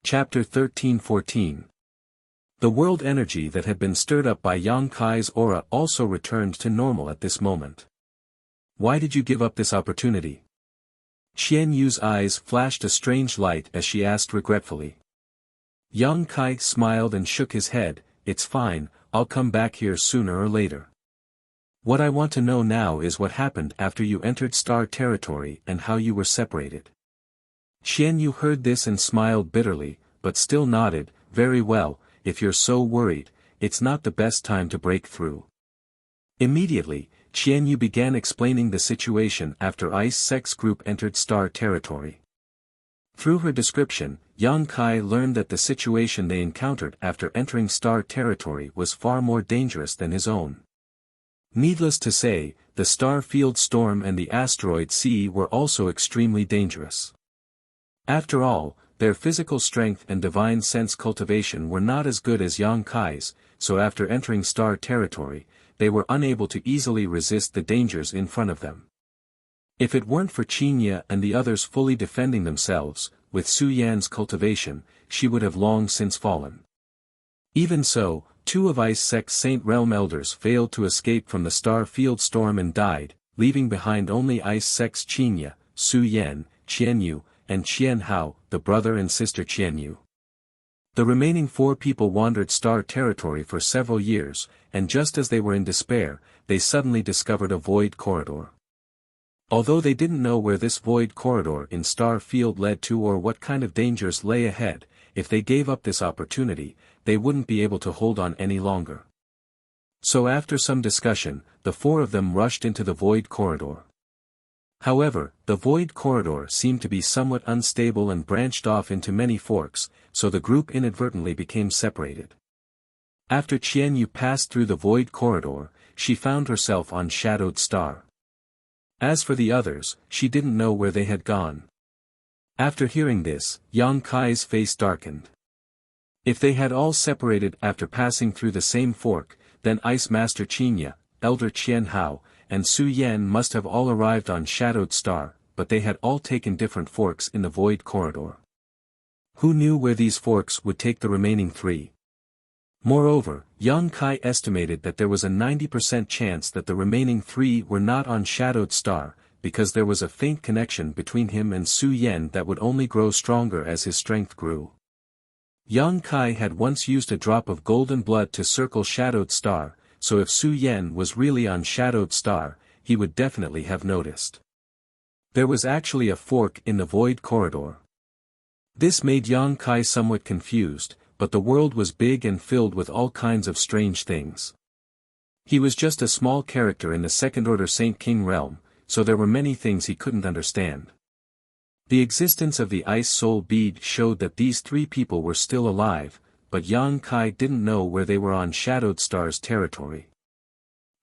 Chapter 13-14. The world energy that had been stirred up by Yang Kai's aura also returned to normal at this moment. Why did you give up this opportunity? Qian Yu's eyes flashed a strange light as she asked regretfully. Yang Kai smiled and shook his head. It's fine, I'll come back here sooner or later. What I want to know now is what happened after you entered Star Territory and how you were separated. Qian Yu heard this and smiled bitterly, but still nodded. Very well, if you're so worried, it's not the best time to break through. Immediately, Qian Yu began explaining the situation after Ice Sex Group entered Star Territory. Through her description, Yang Kai learned that the situation they encountered after entering Star Territory was far more dangerous than his own. Needless to say, the star field storm and the asteroid sea were also extremely dangerous. After all, their physical strength and divine sense cultivation were not as good as Yang Kai's, so after entering Star Territory, they were unable to easily resist the dangers in front of them. If it weren't for Qinya and the others fully defending themselves, with Su Yan's cultivation, she would have long since fallen. Even so, two of Ice Sex Saint Realm elders failed to escape from the star field storm and died, leaving behind only Ice Sex Qinya, Su Yan, Qian Yu, and Qian Hao, the brother and sister Qian Yu. The remaining four people wandered Star Territory for several years, and just as they were in despair, they suddenly discovered a void corridor. Although they didn't know where this void corridor in Star Field led to or what kind of dangers lay ahead, if they gave up this opportunity, they wouldn't be able to hold on any longer. So after some discussion, the four of them rushed into the void corridor. However, the void corridor seemed to be somewhat unstable and branched off into many forks, so the group inadvertently became separated. After Qian Yu passed through the void corridor, she found herself on Shadowed Star. As for the others, she didn't know where they had gone. After hearing this, Yang Kai's face darkened. If they had all separated after passing through the same fork, then Ice Master Qinya, Elder Qian Hao, and Su Yan must have all arrived on Shadowed Star, but they had all taken different forks in the void corridor. Who knew where these forks would take the remaining three? Moreover, Yang Kai estimated that there was a 90% chance that the remaining three were not on Shadowed Star, because there was a faint connection between him and Su Yan that would only grow stronger as his strength grew. Yang Kai had once used a drop of golden blood to circle Shadowed Star, so if Su Yan was really on Shadowed Star, he would definitely have noticed. There was actually a fork in the void corridor. This made Yang Kai somewhat confused, but the world was big and filled with all kinds of strange things. He was just a small character in the Second-Order Saint King realm, so there were many things he couldn't understand. The existence of the Ice Soul Bead showed that these three people were still alive, but Yang Kai didn't know where they were on Shadowed Star's territory.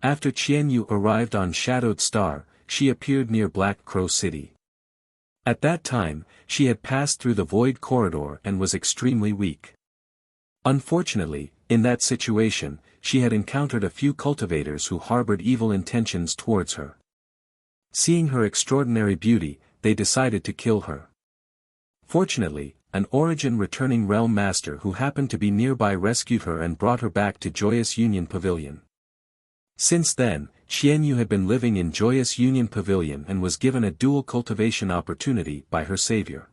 After Qian Yu arrived on Shadowed Star, she appeared near Black Crow City. At that time, she had passed through the void corridor and was extremely weak. Unfortunately, in that situation, she had encountered a few cultivators who harbored evil intentions towards her. Seeing her extraordinary beauty, they decided to kill her. Fortunately, an origin-returning realm master who happened to be nearby rescued her and brought her back to Joyous Union Pavilion. Since then, Qian Yu had been living in Joyous Union Pavilion and was given a dual cultivation opportunity by her savior.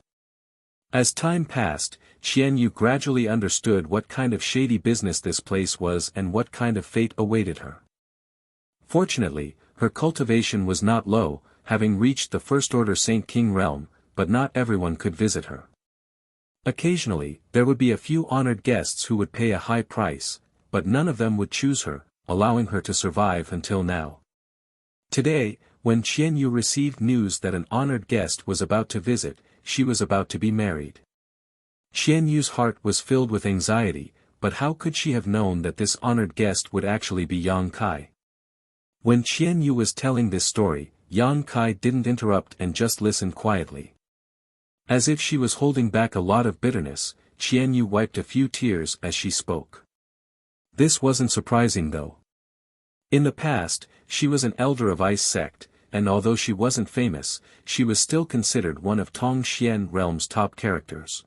As time passed, Qian Yu gradually understood what kind of shady business this place was and what kind of fate awaited her. Fortunately, her cultivation was not low, having reached the First Order Saint King realm, but not everyone could visit her. Occasionally, there would be a few honored guests who would pay a high price, but none of them would choose her, allowing her to survive until now. Today, when Qian Yu received news that an honored guest was about to visit, she was about to be married. Qian Yu's heart was filled with anxiety, but how could she have known that this honored guest would actually be Yang Kai? When Qian Yu was telling this story, Yang Kai didn't interrupt and just listened quietly. As if she was holding back a lot of bitterness, Qian Yu wiped a few tears as she spoke. This wasn't surprising though. In the past, she was an elder of Ice Sect, and although she wasn't famous, she was still considered one of Tongxian realm's top characters.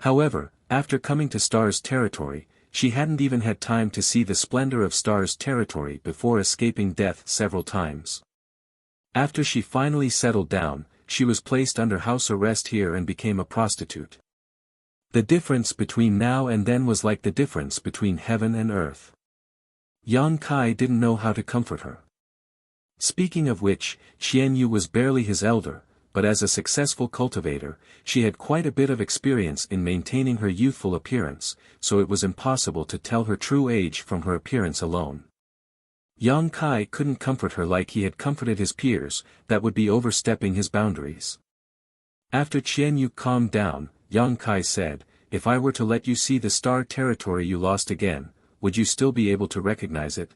However, after coming to Star's territory, she hadn't even had time to see the splendor of Star's territory before escaping death several times. After she finally settled down, she was placed under house arrest here and became a prostitute. The difference between now and then was like the difference between heaven and earth. Yang Kai didn't know how to comfort her. Speaking of which, Qian Yu was barely his elder, but as a successful cultivator, she had quite a bit of experience in maintaining her youthful appearance, so it was impossible to tell her true age from her appearance alone. Yang Kai couldn't comfort her like he had comforted his peers, that would be overstepping his boundaries. After Qian Yu calmed down, Yang Kai said, "If I were to let you see the Star territory you lost again, would you still be able to recognize it?"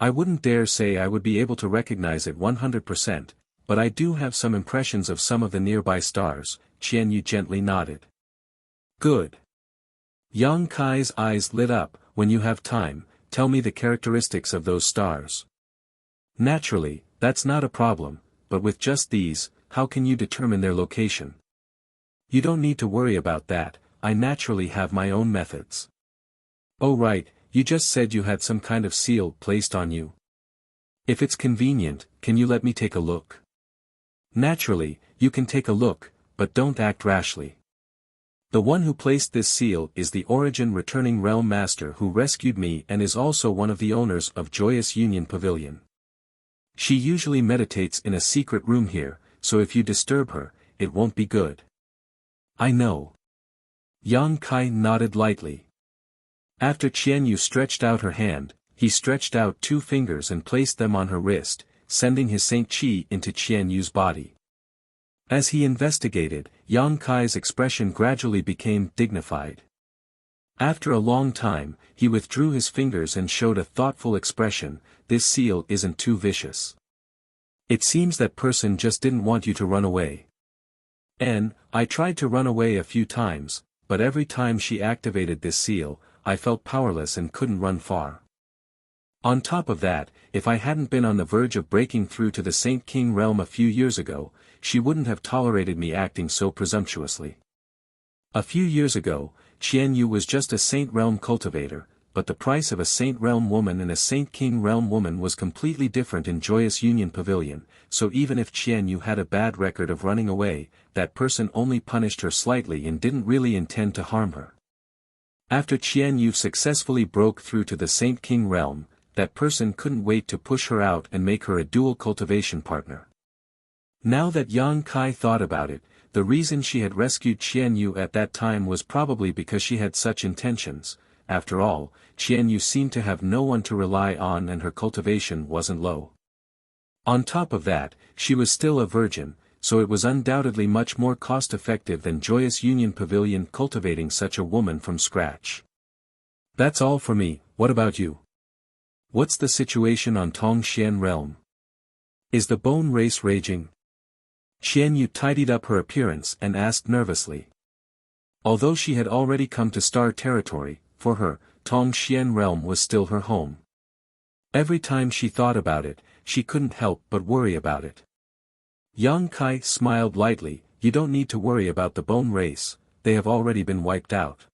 "I wouldn't dare say I would be able to recognize it 100%, but I do have some impressions of some of the nearby stars," Qian Yu gently nodded. "Good." Yang Kai's eyes lit up. "When you have time, tell me the characteristics of those stars." "Naturally, that's not a problem, but with just these, how can you determine their location?" "You don't need to worry about that, I naturally have my own methods." "Oh right, you just said you had some kind of seal placed on you. If it's convenient, can you let me take a look?" "Naturally, you can take a look, but don't act rashly. The one who placed this seal is the Origin Returning Realm Master who rescued me and is also one of the owners of Joyous Union Pavilion. She usually meditates in a secret room here, so if you disturb her, it won't be good." "I know." Yang Kai nodded lightly. After Qian Yu stretched out her hand, he stretched out 2 fingers and placed them on her wrist, sending his Saint Qi into Qian Yu's body. As he investigated, Yang Kai's expression gradually became dignified. After a long time, he withdrew his fingers and showed a thoughtful expression. "This seal isn't too vicious. It seems that person just didn't want you to run away. I tried to run away a few times, but every time she activated this seal, I felt powerless and couldn't run far. On top of that, if I hadn't been on the verge of breaking through to the Saint King realm a few years ago, she wouldn't have tolerated me acting so presumptuously. A few years ago, Qian Yu was just a Saint Realm cultivator, but the price of a Saint Realm woman and a Saint King Realm woman was completely different in Joyous Union Pavilion, so even if Qian Yu had a bad record of running away, that person only punished her slightly and didn't really intend to harm her. After Qian Yu successfully broke through to the Saint King realm, that person couldn't wait to push her out and make her a dual cultivation partner. Now that Yang Kai thought about it, the reason she had rescued Qian Yu at that time was probably because she had such intentions. After all, Qian Yu seemed to have no one to rely on and her cultivation wasn't low. On top of that, she was still a virgin, so it was undoubtedly much more cost-effective than Joyous Union Pavilion cultivating such a woman from scratch. "That's all for me, what about you? What's the situation on Tongxian realm? Is the bone race raging?" Qian Yu tidied up her appearance and asked nervously. Although she had already come to Star territory, for her, Tongxian realm was still her home. Every time she thought about it, she couldn't help but worry about it. Yang Kai smiled lightly. "You don't need to worry about the bone race, they have already been wiped out.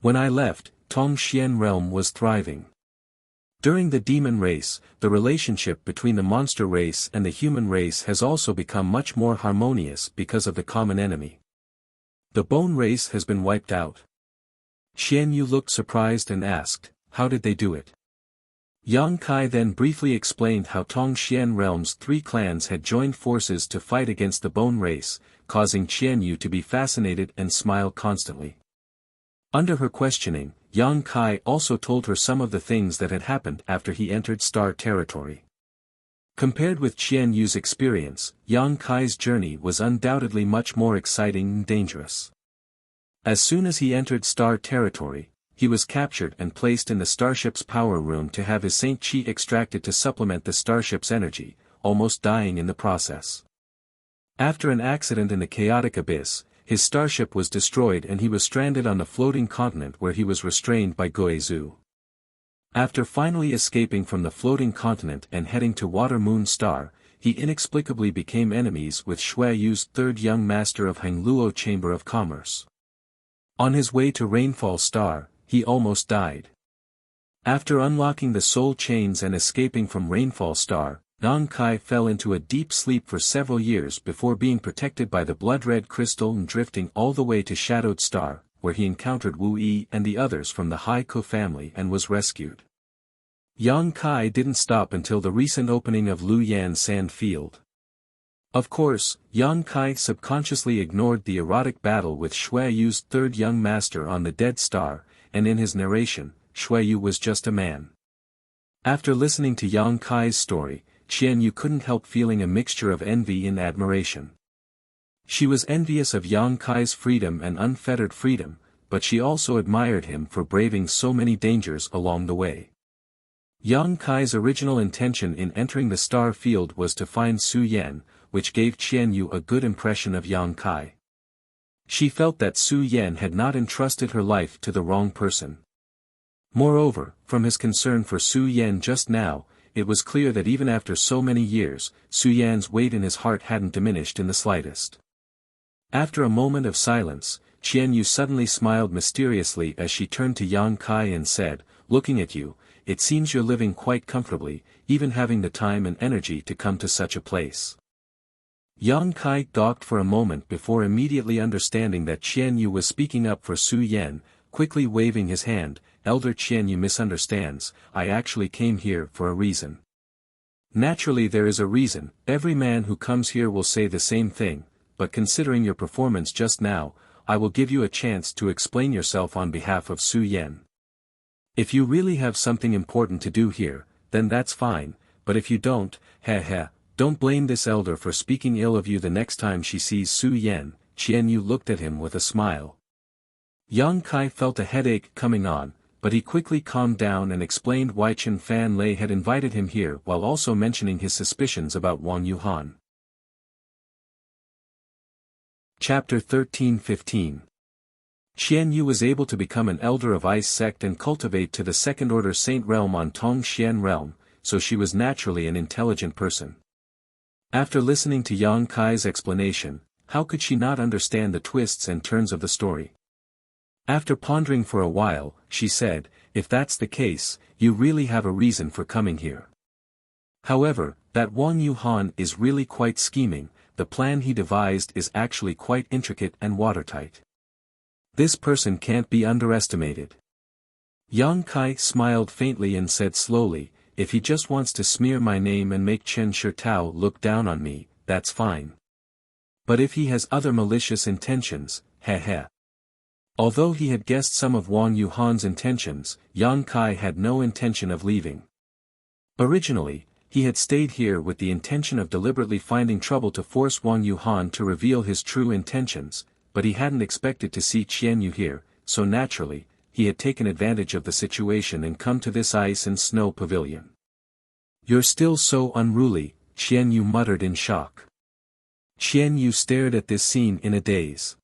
When I left, Tongxian realm was thriving. During the demon race, the relationship between the monster race and the human race has also become much more harmonious because of the common enemy. The bone race has been wiped out." Qian Yu looked surprised and asked, "How did they do it?" Yang Kai then briefly explained how Tongxian realm's 3 clans had joined forces to fight against the bone race, causing Qian Yu to be fascinated and smile constantly. Under her questioning, Yang Kai also told her some of the things that had happened after he entered Star territory. Compared with Qian Yu's experience, Yang Kai's journey was undoubtedly much more exciting and dangerous. As soon as he entered Star territory, he was captured and placed in the starship's power room to have his Saint Qi extracted to supplement the starship's energy, almost dying in the process. After an accident in the chaotic abyss, his starship was destroyed and he was stranded on the floating continent where he was restrained by Guizhou. After finally escaping from the floating continent and heading to Water Moon Star, he inexplicably became enemies with Shui Yu's 3rd young master of Hangluo Chamber of Commerce. On his way to Rainfall Star, he almost died. After unlocking the soul chains and escaping from Rainfall Star, Yang Kai fell into a deep sleep for several years before being protected by the blood-red crystal and drifting all the way to Shadowed Star, where he encountered Wu Yi and the others from the Haiku family and was rescued. Yang Kai didn't stop until the recent opening of Luyan Sand Field. Of course, Yang Kai subconsciously ignored the erotic battle with Xueyu's third young master on the Dead Star, and in his narration, Xueyu was just a man. After listening to Yang Kai's story, Qianyu couldn't help feeling a mixture of envy and admiration. She was envious of Yang Kai's freedom and unfettered freedom, but she also admired him for braving so many dangers along the way. Yang Kai's original intention in entering the star field was to find Su Yan, which gave Qianyu a good impression of Yang Kai. She felt that Su Yan had not entrusted her life to the wrong person. Moreover, from his concern for Su Yan just now, it was clear that even after so many years, Su Yan's weight in his heart hadn't diminished in the slightest. After a moment of silence, Qianyu suddenly smiled mysteriously as she turned to Yang Kai and said, "Looking at you, it seems you're living quite comfortably, even having the time and energy to come to such a place." Yang Kai gawked for a moment before immediately understanding that Qianyu was speaking up for Su Yan, quickly waving his hand, "Elder Qianyu misunderstands, I actually came here for a reason." Naturally there is a reason, every man who comes here will say the same thing, but considering your performance just now, I will give you a chance to explain yourself on behalf of Su Yan. If you really have something important to do here, then that's fine, but if you don't, don't blame this elder for speaking ill of you the next time she sees Su Yan. Qianyu looked at him with a smile. Yang Kai felt a headache coming on, but he quickly calmed down and explained why Chen Fan Lei had invited him here while also mentioning his suspicions about Wang Yuhan. Chapter 13-15. Qianyu was able to become an elder of Ice Sect and cultivate to the second-order Saint Realm on Tongxian Realm, so she was naturally an intelligent person. After listening to Yang Kai's explanation, how could she not understand the twists and turns of the story? After pondering for a while, she said, "If that's the case, you really have a reason for coming here. However, that Wang Yuhan is really quite scheming, the plan he devised is actually quite intricate and watertight. This person can't be underestimated." Yang Kai smiled faintly and said slowly, "If he just wants to smear my name and make Chen Shitao look down on me, that's fine. But if he has other malicious intentions, Although he had guessed some of Wang Yuhan's intentions, Yang Kai had no intention of leaving. Originally, he had stayed here with the intention of deliberately finding trouble to force Wang Yuhan to reveal his true intentions, but he hadn't expected to see Qianyu here, so naturally, he had taken advantage of the situation and come to this ice and snow pavilion. "You're still so unruly," Qianyu muttered in shock. Qianyu stared at this scene in a daze.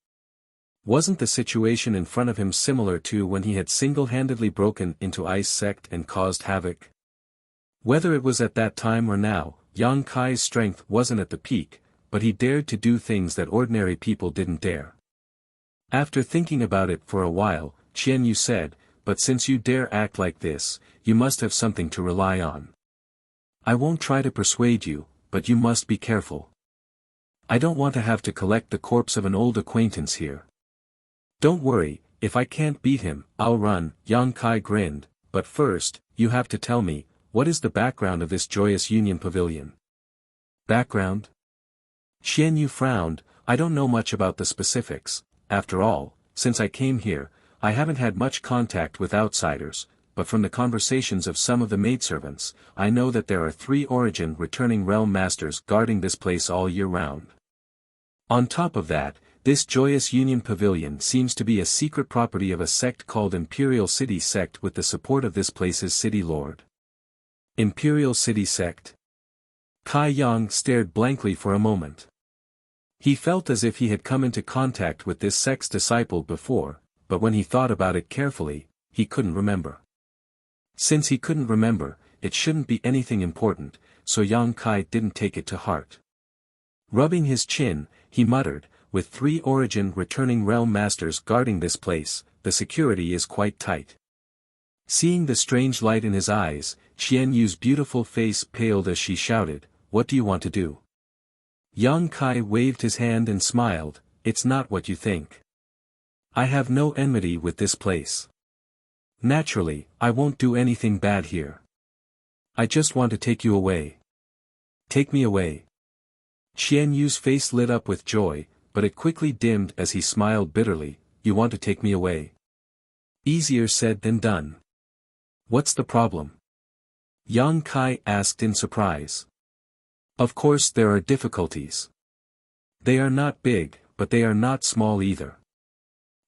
Wasn't the situation in front of him similar to when he had single-handedly broken into Ice Sect and caused havoc? Whether it was at that time or now, Yang Kai's strength wasn't at the peak, but he dared to do things that ordinary people didn't dare. After thinking about it for a while, Qianyu said, "But since you dare act like this, you must have something to rely on. I won't try to persuade you, but you must be careful. I don't want to have to collect the corpse of an old acquaintance here. Don't worry, if I can't beat him, I'll run." Yang Kai grinned, "But first, you have to tell me, what is the background of this Joyous Union Pavilion?" "Background?" Qianyu frowned, "I don't know much about the specifics. After all, since I came here, I haven't had much contact with outsiders, but from the conversations of some of the maidservants, I know that there are 3 Origin returning realm masters guarding this place all year round. On top of that, this Joyous Union Pavilion seems to be a secret property of a sect called Imperial City Sect with the support of this place's city lord." Imperial City Sect? Kai Yang stared blankly for a moment. He felt as if he had come into contact with this sect's disciple before, but when he thought about it carefully, he couldn't remember. Since he couldn't remember, it shouldn't be anything important, so Yang Kai didn't take it to heart. Rubbing his chin, he muttered, with 3 origin returning realm masters guarding this place, the security is quite tight. Seeing the strange light in his eyes, Qian Yu's beautiful face paled as she shouted, "What do you want to do?" Yang Kai waved his hand and smiled, "It's not what you think. I have no enmity with this place. Naturally, I won't do anything bad here. I just want to take you away. Take me away." Qian Yu's face lit up with joy, but it quickly dimmed as he smiled bitterly, "You want to take me away? Easier said than done. What's the problem?" Yang Kai asked in surprise. "Of course there are difficulties. They are not big, but they are not small either.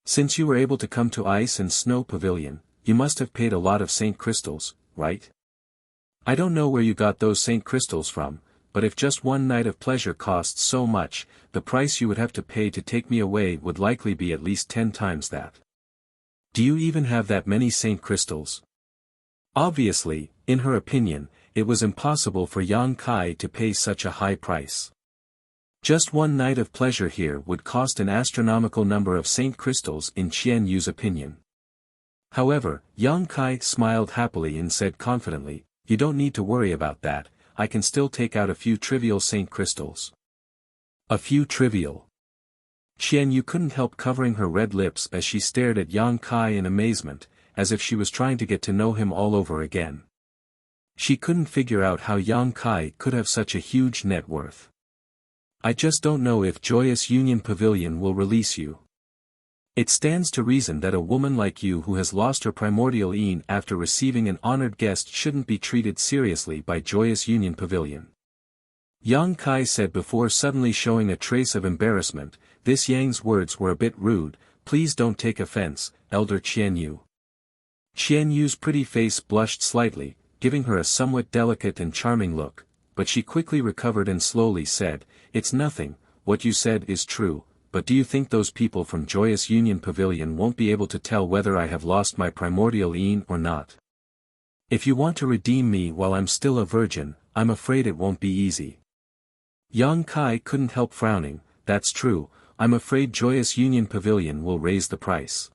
Since you were able to come to Ice and Snow Pavilion, you must have paid a lot of Saint Crystals, right? I don't know where you got those Saint Crystals from, but if just one night of pleasure costs so much, the price you would have to pay to take me away would likely be at least 10 times that. Do you even have that many Saint Crystals?" Obviously, in her opinion, it was impossible for Yang Kai to pay such a high price. Just one night of pleasure here would cost an astronomical number of Saint Crystals in Qian Yu's opinion. However, Yang Kai smiled happily and said confidently, "You don't need to worry about that, I can still take out a few trivial Saint Crystals." A few trivial. Qian Yu couldn't help covering her red lips as she stared at Yang Kai in amazement, as if she was trying to get to know him all over again. She couldn't figure out how Yang Kai could have such a huge net worth. "I just don't know if Joyous Union Pavilion will release you. It stands to reason that a woman like you who has lost her primordial Yin after receiving an honored guest shouldn't be treated seriously by Joyous Union Pavilion." Yang Kai said before suddenly showing a trace of embarrassment. This Yang's words were a bit rude, "Please don't take offense, Elder Qian Yu." Qian Yu's pretty face blushed slightly, giving her a somewhat delicate and charming look, but she quickly recovered and slowly said, "It's nothing, what you said is true, but do you think those people from Joyous Union Pavilion won't be able to tell whether I have lost my primordial Yin or not? If you want to redeem me while I'm still a virgin, I'm afraid it won't be easy." Yang Kai couldn't help frowning, "That's true, I'm afraid Joyous Union Pavilion will raise the price.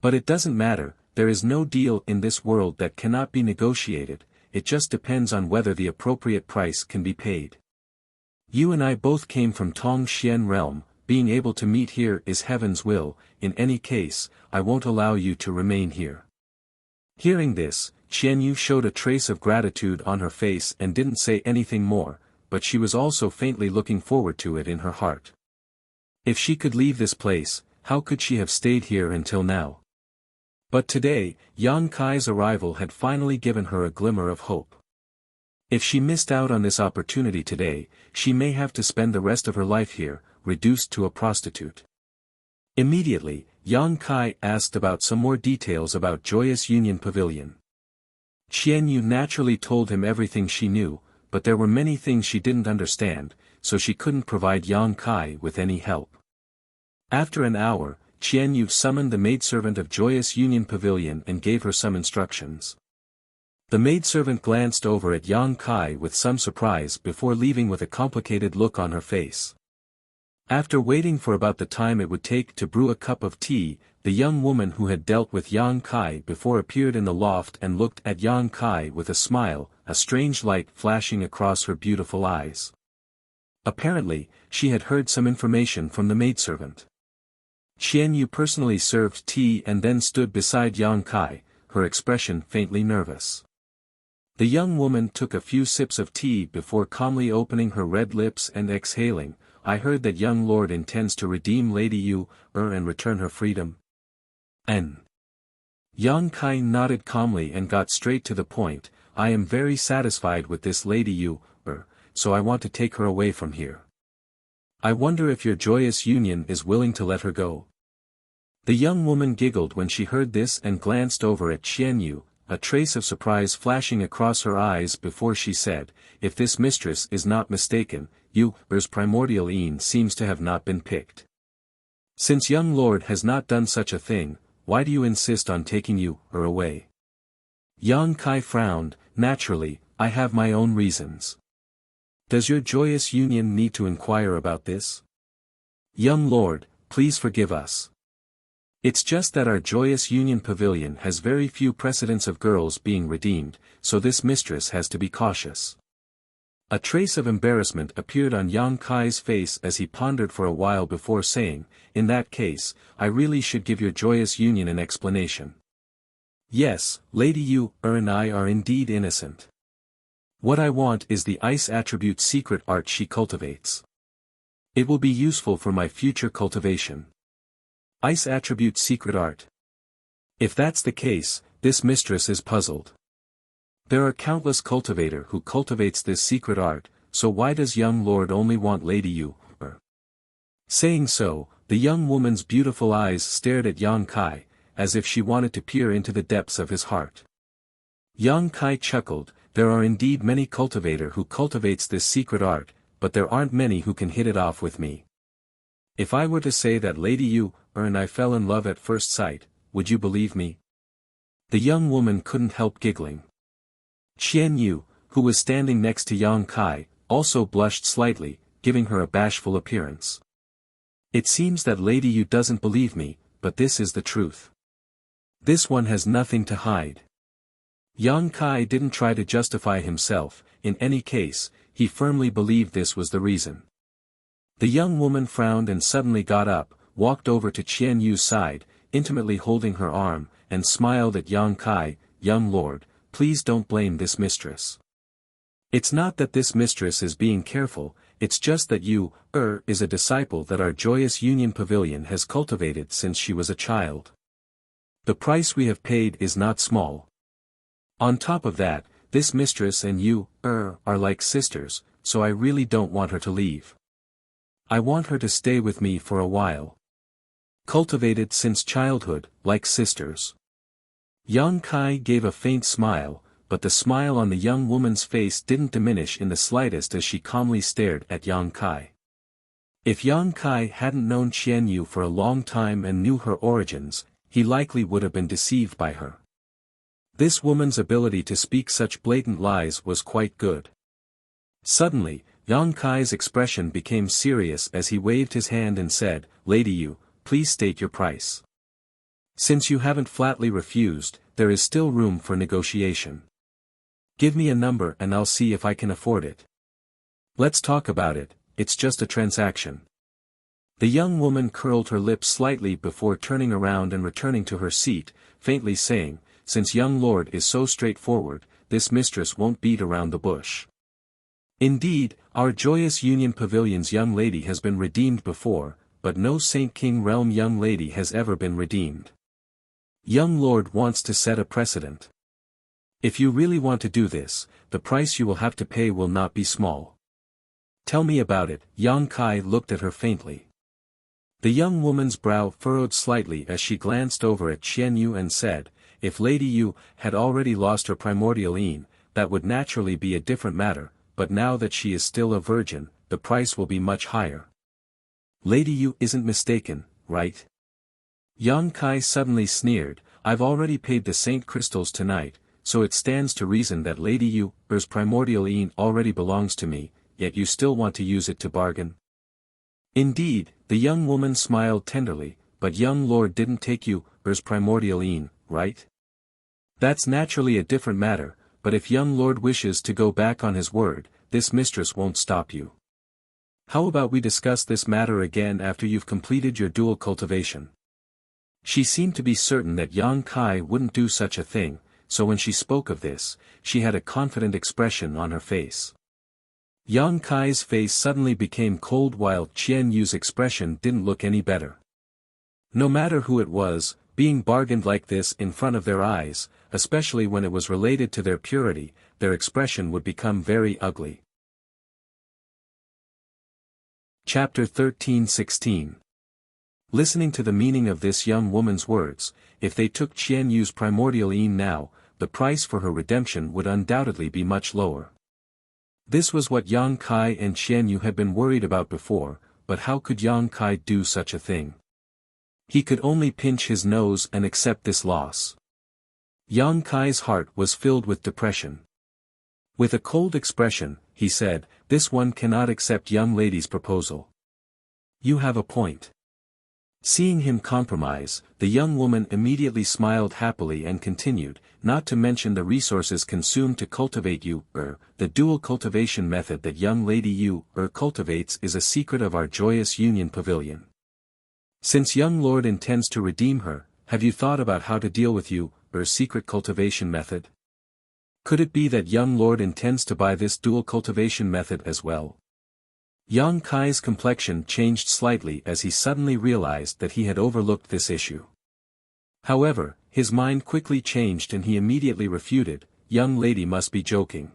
But it doesn't matter, there is no deal in this world that cannot be negotiated, it just depends on whether the appropriate price can be paid. You and I both came from Tong Xian realm, being able to meet here is heaven's will, in any case, I won't allow you to remain here." Hearing this, Qian Yu showed a trace of gratitude on her face and didn't say anything more, but she was also faintly looking forward to it in her heart. If she could leave this place, how could she have stayed here until now? But today, Yang Kai's arrival had finally given her a glimmer of hope. If she missed out on this opportunity today, she may have to spend the rest of her life here, reduced to a prostitute. Immediately, Yang Kai asked about some more details about Joyous Union Pavilion. Qian Yu naturally told him everything she knew, but there were many things she didn't understand, so she couldn't provide Yang Kai with any help. After an hour, Qian Yu summoned the maidservant of Joyous Union Pavilion and gave her some instructions. The maidservant glanced over at Yang Kai with some surprise before leaving with a complicated look on her face. After waiting for about the time it would take to brew a cup of tea, the young woman who had dealt with Yang Kai before appeared in the loft and looked at Yang Kai with a smile, a strange light flashing across her beautiful eyes. Apparently, she had heard some information from the maidservant. Qian Yu personally served tea and then stood beside Yang Kai, her expression faintly nervous. The young woman took a few sips of tea before calmly opening her red lips and exhaling, "I heard that young lord intends to redeem Lady Yu, and return her freedom." N. Yang Kai nodded calmly and got straight to the point, "I am very satisfied with this Lady Yu, so I want to take her away from here. I wonder if your Joyous Union is willing to let her go." The young woman giggled when she heard this and glanced over at Qian Yu, a trace of surprise flashing across her eyes before she said, "If this mistress is not mistaken, Yu's primordial Yin seems to have not been picked. Since young lord has not done such a thing, why do you insist on taking Yu away?" Yang Kai frowned, "Naturally, I have my own reasons. Does your Joyous Union need to inquire about this?" Young lord, please forgive us. It's just that our joyous union pavilion has very few precedents of girls being redeemed, so this mistress has to be cautious. A trace of embarrassment appeared on Yang Kai's face as he pondered for a while before saying, in that case, I really should give your joyous union an explanation. Yes, Lady Yu and I are indeed innocent. What I want is the ice attribute secret art she cultivates. It will be useful for my future cultivation. Ice attribute secret art. If that's the case, this mistress is puzzled. There are countless cultivator who cultivates this secret art, so why does young lord only want Lady Yu? Saying so, the young woman's beautiful eyes stared at Yang Kai, as if she wanted to peer into the depths of his heart. Yang Kai chuckled, there are indeed many cultivator who cultivates this secret art, but there aren't many who can hit it off with me. If I were to say that Lady Yu and I fell in love at first sight, would you believe me? The young woman couldn't help giggling. Qian Yu, who was standing next to Yang Kai, also blushed slightly, giving her a bashful appearance. It seems that Lady Yu doesn't believe me, but this is the truth. This one has nothing to hide. Yang Kai didn't try to justify himself, in any case, he firmly believed this was the reason. The young woman frowned and suddenly got up, walked over to Qian Yu's side, intimately holding her arm, and smiled at Yang Kai, young lord, please don't blame this mistress. It's not that this mistress is being careful, it's just that Yu is a disciple that our joyous union pavilion has cultivated since she was a child. The price we have paid is not small. On top of that, this mistress and Yu are like sisters, so I really don't want her to leave. I want her to stay with me for a while. Cultivated since childhood, like sisters. Yang Kai gave a faint smile, but the smile on the young woman's face didn't diminish in the slightest as she calmly stared at Yang Kai. If Yang Kai hadn't known Qian Yu for a long time and knew her origins, he likely would have been deceived by her. This woman's ability to speak such blatant lies was quite good. Suddenly, Yang Kai's expression became serious as he waved his hand and said, Lady Yu, please state your price. Since you haven't flatly refused, there is still room for negotiation. Give me a number and I'll see if I can afford it. Let's talk about it, it's just a transaction. The young woman curled her lips slightly before turning around and returning to her seat, faintly saying, since young lord is so straightforward, this mistress won't beat around the bush. Indeed, our joyous union pavilion's young lady has been redeemed before, but no Saint King realm young lady has ever been redeemed. Young lord wants to set a precedent. If you really want to do this, the price you will have to pay will not be small. Tell me about it. Yang Kai looked at her faintly. The young woman's brow furrowed slightly as she glanced over at Qian Yu and said, if Lady Yu had already lost her primordial yin, that would naturally be a different matter, but now that she is still a virgin, the price will be much higher. Lady Yu isn't mistaken, right? Yang Kai suddenly sneered, I've already paid the Saint Crystals tonight, so it stands to reason that Lady Yu's primordial yin already belongs to me, yet you still want to use it to bargain? Indeed, the young woman smiled tenderly, but young lord didn't take Yu's primordial yin, right? That's naturally a different matter, but if young lord wishes to go back on his word, this mistress won't stop you. How about we discuss this matter again after you've completed your dual cultivation? She seemed to be certain that Yang Kai wouldn't do such a thing, so when she spoke of this, she had a confident expression on her face. Yang Kai's face suddenly became cold while Qian Yu's expression didn't look any better. No matter who it was, being bargained like this in front of their eyes, especially when it was related to their purity, their expression would become very ugly. Chapter 13:16. Listening to the meaning of this young woman's words, if they took Qian Yu's primordial yin now, the price for her redemption would undoubtedly be much lower. This was what Yang Kai and Qian Yu had been worried about before, but how could Yang Kai do such a thing? He could only pinch his nose and accept this loss. Yang Kai's heart was filled with depression. With a cold expression, he said, this one cannot accept young lady's proposal. You have a point. Seeing him compromise, the young woman immediately smiled happily and continued, not to mention the resources consumed to cultivate you, the dual cultivation method that young lady you, cultivates is a secret of our joyous union pavilion. Since young lord intends to redeem her, have you thought about how to deal with you, secret cultivation method? Could it be that young lord intends to buy this dual cultivation method as well? Yang Kai's complexion changed slightly as he suddenly realized that he had overlooked this issue. However, his mind quickly changed and he immediately refuted, young lady must be joking.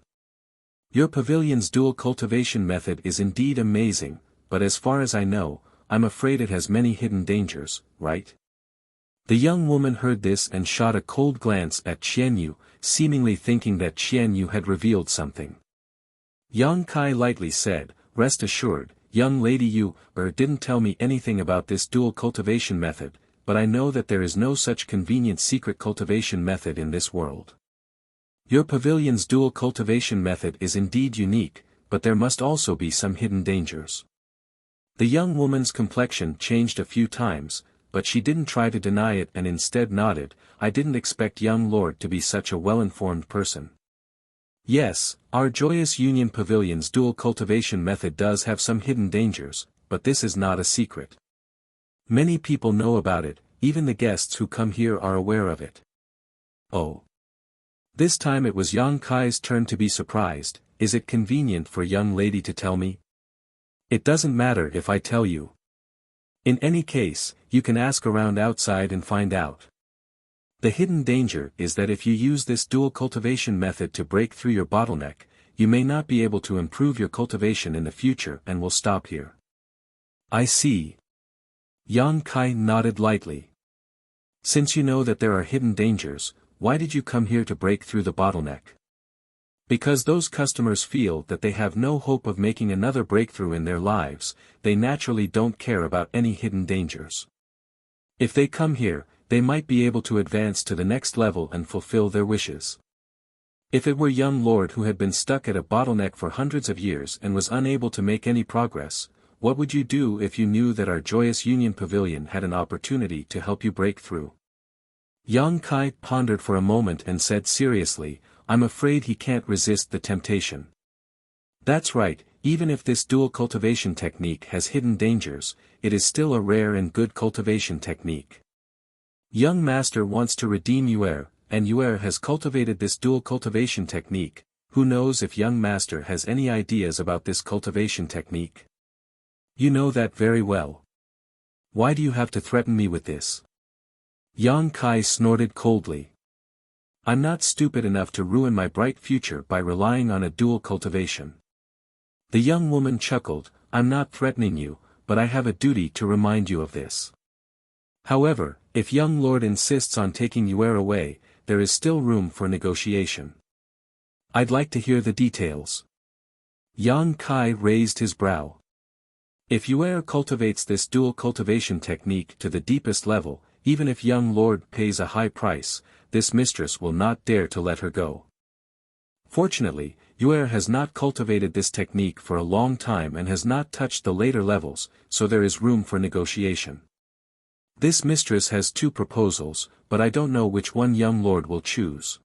Your pavilion's dual cultivation method is indeed amazing, but as far as I know, I'm afraid it has many hidden dangers, right? The young woman heard this and shot a cold glance at Qianyu, seemingly thinking that Qianyu had revealed something. Yang Kai lightly said, rest assured, young lady you, didn't tell me anything about this dual cultivation method, but I know that there is no such convenient secret cultivation method in this world. Your pavilion's dual cultivation method is indeed unique, but there must also be some hidden dangers. The young woman's complexion changed a few times, but she didn't try to deny it and instead nodded, I didn't expect young lord to be such a well-informed person. Yes, our joyous union pavilion's dual cultivation method does have some hidden dangers, but this is not a secret. Many people know about it, even the guests who come here are aware of it. Oh. This time it was Yang Kai's turn to be surprised. Is it convenient for young lady to tell me? It doesn't matter if I tell you. In any case, you can ask around outside and find out. The hidden danger is that if you use this dual cultivation method to break through your bottleneck, you may not be able to improve your cultivation in the future and will stop here. I see. Yang Kai nodded lightly. Since you know that there are hidden dangers, why did you come here to break through the bottleneck? Because those customers feel that they have no hope of making another breakthrough in their lives, they naturally don't care about any hidden dangers. If they come here, they might be able to advance to the next level and fulfill their wishes. If it were young lord who had been stuck at a bottleneck for hundreds of years and was unable to make any progress, what would you do if you knew that our joyous union pavilion had an opportunity to help you break through? Yang Kai pondered for a moment and said seriously, I'm afraid he can't resist the temptation. That's right, even if this dual cultivation technique has hidden dangers, it is still a rare and good cultivation technique. Young master wants to redeem Yuer, and Yuer has cultivated this dual cultivation technique. Who knows if young master has any ideas about this cultivation technique? You know that very well. Why do you have to threaten me with this? Yang Kai snorted coldly. I'm not stupid enough to ruin my bright future by relying on a dual cultivation. The young woman chuckled, I'm not threatening you, but I have a duty to remind you of this. However, if young lord insists on taking Yuer away, there is still room for negotiation. I'd like to hear the details. Yang Kai raised his brow. If Yuer cultivates this dual cultivation technique to the deepest level, even if young lord pays a high price, this mistress will not dare to let her go. Fortunately, Yuer has not cultivated this technique for a long time and has not touched the later levels, so there is room for negotiation. This mistress has 2 proposals, but I don't know which one young lord will choose.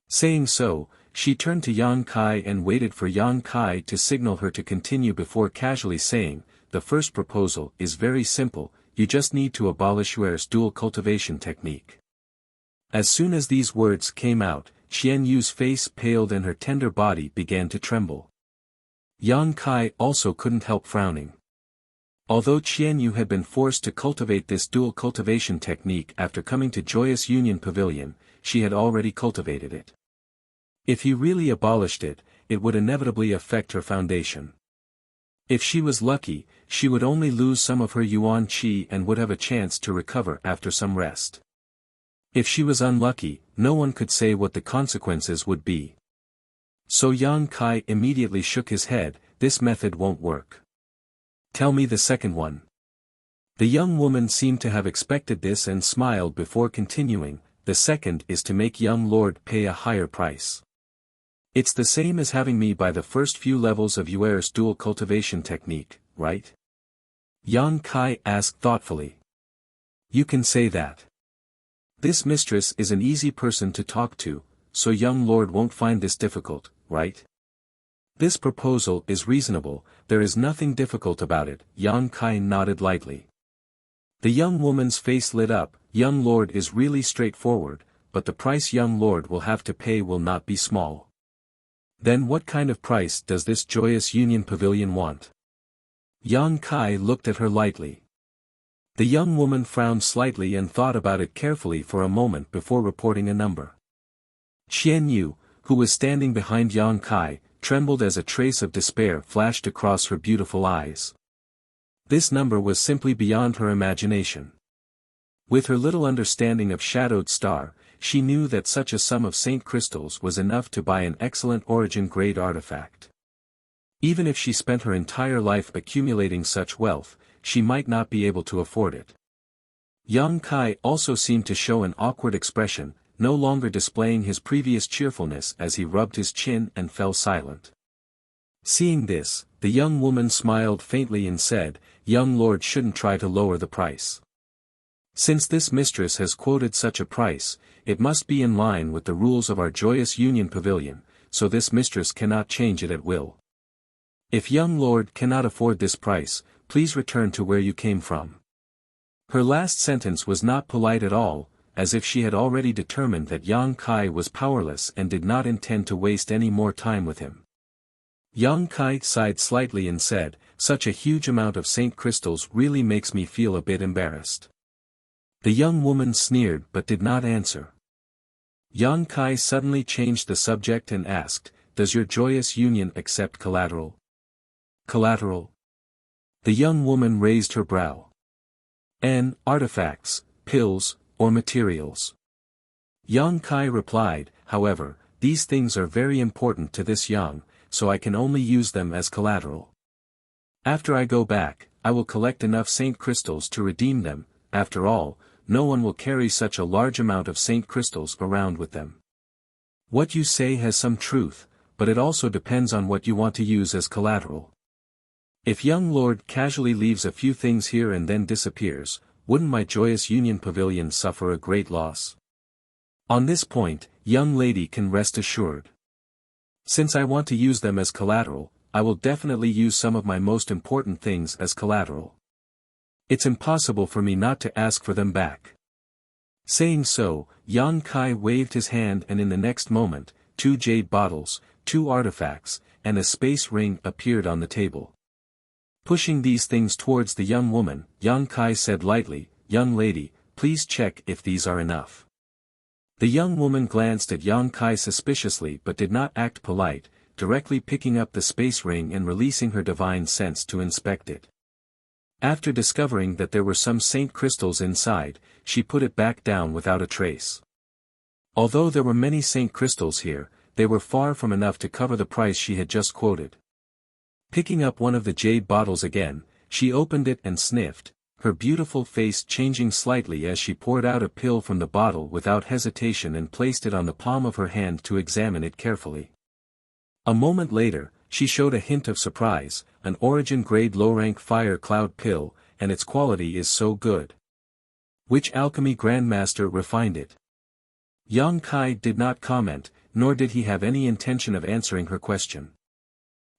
Saying so, she turned to Yang Kai and waited for Yang Kai to signal her to continue before casually saying, the first proposal is very simple, you just need to abolish Yuer's dual cultivation technique. As soon as these words came out, Qian Yu's face paled and her tender body began to tremble. Yang Kai also couldn't help frowning. Although Qian Yu had been forced to cultivate this dual cultivation technique after coming to Joyous Union Pavilion, she had already cultivated it. If he really abolished it, it would inevitably affect her foundation. If she was lucky, she would only lose some of her yuan qi and would have a chance to recover after some rest. If she was unlucky, no one could say what the consequences would be. So Yang Kai immediately shook his head, this method won't work. Tell me the second one. The young woman seemed to have expected this and smiled before continuing, the second is to make young lord pay a higher price. It's the same as having me buy the first few levels of Yuer's dual cultivation technique, right? Yang Kai asked thoughtfully. You can say that. This mistress is an easy person to talk to, so young lord won't find this difficult, right? This proposal is reasonable, there is nothing difficult about it. Yang Kai nodded lightly. The young woman's face lit up. Young lord is really straightforward, but the price young lord will have to pay will not be small. Then what kind of price does this joyous union pavilion want? Yang Kai looked at her lightly. The young woman frowned slightly and thought about it carefully for a moment before reporting a number. Qian Yu, who was standing behind Yang Kai, trembled as a trace of despair flashed across her beautiful eyes. This number was simply beyond her imagination. With her little understanding of Shadowed Star, she knew that such a sum of Saint Crystals was enough to buy an excellent origin-grade artifact. Even if she spent her entire life accumulating such wealth, she might not be able to afford it. Yang Kai also seemed to show an awkward expression, no longer displaying his previous cheerfulness as he rubbed his chin and fell silent. Seeing this, the young woman smiled faintly and said, "Young lord shouldn't try to lower the price. Since this mistress has quoted such a price, it must be in line with the rules of our joyous union pavilion, so this mistress cannot change it at will. If young lord cannot afford this price, please return to where you came from." Her last sentence was not polite at all, as if she had already determined that Yang Kai was powerless and did not intend to waste any more time with him. Yang Kai sighed slightly and said, "Such a huge amount of Saint Crystals really makes me feel a bit embarrassed." The young woman sneered but did not answer. Yang Kai suddenly changed the subject and asked, "Does your joyous union accept collateral?" Collateral? The young woman raised her brow. Artifacts, pills, or materials. Yang Kai replied, "However, these things are very important to this young, so I can only use them as collateral. After I go back, I will collect enough Saint Crystals to redeem them. After all, no one will carry such a large amount of Saint Crystals around with them." What you say has some truth, but it also depends on what you want to use as collateral. If young lord casually leaves a few things here and then disappears, wouldn't my joyous union pavilion suffer a great loss? On this point, young lady can rest assured. Since I want to use them as collateral, I will definitely use some of my most important things as collateral. It's impossible for me not to ask for them back. Saying so, Yang Kai waved his hand and in the next moment, 2 jade bottles, 2 artifacts, and a space ring appeared on the table. Pushing these things towards the young woman, Yang Kai said lightly, "Young lady, please check if these are enough." The young woman glanced at Yang Kai suspiciously but did not act polite, directly picking up the space ring and releasing her divine sense to inspect it. After discovering that there were some Saint Crystals inside, she put it back down without a trace. Although there were many Saint Crystals here, they were far from enough to cover the price she had just quoted. Picking up one of the jade bottles again, she opened it and sniffed, her beautiful face changing slightly as she poured out a pill from the bottle without hesitation and placed it on the palm of her hand to examine it carefully. A moment later, she showed a hint of surprise, an origin-grade low-rank fire cloud pill, and its quality is so good. Which alchemy grandmaster refined it? Yang Kai did not comment, nor did he have any intention of answering her question.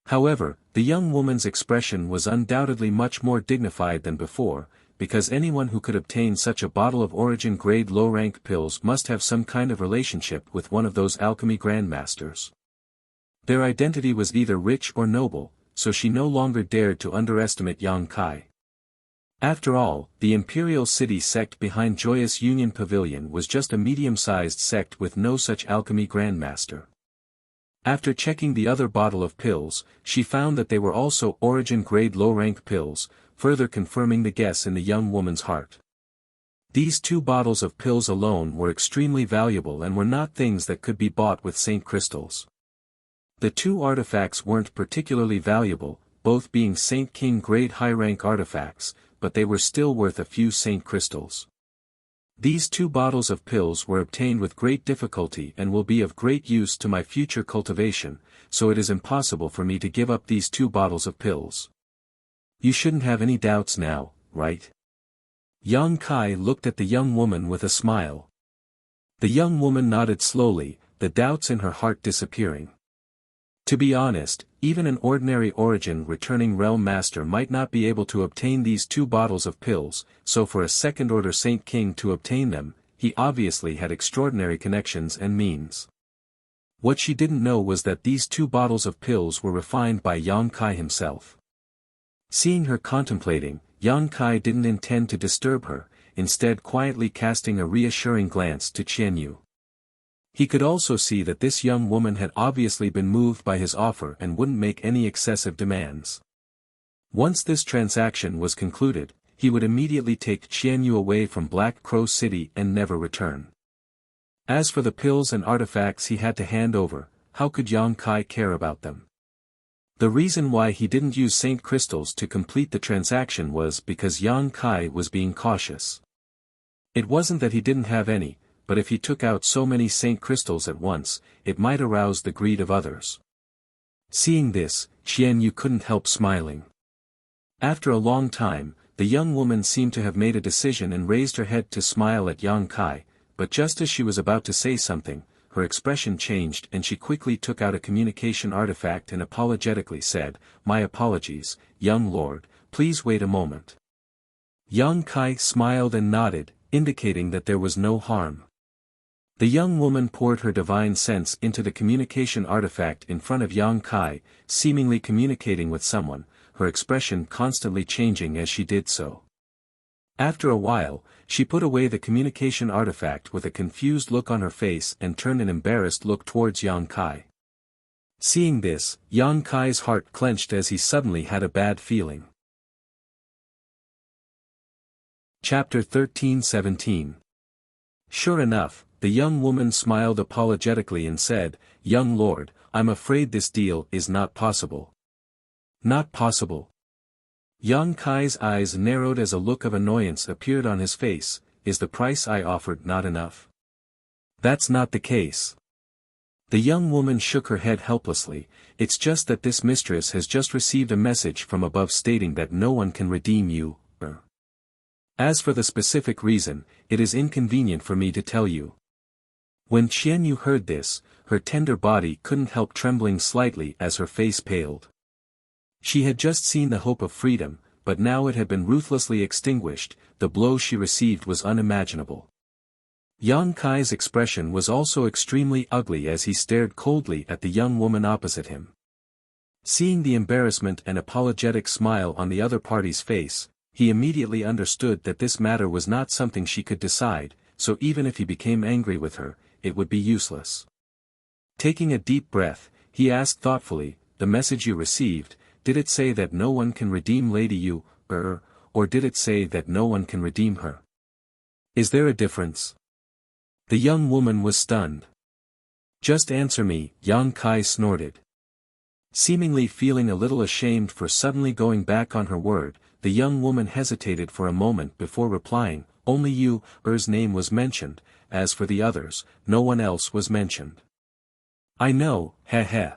However, the young woman's expression was undoubtedly much more dignified than before, because anyone who could obtain such a bottle of origin-grade low-rank pills must have some kind of relationship with one of those alchemy grandmasters. Their identity was either rich or noble, so she no longer dared to underestimate Yang Kai. After all, the Imperial City sect behind Joyous Union Pavilion was just a medium-sized sect with no such alchemy grandmaster. After checking the other bottle of pills, she found that they were also origin-grade low-rank pills, further confirming the guess in the young woman's heart. These 2 bottles of pills alone were extremely valuable and were not things that could be bought with Saint Crystals. The 2 artifacts weren't particularly valuable, both being Saint King grade high-rank artifacts, but they were still worth a few Saint Crystals. These 2 bottles of pills were obtained with great difficulty and will be of great use to my future cultivation, so it is impossible for me to give up these 2 bottles of pills. You shouldn't have any doubts now, right? Yang Kai looked at the young woman with a smile. The young woman nodded slowly, the doubts in her heart disappearing. To be honest, even an ordinary origin returning realm master might not be able to obtain these 2 bottles of pills, so for a second-order Saint King to obtain them, he obviously had extraordinary connections and means. What she didn't know was that these 2 bottles of pills were refined by Yang Kai himself. Seeing her contemplating, Yang Kai didn't intend to disturb her, instead quietly casting a reassuring glance to Qianyu. He could also see that this young woman had obviously been moved by his offer and wouldn't make any excessive demands. Once this transaction was concluded, he would immediately take Qianyu away from Black Crow City and never return. As for the pills and artifacts he had to hand over, how could Yang Kai care about them? The reason why he didn't use Saint Crystals to complete the transaction was because Yang Kai was being cautious. It wasn't that he didn't have any, but if he took out so many Saint Crystals at once, it might arouse the greed of others. Seeing this, Qianyu couldn't help smiling. After a long time, the young woman seemed to have made a decision and raised her head to smile at Yang Kai, but just as she was about to say something, her expression changed and she quickly took out a communication artifact and apologetically said, "My apologies, young lord, please wait a moment." Yang Kai smiled and nodded, indicating that there was no harm. The young woman poured her divine sense into the communication artifact in front of Yang Kai, seemingly communicating with someone, her expression constantly changing as she did so. After a while, she put away the communication artifact with a confused look on her face and turned an embarrassed look towards Yang Kai. Seeing this, Yang Kai's heart clenched as he suddenly had a bad feeling. Chapter 13-17. Sure enough, the young woman smiled apologetically and said, "Young lord, I'm afraid this deal is not possible." Not possible. Yang Kai's eyes narrowed as a look of annoyance appeared on his face. Is the price I offered not enough? That's not the case. The young woman shook her head helplessly. It's just that this mistress has just received a message from above stating that no one can redeem you. As for the specific reason, it is inconvenient for me to tell you. When Qianyu heard this, her tender body couldn't help trembling slightly as her face paled. She had just seen the hope of freedom, but now it had been ruthlessly extinguished. The blow she received was unimaginable. Yang Kai's expression was also extremely ugly as he stared coldly at the young woman opposite him. Seeing the embarrassment and apologetic smile on the other party's face, he immediately understood that this matter was not something she could decide, so even if he became angry with her, it would be useless. Taking a deep breath, he asked thoughtfully, "The message you received, did it say that no one can redeem Lady Yu, or did it say that no one can redeem her? Is there a difference?" The young woman was stunned. "Just answer me," Yang Kai snorted. Seemingly feeling a little ashamed for suddenly going back on her word, the young woman hesitated for a moment before replying, "Only Yu's name was mentioned, as for the others, no one else was mentioned." "I know, heh.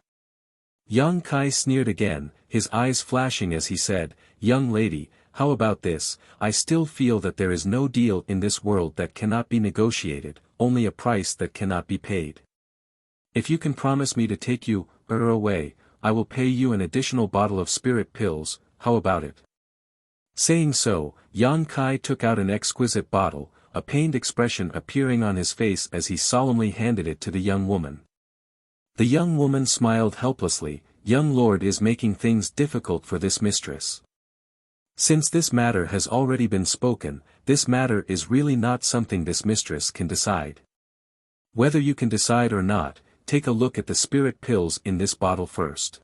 Yang Kai sneered again, his eyes flashing as he said, "Young lady, how about this? I still feel that there is no deal in this world that cannot be negotiated, only a price that cannot be paid. If you can promise me to take you away, I will pay you an additional bottle of spirit pills. How about it?" Saying so, Yang Kai took out an exquisite bottle, a pained expression appearing on his face as he solemnly handed it to the young woman. The young woman smiled helplessly. "Young lord is making things difficult for this mistress. Since this matter has already been spoken, this matter is really not something this mistress can decide. Whether you can decide or not, take a look at the spirit pills in this bottle first.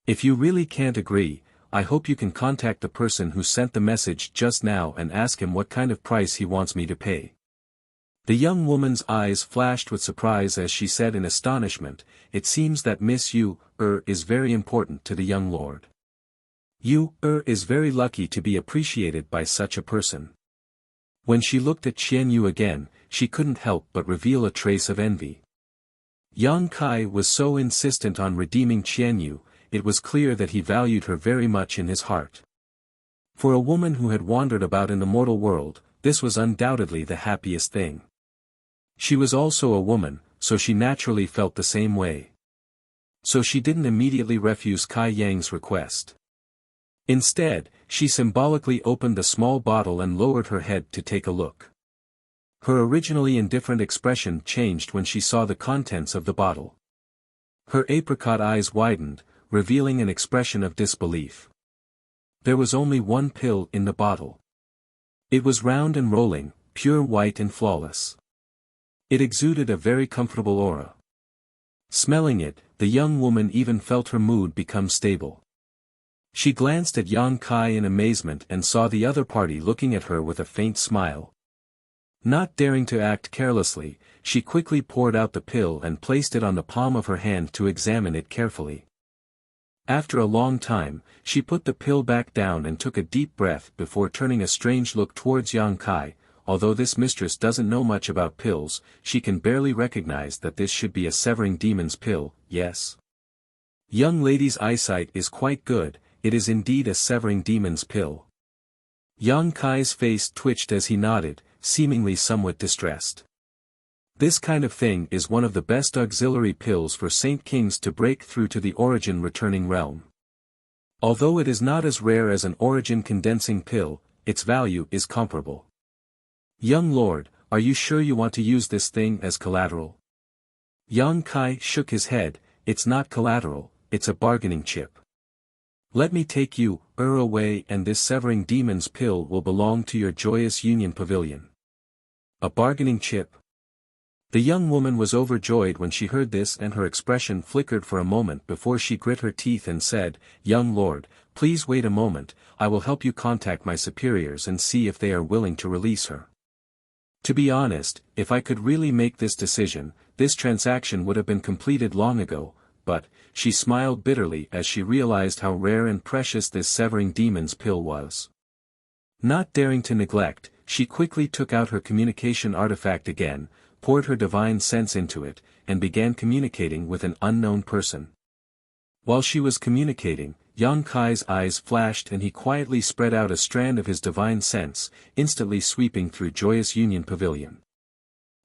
If you really can't agree, I hope you can contact the person who sent the message just now and ask him what kind of price he wants me to pay." The young woman's eyes flashed with surprise as she said in astonishment, "It seems that Miss Yu is very important to the young lord. Yu is very lucky to be appreciated by such a person." When she looked at Qianyu again, she couldn't help but reveal a trace of envy. Yang Kai was so insistent on redeeming Qianyu, it was clear that he valued her very much in his heart. For a woman who had wandered about in the mortal world, this was undoubtedly the happiest thing. She was also a woman, so she naturally felt the same way. So she didn't immediately refuse Kai Yang's request. Instead, she symbolically opened the small bottle and lowered her head to take a look. Her originally indifferent expression changed when she saw the contents of the bottle. Her apricot eyes widened, revealing an expression of disbelief. There was only one pill in the bottle. It was round and rolling, pure white and flawless. It exuded a very comfortable aura. Smelling it, the young woman even felt her mood become stable. She glanced at Yang Kai in amazement and saw the other party looking at her with a faint smile. Not daring to act carelessly, she quickly poured out the pill and placed it on the palm of her hand to examine it carefully. After a long time, she put the pill back down and took a deep breath before turning a strange look towards Yang Kai. Although this mistress doesn't know much about pills, she can barely recognize that this should be a severing demon's pill, yes? Young lady's eyesight is quite good, it is indeed a severing demon's pill. Yang Kai's face twitched as he nodded, seemingly somewhat distressed. This kind of thing is one of the best auxiliary pills for Saint Kings to break through to the origin returning realm. Although it is not as rare as an origin condensing pill, its value is comparable. Young lord, are you sure you want to use this thing as collateral? Yang Kai shook his head, it's not collateral, it's a bargaining chip. Let me take you, away and this severing demon's pill will belong to your joyous union pavilion. A bargaining chip? The young woman was overjoyed when she heard this and her expression flickered for a moment before she grit her teeth and said, Young lord, please wait a moment, I will help you contact my superiors and see if they are willing to release her. To be honest, if I could really make this decision, this transaction would have been completed long ago, but, she smiled bitterly as she realized how rare and precious this severing demon's pill was. Not daring to neglect, she quickly took out her communication artifact again, poured her divine sense into it, and began communicating with an unknown person. While she was communicating, Yang Kai's eyes flashed and he quietly spread out a strand of his divine sense, instantly sweeping through Joyous Union Pavilion.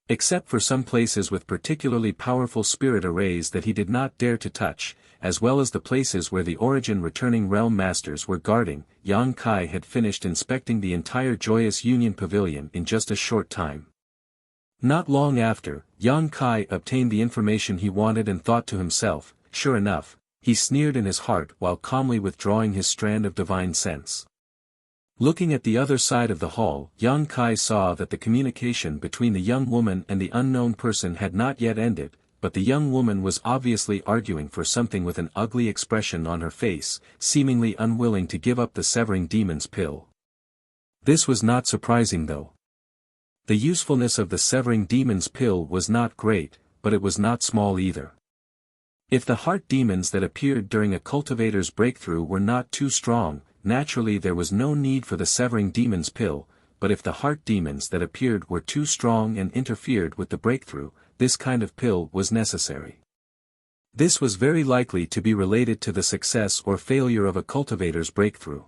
Except for some places with particularly powerful spirit arrays that he did not dare to touch, as well as the places where the origin returning realm masters were guarding, Yang Kai had finished inspecting the entire Joyous Union Pavilion in just a short time. Not long after, Yang Kai obtained the information he wanted and thought to himself, sure enough, he sneered in his heart while calmly withdrawing his strand of divine sense. Looking at the other side of the hall, Yang Kai saw that the communication between the young woman and the unknown person had not yet ended, but the young woman was obviously arguing for something with an ugly expression on her face, seemingly unwilling to give up the severing demon's pill. This was not surprising though. The usefulness of the severing demon's pill was not great, but it was not small either. If the heart demons that appeared during a cultivator's breakthrough were not too strong, naturally there was no need for the severing demon's pill, but if the heart demons that appeared were too strong and interfered with the breakthrough, this kind of pill was necessary. This was very likely to be related to the success or failure of a cultivator's breakthrough.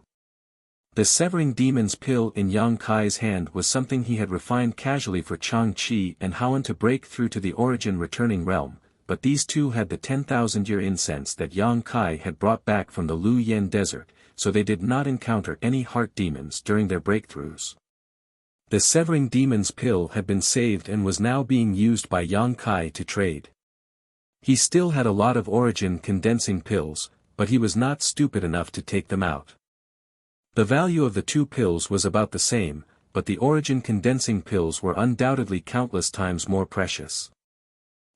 The severing demon's pill in Yang Kai's hand was something he had refined casually for Chang Qi and Howen to break through to the origin returning realm, but these two had the 10,000-year incense that Yang Kai had brought back from the Lu Yen desert, so they did not encounter any heart demons during their breakthroughs. The severing demon's pill had been saved and was now being used by Yang Kai to trade. He still had a lot of origin condensing pills, but he was not stupid enough to take them out. The value of the two pills was about the same, but the origin condensing pills were undoubtedly countless times more precious.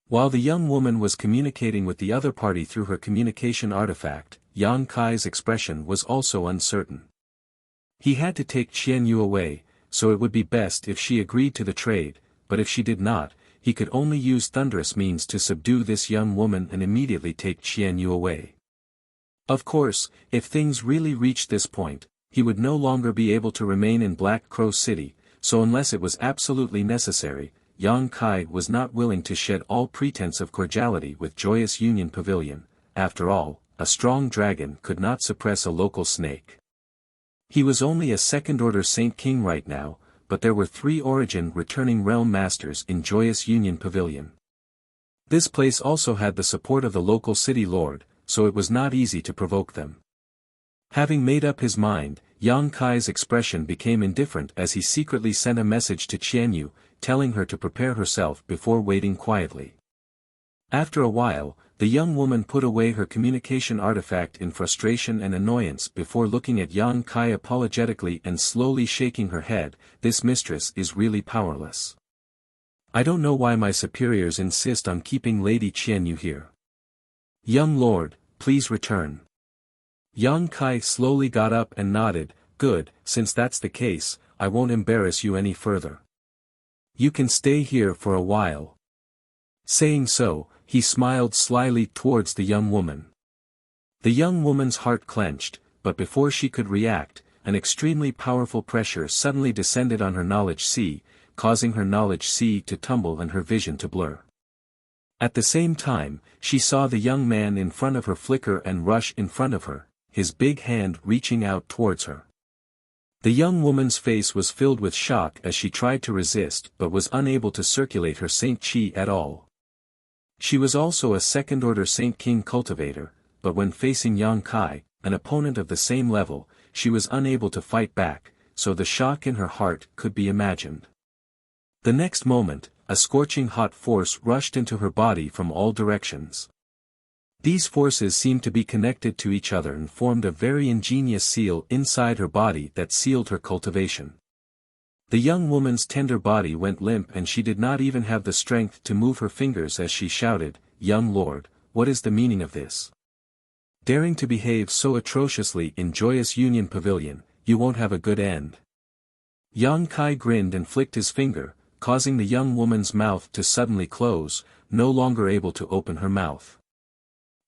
While the young woman was communicating with the other party through her communication artifact, Yang Kai's expression was also uncertain. He had to take Qian Yu away, so it would be best if she agreed to the trade, but if she did not, he could only use thunderous means to subdue this young woman and immediately take Qian Yu away. Of course, if things really reached this point, he would no longer be able to remain in Black Crow City, so unless it was absolutely necessary, Yang Kai was not willing to shed all pretense of cordiality with Joyous Union Pavilion. After all, a strong dragon could not suppress a local snake. He was only a second-order Saint King right now, but there were 3 Origin returning realm masters in Joyous Union Pavilion. This place also had the support of the local city lord, so it was not easy to provoke them. Having made up his mind, Yang Kai's expression became indifferent as he secretly sent a message to Qianyu, telling her to prepare herself before waiting quietly. After a while, the young woman put away her communication artifact in frustration and annoyance before looking at Yang Kai apologetically and slowly shaking her head. This mistress is really powerless. I don't know why my superiors insist on keeping Lady Qianyu here. Young lord, please return. Yang Kai slowly got up and nodded. Good, since that's the case, I won't embarrass you any further. You can stay here for a while. Saying so, he smiled slyly towards the young woman. The young woman's heart clenched, but before she could react, an extremely powerful pressure suddenly descended on her knowledge sea, causing her knowledge sea to tumble and her vision to blur. At the same time, she saw the young man in front of her flicker and rush in front of her, his big hand reaching out towards her. The young woman's face was filled with shock as she tried to resist but was unable to circulate her Saint Chi at all. She was also a second-order Saint King cultivator, but when facing Yang Kai, an opponent of the same level, she was unable to fight back, so the shock in her heart could be imagined. The next moment, a scorching hot force rushed into her body from all directions. These forces seemed to be connected to each other and formed a very ingenious seal inside her body that sealed her cultivation. The young woman's tender body went limp and she did not even have the strength to move her fingers as she shouted, "Young lord, what is the meaning of this? Daring to behave so atrociously in Joyous Union Pavilion, you won't have a good end." Yang Kai grinned and flicked his finger, causing the young woman's mouth to suddenly close, no longer able to open her mouth.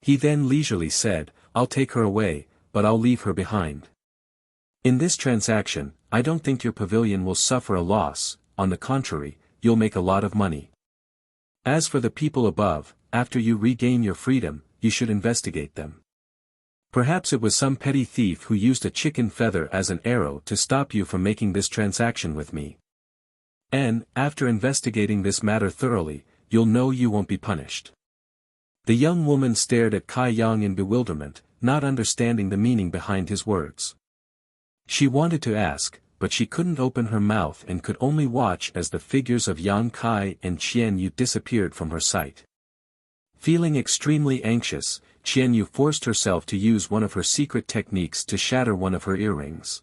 He then leisurely said, "I'll take her away, but I'll leave her behind. In this transaction, I don't think your pavilion will suffer a loss, on the contrary, you'll make a lot of money. As for the people above, after you regain your freedom, you should investigate them. Perhaps it was some petty thief who used a chicken feather as an arrow to stop you from making this transaction with me. And, after investigating this matter thoroughly, you'll know you won't be punished." The young woman stared at Kai Yang in bewilderment, not understanding the meaning behind his words. She wanted to ask, but she couldn't open her mouth and could only watch as the figures of Yang Kai and Qianyu disappeared from her sight. Feeling extremely anxious, Qianyu forced herself to use one of her secret techniques to shatter one of her earrings.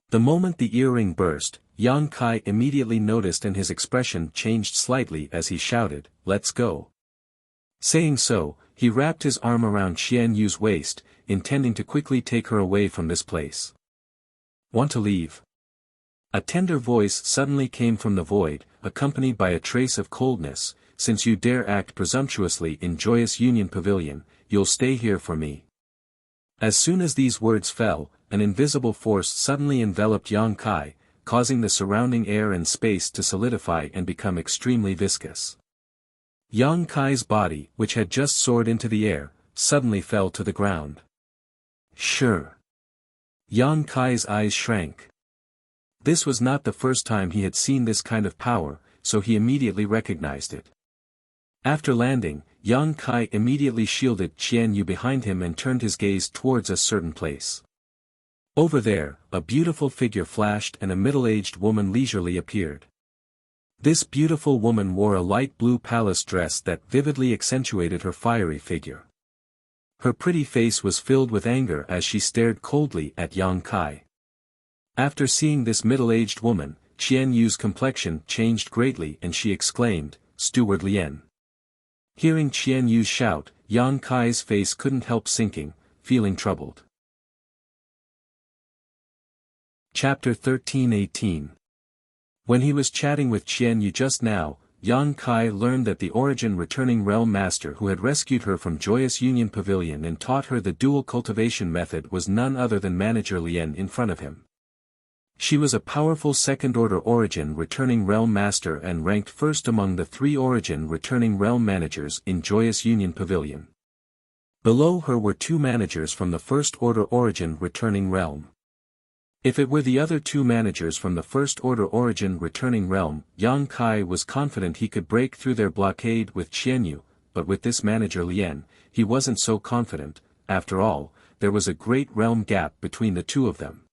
The moment the earring burst, Yang Kai immediately noticed and his expression changed slightly as he shouted, "Let's go." Saying so, he wrapped his arm around Qianyu's waist, intending to quickly take her away from this place. "Want to leave?" A tender voice suddenly came from the void, accompanied by a trace of coldness. "Since you dare act presumptuously in Joyous Union Pavilion, you'll stay here for me." As soon as these words fell, an invisible force suddenly enveloped Yang Kai, causing the surrounding air and space to solidify and become extremely viscous. Yang Kai's body, which had just soared into the air, suddenly fell to the ground. Sure. Yang Kai's eyes shrank. This was not the first time he had seen this kind of power, so he immediately recognized it. After landing, Yang Kai immediately shielded Qianyu behind him and turned his gaze towards a certain place. Over there, a beautiful figure flashed and a middle-aged woman leisurely appeared. This beautiful woman wore a light blue palace dress that vividly accentuated her fiery figure. Her pretty face was filled with anger as she stared coldly at Yang Kai. After seeing this middle-aged woman, Qianyu's complexion changed greatly and she exclaimed, "Steward Lien." Hearing Qianyu's shout, Yang Kai's face couldn't help sinking, feeling troubled. Chapter 13:18. When he was chatting with Qianyu just now, Yang Kai learned that the origin returning realm master who had rescued her from Joyous Union Pavilion and taught her the dual cultivation method was none other than Manager Lien in front of him. She was a powerful second-order origin returning realm master and ranked first among the 3 origin returning realm managers in Joyous Union Pavilion. Below her were 2 managers from the first-order origin returning realm. If it were the other two managers from the First Order Origin returning realm, Yang Kai was confident he could break through their blockade with Qianyu, but with this manager Lien, he wasn't so confident. After all, there was a great realm gap between the two of them.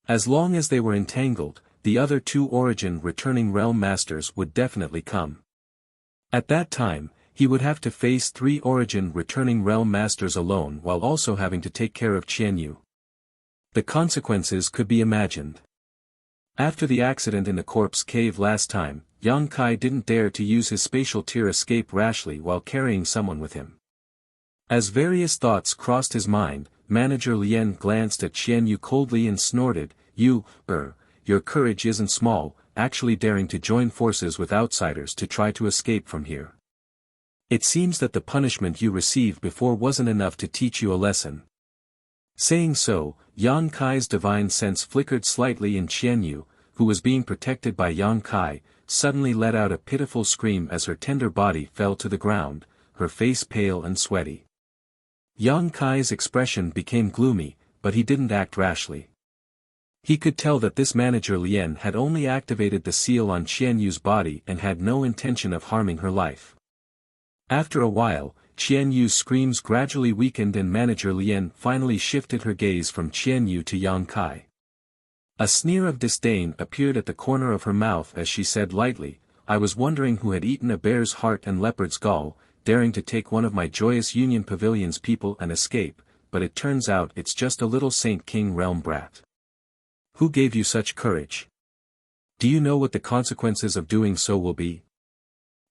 As long as they were entangled, the other two Origin returning realm masters would definitely come. At that time, he would have to face 3 Origin returning realm masters alone while also having to take care of Qianyu. The consequences could be imagined. After the accident in the corpse cave last time, Yang Kai didn't dare to use his spatial tear escape rashly while carrying someone with him. As various thoughts crossed his mind, Manager Lien glanced at Qianyu coldly and snorted, your courage isn't small, actually daring to join forces with outsiders to try to escape from here. It seems that the punishment you received before wasn't enough to teach you a lesson. Saying so, Yang Kai's divine sense flickered slightly in Qianyu, who was being protected by Yang Kai, suddenly let out a pitiful scream as her tender body fell to the ground, her face pale and sweaty. Yang Kai's expression became gloomy, but he didn't act rashly. He could tell that this manager Lien had only activated the seal on Qianyu's body and had no intention of harming her life. After a while, Qianyu's screams gradually weakened and Manager Lien finally shifted her gaze from Qianyu to Yang Kai. A sneer of disdain appeared at the corner of her mouth as she said lightly, I was wondering who had eaten a bear's heart and leopard's gall, daring to take one of my Joyous Union Pavilion's people and escape, but it turns out it's just a little Saint King realm brat. Who gave you such courage? Do you know what the consequences of doing so will be?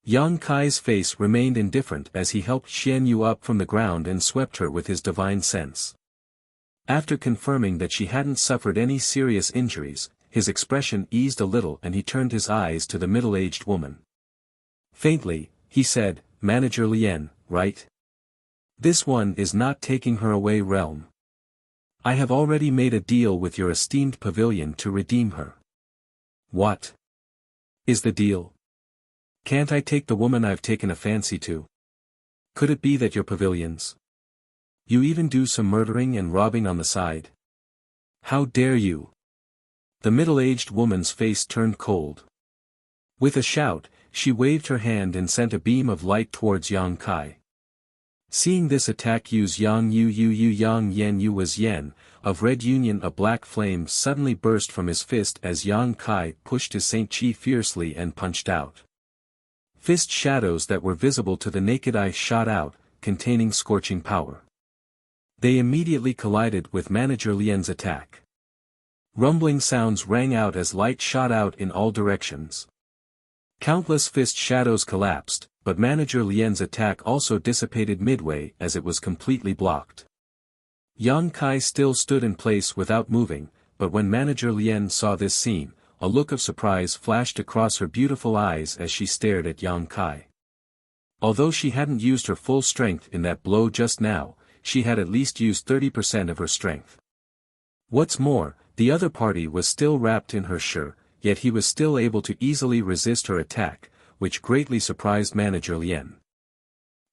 Yang Kai's face remained indifferent as he helped Qianyu up from the ground and swept her with his divine sense. After confirming that she hadn't suffered any serious injuries, his expression eased a little and he turned his eyes to the middle-aged woman. Faintly, he said, Manager Lien, right? This one is not taking her away realm. I have already made a deal with your esteemed pavilion to redeem her. What is the deal? Can't I take the woman I've taken a fancy to? Could it be that your pavilions? You even do some murdering and robbing on the side? How dare you? The middle-aged woman's face turned cold. With a shout, she waved her hand and sent a beam of light towards Yang Kai. Seeing this attack use Yang Yen Yu was Yen, of Red Union a black flame suddenly burst from his fist as Yang Kai pushed his Saint Chi fiercely and punched out. Fist shadows that were visible to the naked eye shot out, containing scorching power. They immediately collided with Manager Lien's attack. Rumbling sounds rang out as light shot out in all directions. Countless fist shadows collapsed, but Manager Lien's attack also dissipated midway as it was completely blocked. Yang Kai still stood in place without moving, but when Manager Lien saw this scene, a look of surprise flashed across her beautiful eyes as she stared at Yang Kai. Although she hadn't used her full strength in that blow just now, she had at least used 30% of her strength. What's more, the other party was still wrapped in her sure, yet he was still able to easily resist her attack, which greatly surprised Manager Lien.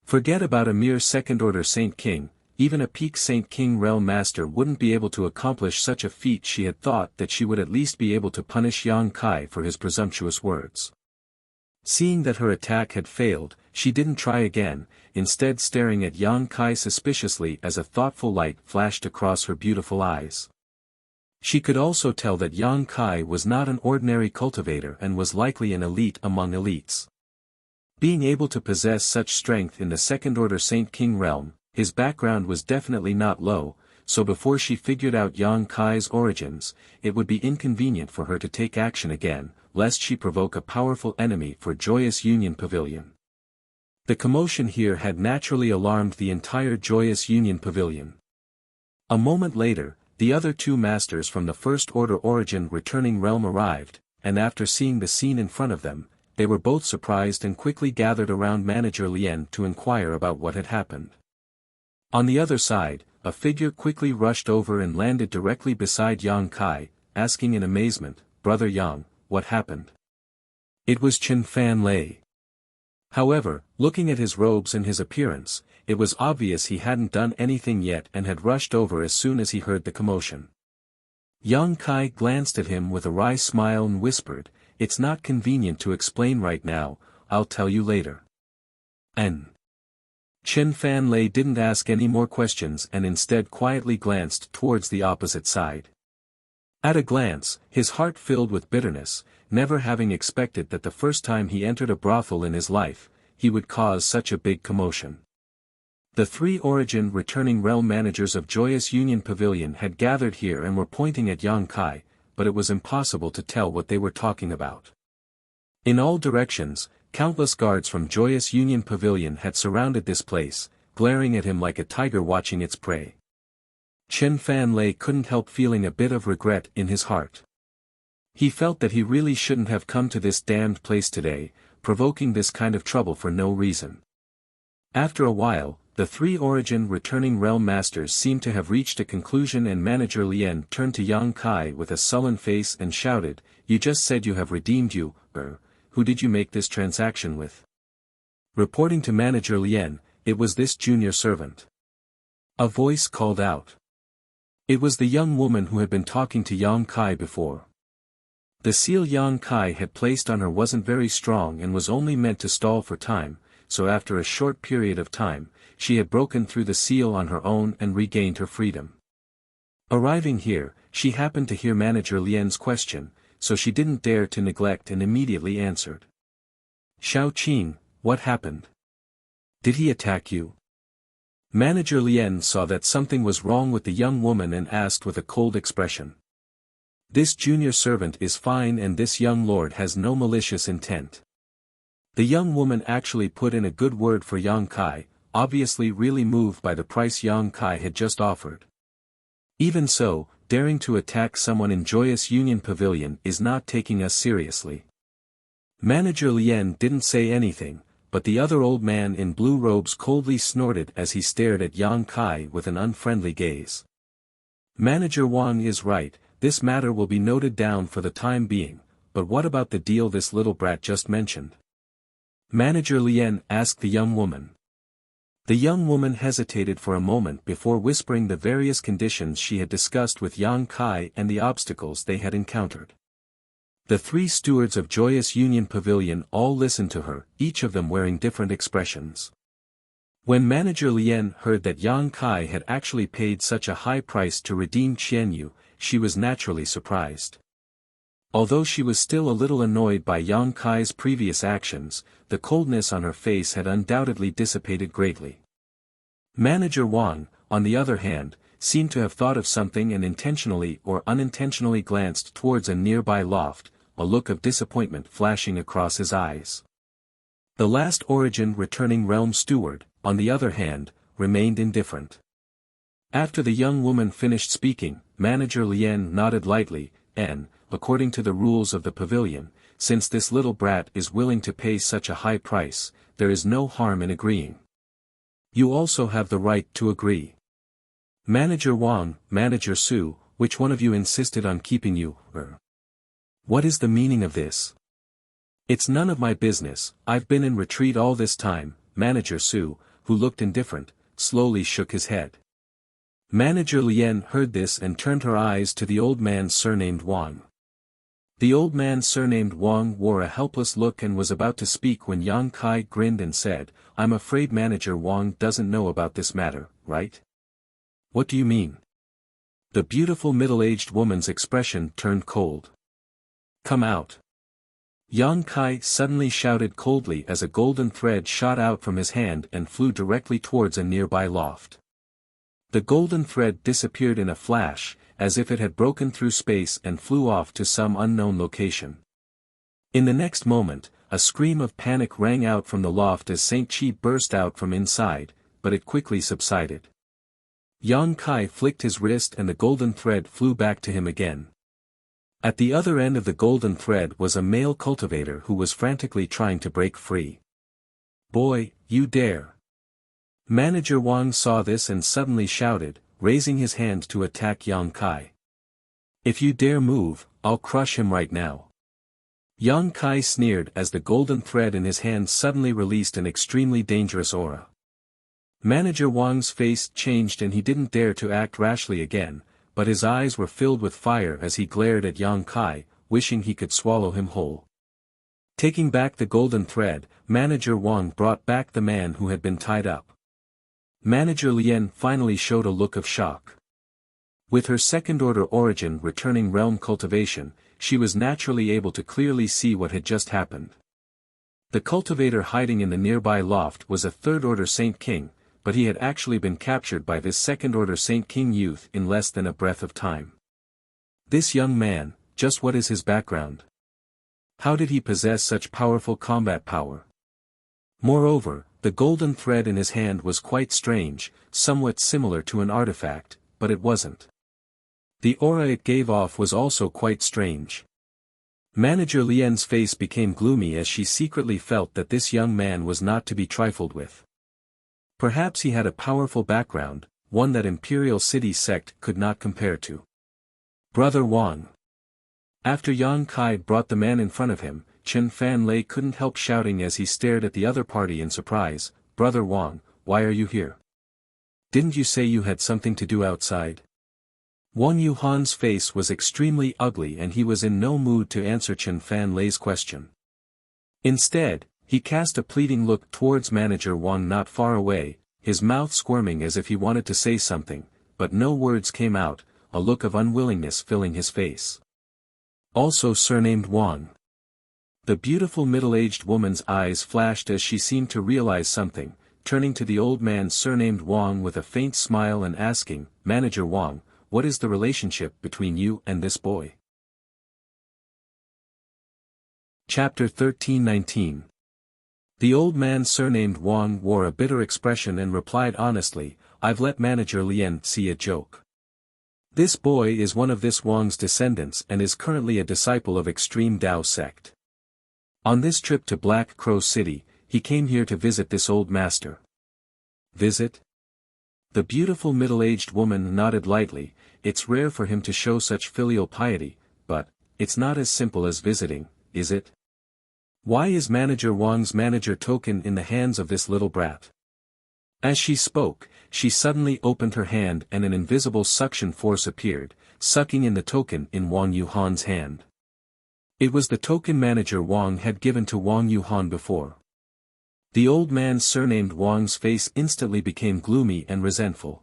Forget about a mere second-order Saint King, even a peak Saint King realm master wouldn't be able to accomplish such a feat. She had thought that she would at least be able to punish Yang Kai for his presumptuous words. Seeing that her attack had failed, she didn't try again, instead staring at Yang Kai suspiciously as a thoughtful light flashed across her beautiful eyes. She could also tell that Yang Kai was not an ordinary cultivator and was likely an elite among elites. Being able to possess such strength in the second-order Saint King realm, his background was definitely not low, so before she figured out Yang Kai's origins, it would be inconvenient for her to take action again, lest she provoke a powerful enemy for Joyous Union Pavilion. The commotion here had naturally alarmed the entire Joyous Union Pavilion. A moment later, the other two masters from the First Order Origin returning realm arrived, and after seeing the scene in front of them, they were both surprised and quickly gathered around Manager Lien to inquire about what had happened. On the other side, a figure quickly rushed over and landed directly beside Yang Kai, asking in amazement, Brother Yang, what happened? It was Chen Fan Lei. However, looking at his robes and his appearance, it was obvious he hadn't done anything yet and had rushed over as soon as he heard the commotion. Yang Kai glanced at him with a wry smile and whispered, "It's not convenient to explain right now, I'll tell you later." N. Chen Fan Lei didn't ask any more questions and instead quietly glanced towards the opposite side. At a glance, his heart filled with bitterness, never having expected that the first time he entered a brothel in his life, he would cause such a big commotion. The three Origin returning realm managers of Joyous Union Pavilion had gathered here and were pointing at Yang Kai, but it was impossible to tell what they were talking about. In all directions, countless guards from Joyous Union Pavilion had surrounded this place, glaring at him like a tiger watching its prey. Chen Fan Lei couldn't help feeling a bit of regret in his heart. He felt that he really shouldn't have come to this damned place today, provoking this kind of trouble for no reason. After a while, the three Origin returning realm masters seemed to have reached a conclusion and Manager Lien turned to Yang Kai with a sullen face and shouted, "You just said you have redeemed you, who did you make this transaction with?" Reporting to Manager Lien, it was this junior servant. A voice called out. It was the young woman who had been talking to Yang Kai before. The seal Yang Kai had placed on her wasn't very strong and was only meant to stall for time, so after a short period of time, she had broken through the seal on her own and regained her freedom. Arriving here, she happened to hear Manager Lien's question, so she didn't dare to neglect and immediately answered. "Xiao Qing, what happened? Did he attack you?" Manager Lien saw that something was wrong with the young woman and asked with a cold expression. "This junior servant is fine and this young lord has no malicious intent." The young woman actually put in a good word for Yang Kai, obviously really moved by the price Yang Kai had just offered. Even so, daring to attack someone in Joyous Union Pavilion is not taking us seriously. Manager Lien didn't say anything, but the other old man in blue robes coldly snorted as he stared at Yang Kai with an unfriendly gaze. Manager Wang is right, this matter will be noted down for the time being, but what about the deal this little brat just mentioned? Manager Lien asked the young woman. The young woman hesitated for a moment before whispering the various conditions she had discussed with Yang Kai and the obstacles they had encountered. The three stewards of Joyous Union Pavilion all listened to her, each of them wearing different expressions. When Manager Lien heard that Yang Kai had actually paid such a high price to redeem Qianyu, she was naturally surprised. Although she was still a little annoyed by Yang Kai's previous actions, the coldness on her face had undoubtedly dissipated greatly. Manager Wang, on the other hand, seemed to have thought of something and intentionally or unintentionally glanced towards a nearby loft, a look of disappointment flashing across his eyes. The last Origin returning realm steward, on the other hand, remained indifferent. After the young woman finished speaking, Manager Lien nodded lightly, and, according to the rules of the pavilion, since this little brat is willing to pay such a high price, there is no harm in agreeing. You also have the right to agree. Manager Wang, Manager Su, which one of you insisted on keeping you, What is the meaning of this? It's none of my business, I've been in retreat all this time. Manager Su, who looked indifferent, slowly shook his head. Manager Lien heard this and turned her eyes to the old man surnamed Wang. The old man surnamed Wang wore a helpless look and was about to speak when Yang Kai grinned and said, "I'm afraid Manager Wang doesn't know about this matter, right?" "What do you mean?" The beautiful middle-aged woman's expression turned cold. "Come out." Yang Kai suddenly shouted coldly as a golden thread shot out from his hand and flew directly towards a nearby loft. The golden thread disappeared in a flash, as if it had broken through space and flew off to some unknown location. In the next moment, a scream of panic rang out from the loft as Saint Chi burst out from inside, but it quickly subsided. Yang Kai flicked his wrist and the golden thread flew back to him again. At the other end of the golden thread was a male cultivator who was frantically trying to break free. "Boy, you dare!" Manager Wang saw this and suddenly shouted, raising his hand to attack Yang Kai. "If you dare move, I'll crush him right now." Yang Kai sneered as the golden thread in his hand suddenly released an extremely dangerous aura. Manager Wang's face changed and he didn't dare to act rashly again, but his eyes were filled with fire as he glared at Yang Kai, wishing he could swallow him whole. Taking back the golden thread, Manager Wang brought back the man who had been tied up. Manager Lien finally showed a look of shock. With her second-order origin returning realm cultivation, she was naturally able to clearly see what had just happened. The cultivator hiding in the nearby loft was a third-order Saint King, but he had actually been captured by this second-order Saint King youth in less than a breath of time. This young man, just what is his background? How did he possess such powerful combat power? Moreover, the golden thread in his hand was quite strange, somewhat similar to an artifact, but it wasn't. The aura it gave off was also quite strange. Manager Lien's face became gloomy as she secretly felt that this young man was not to be trifled with. Perhaps he had a powerful background, one that Imperial City sect could not compare to. Brother Wang. After Yang Kai brought the man in front of him, Chen Fanlei couldn't help shouting as he stared at the other party in surprise, "Brother Wang, why are you here? Didn't you say you had something to do outside?" Wang Yuhan's face was extremely ugly and he was in no mood to answer Chen Fanlei's question. Instead, he cast a pleading look towards Manager Wang not far away, his mouth squirming as if he wanted to say something, but no words came out, a look of unwillingness filling his face. "Also surnamed Wang." The beautiful middle-aged woman's eyes flashed as she seemed to realize something, turning to the old man surnamed Wang with a faint smile and asking, "Manager Wang, what is the relationship between you and this boy?" Chapter 13-19. The old man surnamed Wang wore a bitter expression and replied honestly, "I've let Manager Lien see a joke. This boy is one of this Wang's descendants and is currently a disciple of Extreme Tao sect. On this trip to Black Crow City, he came here to visit this old master." "Visit?" The beautiful middle-aged woman nodded lightly. "It's rare for him to show such filial piety, but it's not as simple as visiting, is it? Why is Manager Wang's manager token in the hands of this little brat?" As she spoke, she suddenly opened her hand and an invisible suction force appeared, sucking in the token in Wang Yuhan's hand. It was the token Manager Wang had given to Wang Yuhan before. The old man surnamed Wang's face instantly became gloomy and resentful.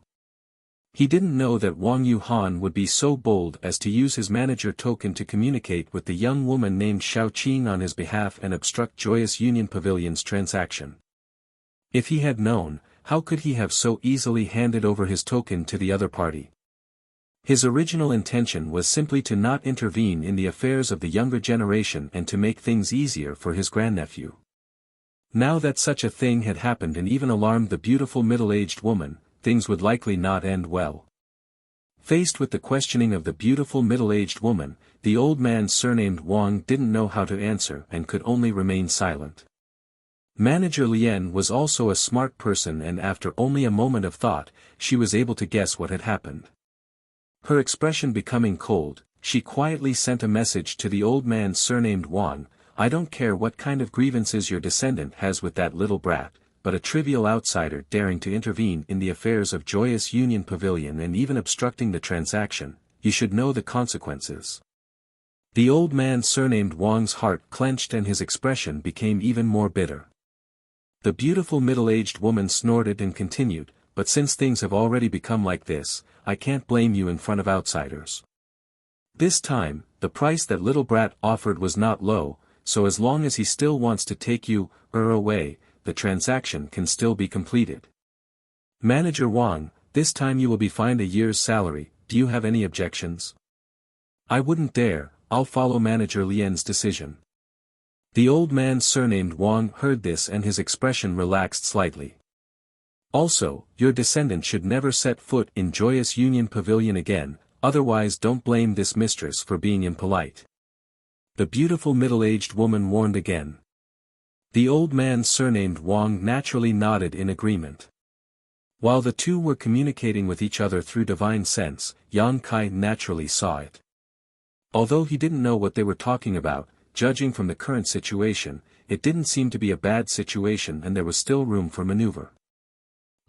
He didn't know that Wang Yuhan would be so bold as to use his manager token to communicate with the young woman named Xiaoqing on his behalf and obstruct Joyous Union Pavilion's transaction. If he had known, how could he have so easily handed over his token to the other party? His original intention was simply to not intervene in the affairs of the younger generation and to make things easier for his grandnephew. Now that such a thing had happened and even alarmed the beautiful middle-aged woman, things would likely not end well. Faced with the questioning of the beautiful middle-aged woman, the old man surnamed Wang didn't know how to answer and could only remain silent. Manager Lien was also a smart person and after only a moment of thought, she was able to guess what had happened. Her expression becoming cold, she quietly sent a message to the old man surnamed Wang, "I don't care what kind of grievances your descendant has with that little brat, but a trivial outsider daring to intervene in the affairs of Joyous Union Pavilion and even obstructing the transaction, you should know the consequences." The old man surnamed Wang's heart clenched and his expression became even more bitter. The beautiful middle-aged woman snorted and continued, "But since things have already become like this, I can't blame you in front of outsiders. This time, the price that little brat offered was not low, so as long as he still wants to take you, away, the transaction can still be completed. Manager Wang, this time you will be fined a year's salary, do you have any objections?" "I wouldn't dare, I'll follow Manager Lien's decision." The old man surnamed Wang heard this and his expression relaxed slightly. "Also, your descendant should never set foot in Joyous Union Pavilion again, otherwise don't blame this mistress for being impolite." The beautiful middle-aged woman warned again. The old man surnamed Wang naturally nodded in agreement. While the two were communicating with each other through divine sense, Yang Kai naturally saw it. Although he didn't know what they were talking about, judging from the current situation, it didn't seem to be a bad situation and there was still room for maneuver.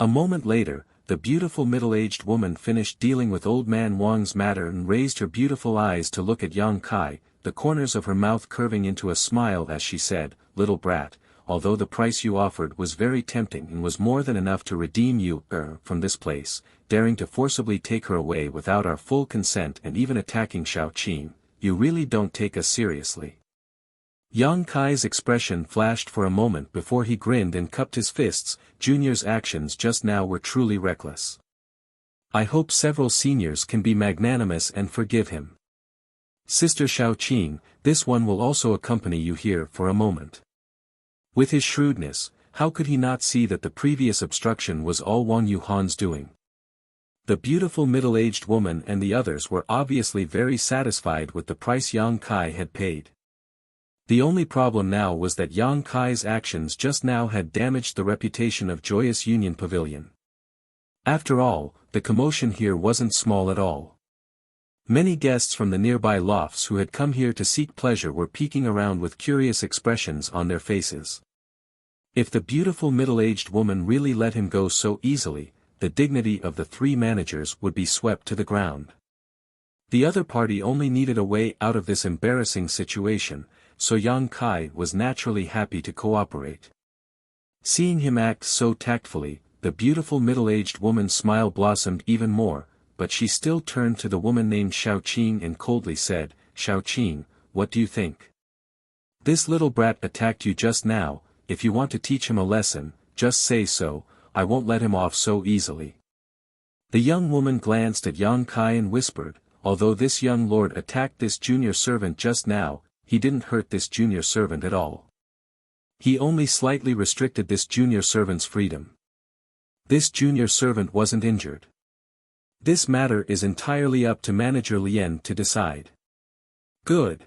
A moment later, the beautiful middle-aged woman finished dealing with old man Wang's matter and raised her beautiful eyes to look at Yang Kai, the corners of her mouth curving into a smile as she said, "Little brat, although the price you offered was very tempting and was more than enough to redeem you, from this place, daring to forcibly take her away without our full consent and even attacking Xiao Qing, you really don't take us seriously." Yang Kai's expression flashed for a moment before he grinned and cupped his fists. Junior's actions just now were truly reckless. I hope several seniors can be magnanimous and forgive him. Sister Xiao Qing, this one will also accompany you here for a moment. With his shrewdness, how could he not see that the previous obstruction was all Wang Yuhan's doing? The beautiful middle-aged woman and the others were obviously very satisfied with the price Yang Kai had paid. The only problem now was that Yang Kai's actions just now had damaged the reputation of Joyous Union Pavilion. After all, the commotion here wasn't small at all. Many guests from the nearby lofts who had come here to seek pleasure were peeking around with curious expressions on their faces. If the beautiful middle-aged woman really let him go so easily, the dignity of the three managers would be swept to the ground. The other party only needed a way out of this embarrassing situation, so Yang Kai was naturally happy to cooperate. Seeing him act so tactfully, the beautiful middle-aged woman's smile blossomed even more, but she still turned to the woman named Xiao Qing and coldly said, "Xiao Qing, what do you think? This little brat attacked you just now. If you want to teach him a lesson, just say so, I won't let him off so easily." The young woman glanced at Yang Kai and whispered, "Although this young lord attacked this junior servant just now, he didn't hurt this junior servant at all. He only slightly restricted this junior servant's freedom. This junior servant wasn't injured. This matter is entirely up to Manager Lien to decide." "Good."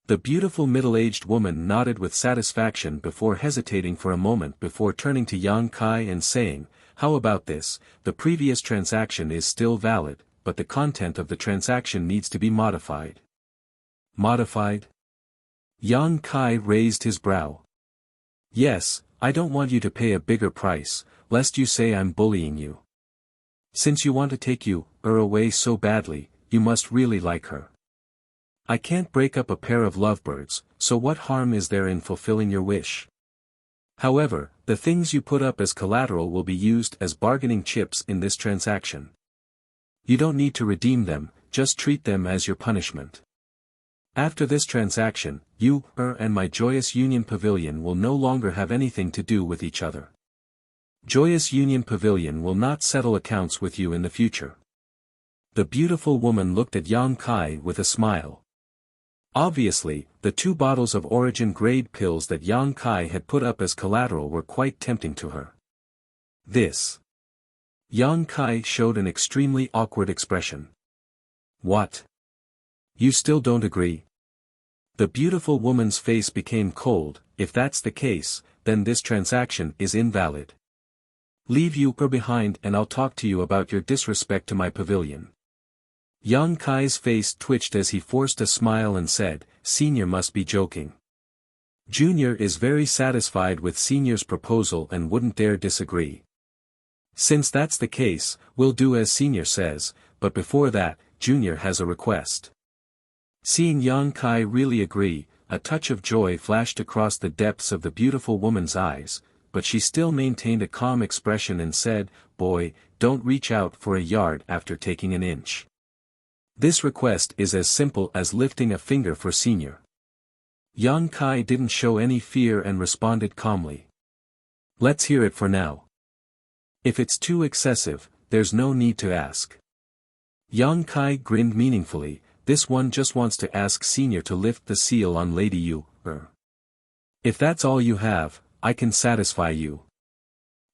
The beautiful middle-aged woman nodded with satisfaction before hesitating for a moment before turning to Yang Kai and saying, "How about this? The previous transaction is still valid, but the content of the transaction needs to be modified." "Modified?" Yang Kai raised his brow. "Yes, I don't want you to pay a bigger price, lest you say I'm bullying you. Since you want to take you away so badly, you must really like her. I can't break up a pair of lovebirds, so what harm is there in fulfilling your wish? However, the things you put up as collateral will be used as bargaining chips in this transaction. You don't need to redeem them, just treat them as your punishment. After this transaction, you and my Joyous Union Pavilion will no longer have anything to do with each other. Joyous Union Pavilion will not settle accounts with you in the future." The beautiful woman looked at Yang Kai with a smile. Obviously, the 2 bottles of origin-grade pills that Yang Kai had put up as collateral were quite tempting to her. This. Yang Kai showed an extremely awkward expression. "What? You still don't agree?" The beautiful woman's face became cold. "If that's the case, then this transaction is invalid. Leave you behind and I'll talk to you about your disrespect to my pavilion." Yang Kai's face twitched as he forced a smile and said, "Senior must be joking. Junior is very satisfied with Senior's proposal and wouldn't dare disagree. Since that's the case, we'll do as Senior says, but before that, Junior has a request." Seeing Yang Kai really agree, a touch of joy flashed across the depths of the beautiful woman's eyes, but she still maintained a calm expression and said, "Boy, don't reach out for a yard after taking an inch. This request is as simple as lifting a finger for Senior." Yang Kai didn't show any fear and responded calmly. "Let's hear it for now. If it's too excessive, there's no need to ask." Yang Kai grinned meaningfully. "This one just wants to ask Senior to lift the seal on Lady Yu. If that's all you have, I can satisfy you."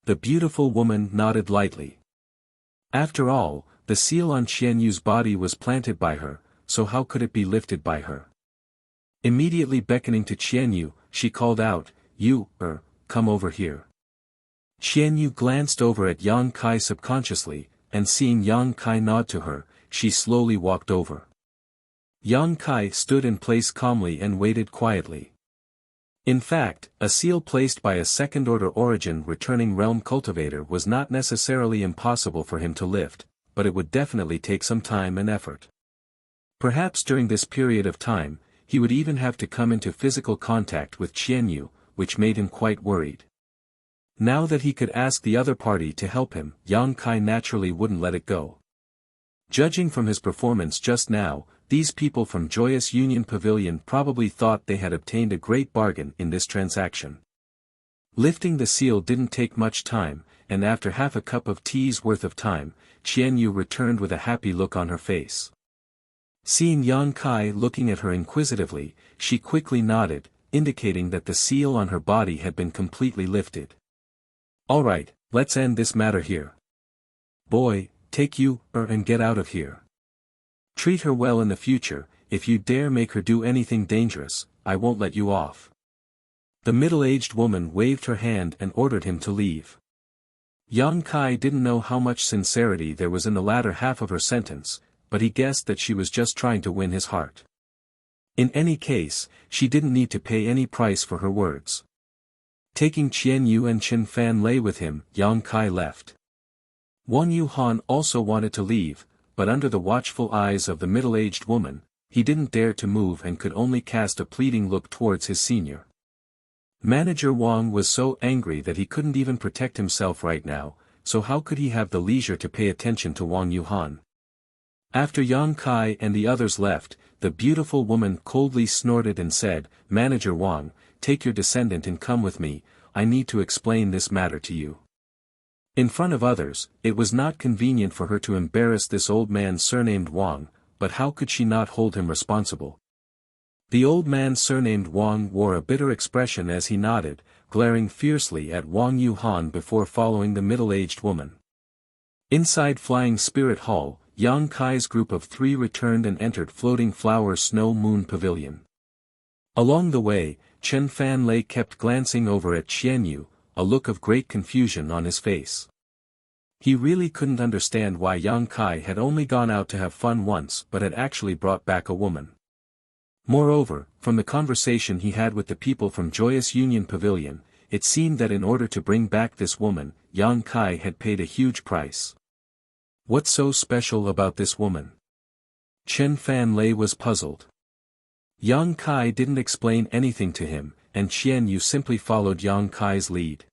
The beautiful woman nodded lightly. After all, the seal on Qian Yu's body was planted by her, so how could it be lifted by her? Immediately beckoning to Qian Yu, she called out, "You, come over here." Qian Yu glanced over at Yang Kai subconsciously, and seeing Yang Kai nod to her, she slowly walked over. Yang Kai stood in place calmly and waited quietly. In fact, a seal placed by a second-order origin returning realm cultivator was not necessarily impossible for him to lift, but it would definitely take some time and effort. Perhaps during this period of time, he would even have to come into physical contact with Qianyu, which made him quite worried. Now that he could ask the other party to help him, Yang Kai naturally wouldn't let it go. Judging from his performance just now, these people from Joyous Union Pavilion probably thought they had obtained a great bargain in this transaction. Lifting the seal didn't take much time, and after half a cup of tea's worth of time, Qianyu returned with a happy look on her face. Seeing Yang Kai looking at her inquisitively, she quickly nodded, indicating that the seal on her body had been completely lifted. "All right, let's end this matter here. Boy, take you, and get out of here. Treat her well in the future. If you dare make her do anything dangerous, I won't let you off." The middle-aged woman waved her hand and ordered him to leave. Yang Kai didn't know how much sincerity there was in the latter half of her sentence, but he guessed that she was just trying to win his heart. In any case, she didn't need to pay any price for her words. Taking Qianyu and Qin Fan Lei with him, Yang Kai left. Wang Yuhan also wanted to leave, but under the watchful eyes of the middle-aged woman, he didn't dare to move and could only cast a pleading look towards his senior. Manager Wang was so angry that he couldn't even protect himself right now, so how could he have the leisure to pay attention to Wang Yuhan? After Yang Kai and the others left, the beautiful woman coldly snorted and said, "Manager Wang, take your descendant and come with me, I need to explain this matter to you." In front of others, it was not convenient for her to embarrass this old man surnamed Wang, but how could she not hold him responsible? The old man surnamed Wang wore a bitter expression as he nodded, glaring fiercely at Wang Yuhan before following the middle-aged woman. Inside Flying Spirit Hall, Yang Kai's group of 3 returned and entered Floating Flower Snow Moon Pavilion. Along the way, Chen Fan Lei kept glancing over at Qianyu, a look of great confusion on his face. He really couldn't understand why Yang Kai had only gone out to have fun once but had actually brought back a woman. Moreover, from the conversation he had with the people from Joyous Union Pavilion, it seemed that in order to bring back this woman, Yang Kai had paid a huge price. What's so special about this woman? Chen Fan Lei was puzzled. Yang Kai didn't explain anything to him, and Qianyu simply followed Yang Kai's lead.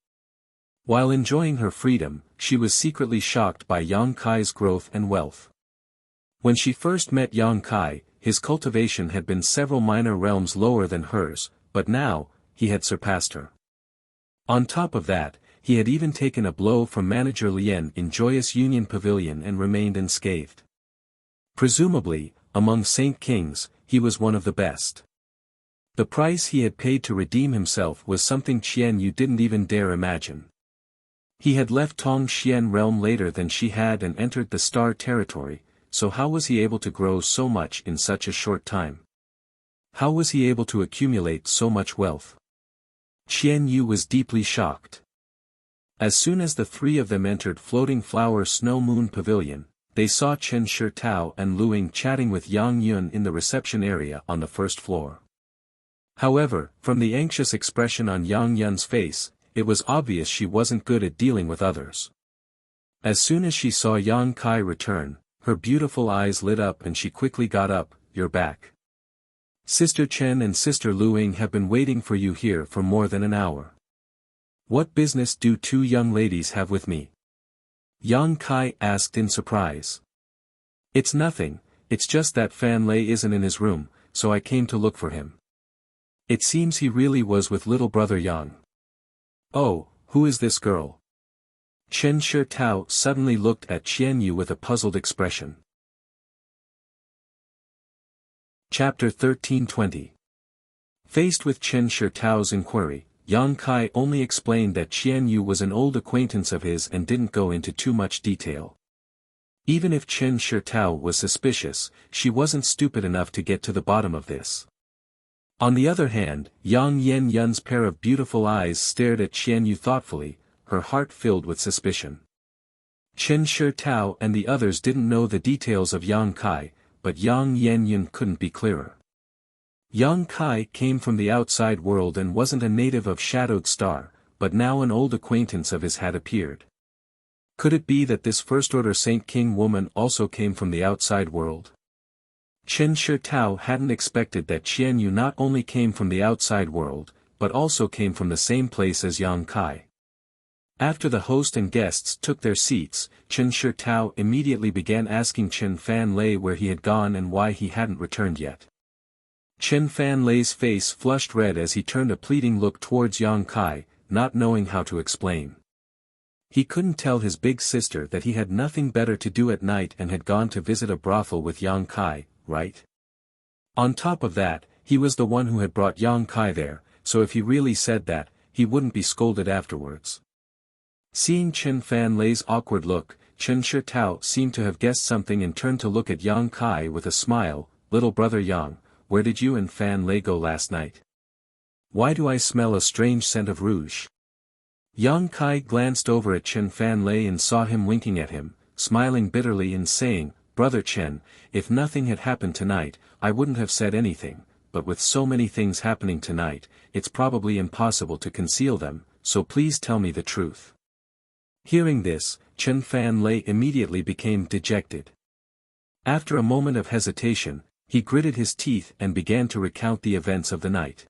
While enjoying her freedom, she was secretly shocked by Yang Kai's growth and wealth. When she first met Yang Kai, his cultivation had been several minor realms lower than hers, but now, he had surpassed her. On top of that, he had even taken a blow from Manager Lien in Joyous Union Pavilion and remained unscathed. Presumably, among Saint Kings, he was one of the best. The price he had paid to redeem himself was something Qianyu didn't even dare imagine. He had left Tongxian realm later than she had and entered the Star territory, so how was he able to grow so much in such a short time? How was he able to accumulate so much wealth? Qianyu was deeply shocked. As soon as the 3 of them entered Floating Flower Snow Moon Pavilion, they saw Chen Shitao and Luing chatting with Yang Yun in the reception area on the first floor. However, from the anxious expression on Yang Yun's face, it was obvious she wasn't good at dealing with others. As soon as she saw Yang Kai return, her beautiful eyes lit up and she quickly got up. "You're back. Sister Chen and Sister Luing have been waiting for you here for more than an hour. What business do 2 young ladies have with me?" Yang Kai asked in surprise. "It's nothing, it's just that Fan Lei isn't in his room, so I came to look for him. It seems he really was with little brother Yang." "Oh, who is this girl?" Chen Shitao suddenly looked at Qianyu with a puzzled expression. Chapter 13:20. Faced with Chen Shitao's inquiry, Yang Kai only explained that Qianyu was an old acquaintance of his and didn't go into too much detail. Even if Chen Shitao was suspicious, she wasn't stupid enough to get to the bottom of this. On the other hand, Yang Yen Yun's pair of beautiful eyes stared at Qianyu thoughtfully, her heart filled with suspicion. Chen Shitao and the others didn't know the details of Yang Kai, but Yang Yen Yun couldn't be clearer. Yang Kai came from the outside world and wasn't a native of Shadowed Star, but now an old acquaintance of his had appeared. Could it be that this First-Order Saint King woman also came from the outside world? Chen Shitao hadn't expected that Qian Yu not only came from the outside world, but also came from the same place as Yang Kai. After the host and guests took their seats, Chen Shitao immediately began asking Chen Fanlei where he had gone and why he hadn't returned yet. Chen Fanlei's face flushed red as he turned a pleading look towards Yang Kai, not knowing how to explain. He couldn't tell his big sister that he had nothing better to do at night and had gone to visit a brothel with Yang Kai, right? On top of that, he was the one who had brought Yang Kai there, so if he really said that, he wouldn't be scolded afterwards. Seeing Chen Fanlei's awkward look, Chen Shitao seemed to have guessed something and turned to look at Yang Kai with a smile. Little brother Yang, where did you and Fanlei go last night? Why do I smell a strange scent of rouge? Yang Kai glanced over at Chen Fanlei and saw him winking at him, smiling bitterly and saying, Brother Chen, if nothing had happened tonight, I wouldn't have said anything, but with so many things happening tonight, it's probably impossible to conceal them, so please tell me the truth. Hearing this, Chen Fanlei immediately became dejected. After a moment of hesitation, he gritted his teeth and began to recount the events of the night.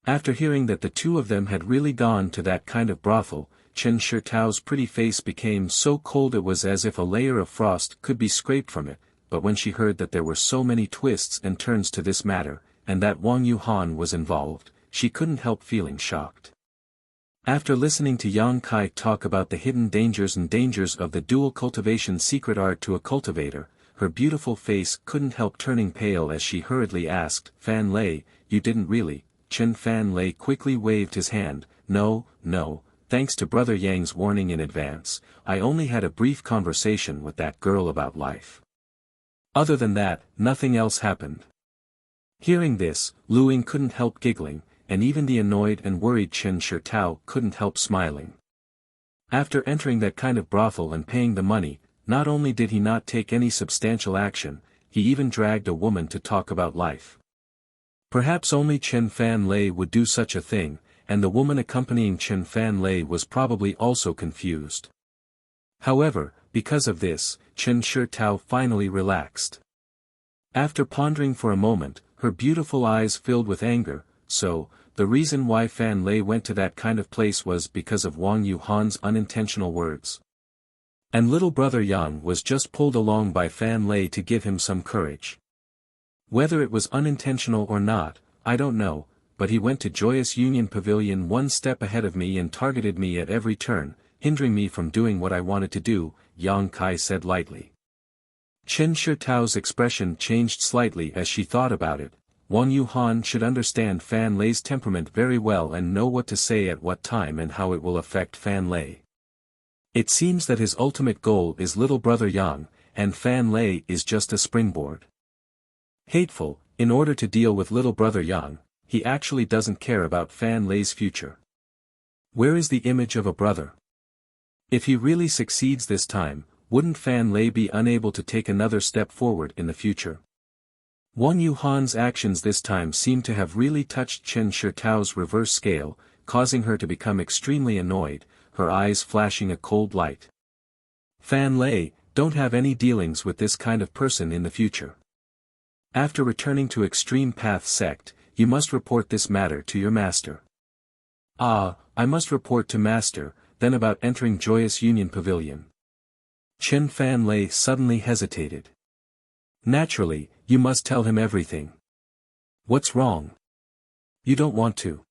After hearing that the two of them had really gone to that kind of brothel, Chen Shitao's pretty face became so cold it was as if a layer of frost could be scraped from it, but when she heard that there were so many twists and turns to this matter, and that Wang Yuhan was involved, she couldn't help feeling shocked. After listening to Yang Kai talk about the hidden dangers of the dual cultivation secret art to a cultivator, her beautiful face couldn't help turning pale as she hurriedly asked, Fanlei, you didn't really? Chen Fanlei quickly waved his hand, no, thanks to Brother Yang's warning in advance, I only had a brief conversation with that girl about life. Other than that, nothing else happened. Hearing this, Lu Ying couldn't help giggling, and even the annoyed and worried Chen Shitao couldn't help smiling. After entering that kind of brothel and paying the money, not only did he not take any substantial action, he even dragged a woman to talk about life. Perhaps only Chen Fanlei would do such a thing, and the woman accompanying Chen Fanlei was probably also confused. However, because of this, Chen Shitao finally relaxed. After pondering for a moment, her beautiful eyes filled with anger, so, the reason why Fanlei went to that kind of place was because of Wang Yuhan's unintentional words. And little brother Yang was just pulled along by Fanlei to give him some courage. Whether it was unintentional or not, I don't know, but he went to Joyous Union Pavilion one step ahead of me and targeted me at every turn, hindering me from doing what I wanted to do, Yang Kai said lightly. Chen Shitao's expression changed slightly as she thought about it. Wang Yuhan should understand Fanlei's temperament very well and know what to say at what time and how it will affect Fanlei. It seems that his ultimate goal is little brother Yang, and Fanlei is just a springboard. Hateful, in order to deal with little brother Yang, he actually doesn't care about Fanlei's future. Where is the image of a brother? If he really succeeds this time, wouldn't Fanlei be unable to take another step forward in the future? Wang Yuhan's actions this time seemed to have really touched Chen Shitao's reverse scale, causing her to become extremely annoyed, her eyes flashing a cold light. Fanlei, don't have any dealings with this kind of person in the future. After returning to Extreme Path Sect, you must report this matter to your master. Ah, I must report to master, then about entering Joyous Union Pavilion. Chen Fanlei suddenly hesitated. Naturally, you must tell him everything. What's wrong? You don't want to.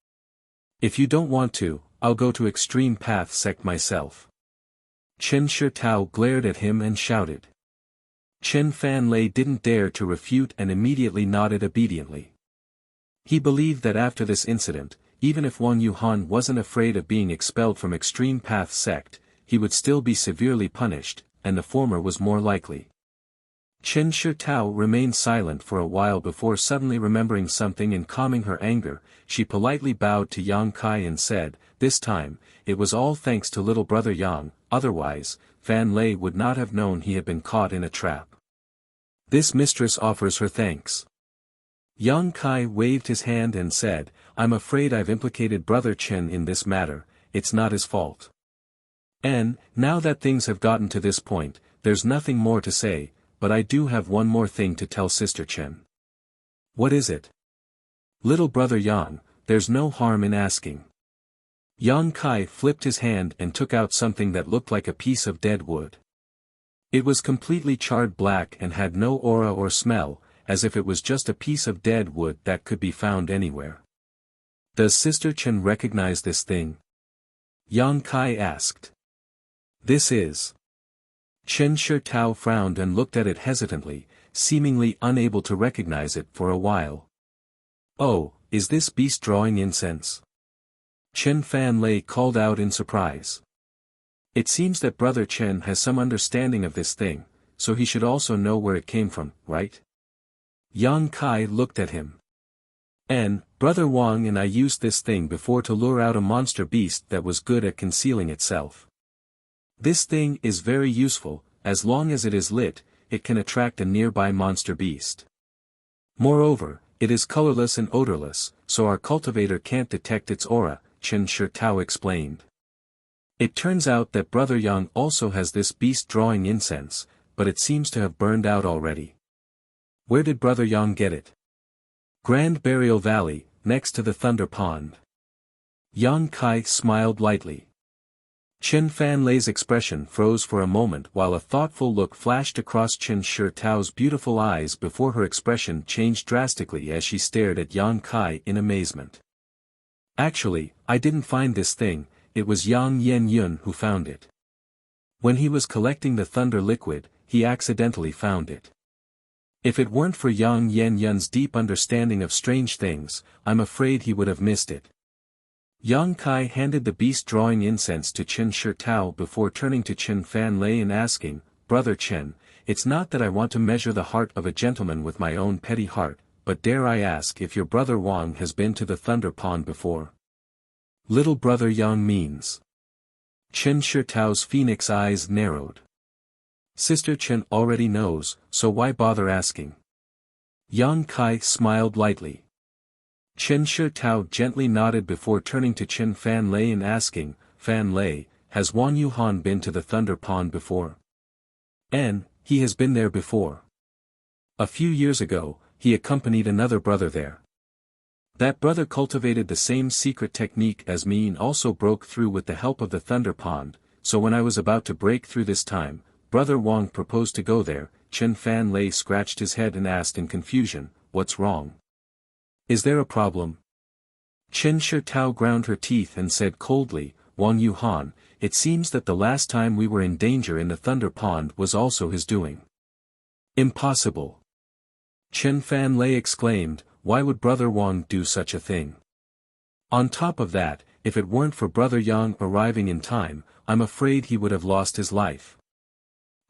If you don't want to, I'll go to Extreme Path Sect myself. Chen Shitao glared at him and shouted. Chen Fanlei didn't dare to refute and immediately nodded obediently. He believed that after this incident, even if Wang Yuhan wasn't afraid of being expelled from Extreme Path Sect, he would still be severely punished, and the former was more likely. Chen Shitao remained silent for a while before suddenly remembering something and calming her anger, she politely bowed to Yang Kai and said, this time, it was all thanks to little brother Yang, otherwise, Fanlei would not have known he had been caught in a trap. This mistress offers her thanks. Yang Kai waved his hand and said, "I'm afraid I've implicated Brother Chen in this matter, it's not his fault. And, now that things have gotten to this point, there's nothing more to say, but I do have one more thing to tell Sister Chen." "What is it?" "Little brother Yang, there's no harm in asking." Yang Kai flipped his hand and took out something that looked like a piece of dead wood. It was completely charred black and had no aura or smell, as if it was just a piece of dead wood that could be found anywhere. "Does Sister Chen recognize this thing?" Yang Kai asked. "This is." Chen Shitao frowned and looked at it hesitantly, seemingly unable to recognize it for a while. "Oh, is this beast drawing incense?" Chen Fanlei called out in surprise. "It seems that Brother Chen has some understanding of this thing, so he should also know where it came from, right?" Yang Kai looked at him. "And, Brother Wang and I used this thing before to lure out a monster beast that was good at concealing itself. This thing is very useful, as long as it is lit, it can attract a nearby monster beast. Moreover, it is colorless and odorless, so our cultivator can't detect its aura," Chen Shitao explained. "It turns out that Brother Yang also has this beast drawing incense, but it seems to have burned out already." "Where did Brother Yang get it?" "Grand Burial Valley, next to the Thunder Pond." Yang Kai smiled lightly. Chen Fanlei's expression froze for a moment while a thoughtful look flashed across Chen Shitao's beautiful eyes before her expression changed drastically as she stared at Yang Kai in amazement. "Actually, I didn't find this thing, it was Yang Yen who found it. When he was collecting the thunder liquid, he accidentally found it. If it weren't for Yang Yen's deep understanding of strange things, I'm afraid he would have missed it." Yang Kai handed the beast drawing incense to Chen Shitao before turning to Chen Fanlei and asking, "Brother Chen, it's not that I want to measure the heart of a gentleman with my own petty heart, but dare I ask if your brother Wang has been to the Thunder Pond before?" "Little brother Yang means?" Chen Shitao's phoenix eyes narrowed. "Sister Chen already knows, so why bother asking?" Yang Kai smiled lightly. Chen Shitao gently nodded before turning to Chen Fanlei and asking, "Fanlei, has Wang Yuhan been to the Thunder Pond before?" "And, he has been there before. A few years ago, he accompanied another brother there. That brother cultivated the same secret technique as me and also broke through with the help of the Thunder Pond, so when I was about to break through this time, Brother Wang proposed to go there." Chen Fanlei scratched his head and asked in confusion, "What's wrong? Is there a problem?" Chen Shitao ground her teeth and said coldly, "Wang Yuhan, it seems that the last time we were in danger in the Thunder Pond was also his doing." "Impossible!" Chen Fanlei exclaimed, "Why would Brother Wang do such a thing? On top of that, if it weren't for Brother Yang arriving in time, I'm afraid he would have lost his life."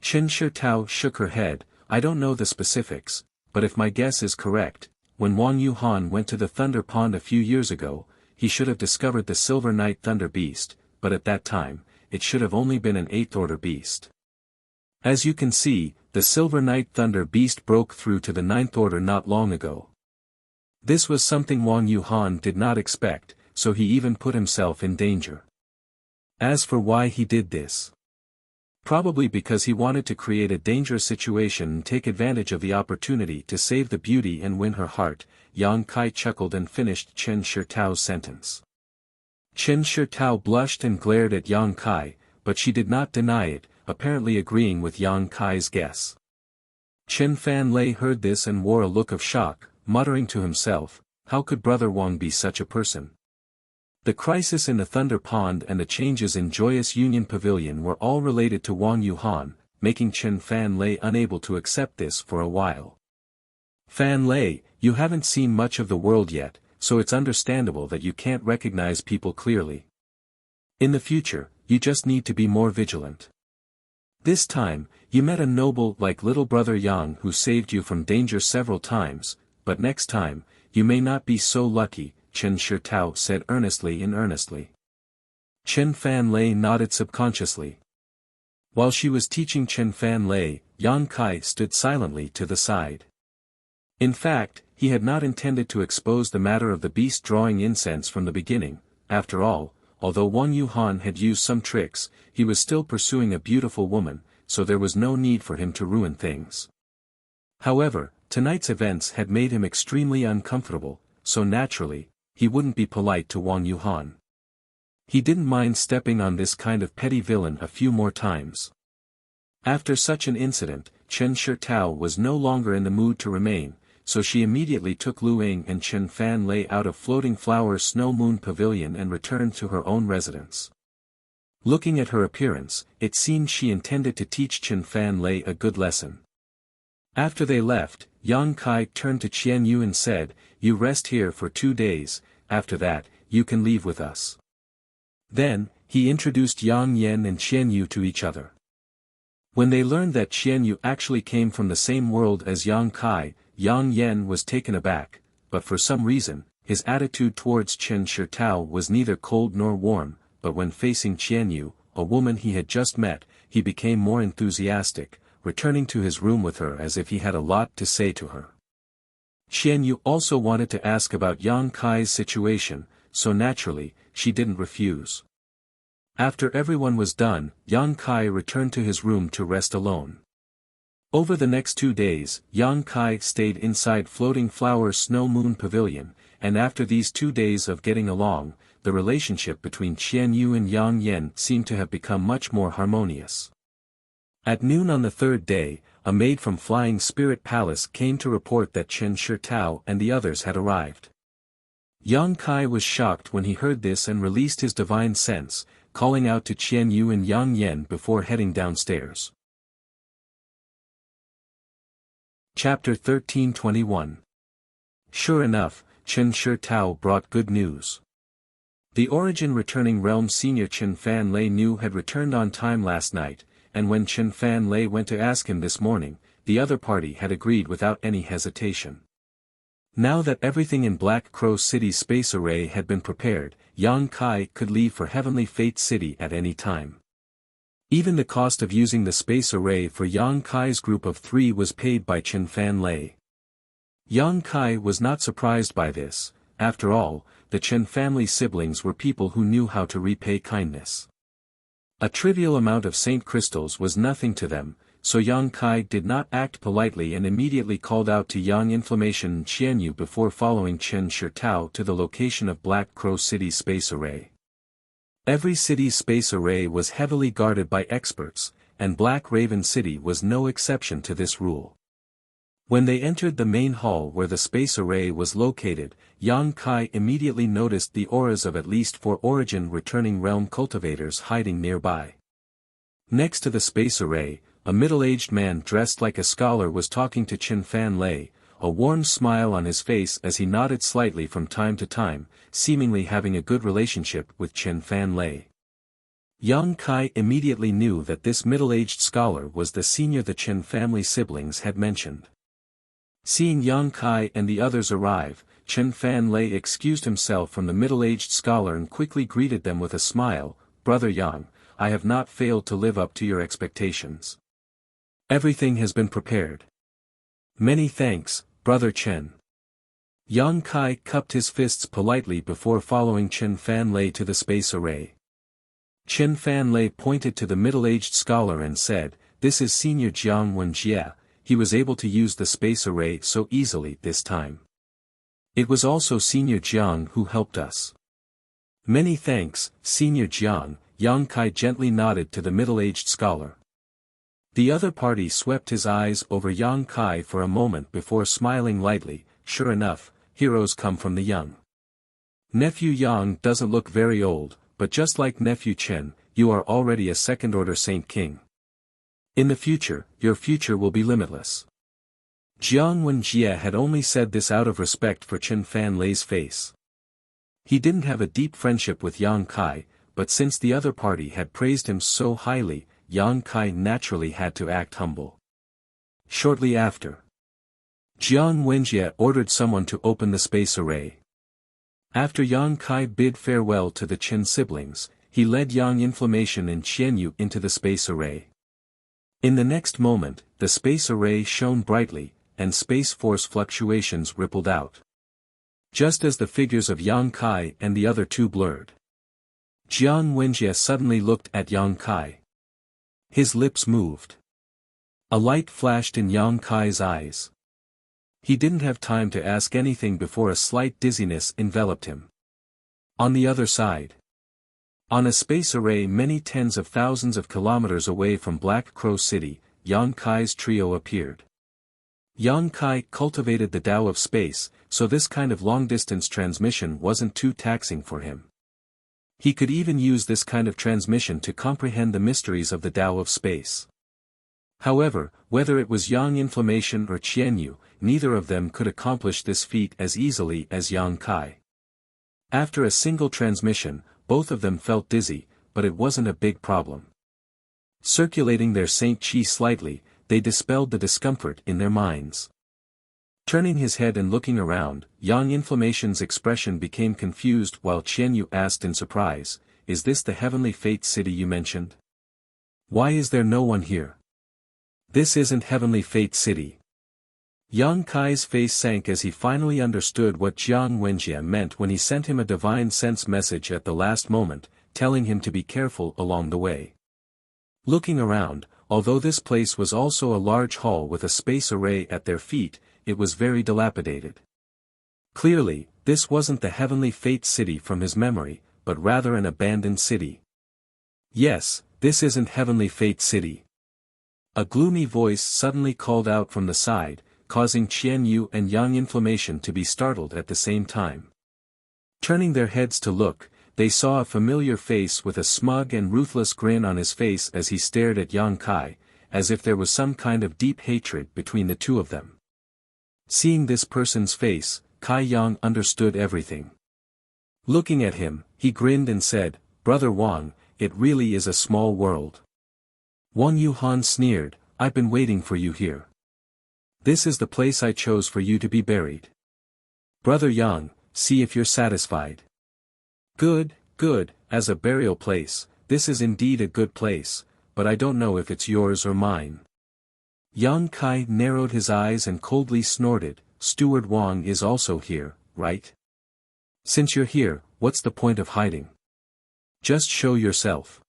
Chen Shitao shook her head, "I don't know the specifics, but if my guess is correct, when Wang Yuhan went to the Thunder Pond a few years ago, he should have discovered the Silver Night Thunder Beast, but at that time, it should have only been an 8th order beast. As you can see, the Silver Night Thunder Beast broke through to the 9th order not long ago. This was something Wang Yuhan did not expect, so he even put himself in danger. As for why he did this, probably because he wanted to create a dangerous situation and take advantage of the opportunity to save the beauty and win her heart." Yang Kai chuckled and finished Chen Shitao's sentence. Chen Shitao blushed and glared at Yang Kai, but she did not deny it, apparently agreeing with Yang Kai's guess. Chen Fanlei heard this and wore a look of shock, muttering to himself, "How could Brother Wang be such a person?" The crisis in the Thunder Pond and the changes in Joyous Union Pavilion were all related to Wang Yuhan, making Chen Fanlei unable to accept this for a while. "Fanlei, you haven't seen much of the world yet, so it's understandable that you can't recognize people clearly. In the future, you just need to be more vigilant. This time, you met a noble like little brother Yang who saved you from danger several times, but next time, you may not be so lucky," Chen Shitao said earnestly. Chen Fanlei nodded subconsciously. While she was teaching Chen Fanlei, Yang Kai stood silently to the side. In fact, he had not intended to expose the matter of the beast drawing incense from the beginning. After all, although Wang Yuhan had used some tricks, he was still pursuing a beautiful woman, so there was no need for him to ruin things. However, tonight's events had made him extremely uncomfortable, so naturally, he wouldn't be polite to Wang Yuhan. He didn't mind stepping on this kind of petty villain a few more times. After such an incident, Chen Shitao was no longer in the mood to remain, so she immediately took Lu Ying and Chen Fan Lei out of Floating Flower Snow Moon Pavilion and returned to her own residence. Looking at her appearance, it seemed she intended to teach Chen Fan Lei a good lesson. After they left, Yang Kai turned to Qian Yu and said, "You rest here for 2 days, after that, you can leave with us." Then, he introduced Yang Yan and Qian Yu to each other. When they learned that Qian Yu actually came from the same world as Yang Kai, Yang Yan was taken aback, but for some reason, his attitude towards Chen Shitao was neither cold nor warm, but when facing Qian Yu, a woman he had just met, he became more enthusiastic, returning to his room with her as if he had a lot to say to her. Qian Yu also wanted to ask about Yang Kai's situation, so naturally, she didn't refuse. After everyone was done, Yang Kai returned to his room to rest alone. Over the next 2 days, Yang Kai stayed inside Floating Flower Snow Moon Pavilion, and after these 2 days of getting along, the relationship between Qian Yu and Yang Yan seemed to have become much more harmonious. At noon on the 3rd day, a maid from Flying Spirit Palace came to report that Chen Shitao and the others had arrived. Yang Kai was shocked when he heard this and released his divine sense, calling out to Qian Yu and Yang Yan before heading downstairs. Chapter 13:21. Sure enough, Chen Shitao brought good news. The Origin Returning Realm senior Chen Fan Lei knew had returned on time last night, and when Chen Fan Lei went to ask him this morning, the other party had agreed without any hesitation. Now that everything in Black Crow City's space array had been prepared, Yang Kai could leave for Heavenly Fate City at any time. Even the cost of using the space array for Yang Kai's group of 3 was paid by Chen Fan Lei. Yang Kai was not surprised by this. After all, the Chen family siblings were people who knew how to repay kindness. A trivial amount of Saint Crystals was nothing to them, so Yang Kai did not act politely and immediately called out to Yang Inflammation and Qian Yu before following Chen Shitao to the location of Black Crow City's space array. Every city's space array was heavily guarded by experts, and Black Raven City was no exception to this rule. When they entered the main hall where the space array was located, Yang Kai immediately noticed the auras of at least 4 Origin Returning Realm cultivators hiding nearby. Next to the space array, a middle-aged man dressed like a scholar was talking to Chen Fan Lei, a warm smile on his face as he nodded slightly from time to time, seemingly having a good relationship with Chen Fan Lei. Yang Kai immediately knew that this middle-aged scholar was the senior the Chen family siblings had mentioned. Seeing Yang Kai and the others arrive, Chen Fan Lei excused himself from the middle-aged scholar and quickly greeted them with a smile. "Brother Yang, I have not failed to live up to your expectations. Everything has been prepared." "Many thanks, Brother Chen." Yang Kai cupped his fists politely before following Chen Fan Lei to the space array. Chen Fan Lei pointed to the middle-aged scholar and said, "This is Senior Jiang Wenjie. He was able to use the space array so easily this time. It was also Senior Jiang who helped us." "Many thanks, Senior Jiang," Yang Kai gently nodded to the middle-aged scholar. The other party swept his eyes over Yang Kai for a moment before smiling lightly. "Sure enough, heroes come from the young. Nephew Yang doesn't look very old, but just like Nephew Chen, you are already a second-order Saint King. In the future, your future will be limitless." Jiang Wenjie had only said this out of respect for Chen Fan Lei's face. He didn't have a deep friendship with Yang Kai, but since the other party had praised him so highly, Yang Kai naturally had to act humble. Shortly after, Jiang Wenjie ordered someone to open the space array. After Yang Kai bid farewell to the Chen siblings, he led Yang Inflammation and Qian Yu into the space array. In the next moment, the space array shone brightly, and space force fluctuations rippled out. Just as the figures of Yang Kai and the other two blurred, Jiang Wenjie suddenly looked at Yang Kai. His lips moved. A light flashed in Yang Kai's eyes. He didn't have time to ask anything before a slight dizziness enveloped him. On the other side, on a space array many tens of thousands of kilometers away from Black Crow City, Yang Kai's trio appeared. Yang Kai cultivated the Tao of space, so this kind of long-distance transmission wasn't too taxing for him. He could even use this kind of transmission to comprehend the mysteries of the Tao of space. However, whether it was Yang Inflammation or Qianyu, neither of them could accomplish this feat as easily as Yang Kai. After a single transmission, both of them felt dizzy, but it wasn't a big problem. Circulating their Saint Qi slightly, they dispelled the discomfort in their minds. Turning his head and looking around, Yang Inflammation's expression became confused while Qianyu asked in surprise, "Is this the Heavenly Fate City you mentioned? Why is there no one here? This isn't Heavenly Fate City." Yang Kai's face sank as he finally understood what Jiang Wenjie meant when he sent him a divine sense message at the last moment, telling him to be careful along the way. Looking around, although this place was also a large hall with a space array at their feet, it was very dilapidated. Clearly, this wasn't the Heavenly Fate City from his memory, but rather an abandoned city. "Yes, this isn't Heavenly Fate City." A gloomy voice suddenly called out from the side, causing Qianyu and Yang Inflammation to be startled at the same time. Turning their heads to look, they saw a familiar face with a smug and ruthless grin on his face as he stared at Yang Kai, as if there was some kind of deep hatred between the two of them. Seeing this person's face, Kai Yang understood everything. Looking at him, he grinned and said, "Brother Wang, it really is a small world." Wang Yuhan sneered, "I've been waiting for you here. This is the place I chose for you to be buried. Brother Yang, see if you're satisfied." Good, as a burial place, this is indeed a good place, but I don't know if it's yours or mine." Yang Kai narrowed his eyes and coldly snorted, "Steward Wang is also here, right? Since you're here, what's the point of hiding? Just show yourself."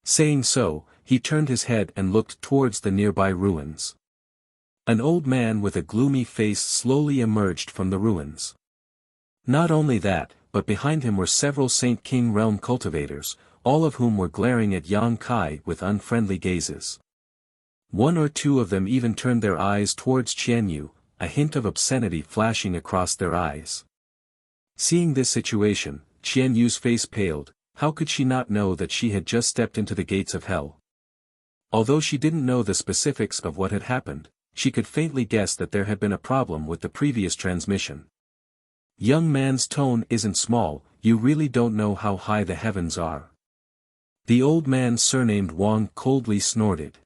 Saying so, he turned his head and looked towards the nearby ruins. An old man with a gloomy face slowly emerged from the ruins. Not only that, but behind him were several Saint King realm cultivators, all of whom were glaring at Yang Kai with unfriendly gazes. One or two of them even turned their eyes towards Qianyu, a hint of obscenity flashing across their eyes. Seeing this situation, Qianyu's face paled. How could she not know that she had just stepped into the gates of hell? Although she didn't know the specifics of what had happened, she could faintly guess that there had been a problem with the previous transmission. "Young man's tone isn't small, you really don't know how high the heavens are." The old man surnamed Wang coldly snorted.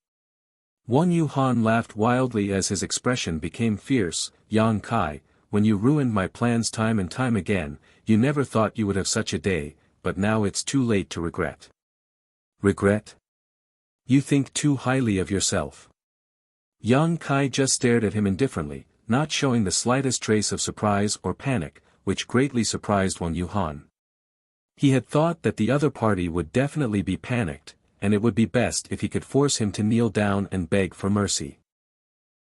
Wang Yuhan laughed wildly as his expression became fierce. "Yang Kai, when you ruined my plans time and time again, you never thought you would have such a day, but now it's too late to regret." "Regret? You think too highly of yourself." Yang Kai just stared at him indifferently, not showing the slightest trace of surprise or panic, which greatly surprised Wang Yuhan. He had thought that the other party would definitely be panicked, and it would be best if he could force him to kneel down and beg for mercy.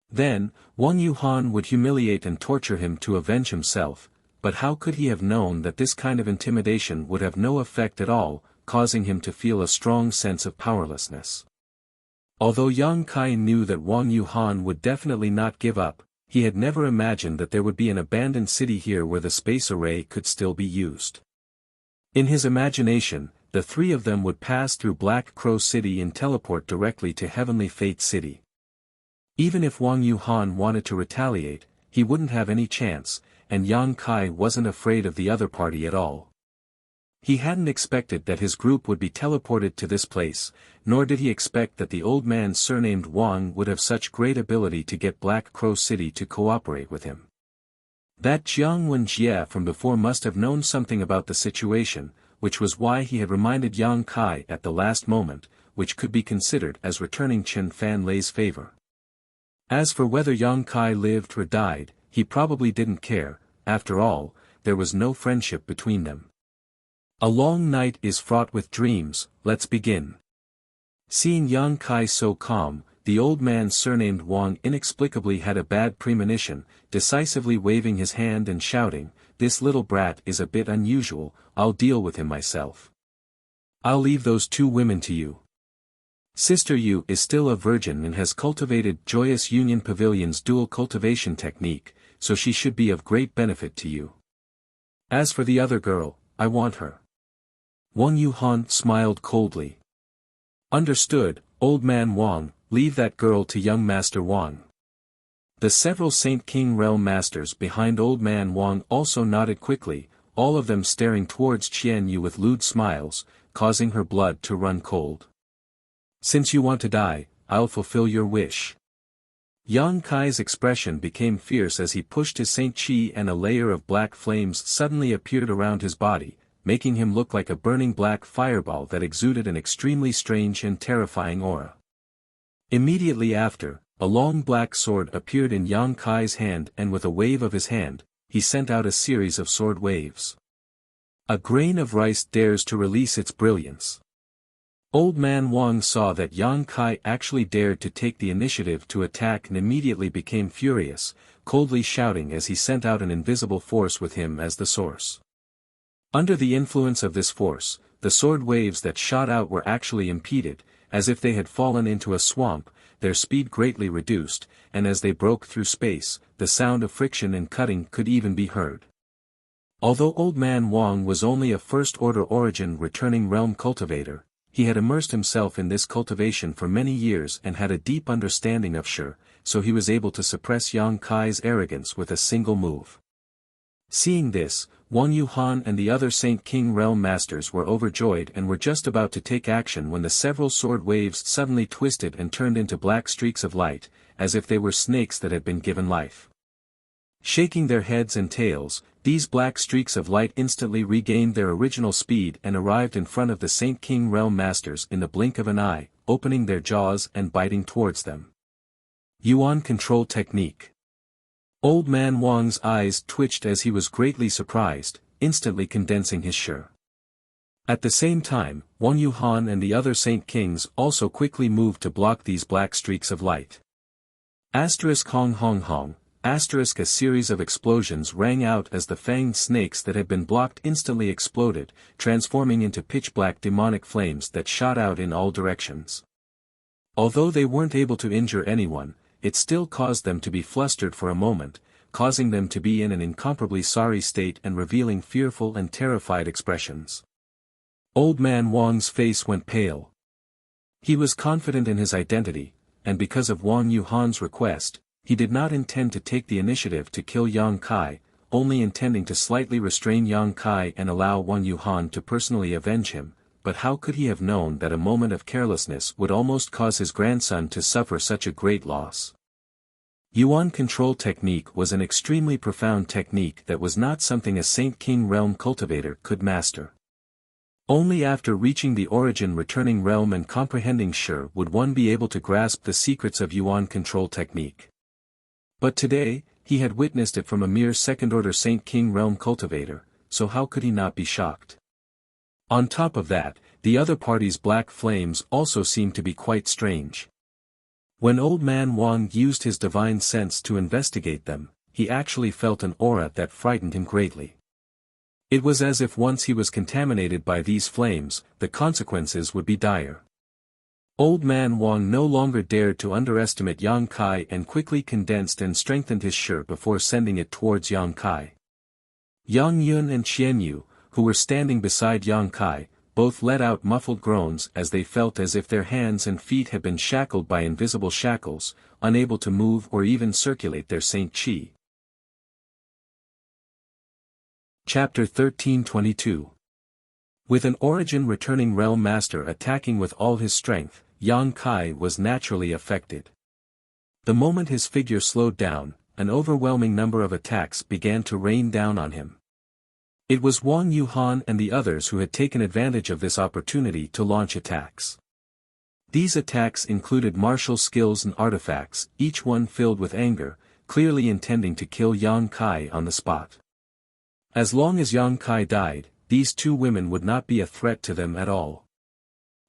Then, Wang Yuhan would humiliate and torture him to avenge himself, but how could he have known that this kind of intimidation would have no effect at all, causing him to feel a strong sense of powerlessness? Although Yang Kai knew that Wang Yuhan would definitely not give up, he had never imagined that there would be an abandoned city here where the space array could still be used. In his imagination, the three of them would pass through Black Crow City and teleport directly to Heavenly Fate City. Even if Wang Yuhan wanted to retaliate, he wouldn't have any chance, and Yang Kai wasn't afraid of the other party at all. He hadn't expected that his group would be teleported to this place, nor did he expect that the old man surnamed Wang would have such great ability to get Black Crow City to cooperate with him. That Jiang Wenjie from before must have known something about the situation, which was why he had reminded Yang Kai at the last moment, which could be considered as returning Chen Fan Lei's favor. As for whether Yang Kai lived or died, he probably didn't care. After all, there was no friendship between them. A long night is fraught with dreams, let's begin. Seeing Yang Kai so calm, the old man surnamed Wang inexplicably had a bad premonition, decisively waving his hand and shouting, "This little brat is a bit unusual, I'll deal with him myself. I'll leave those two women to you. Sister Yu is still a virgin and has cultivated Joyous Union Pavilion's dual cultivation technique, so she should be of great benefit to you. As for the other girl, I want her." Wang Yuhan smiled coldly. "Understood, old man Wang, leave that girl to young Master Wang." The several Saint King realm masters behind old man Wang also nodded quickly, all of them staring towards Qian Yu with lewd smiles, causing her blood to run cold. "Since you want to die, I'll fulfill your wish." Yang Kai's expression became fierce as he pushed his Saint Chi and a layer of black flames suddenly appeared around his body, making him look like a burning black fireball that exuded an extremely strange and terrifying aura. Immediately after, a long black sword appeared in Yang Kai's hand and with a wave of his hand, he sent out a series of sword waves. A grain of rice dares to release its brilliance. Old man Wang saw that Yang Kai actually dared to take the initiative to attack and immediately became furious, coldly shouting as he sent out an invisible force with him as the source. Under the influence of this force, the sword waves that shot out were actually impeded, as if they had fallen into a swamp, their speed greatly reduced, and as they broke through space, the sound of friction and cutting could even be heard. Although old man Wang was only a first-order origin returning realm cultivator, he had immersed himself in this cultivation for many years and had a deep understanding of Shi, so he was able to suppress Yang Kai's arrogance with a single move. Seeing this, Wang Yuhan and the other Saint King realm masters were overjoyed and were just about to take action when the several sword waves suddenly twisted and turned into black streaks of light, as if they were snakes that had been given life. Shaking their heads and tails, these black streaks of light instantly regained their original speed and arrived in front of the Saint King realm masters in the blink of an eye, opening their jaws and biting towards them. Yuan Control Technique. Old man Wang's eyes twitched as he was greatly surprised, instantly condensing his Shi. At the same time, Wang Yuhan and the other Saint Kings also quickly moved to block these black streaks of light. Hong Hong Hong. A series of explosions rang out as the fanged snakes that had been blocked instantly exploded, transforming into pitch-black demonic flames that shot out in all directions. Although they weren't able to injure anyone, it still caused them to be flustered for a moment, causing them to be in an incomparably sorry state and revealing fearful and terrified expressions. Old man Wang's face went pale. He was confident in his identity, and because of Wang Yuhan's request, he did not intend to take the initiative to kill Yang Kai, only intending to slightly restrain Yang Kai and allow Wang Yuhan to personally avenge him, but how could he have known that a moment of carelessness would almost cause his grandson to suffer such a great loss? Yuan Control Technique was an extremely profound technique that was not something a Saint King realm cultivator could master. Only after reaching the origin returning realm and comprehending Shi would one be able to grasp the secrets of Yuan Control Technique. But today, he had witnessed it from a mere second-order Saint King realm cultivator, so how could he not be shocked? On top of that, the other party's black flames also seemed to be quite strange. When old man Wang used his divine sense to investigate them, he actually felt an aura that frightened him greatly. It was as if once he was contaminated by these flames, the consequences would be dire. Old man Wang no longer dared to underestimate Yang Kai and quickly condensed and strengthened his Shi before sending it towards Yang Kai. Yang Yun and Qian Yu, who were standing beside Yang Kai, both let out muffled groans as they felt as if their hands and feet had been shackled by invisible shackles, unable to move or even circulate their Saint Chi. Chapter 1322. With an origin returning realm master attacking with all his strength, Yang Kai was naturally affected. The moment his figure slowed down, an overwhelming number of attacks began to rain down on him. It was Wang Yuhan and the others who had taken advantage of this opportunity to launch attacks. These attacks included martial skills and artifacts, each one filled with anger, clearly intending to kill Yang Kai on the spot. As long as Yang Kai died, these two women would not be a threat to them at all.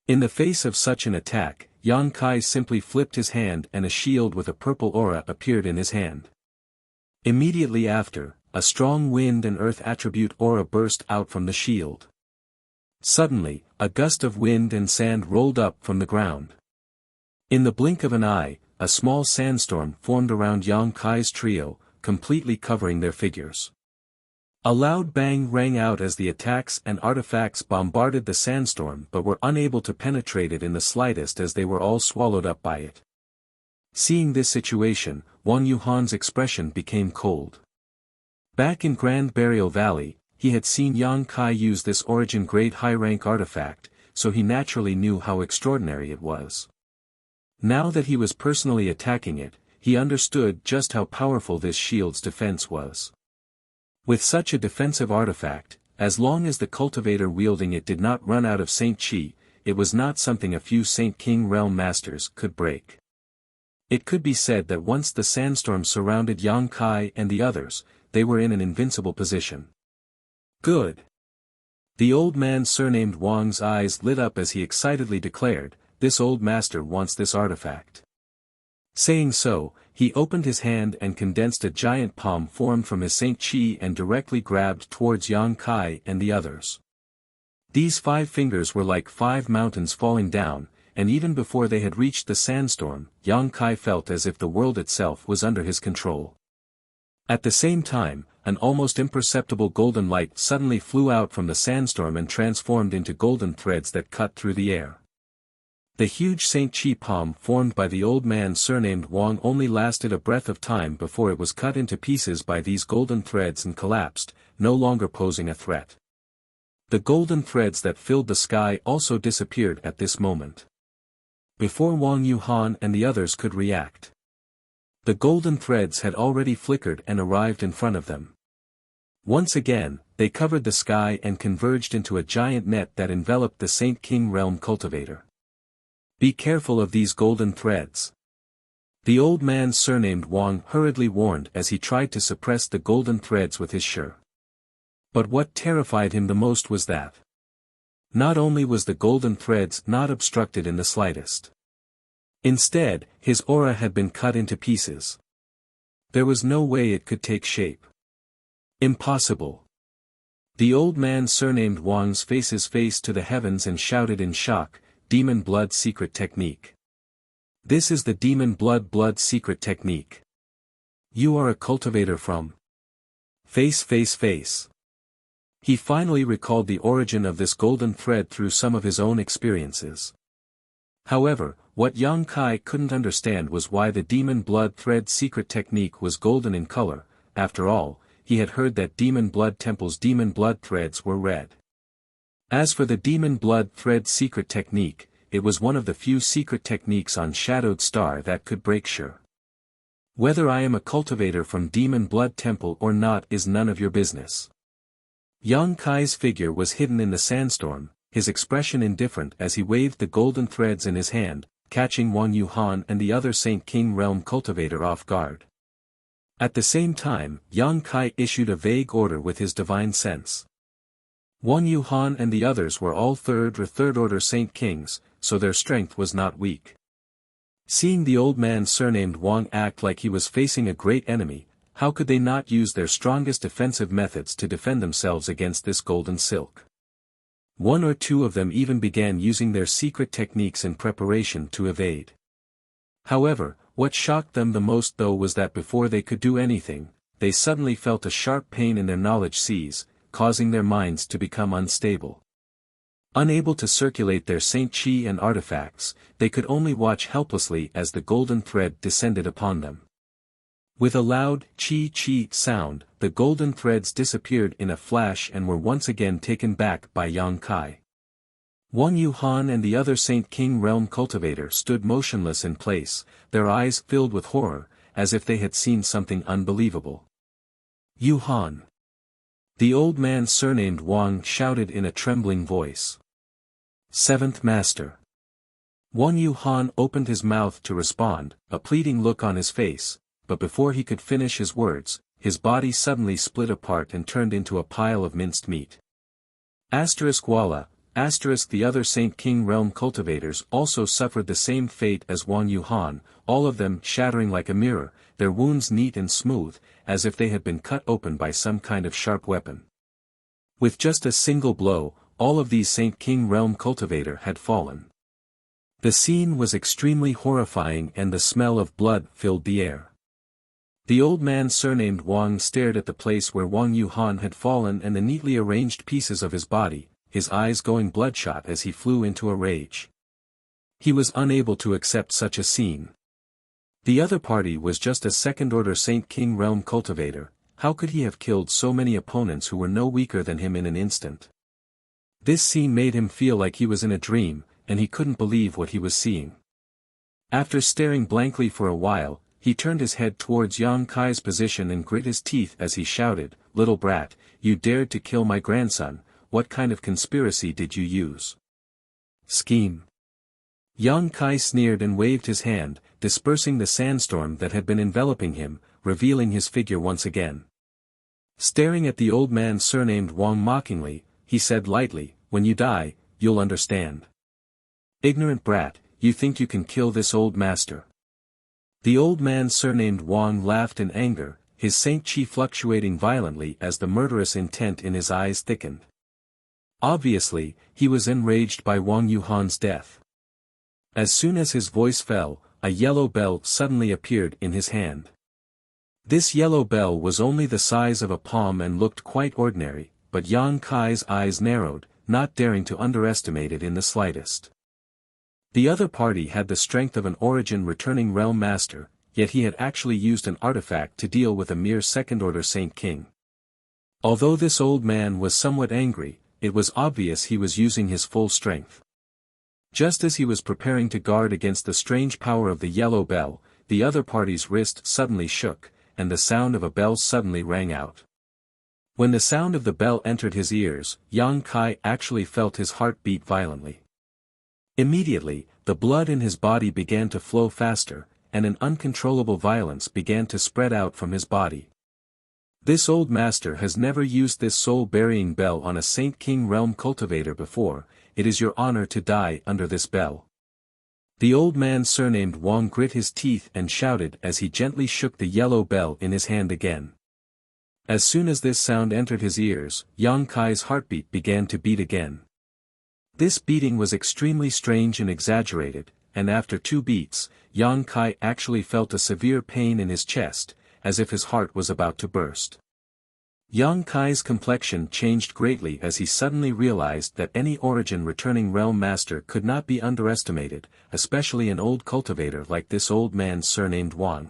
In the face of such an attack, Yang Kai simply flipped his hand and a shield with a purple aura appeared in his hand. Immediately after, a strong wind and earth attribute aura burst out from the shield. Suddenly, a gust of wind and sand rolled up from the ground. In the blink of an eye, a small sandstorm formed around Yang Kai's trio, completely covering their figures. A loud bang rang out as the attacks and artifacts bombarded the sandstorm but were unable to penetrate it in the slightest as they were all swallowed up by it. Seeing this situation, Wang Yuhan's expression became cold. Back in Grand Burial Valley, he had seen Yang Kai use this origin grade high-rank artifact, so he naturally knew how extraordinary it was. Now that he was personally attacking it, he understood just how powerful this shield's defense was. With such a defensive artifact, as long as the cultivator wielding it did not run out of Saint Chi, it was not something a few Saint King realm masters could break. It could be said that once the sandstorm surrounded Yang Kai and the others, they were in an invincible position. Good. The old man surnamed Wang's eyes lit up as he excitedly declared, "This old master wants this artifact." Saying so, he opened his hand and condensed a giant palm formed from his Saint Chi and directly grabbed towards Yang Kai and the others. These 5 fingers were like 5 mountains falling down, and even before they had reached the sandstorm, Yang Kai felt as if the world itself was under his control. At the same time, an almost imperceptible golden light suddenly flew out from the sandstorm and transformed into golden threads that cut through the air. The huge Saint Chi palm formed by the old man surnamed Wang only lasted a breath of time before it was cut into pieces by these golden threads and collapsed, no longer posing a threat. The golden threads that filled the sky also disappeared at this moment. Before Wang Yuhan and the others could react, the golden threads had already flickered and arrived in front of them. Once again, they covered the sky and converged into a giant net that enveloped the Saint King realm cultivator. "Be careful of these golden threads," the old man surnamed Wang hurriedly warned as he tried to suppress the golden threads with his shirt. But what terrified him the most was that not only was the golden threads not obstructed in the slightest. Instead, his aura had been cut into pieces. There was no way it could take shape. Impossible. The old man surnamed Wang's face his face to the heavens and shouted in shock, "Demon blood secret technique. This is the demon blood secret technique. You are a cultivator from face. He finally recalled the origin of this golden thread through some of his own experiences. However, what Yang Kai couldn't understand was why the demon blood thread secret technique was golden in color. After all, he had heard that demon blood temple's demon blood threads were red. As for the demon blood thread secret technique, it was one of the few secret techniques on Shadowed Star that could break sure. Whether I am a cultivator from demon blood temple or not is none of your business. Yang Kai's figure was hidden in the sandstorm, his expression indifferent as he waved the golden threads in his hand, catching Wang Yuhan and the other Saint King realm cultivator off guard. At the same time, Yang Kai issued a vague order with his divine sense. Wang Yuhan and the others were all third order Saint Kings, so their strength was not weak. Seeing the old man surnamed Wang act like he was facing a great enemy, how could they not use their strongest defensive methods to defend themselves against this golden silk? One or two of them even began using their secret techniques in preparation to evade. However, what shocked them the most though was that before they could do anything, they suddenly felt a sharp pain in their knowledge seas, causing their minds to become unstable. Unable to circulate their Saint Chi and artifacts, they could only watch helplessly as the golden thread descended upon them. With a loud chi sound, the golden threads disappeared in a flash and were once again taken back by Yang Kai. Wang Yuhan and the other Saint King realm cultivator stood motionless in place, their eyes filled with horror, as if they had seen something unbelievable. "Yuhan!" The old man surnamed Wang shouted in a trembling voice. "Seventh Master! Wang Yuhan opened his mouth to respond, a pleading look on his face, but before he could finish his words, his body suddenly split apart and turned into a pile of minced meat. Walla, the other Saint King realm cultivators also suffered the same fate as Wang Yuhan, all of them shattering like a mirror, their wounds neat and smooth, as if they had been cut open by some kind of sharp weapon. With just a single blow, all of these Saint King realm cultivator had fallen. The scene was extremely horrifying and the smell of blood filled the air. The old man surnamed Wang stared at the place where Wang Yuhan had fallen and the neatly arranged pieces of his body, his eyes going bloodshot as he flew into a rage. He was unable to accept such a scene. The other party was just a second-order Saint King realm cultivator. How could he have killed so many opponents who were no weaker than him in an instant? This scene made him feel like he was in a dream, and he couldn't believe what he was seeing. After staring blankly for a while, he turned his head towards Yang Kai's position and grit his teeth as he shouted, "Little brat, you dared to kill my grandson, what kind of conspiracy did you use?" "Scheme." Yang Kai sneered and waved his hand, dispersing the sandstorm that had been enveloping him, revealing his figure once again. Staring at the old man surnamed Wang mockingly, he said lightly, "When you die, you'll understand. Ignorant brat, you think you can kill this old master?" The old man surnamed Wang laughed in anger, his saint chi fluctuating violently as the murderous intent in his eyes thickened. Obviously, he was enraged by Wang Yuhan's death. As soon as his voice fell, a yellow bell suddenly appeared in his hand. This yellow bell was only the size of a palm and looked quite ordinary, but Yang Kai's eyes narrowed, not daring to underestimate it in the slightest. The other party had the strength of an origin returning realm master, yet he had actually used an artifact to deal with a mere second-order Saint King. Although this old man was somewhat angry, it was obvious he was using his full strength. Just as he was preparing to guard against the strange power of the yellow bell, the other party's wrist suddenly shook, and the sound of a bell suddenly rang out. When the sound of the bell entered his ears, Yang Kai actually felt his heart beat violently. Immediately, the blood in his body began to flow faster, and an uncontrollable violence began to spread out from his body. This old master has never used this soul-burying bell on a Saint King realm cultivator before. It is your honor to die under this bell. The old man surnamed Wang grit his teeth and shouted as he gently shook the yellow bell in his hand again. As soon as this sound entered his ears, Yang Kai's heartbeat began to beat again. This beating was extremely strange and exaggerated, and after 2 beats, Yang Kai actually felt a severe pain in his chest, as if his heart was about to burst. Yang Kai's complexion changed greatly as he suddenly realized that any origin returning realm master could not be underestimated, especially an old cultivator like this old man surnamed Wang.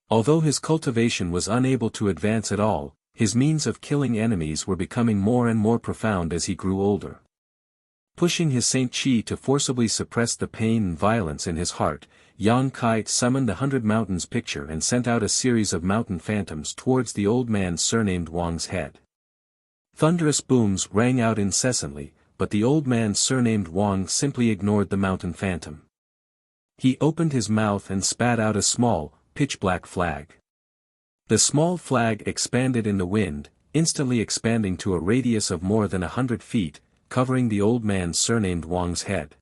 Although his cultivation was unable to advance at all, his means of killing enemies were becoming more and more profound as he grew older. Pushing his Saint Chi to forcibly suppress the pain and violence in his heart, Yang Kai summoned the 100 Mountains picture and sent out a series of mountain phantoms towards the old man surnamed Wang's head. Thunderous booms rang out incessantly, but the old man surnamed Wang simply ignored the mountain phantom. He opened his mouth and spat out a small, pitch-black flag. The small flag expanded in the wind, instantly expanding to a radius of more than 100 feet, covering the old man surnamed Wang's head.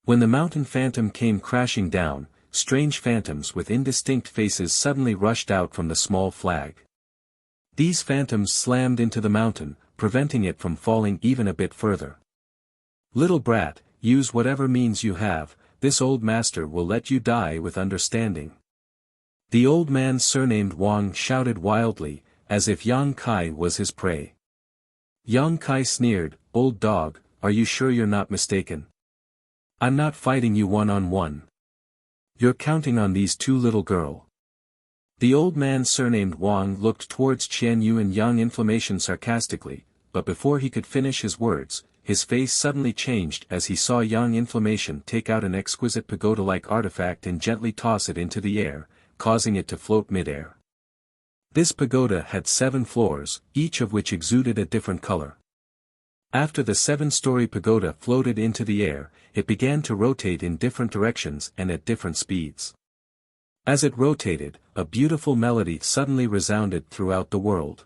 When the mountain phantom came crashing down, strange phantoms with indistinct faces suddenly rushed out from the small flag. These phantoms slammed into the mountain, preventing it from falling even a bit further. "Little brat, use whatever means you have, this old master will let you die with understanding." The old man surnamed Wang shouted wildly, as if Yang Kai was his prey. Yang Kai sneered, "Old dog, are you sure you're not mistaken? I'm not fighting you one-on-one. You're counting on these 2 little girl." The old man surnamed Wang looked towards Qian Yu and Yang Inflammation sarcastically, but before he could finish his words, his face suddenly changed as he saw Yang Inflammation take out an exquisite pagoda-like artifact and gently toss it into the air, causing it to float mid-air. This pagoda had 7 floors, each of which exuded a different color. After the 7-story pagoda floated into the air, it began to rotate in different directions and at different speeds. As it rotated, a beautiful melody suddenly resounded throughout the world.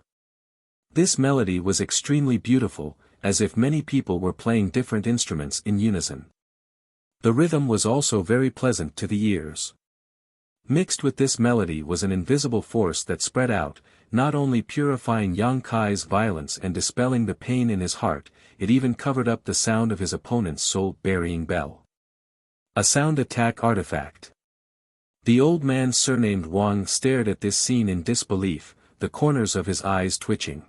This melody was extremely beautiful, as if many people were playing different instruments in unison. The rhythm was also very pleasant to the ears. Mixed with this melody was an invisible force that spread out, not only purifying Yang Kai's violence and dispelling the pain in his heart, it even covered up the sound of his opponent's soul-burying bell. A sound attack artifact. The old man surnamed Wang stared at this scene in disbelief, the corners of his eyes twitching.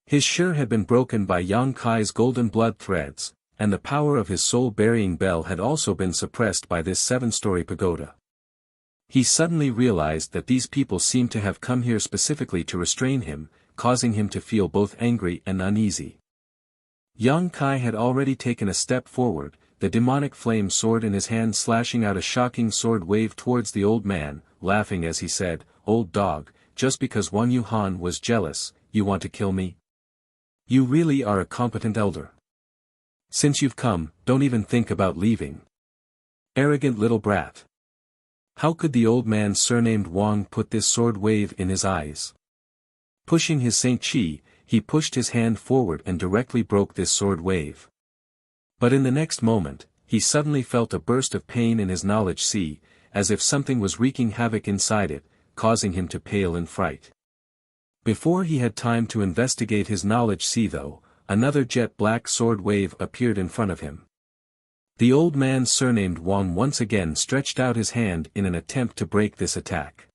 His shirt had been broken by Yang Kai's golden blood threads, and the power of his soul-burying bell had also been suppressed by this 7-story pagoda. He suddenly realized that these people seemed to have come here specifically to restrain him, causing him to feel both angry and uneasy. Yang Kai had already taken a step forward, the demonic flame sword in his hand slashing out a shocking sword wave towards the old man, laughing as he said, "Old dog, just because Wang Yuhan was jealous, you want to kill me? You really are a competent elder. Since you've come, don't even think about leaving. Arrogant little brat." How could the old man surnamed Wang put this sword wave in his eyes? Pushing his Saint Chi, he pushed his hand forward and directly broke this sword wave. But in the next moment, he suddenly felt a burst of pain in his knowledge sea, as if something was wreaking havoc inside it, causing him to pale in fright. Before he had time to investigate his knowledge sea though, another jet-black sword wave appeared in front of him. The old man surnamed Wang once again stretched out his hand in an attempt to break this attack.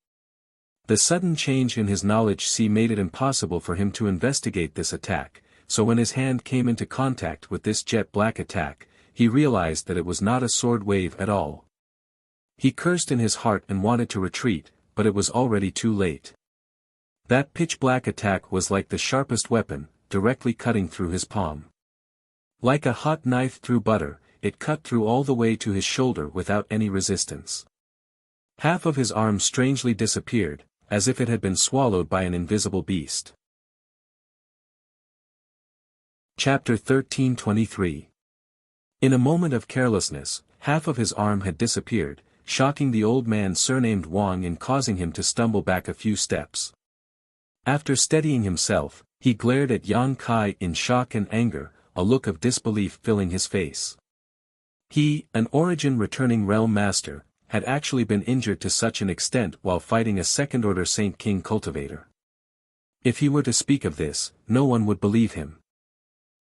The sudden change in his knowledge sea made it impossible for him to investigate this attack, so when his hand came into contact with this jet-black attack, he realized that it was not a sword wave at all. He cursed in his heart and wanted to retreat, but it was already too late. That pitch-black attack was like the sharpest weapon, directly cutting through his palm. Like a hot knife through butter, it cut through all the way to his shoulder without any resistance. Half of his arm strangely disappeared, as if it had been swallowed by an invisible beast. Chapter 13:23. In a moment of carelessness, half of his arm had disappeared, shocking the old man surnamed Wang and causing him to stumble back a few steps. After steadying himself, he glared at Yang Kai in shock and anger, a look of disbelief filling his face. He, an origin-returning realm master, had actually been injured to such an extent while fighting a second-order Saint King cultivator. If he were to speak of this, no one would believe him.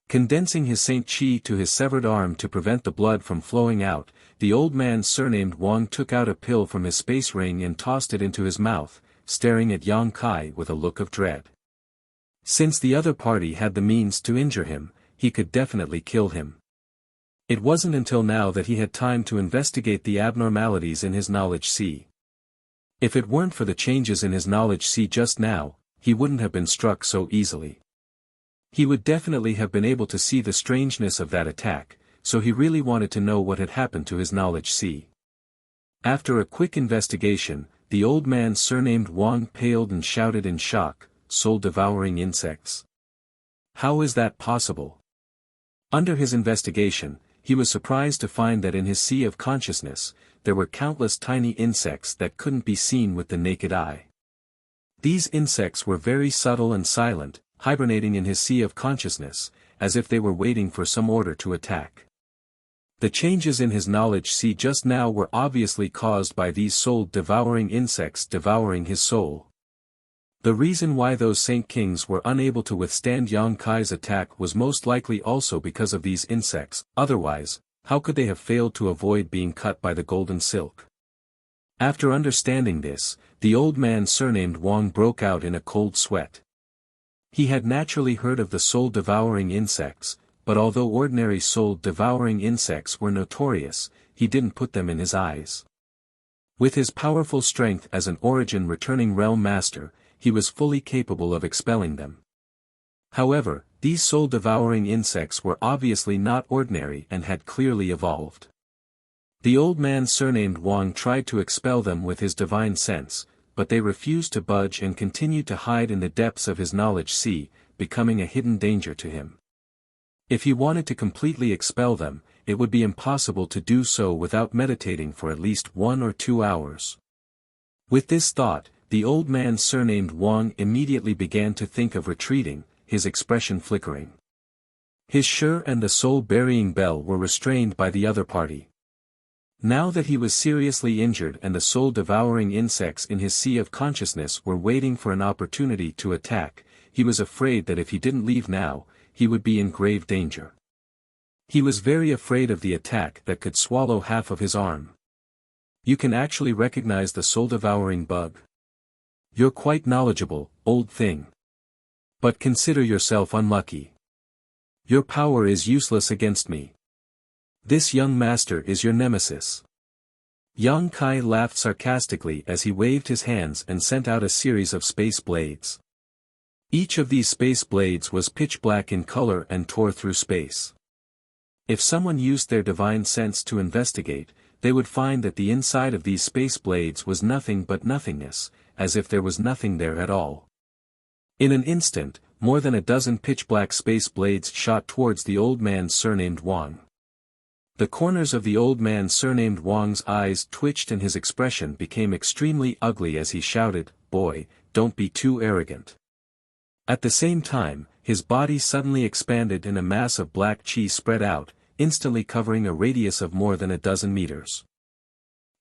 Condensing his Saint Chi to his severed arm to prevent the blood from flowing out, the old man surnamed Wang took out a pill from his space ring and tossed it into his mouth, staring at Yang Kai with a look of dread. Since the other party had the means to injure him, he could definitely kill him. It wasn't until now that he had time to investigate the abnormalities in his knowledge sea. If it weren't for the changes in his knowledge sea just now, he wouldn't have been struck so easily. He would definitely have been able to see the strangeness of that attack, so he really wanted to know what had happened to his knowledge sea. After a quick investigation, the old man surnamed Wang paled and shouted in shock, "Soul-devouring insects. How is that possible?" Under his investigation, he was surprised to find that in his sea of consciousness, there were countless tiny insects that couldn't be seen with the naked eye. These insects were very subtle and silent, hibernating in his sea of consciousness, as if they were waiting for some order to attack. The changes in his knowledge sea just now were obviously caused by these soul-devouring insects devouring his soul. The reason why those Saint Kings were unable to withstand Yang Kai's attack was most likely also because of these insects, otherwise, how could they have failed to avoid being cut by the golden silk? After understanding this, the old man surnamed Wang broke out in a cold sweat. He had naturally heard of the soul-devouring insects, but although ordinary soul-devouring insects were notorious, he didn't put them in his eyes. With his powerful strength as an origin-returning realm master, he was fully capable of expelling them. However, these soul-devouring insects were obviously not ordinary and had clearly evolved. The old man surnamed Wang tried to expel them with his divine sense, but they refused to budge and continued to hide in the depths of his knowledge sea, becoming a hidden danger to him. If he wanted to completely expel them, it would be impossible to do so without meditating for at least 1 or 2 hours. With this thought, the old man surnamed Wang immediately began to think of retreating, his expression flickering. His shi and the soul-burying bell were restrained by the other party. Now that he was seriously injured and the soul-devouring insects in his sea of consciousness were waiting for an opportunity to attack, he was afraid that if he didn't leave now, he would be in grave danger. He was very afraid of the attack that could swallow half of his arm. You can actually recognize the soul-devouring bug? You're quite knowledgeable, old thing. But consider yourself unlucky. Your power is useless against me. This young master is your nemesis. Yang Kai laughed sarcastically as he waved his hands and sent out a series of space blades. Each of these space blades was pitch black in color and tore through space. If someone used their divine sense to investigate, they would find that the inside of these space blades was nothing but nothingness, as if there was nothing there at all. In an instant, more than a dozen pitch-black space blades shot towards the old man surnamed Wang. The corners of the old man surnamed Wang's eyes twitched and his expression became extremely ugly as he shouted, "Boy, don't be too arrogant." At the same time, his body suddenly expanded and a mass of black chi spread out, instantly covering a radius of more than a dozen meters.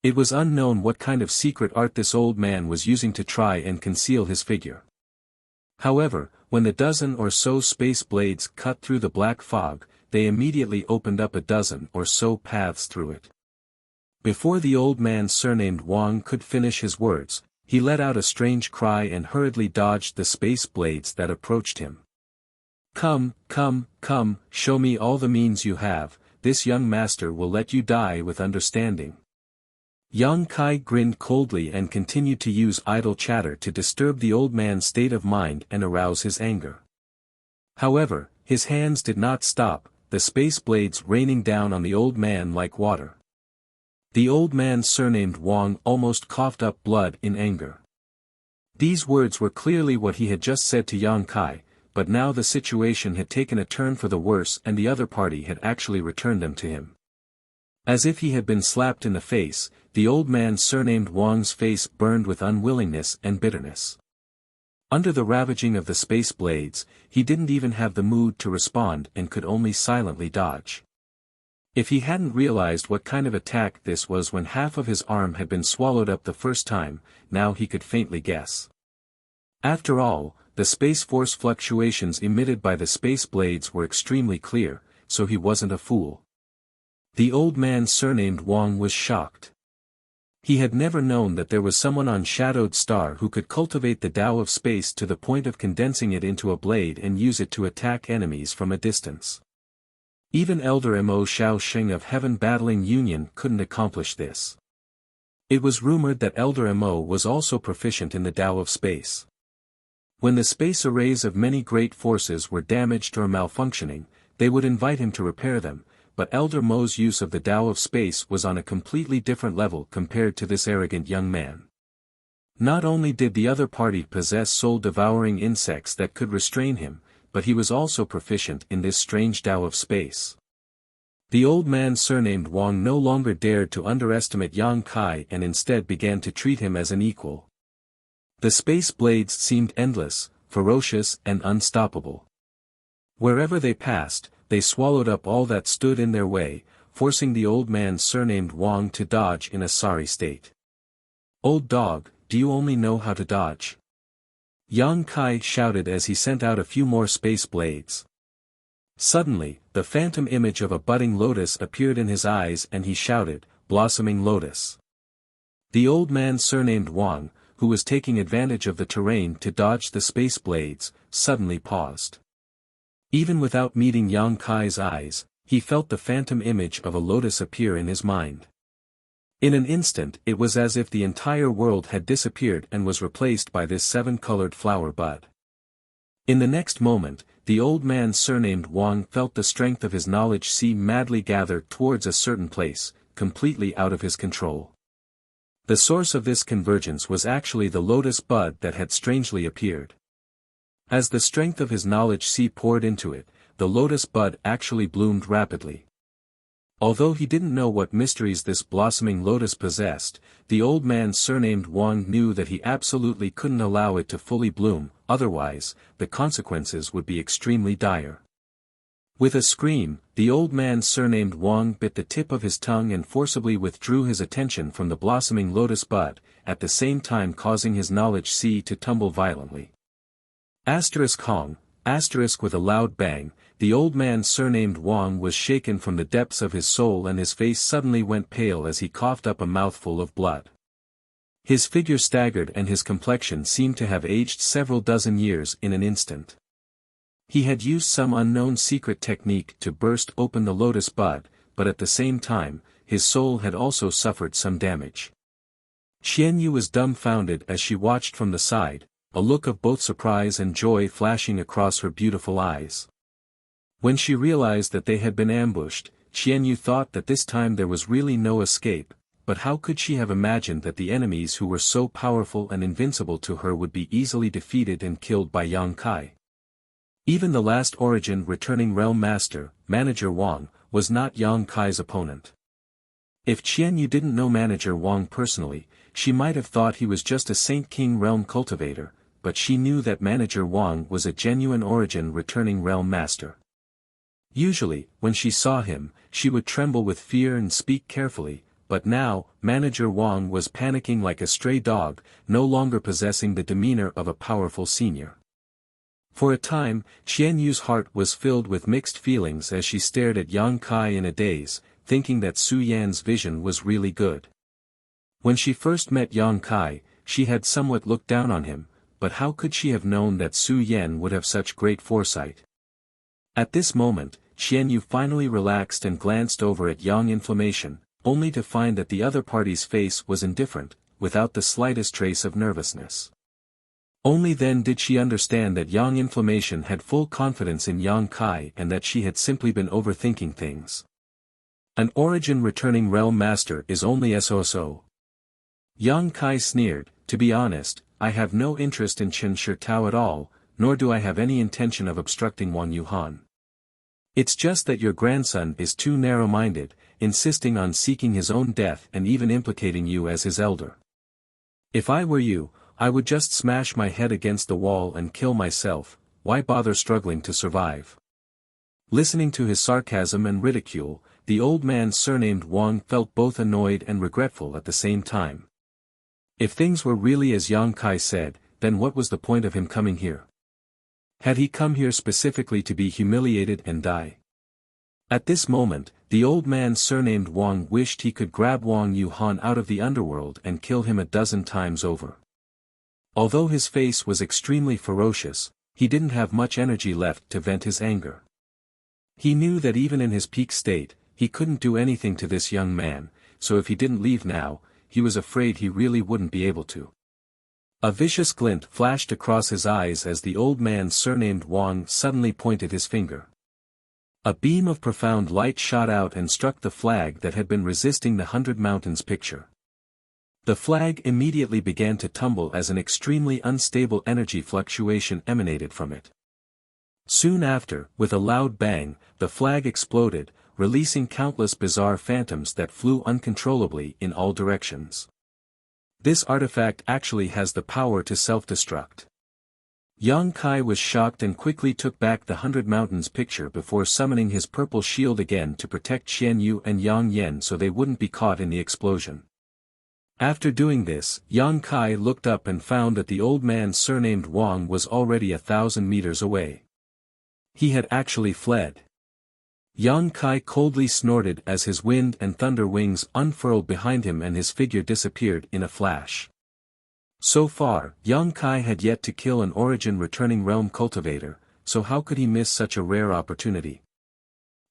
It was unknown what kind of secret art this old man was using to try and conceal his figure. However, when the dozen or so space blades cut through the black fog, they immediately opened up a dozen or so paths through it. Before the old man surnamed Wang could finish his words, he let out a strange cry and hurriedly dodged the space blades that approached him. "Come, come, come, show me all the means you have, this young master will let you die with understanding." Yang Kai grinned coldly and continued to use idle chatter to disturb the old man's state of mind and arouse his anger. However, his hands did not stop, the space blades raining down on the old man like water. The old man surnamed Wang almost coughed up blood in anger. These words were clearly what he had just said to Yang Kai, but now the situation had taken a turn for the worse and the other party had actually returned them to him. As if he had been slapped in the face, the old man surnamed Wang's face burned with unwillingness and bitterness. Under the ravaging of the space blades, he didn't even have the mood to respond and could only silently dodge. If he hadn't realized what kind of attack this was when half of his arm had been swallowed up the first time, now he could faintly guess. After all, the space force fluctuations emitted by the space blades were extremely clear, so he wasn't a fool. The old man surnamed Wang was shocked. He had never known that there was someone on Shadowed Star who could cultivate the Tao of space to the point of condensing it into a blade and use it to attack enemies from a distance. Even Elder Mo Shao Xing of Heaven Battling Union couldn't accomplish this. It was rumored that Elder Mo was also proficient in the Tao of space. When the space arrays of many great forces were damaged or malfunctioning, they would invite him to repair them, but Elder Mo's use of the Tao of space was on a completely different level compared to this arrogant young man. Not only did the other party possess soul-devouring insects that could restrain him, but he was also proficient in this strange Tao of space. The old man surnamed Wang no longer dared to underestimate Yang Kai and instead began to treat him as an equal. The space blades seemed endless, ferocious and unstoppable. Wherever they passed, they swallowed up all that stood in their way, forcing the old man surnamed Wang to dodge in a sorry state. "Old dog, do you only know how to dodge?" Yang Kai shouted as he sent out a few more space blades. Suddenly, the phantom image of a budding lotus appeared in his eyes and he shouted, "Blossoming lotus." The old man surnamed Wang, who was taking advantage of the terrain to dodge the space blades, suddenly paused. Even without meeting Yang Kai's eyes, he felt the phantom image of a lotus appear in his mind. In an instant it was as if the entire world had disappeared and was replaced by this seven-colored flower bud. In the next moment, the old man surnamed Wang felt the strength of his knowledge sea madly gather towards a certain place, completely out of his control. The source of this convergence was actually the lotus bud that had strangely appeared. As the strength of his knowledge sea poured into it, the lotus bud actually bloomed rapidly. Although he didn't know what mysteries this blossoming lotus possessed, the old man surnamed Wang knew that he absolutely couldn't allow it to fully bloom, otherwise, the consequences would be extremely dire. With a scream, the old man surnamed Wang bit the tip of his tongue and forcibly withdrew his attention from the blossoming lotus bud, at the same time causing his knowledge sea to tumble violently. Hong, with a loud bang, the old man surnamed Wang was shaken from the depths of his soul and his face suddenly went pale as he coughed up a mouthful of blood. His figure staggered and his complexion seemed to have aged several dozen years in an instant. He had used some unknown secret technique to burst open the lotus bud, but at the same time, his soul had also suffered some damage. Qianyu was dumbfounded as she watched from the side, a look of both surprise and joy flashing across her beautiful eyes. When she realized that they had been ambushed, Qianyu thought that this time there was really no escape, but how could she have imagined that the enemies who were so powerful and invincible to her would be easily defeated and killed by Yang Kai? Even the last origin returning realm master, Manager Wang, was not Yang Kai's opponent. If Qianyu didn't know Manager Wang personally, she might have thought he was just a Saint King realm cultivator, but she knew that Manager Wang was a genuine origin returning realm master. Usually, when she saw him, she would tremble with fear and speak carefully, but now, Manager Wang was panicking like a stray dog, no longer possessing the demeanor of a powerful senior. For a time, Qianyu's heart was filled with mixed feelings as she stared at Yang Kai in a daze, thinking that Su Yan's vision was really good. When she first met Yang Kai, she had somewhat looked down on him, but how could she have known that Su Yan would have such great foresight? At this moment, Qianyu finally relaxed and glanced over at Yang Inflammation, only to find that the other party's face was indifferent, without the slightest trace of nervousness. Only then did she understand that Yang Inflammation had full confidence in Yang Kai and that she had simply been overthinking things. An origin returning realm master is only SOSO. Yang Kai sneered, to be honest, I have no interest in Chen Shitao at all, nor do I have any intention of obstructing Wang Yuhan. It's just that your grandson is too narrow-minded, insisting on seeking his own death and even implicating you as his elder. If I were you, I would just smash my head against the wall and kill myself, why bother struggling to survive? Listening to his sarcasm and ridicule, the old man surnamed Wang felt both annoyed and regretful at the same time. If things were really as Yang Kai said, then what was the point of him coming here? Had he come here specifically to be humiliated and die? At this moment, the old man surnamed Wang wished he could grab Wang Yuhan out of the underworld and kill him a dozen times over. Although his face was extremely ferocious, he didn't have much energy left to vent his anger. He knew that even in his peak state, he couldn't do anything to this young man, so if he didn't leave now, he was afraid he really wouldn't be able to. A vicious glint flashed across his eyes as the old man surnamed Wang suddenly pointed his finger. A beam of profound light shot out and struck the flag that had been resisting the 100 Mountains picture. The flag immediately began to tumble as an extremely unstable energy fluctuation emanated from it. Soon after, with a loud bang, the flag exploded, releasing countless bizarre phantoms that flew uncontrollably in all directions. This artifact actually has the power to self-destruct. Yang Kai was shocked and quickly took back the 100 Mountains picture before summoning his purple shield again to protect Qianyu and Yang Yen so they wouldn't be caught in the explosion. After doing this, Yang Kai looked up and found that the old man surnamed Wang was already 1,000 meters away. He had actually fled. Yang Kai coldly snorted as his wind and thunder wings unfurled behind him and his figure disappeared in a flash. So far, Yang Kai had yet to kill an origin returning realm cultivator, so how could he miss such a rare opportunity?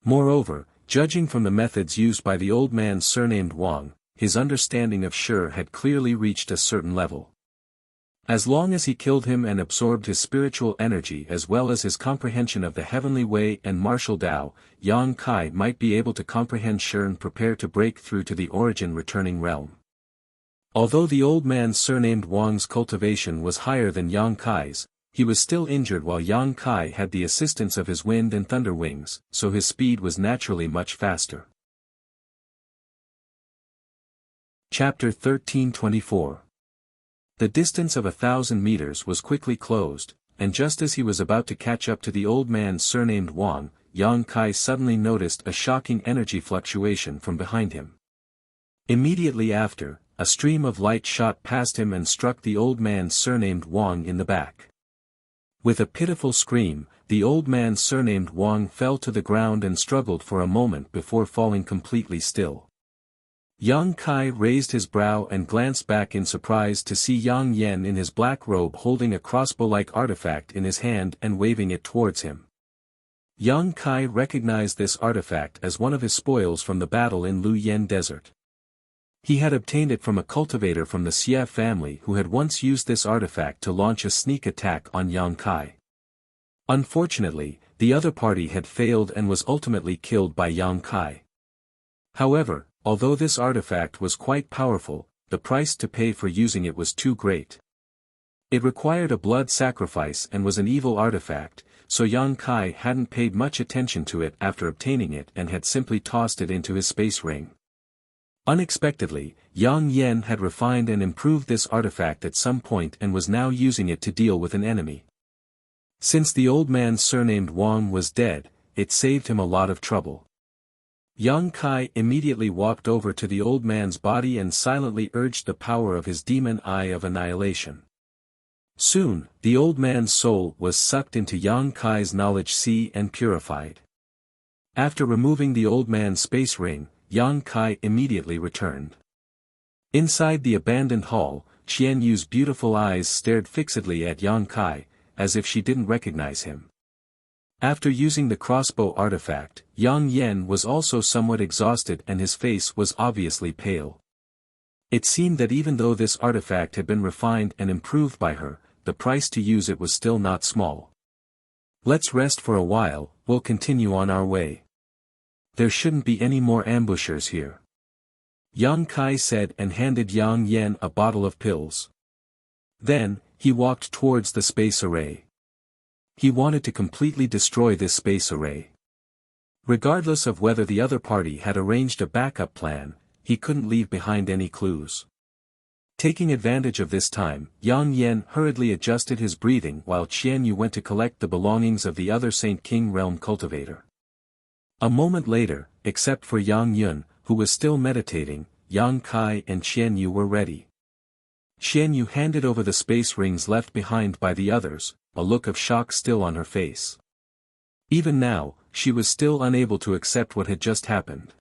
Moreover, judging from the methods used by the old man surnamed Wang, his understanding of Shi had clearly reached a certain level. As long as he killed him and absorbed his spiritual energy as well as his comprehension of the heavenly way and martial Tao, Yang Kai might be able to comprehend Shi and prepare to break through to the origin returning realm. Although the old man surnamed Wang's cultivation was higher than Yang Kai's, He was still injured while Yang Kai had the assistance of his wind and thunder wings, so his speed was naturally much faster. Chapter 1324. The distance of 1,000 meters was quickly closed, and just as he was about to catch up to the old man surnamed Wang, Yang Kai suddenly noticed a shocking energy fluctuation from behind him. Immediately after, a stream of light shot past him and struck the old man surnamed Wang in the back. With a pitiful scream, the old man surnamed Wang fell to the ground and struggled for a moment before falling completely still. Yang Kai raised his brow and glanced back in surprise to see Yang Yen in his black robe holding a crossbow-like artifact in his hand and waving it towards him. Yang Kai recognized this artifact as one of his spoils from the battle in Lu Yen Desert. He had obtained it from a cultivator from the Xie family who had once used this artifact to launch a sneak attack on Yang Kai. Unfortunately, the other party had failed and was ultimately killed by Yang Kai. However, although this artifact was quite powerful, the price to pay for using it was too great. It required a blood sacrifice and was an evil artifact, so Yang Kai hadn't paid much attention to it after obtaining it and had simply tossed it into his space ring. Unexpectedly, Yang Yen had refined and improved this artifact at some point and was now using it to deal with an enemy. Since the old man surnamed Wang was dead, it saved him a lot of trouble. Yang Kai immediately walked over to the old man's body and silently urged the power of his demon eye of annihilation. Soon, the old man's soul was sucked into Yang Kai's knowledge sea and purified. After removing the old man's space ring, Yang Kai immediately returned. Inside the abandoned hall, Qian Yu's beautiful eyes stared fixedly at Yang Kai, as if she didn't recognize him. After using the crossbow artifact, Yang Yen was also somewhat exhausted and his face was obviously pale. It seemed that even though this artifact had been refined and improved by her, the price to use it was still not small. Let's rest for a while, we'll continue on our way. There shouldn't be any more ambushers here. Yang Kai said and handed Yang Yen a bottle of pills. Then, he walked towards the space array. He wanted to completely destroy this space array. Regardless of whether the other party had arranged a backup plan, he couldn't leave behind any clues. Taking advantage of this time, Yang Yen hurriedly adjusted his breathing while Qian Yu went to collect the belongings of the other Saint King Realm cultivator. A moment later, except for Yang Yun, who was still meditating, Yang Kai and Qian Yu were ready. Qian Yu handed over the space rings left behind by the others, a look of shock still on her face. Even now, she was still unable to accept what had just happened.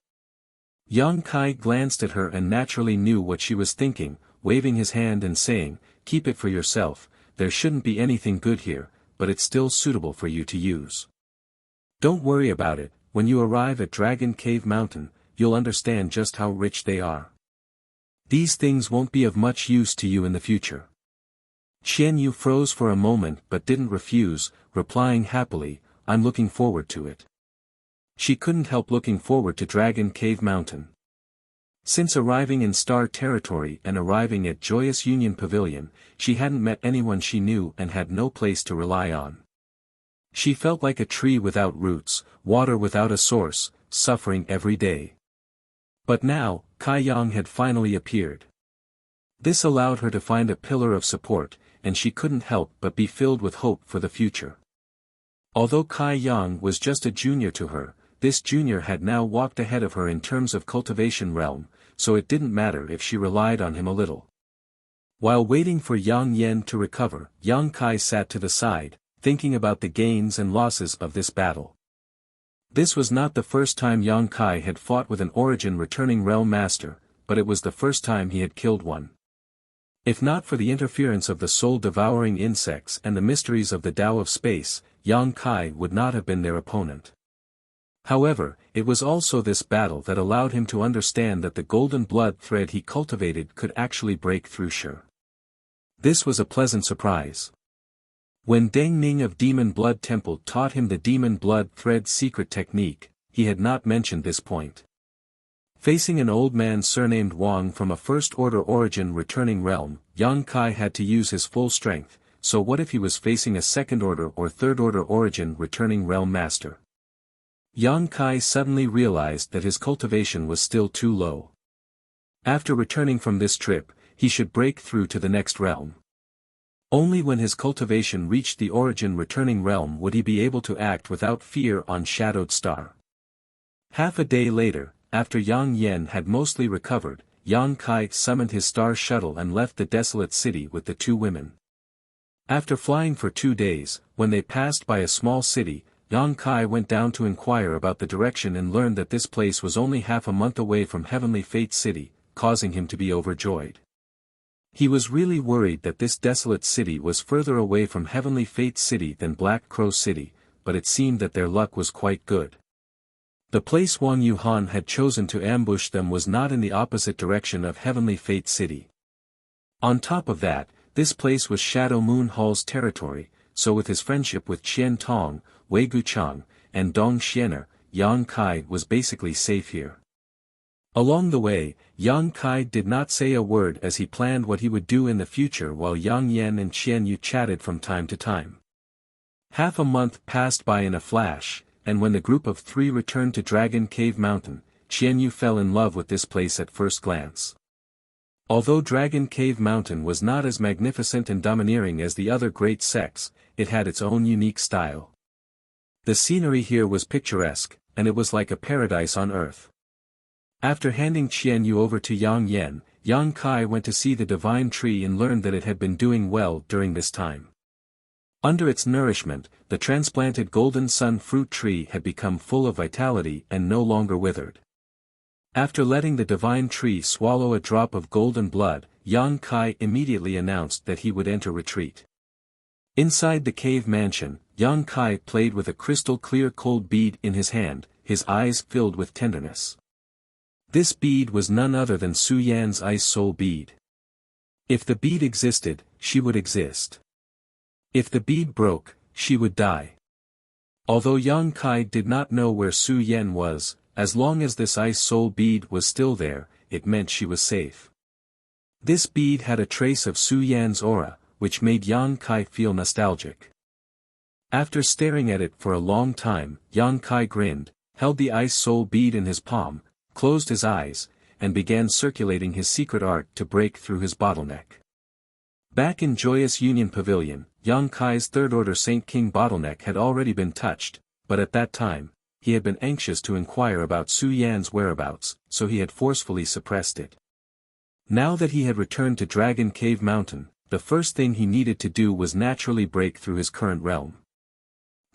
Yang Kai glanced at her and naturally knew what she was thinking, waving his hand and saying, "Keep it for yourself, there shouldn't be anything good here, but it's still suitable for you to use. Don't worry about it, when you arrive at Dragon Cave Mountain, you'll understand just how rich they are. These things won't be of much use to you in the future." Qian Yu froze for a moment but didn't refuse, replying happily, "I'm looking forward to it." She couldn't help looking forward to Dragon Cave Mountain. Since arriving in Star Territory and arriving at Joyous Union Pavilion, she hadn't met anyone she knew and had no place to rely on. She felt like a tree without roots, water without a source, suffering every day. But now, Kai Yang had finally appeared. This allowed her to find a pillar of support, and she couldn't help but be filled with hope for the future. Although Kai Yang was just a junior to her, this junior had now walked ahead of her in terms of cultivation realm, so it didn't matter if she relied on him a little. While waiting for Yang Yen to recover, Yang Kai sat to the side, thinking about the gains and losses of this battle. This was not the first time Yang Kai had fought with an origin returning realm master, but it was the first time he had killed one. If not for the interference of the soul-devouring insects and the mysteries of the Tao of space, Yang Kai would not have been their opponent. However, it was also this battle that allowed him to understand that the golden blood thread he cultivated could actually break through Shi. This was a pleasant surprise. When Deng Ning of Demon Blood Temple taught him the Demon Blood Thread secret technique, he had not mentioned this point. Facing an old man surnamed Wang from a first-order origin returning realm, Yang Kai had to use his full strength, so what if he was facing a second-order or third-order origin returning realm master? Yang Kai suddenly realized that his cultivation was still too low. After returning from this trip, he should break through to the next realm. Only when his cultivation reached the origin returning realm would he be able to act without fear on Shadowed Star. Half a day later, after Yang Yen had mostly recovered, Yang Kai summoned his star shuttle and left the desolate city with the two women. After flying for 2 days, when they passed by a small city, Yang Kai went down to inquire about the direction and learned that this place was only half a month away from Heavenly Fate City, causing him to be overjoyed. He was really worried that this desolate city was further away from Heavenly Fate City than Black Crow City, but it seemed that their luck was quite good. The place Wang Yuhan had chosen to ambush them was not in the opposite direction of Heavenly Fate City. On top of that, this place was Shadow Moon Hall's territory, so with his friendship with Qian Tong, Wei Guchang, and Dong Xiener, Yang Kai was basically safe here. Along the way, Yang Kai did not say a word as he planned what he would do in the future while Yang Yen and Qian Yu chatted from time to time. Half a month passed by in a flash, and when the group of 3 returned to Dragon Cave Mountain, Qian Yu fell in love with this place at first glance. Although Dragon Cave Mountain was not as magnificent and domineering as the other great sects, it had its own unique style. The scenery here was picturesque, and it was like a paradise on earth. After handing Qian Yu over to Yang Yen, Yang Kai went to see the divine tree and learned that it had been doing well during this time. Under its nourishment, the transplanted golden sun fruit tree had become full of vitality and no longer withered. After letting the divine tree swallow a drop of golden blood, Yang Kai immediately announced that he would enter retreat. Inside the cave mansion, Yang Kai played with a crystal-clear cold bead in his hand, his eyes filled with tenderness. This bead was none other than Su Yan's ice soul bead. If the bead existed, she would exist. If the bead broke, she would die. Although Yang Kai did not know where Su Yan was, as long as this ice soul bead was still there, it meant she was safe. This bead had a trace of Su Yan's aura, which made Yang Kai feel nostalgic. After staring at it for a long time, Yang Kai grinned, held the ice soul bead in his palm, closed his eyes, and began circulating his secret art to break through his bottleneck. Back in Joyous Union Pavilion, Yang Kai's third-order Saint King bottleneck had already been touched, but at that time, he had been anxious to inquire about Su Yan's whereabouts, so he had forcefully suppressed it. Now that he had returned to Dragon Cave Mountain, the first thing he needed to do was naturally break through his current realm.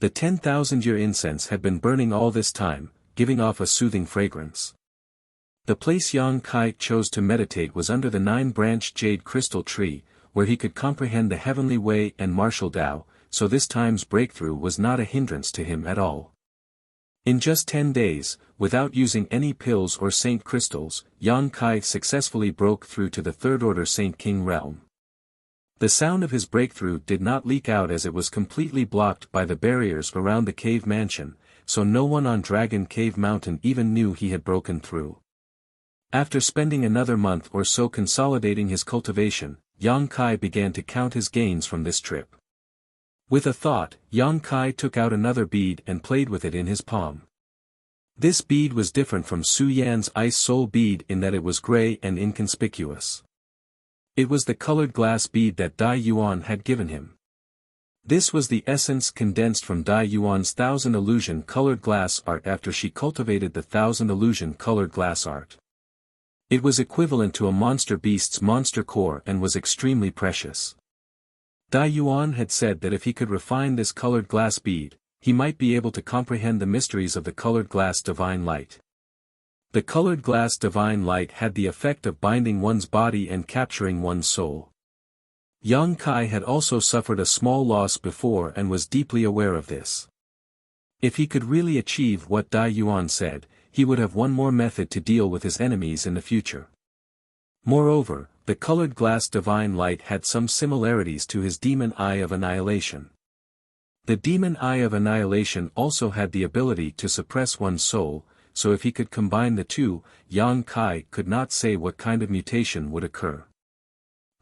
The 10,000-year incense had been burning all this time, giving off a soothing fragrance. The place Yang Kai chose to meditate was under the 9-branched jade crystal tree, where he could comprehend the heavenly way and martial Tao, so this time's breakthrough was not a hindrance to him at all. In just 10 days, without using any pills or saint crystals, Yang Kai successfully broke through to the third-order Saint King realm. The sound of his breakthrough did not leak out as it was completely blocked by the barriers around the cave mansion, so no one on Dragon Cave Mountain even knew he had broken through. After spending another month or so consolidating his cultivation, Yang Kai began to count his gains from this trip. With a thought, Yang Kai took out another bead and played with it in his palm. This bead was different from Su Yan's ice soul bead in that it was gray and inconspicuous. It was the colored glass bead that Dai Yuan had given him. This was the essence condensed from Dai Yuan's 1000 illusion colored glass art after she cultivated the 1000 illusion colored glass art. It was equivalent to a monster beast's monster core and was extremely precious. Dai Yuan had said that if he could refine this colored glass bead, he might be able to comprehend the mysteries of the colored glass divine light. The colored glass divine light had the effect of binding one's body and capturing one's soul. Yang Kai had also suffered a small loss before and was deeply aware of this. If he could really achieve what Dai Yuan said, he would have one more method to deal with his enemies in the future. Moreover, the colored glass divine light had some similarities to his demon eye of annihilation. The demon eye of annihilation also had the ability to suppress one's soul, so if he could combine the two, Yang Kai could not say what kind of mutation would occur.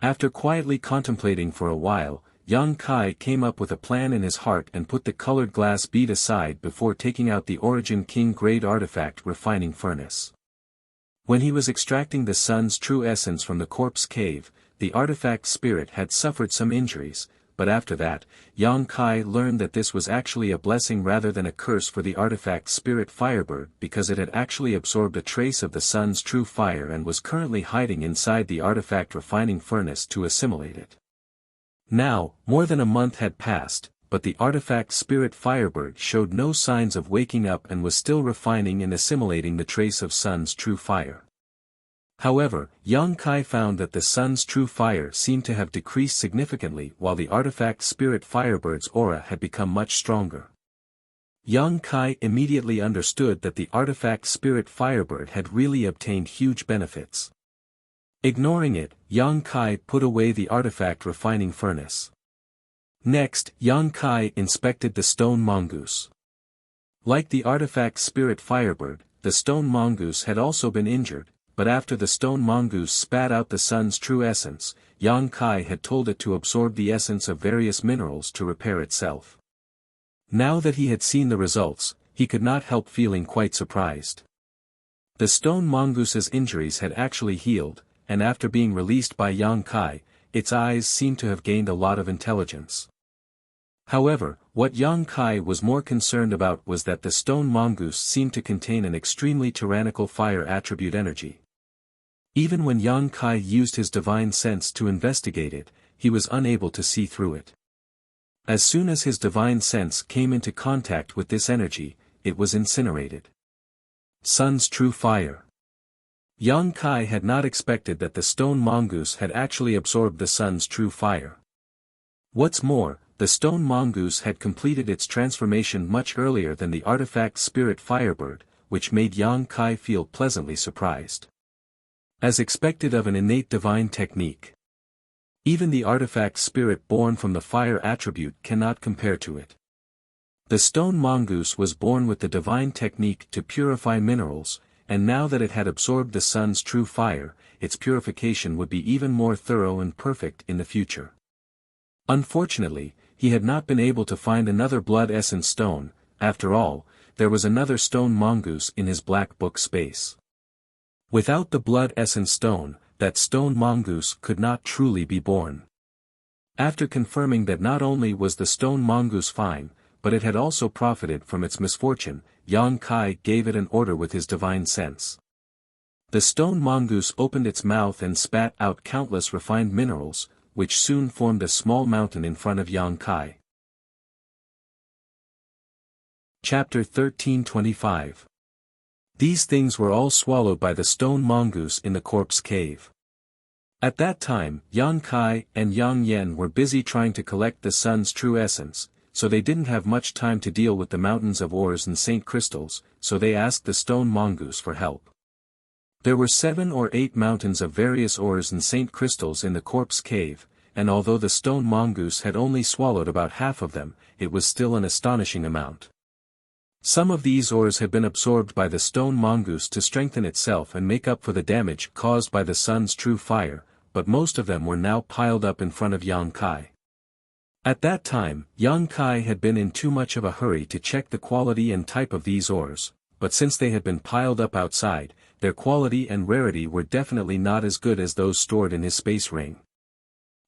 After quietly contemplating for a while, Yang Kai came up with a plan in his heart and put the colored glass bead aside before taking out the Origin King grade artifact refining furnace. When he was extracting the sun's true essence from the corpse cave, the artifact spirit had suffered some injuries, but after that, Yang Kai learned that this was actually a blessing rather than a curse for the artifact spirit Firebird because it had actually absorbed a trace of the sun's true fire and was currently hiding inside the artifact refining furnace to assimilate it. Now, more than a month had passed, but the artifact spirit Firebird showed no signs of waking up and was still refining and assimilating the trace of sun's true fire. However, Yang Kai found that the sun's true fire seemed to have decreased significantly while the artifact spirit Firebird's aura had become much stronger. Yang Kai immediately understood that the artifact spirit Firebird had really obtained huge benefits. Ignoring it, Yang Kai put away the artifact refining furnace. Next, Yang Kai inspected the stone mongoose. Like the artifact spirit Firebird, the stone mongoose had also been injured, but after the stone mongoose spat out the sun's true essence, Yang Kai had told it to absorb the essence of various minerals to repair itself. Now that he had seen the results, he could not help feeling quite surprised. The stone mongoose's injuries had actually healed, and after being released by Yang Kai, its eyes seemed to have gained a lot of intelligence. However, what Yang Kai was more concerned about was that the stone mongoose seemed to contain an extremely tyrannical fire attribute energy. Even when Yang Kai used his divine sense to investigate it, he was unable to see through it. As soon as his divine sense came into contact with this energy, it was incinerated. Sun's true fire. Yang Kai had not expected that the stone mongoose had actually absorbed the sun's true fire. What's more, the stone mongoose had completed its transformation much earlier than the artifact spirit Firebird, which made Yang Kai feel pleasantly surprised. As expected of an innate divine technique. Even the artifact spirit born from the fire attribute cannot compare to it. The stone mongoose was born with the divine technique to purify minerals, and now that it had absorbed the sun's true fire, its purification would be even more thorough and perfect in the future. Unfortunately, he had not been able to find another blood essence stone. After all, there was another stone mongoose in his black book space. Without the blood essence stone, that stone mongoose could not truly be born. After confirming that not only was the stone mongoose fine, but it had also profited from its misfortune, Yang Kai gave it an order with his divine sense. The stone mongoose opened its mouth and spat out countless refined minerals, which soon formed a small mountain in front of Yang Kai. Chapter 1325. These things were all swallowed by the stone mongoose in the corpse cave. At that time, Yang Kai and Yang Yen were busy trying to collect the sun's true essence, so they didn't have much time to deal with the mountains of ores and saint crystals, so they asked the stone mongoose for help. There were 7 or 8 mountains of various ores and saint crystals in the corpse cave, and although the stone mongoose had only swallowed about half of them, it was still an astonishing amount. Some of these ores had been absorbed by the stone mongoose to strengthen itself and make up for the damage caused by the sun's true fire, but most of them were now piled up in front of Yang Kai. At that time, Yang Kai had been in too much of a hurry to check the quality and type of these ores, but since they had been piled up outside, their quality and rarity were definitely not as good as those stored in his space ring.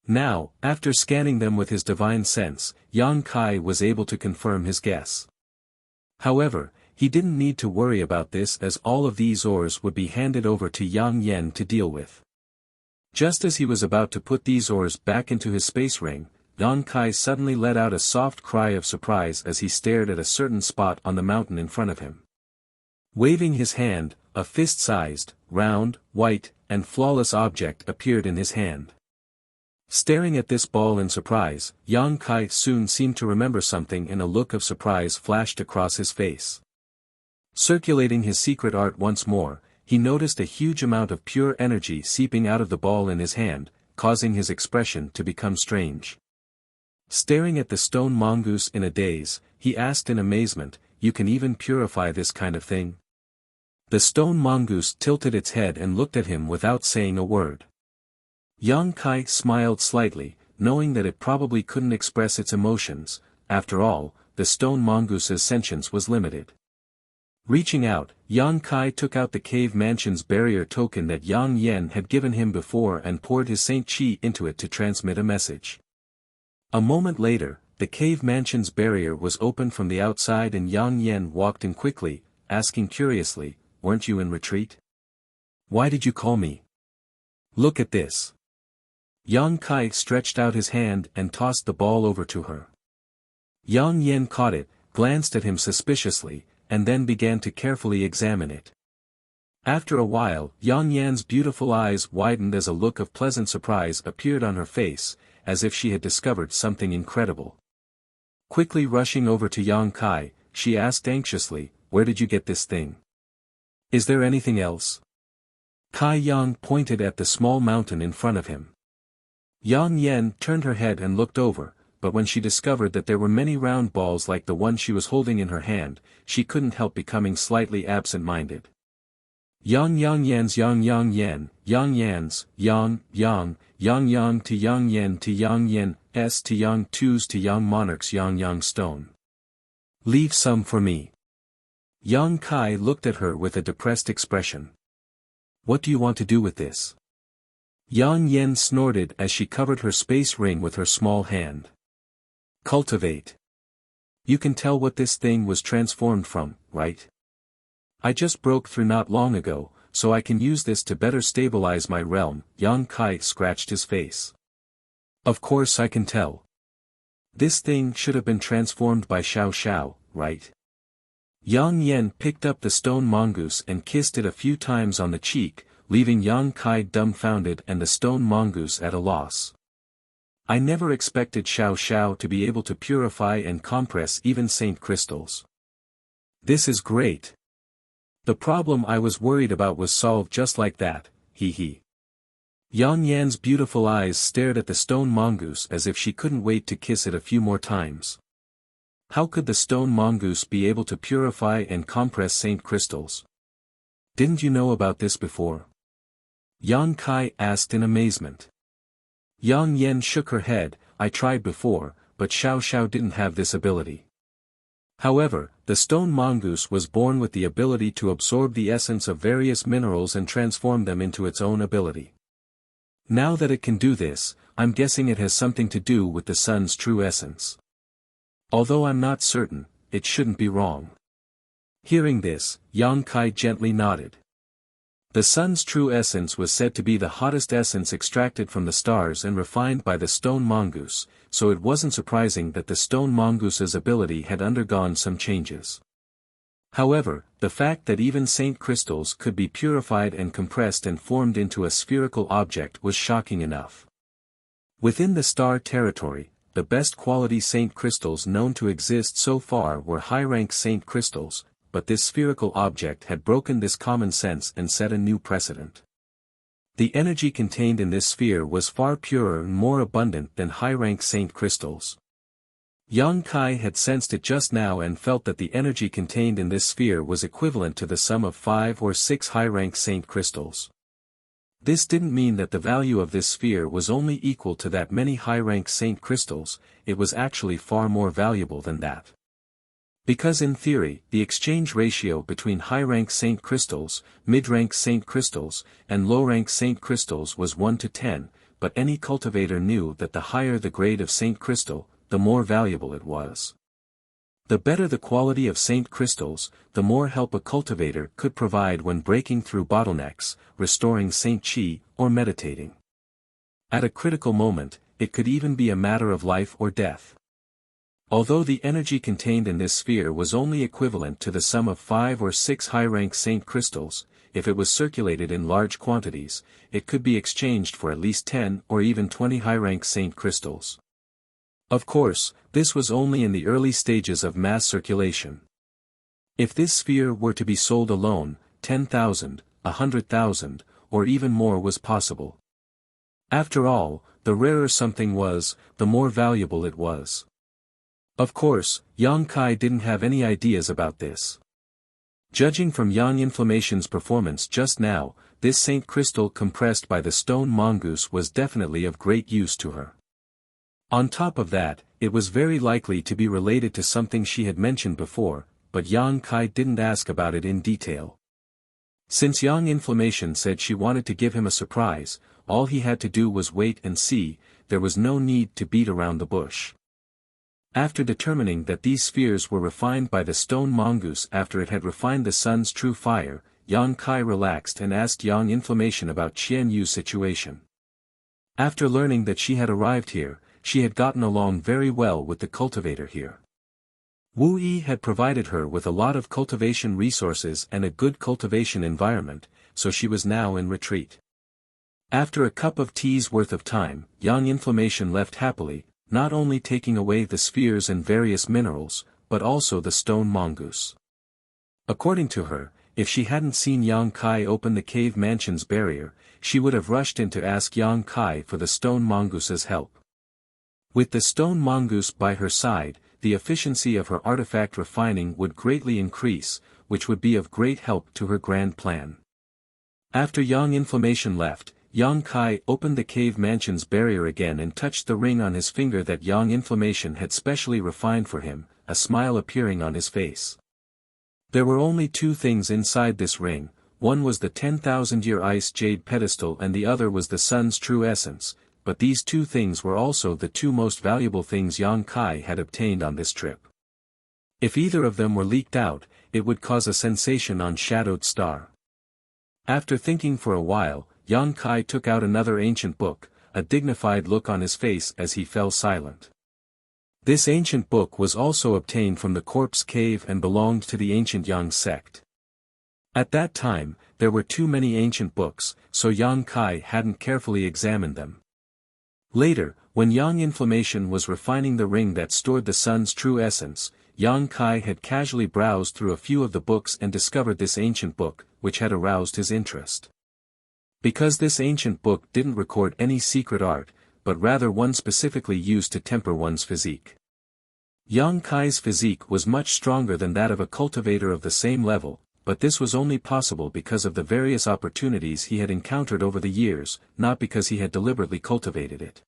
Now, after scanning them with his divine sense, Yang Kai was able to confirm his guess. However, he didn't need to worry about this as all of these ores would be handed over to Yang Yen to deal with. Just as he was about to put these ores back into his space ring, Yang Kai suddenly let out a soft cry of surprise as he stared at a certain spot on the mountain in front of him. Waving his hand, a fist-sized, round, white, and flawless object appeared in his hand. Staring at this ball in surprise, Yang Kai soon seemed to remember something and a look of surprise flashed across his face. Circulating his secret art once more, he noticed a huge amount of pure energy seeping out of the ball in his hand, causing his expression to become strange. Staring at the stone mongoose in a daze, he asked in amazement, "You can even purify this kind of thing?" The stone mongoose tilted its head and looked at him without saying a word. Yang Kai smiled slightly, knowing that it probably couldn't express its emotions. After all, the stone mongoose's sentience was limited. Reaching out, Yang Kai took out the cave mansion's barrier token that Yang Yen had given him before and poured his Saint Chi into it to transmit a message. A moment later, the cave mansion's barrier was opened from the outside and Yang Yen walked in quickly, asking curiously, "Weren't you in retreat? Why did you call me? Look at this." Yang Kai stretched out his hand and tossed the ball over to her. Yang Yen caught it, glanced at him suspiciously, and then began to carefully examine it. After a while, Yang Yan's beautiful eyes widened as a look of pleasant surprise appeared on her face, as if she had discovered something incredible. Quickly rushing over to Yang Kai, she asked anxiously, "Where did you get this thing? Is there anything else?" Kai Yang pointed at the small mountain in front of him. Yang Yen turned her head and looked over, but when she discovered that there were many round balls like the one she was holding in her hand, she couldn't help becoming slightly absent-minded. Yang Yan's Yang Yen, Yang Yan's, Yang to Yang Yen to Yang Yen, S to Yang Twos to Yang Monarch's Yang Stone. Leave some for me. Yang Kai looked at her with a depressed expression. What do you want to do with this? Yang Yen snorted as she covered her space ring with her small hand. Cultivate. You can tell what this thing was transformed from, right? I just broke through not long ago, so I can use this to better stabilize my realm. Yang Kai scratched his face. Of course I can tell. This thing should have been transformed by Xiao Xiao, right? Yang Yen picked up the stone mongoose and kissed it a few times on the cheek, leaving Yang Kai dumbfounded and the stone mongoose at a loss. I never expected Xiao Xiao to be able to purify and compress even saint crystals. This is great. The problem I was worried about was solved just like that, hee hee. Yang Yan's beautiful eyes stared at the stone mongoose as if she couldn't wait to kiss it a few more times. How could the stone mongoose be able to purify and compress saint crystals? Didn't you know about this before? Yang Kai asked in amazement. Yang Yen shook her head, I tried before, but Xiao Xiao didn't have this ability. However, the stone mongoose was born with the ability to absorb the essence of various minerals and transform them into its own ability. Now that it can do this, I'm guessing it has something to do with the sun's true essence. Although I'm not certain, it shouldn't be wrong. Hearing this, Yang Kai gently nodded. The sun's true essence was said to be the hottest essence extracted from the stars and refined by the stone mongoose, so it wasn't surprising that the stone mongoose's ability had undergone some changes. However, the fact that even saint crystals could be purified and compressed and formed into a spherical object was shocking enough. Within the star territory, the best quality saint crystals known to exist so far were high-rank saint crystals, but this spherical object had broken this common sense and set a new precedent. The energy contained in this sphere was far purer and more abundant than high-rank saint crystals. Yang Kai had sensed it just now and felt that the energy contained in this sphere was equivalent to the sum of 5 or 6 high-rank saint crystals. This didn't mean that the value of this sphere was only equal to that many high-rank saint crystals, it was actually far more valuable than that. Because in theory, the exchange ratio between high-rank saint crystals, mid-rank saint crystals, and low-rank saint crystals was 1 to 10, but any cultivator knew that the higher the grade of saint crystal, the more valuable it was. The better the quality of saint crystals, the more help a cultivator could provide when breaking through bottlenecks, restoring saint chi, or meditating. At a critical moment, it could even be a matter of life or death. Although the energy contained in this sphere was only equivalent to the sum of 5 or 6 high-rank saint crystals, if it was circulated in large quantities, it could be exchanged for at least 10 or even 20 high-rank saint crystals. Of course, this was only in the early stages of mass circulation. If this sphere were to be sold alone, 10,000, 100,000, or even more was possible. After all, the rarer something was, the more valuable it was. Of course, Yang Kai didn't have any ideas about this. Judging from Yang Inflammation's performance just now, this saint crystal compressed by the stone mongoose was definitely of great use to her. On top of that, it was very likely to be related to something she had mentioned before, but Yang Kai didn't ask about it in detail. Since Yang Inflammation said she wanted to give him a surprise, all he had to do was wait and see. There was no need to beat around the bush. After determining that these spheres were refined by the stone mongoose after it had refined the sun's true fire, Yang Kai relaxed and asked Yang Inflammation about Qian Yu's situation. After learning that she had arrived here, she had gotten along very well with the cultivator here. Wu Yi had provided her with a lot of cultivation resources and a good cultivation environment, so she was now in retreat. After a cup of tea's worth of time, Yang Inflammation left happily, not only taking away the spheres and various minerals, but also the stone mongoose. According to her, if she hadn't seen Yang Kai open the cave mansion's barrier, she would have rushed in to ask Yang Kai for the stone mongoose's help. With the stone mongoose by her side, the efficiency of her artifact refining would greatly increase, which would be of great help to her grand plan. After Yang Inflammation left, Yang Kai opened the cave mansion's barrier again and touched the ring on his finger that Yang Inflammation had specially refined for him, a smile appearing on his face. There were only two things inside this ring, one was the 10,000-year ice jade pedestal and the other was the sun's true essence, but these two things were also the two most valuable things Yang Kai had obtained on this trip. If either of them were leaked out, it would cause a sensation on Shadowed Star. After thinking for a while, Yang Kai took out another ancient book, a dignified look on his face as he fell silent. This ancient book was also obtained from the corpse cave and belonged to the ancient Yang sect. At that time, there were too many ancient books, so Yang Kai hadn't carefully examined them. Later, when Yang Inflammation was refining the ring that stored the sun's true essence, Yang Kai had casually browsed through a few of the books and discovered this ancient book, which had aroused his interest. Because this ancient book didn't record any secret art, but rather one specifically used to temper one's physique. Yang Kai's physique was much stronger than that of a cultivator of the same level, but this was only possible because of the various opportunities he had encountered over the years, not because he had deliberately cultivated it.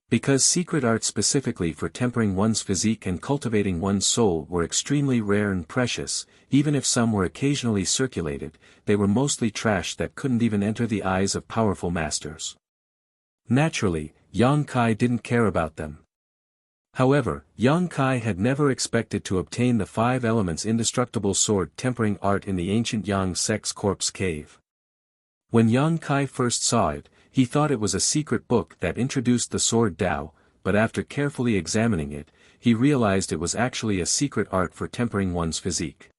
Because secret arts specifically for tempering one's physique and cultivating one's soul were extremely rare and precious, even if some were occasionally circulated, they were mostly trash that couldn't even enter the eyes of powerful masters. Naturally, Yang Kai didn't care about them. However, Yang Kai had never expected to obtain the 5 elements indestructible sword tempering art in the ancient Yang sect's corpse cave. When Yang Kai first saw it, he thought it was a secret book that introduced the sword Dao, but after carefully examining it, he realized it was actually a secret art for tempering one's physique.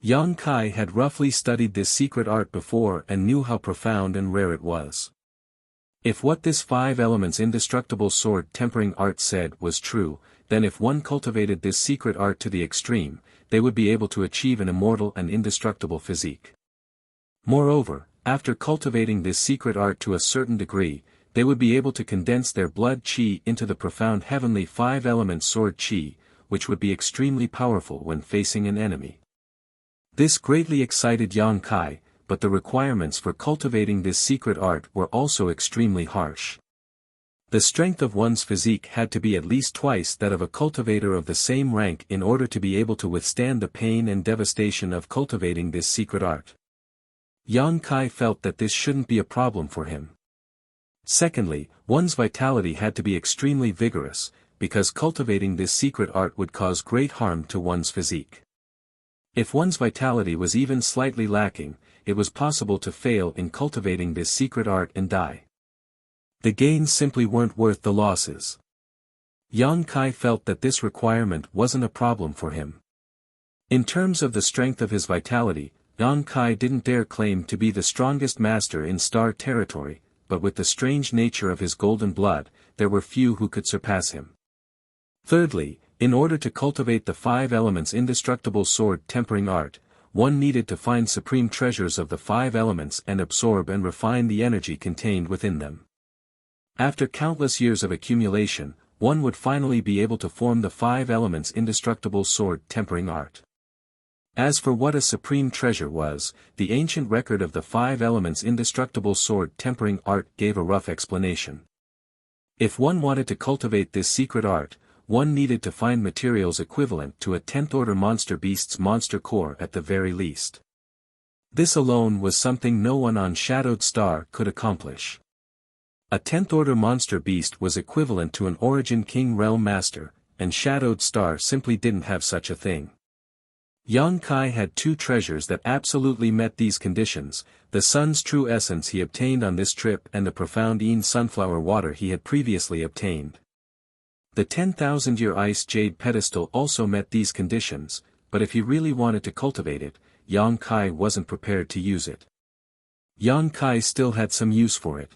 Yang Kai had roughly studied this secret art before and knew how profound and rare it was. If what this 5 elements indestructible sword tempering art said was true, then if one cultivated this secret art to the extreme, they would be able to achieve an immortal and indestructible physique. Moreover, after cultivating this secret art to a certain degree, they would be able to condense their blood qi into the profound heavenly 5-element sword qi, which would be extremely powerful when facing an enemy. This greatly excited Yang Kai, but the requirements for cultivating this secret art were also extremely harsh. The strength of one's physique had to be at least twice that of a cultivator of the same rank in order to be able to withstand the pain and devastation of cultivating this secret art. Yang Kai felt that this shouldn't be a problem for him. Secondly, one's vitality had to be extremely vigorous, because cultivating this secret art would cause great harm to one's physique. If one's vitality was even slightly lacking, it was possible to fail in cultivating this secret art and die. The gains simply weren't worth the losses. Yang Kai felt that this requirement wasn't a problem for him. In terms of the strength of his vitality, Yang Kai didn't dare claim to be the strongest master in Star Territory, but with the strange nature of his golden blood, there were few who could surpass him. Thirdly, in order to cultivate the 5 elements indestructible sword tempering art, one needed to find supreme treasures of the 5 elements and absorb and refine the energy contained within them. After countless years of accumulation, one would finally be able to form the 5 elements indestructible sword tempering art. As for what a supreme treasure was, the ancient record of the 5 elements indestructible sword tempering art gave a rough explanation. If one wanted to cultivate this secret art, one needed to find materials equivalent to a 10th-order monster beast's monster core at the very least. This alone was something no one on Shadowed Star could accomplish. A 10th-order monster beast was equivalent to an Origin King Realm Master, and Shadowed Star simply didn't have such a thing. Yang Kai had two treasures that absolutely met these conditions, the sun's true essence he obtained on this trip and the profound Een sunflower water he had previously obtained. The 10,000-year ice jade pedestal also met these conditions, but if he really wanted to cultivate it, Yang Kai wasn't prepared to use it. Yang Kai still had some use for it.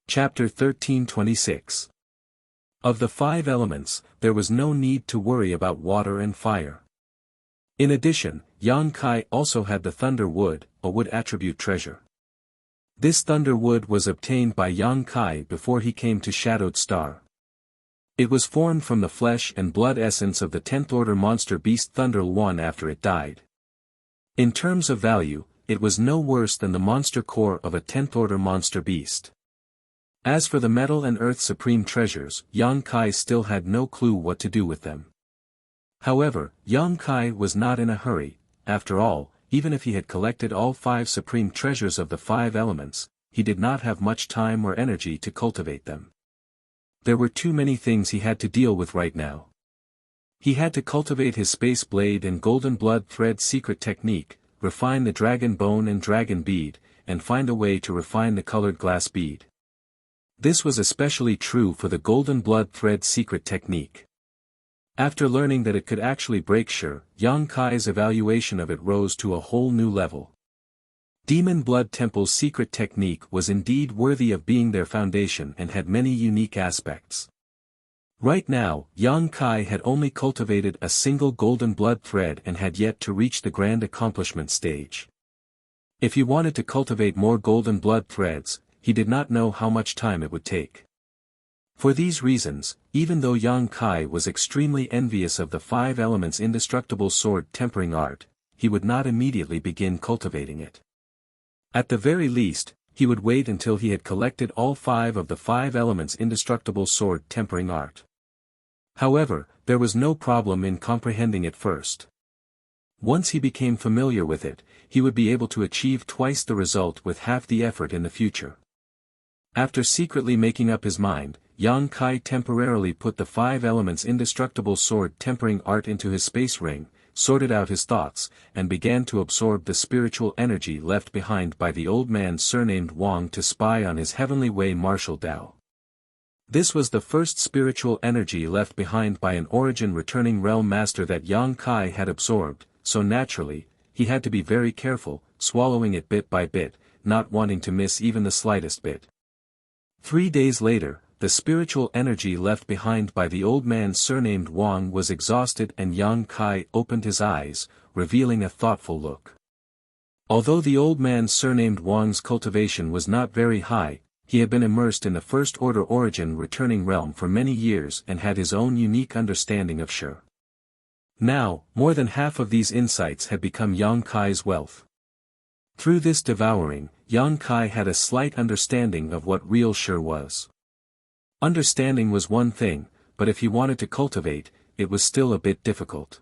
Chapter 1326. Of the 5 elements, there was no need to worry about water and fire. In addition, Yang Kai also had the Thunder Wood, a wood attribute treasure. This Thunder Wood was obtained by Yang Kai before he came to Shadowed Star. It was formed from the flesh and blood essence of the 10th Order monster beast Thunder One after it died. In terms of value, it was no worse than the monster core of a 10th Order monster beast. As for the metal and earth supreme treasures, Yang Kai still had no clue what to do with them. However, Yang Kai was not in a hurry. After all, even if he had collected all 5 supreme treasures of the 5 elements, he did not have much time or energy to cultivate them. There were too many things he had to deal with right now. He had to cultivate his space blade and golden blood thread secret technique, refine the dragon bone and dragon bead, and find a way to refine the colored glass bead. This was especially true for the golden blood thread secret technique. After learning that it could actually break Shi, Yang Kai's evaluation of it rose to a whole new level. Demon Blood Temple's secret technique was indeed worthy of being their foundation and had many unique aspects. Right now, Yang Kai had only cultivated a single golden blood thread and had yet to reach the grand accomplishment stage. If he wanted to cultivate more golden blood threads, he did not know how much time it would take. For these reasons, even though Yang Kai was extremely envious of the 5 elements indestructible sword tempering art, he would not immediately begin cultivating it. At the very least, he would wait until he had collected all 5 of the 5 elements indestructible sword tempering art. However, there was no problem in comprehending it first. Once he became familiar with it, he would be able to achieve twice the result with half the effort in the future. After secretly making up his mind, Yang Kai temporarily put the 5 elements indestructible sword tempering art into his space ring, sorted out his thoughts, and began to absorb the spiritual energy left behind by the old man surnamed Wang to spy on his heavenly way martial Dao. This was the first spiritual energy left behind by an origin returning realm master that Yang Kai had absorbed, so naturally, he had to be very careful, swallowing it bit by bit, not wanting to miss even the slightest bit. 3 days later, the spiritual energy left behind by the old man surnamed Wang was exhausted and Yang Kai opened his eyes, revealing a thoughtful look. Although the old man surnamed Wang's cultivation was not very high, he had been immersed in the First Order origin returning realm for many years and had his own unique understanding of Shi. Now, more than half of these insights had become Yang Kai's wealth. Through this devouring, Yang Kai had a slight understanding of what real Shi was. Understanding was one thing, but if he wanted to cultivate, it was still a bit difficult.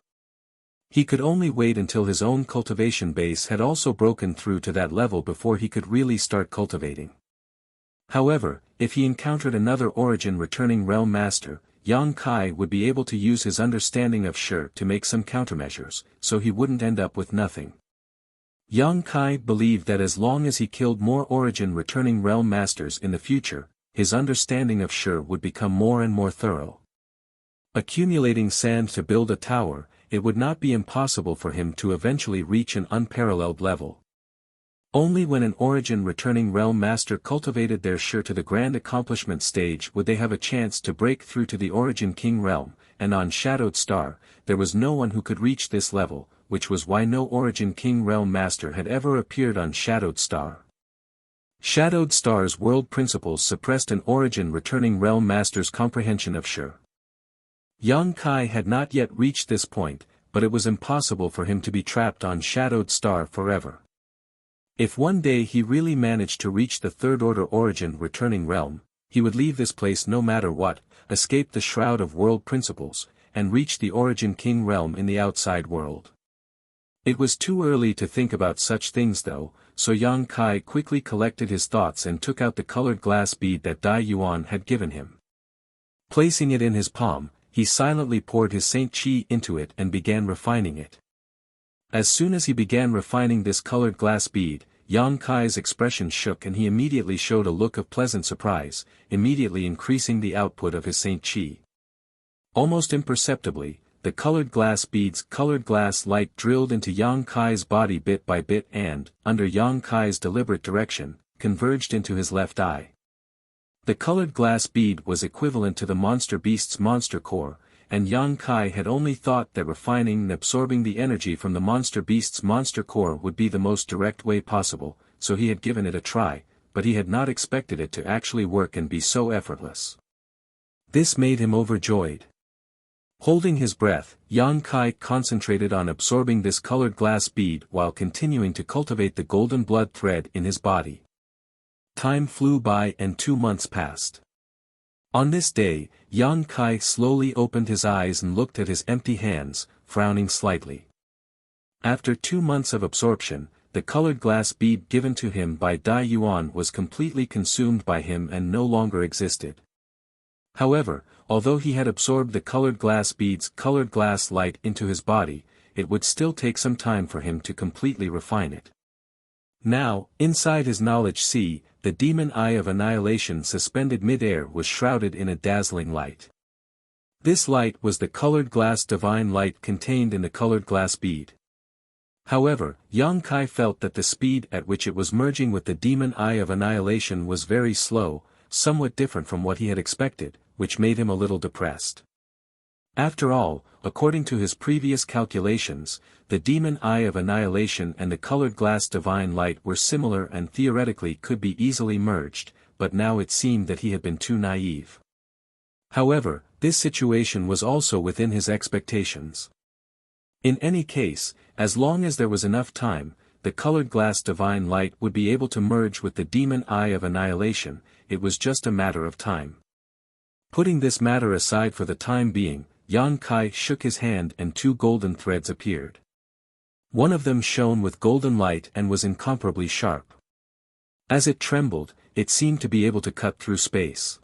He could only wait until his own cultivation base had also broken through to that level before he could really start cultivating. However, if he encountered another origin returning realm master, Yang Kai would be able to use his understanding of Shi to make some countermeasures, so he wouldn't end up with nothing. Yang Kai believed that as long as he killed more origin returning realm masters in the future, his understanding of Shi would become more and more thorough. Accumulating sand to build a tower, it would not be impossible for him to eventually reach an unparalleled level. Only when an origin returning realm master cultivated their Shi to the grand accomplishment stage would they have a chance to break through to the origin king realm, and on Shadowed Star, there was no one who could reach this level, which was why no origin king realm master had ever appeared on Shadowed Star. Shadowed Star's world principles suppressed an origin returning realm master's comprehension of Shi. Yang Kai had not yet reached this point, but it was impossible for him to be trapped on Shadowed Star forever. If one day he really managed to reach the third-order origin returning realm, he would leave this place no matter what, escape the shroud of world principles, and reach the origin king realm in the outside world. It was too early to think about such things though, so Yang Kai quickly collected his thoughts and took out the colored glass bead that Dai Yuan had given him. Placing it in his palm, he silently poured his Saint Qi into it and began refining it. As soon as he began refining this colored glass bead, Yang Kai's expression shook and he immediately showed a look of pleasant surprise, immediately increasing the output of his Saint Qi. Almost imperceptibly, the colored glass bead's colored glass light drilled into Yang Kai's body bit by bit and, under Yang Kai's deliberate direction, converged into his left eye. The colored glass bead was equivalent to the monster beast's monster core, and Yang Kai had only thought that refining and absorbing the energy from the monster beast's monster core would be the most direct way possible, so he had given it a try, but he had not expected it to actually work and be so effortless. This made him overjoyed. Holding his breath, Yang Kai concentrated on absorbing this colored glass bead while continuing to cultivate the golden blood thread in his body. Time flew by and 2 months passed. On this day, Yang Kai slowly opened his eyes and looked at his empty hands, frowning slightly. After 2 months of absorption, the colored glass bead given to him by Dai Yuan was completely consumed by him and no longer existed. However, although he had absorbed the colored glass bead's colored glass light into his body, it would still take some time for him to completely refine it. Now, inside his knowledge sea, the demon eye of annihilation suspended mid-air was shrouded in a dazzling light. This light was the colored glass divine light contained in the colored glass bead. However, Yang Kai felt that the speed at which it was merging with the demon eye of annihilation was very slow, somewhat different from what he had expected, which made him a little depressed. After all, according to his previous calculations, the demon eye of annihilation and the colored glass divine light were similar and theoretically could be easily merged, but now it seemed that he had been too naive. However, this situation was also within his expectations. In any case, as long as there was enough time, the colored glass divine light would be able to merge with the demon eye of annihilation. It was just a matter of time. Putting this matter aside for the time being, Yang Kai shook his hand and 2 golden threads appeared. One of them shone with golden light and was incomparably sharp. As it trembled, it seemed to be able to cut through space.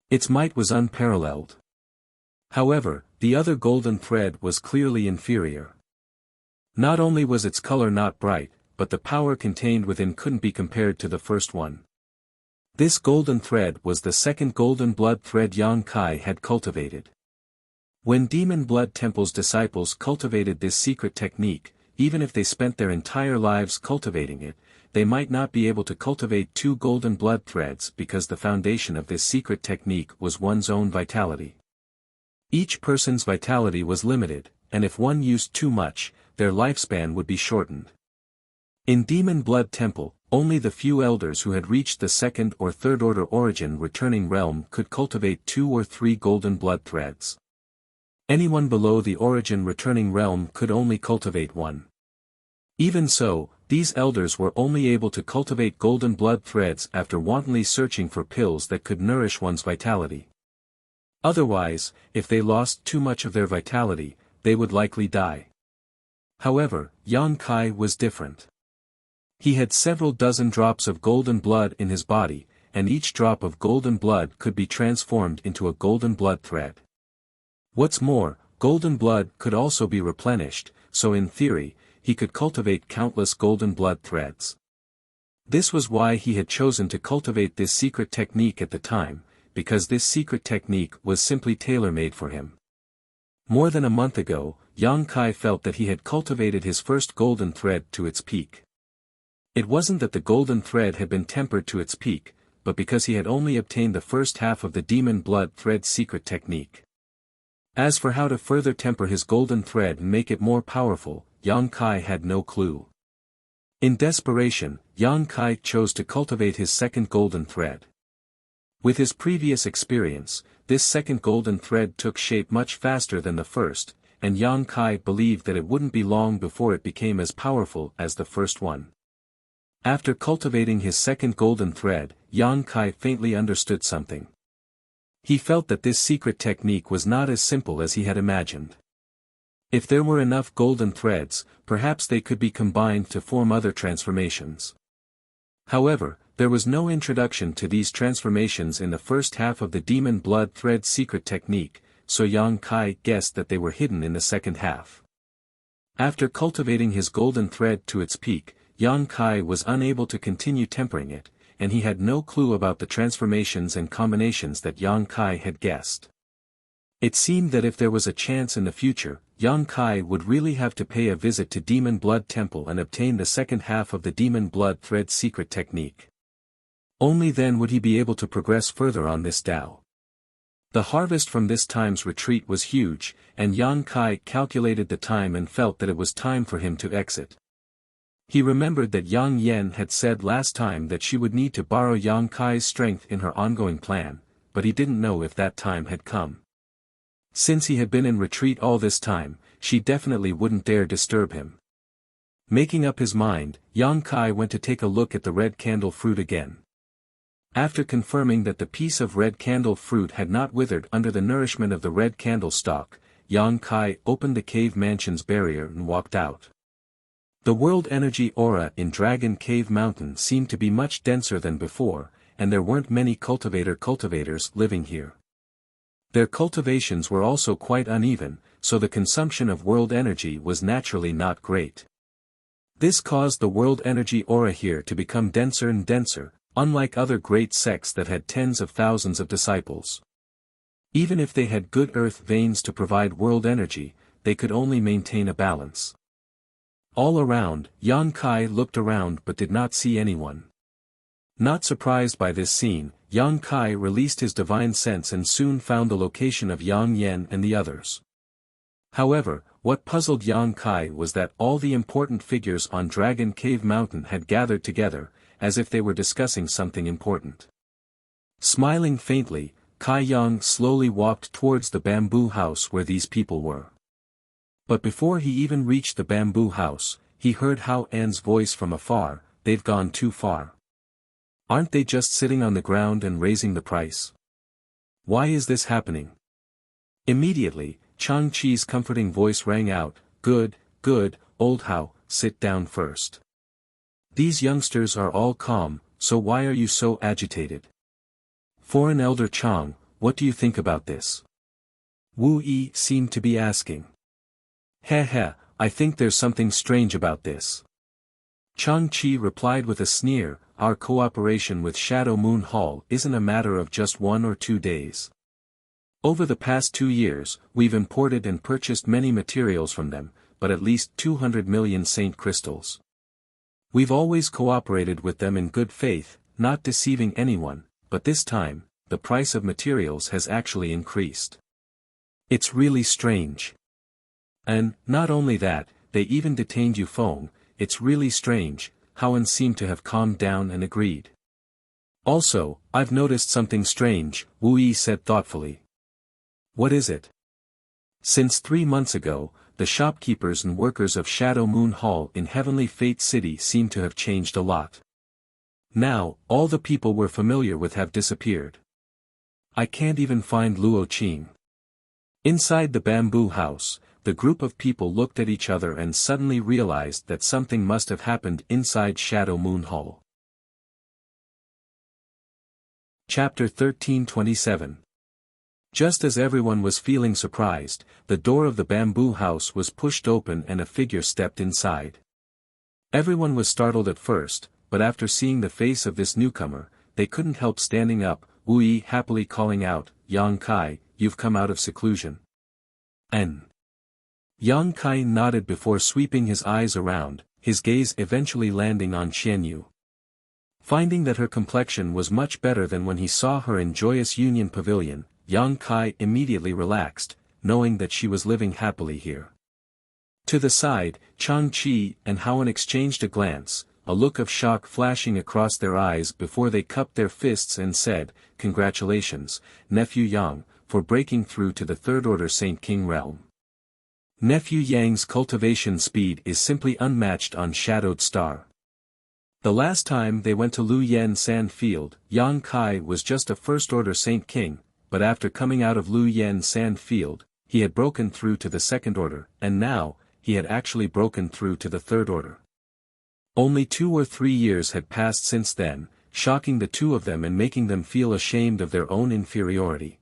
Its might was unparalleled. However, the other golden thread was clearly inferior. Not only was its color not bright, but the power contained within couldn't be compared to the first one. This golden thread was the second golden blood thread Yang Kai had cultivated. When Demon Blood Temple's disciples cultivated this secret technique, even if they spent their entire lives cultivating it, they might not be able to cultivate 2 golden blood threads because the foundation of this secret technique was one's own vitality. Each person's vitality was limited, and if one used too much, their lifespan would be shortened. In Demon Blood Temple, only the few elders who had reached the second or third order origin returning realm could cultivate 2 or 3 golden blood threads. Anyone below the origin returning realm could only cultivate 1. Even so, these elders were only able to cultivate golden blood threads after wantonly searching for pills that could nourish one's vitality. Otherwise, if they lost too much of their vitality, they would likely die. However, Yang Kai was different. He had several dozen drops of golden blood in his body, and each drop of golden blood could be transformed into a golden blood thread. What's more, golden blood could also be replenished, so in theory, he could cultivate countless golden blood threads. This was why he had chosen to cultivate this secret technique at the time, because this secret technique was simply tailor-made for him. More than a month ago, Yang Kai felt that he had cultivated his first golden thread to its peak. It wasn't that the golden thread had been tempered to its peak, but because he had only obtained the first half of the demon blood thread secret technique. As for how to further temper his golden thread and make it more powerful, Yang Kai had no clue. In desperation, Yang Kai chose to cultivate his second golden thread. With his previous experience, this second golden thread took shape much faster than the first, and Yang Kai believed that it wouldn't be long before it became as powerful as the first one. After cultivating his second golden thread, Yang Kai faintly understood something. He felt that this secret technique was not as simple as he had imagined. If there were enough golden threads, perhaps they could be combined to form other transformations. However, there was no introduction to these transformations in the first half of the demon blood thread secret technique, so Yang Kai guessed that they were hidden in the second half. After cultivating his golden thread to its peak, Yang Kai was unable to continue tempering it, and he had no clue about the transformations and combinations that Yang Kai had guessed. It seemed that if there was a chance in the future, Yang Kai would really have to pay a visit to Demon Blood Temple and obtain the second half of the Demon Blood Thread secret technique. Only then would he be able to progress further on this Tao. The harvest from this time's retreat was huge, and Yang Kai calculated the time and felt that it was time for him to exit. He remembered that Yang Yen had said last time that she would need to borrow Yang Kai's strength in her ongoing plan, but he didn't know if that time had come. Since he had been in retreat all this time, she definitely wouldn't dare disturb him. Making up his mind, Yang Kai went to take a look at the red candle fruit again. After confirming that the piece of red candle fruit had not withered under the nourishment of the red candle stalk, Yang Kai opened the cave mansion's barrier and walked out. The world energy aura in Dragon Cave Mountain seemed to be much denser than before, and there weren't many cultivators living here. Their cultivations were also quite uneven, so the consumption of world energy was naturally not great. This caused the world energy aura here to become denser and denser, unlike other great sects that had tens of thousands of disciples. Even if they had good earth veins to provide world energy, they could only maintain a balance. All around, Yang Kai looked around but did not see anyone. Not surprised by this scene, Yang Kai released his divine sense and soon found the location of Yang Yen and the others. However, what puzzled Yang Kai was that all the important figures on Dragon Cave Mountain had gathered together, as if they were discussing something important. Smiling faintly, Kai Yang slowly walked towards the bamboo house where these people were. But before he even reached the bamboo house, he heard Hao An's voice from afar, "They've gone too far. Aren't they just sitting on the ground and raising the price? Why is this happening?" Immediately, Chang Chi's comforting voice rang out, "Good, good, old Hao, sit down first. These youngsters are all calm, so why are you so agitated? Foreign Elder Chang, what do you think about this?" Wu Yi seemed to be asking. Heh, I think there's something strange about this. Chang Chi replied with a sneer, "Our cooperation with Shadow Moon Hall isn't a matter of just 1 or 2 days. Over the past 2 years, we've imported and purchased many materials from them, but at least 200 million saint crystals. We've always cooperated with them in good faith, not deceiving anyone, but this time, the price of materials has actually increased. It's really strange. And, not only that, they even detained Yufeng. It's really strange." Howen seemed to have calmed down and agreed. "Also, I've noticed something strange," Wu Yi said thoughtfully. "What is it?" "Since 3 months ago, the shopkeepers and workers of Shadow Moon Hall in Heavenly Fate City seem to have changed a lot. Now, all the people we're familiar with have disappeared. I can't even find Luo Qing." Inside the bamboo house, the group of people looked at each other and suddenly realized that something must have happened inside Shadow Moon Hall. Chapter 1327. Just as everyone was feeling surprised, the door of the bamboo house was pushed open and a figure stepped inside. Everyone was startled at first, but after seeing the face of this newcomer, they couldn't help standing up, Wu Yi happily calling out, "Yang Kai, you've come out of seclusion." "N." Yang Kai nodded before sweeping his eyes around, his gaze eventually landing on Xianyu. Finding that her complexion was much better than when he saw her in Joyous Union Pavilion, Yang Kai immediately relaxed, knowing that she was living happily here. To the side, Chang Chi and Howen exchanged a glance, a look of shock flashing across their eyes before they cupped their fists and said, "Congratulations, Nephew Yang, for breaking through to the Third Order Saint King realm. Nephew Yang's cultivation speed is simply unmatched on Shadowed Star." The last time they went to Lu Yen Sand Field, Yang Kai was just a first-order Saint King, but after coming out of Lu Yen Sand Field, he had broken through to the second order, and now, he had actually broken through to the third order. Only 2 or 3 years had passed since then, shocking the two of them and making them feel ashamed of their own inferiority.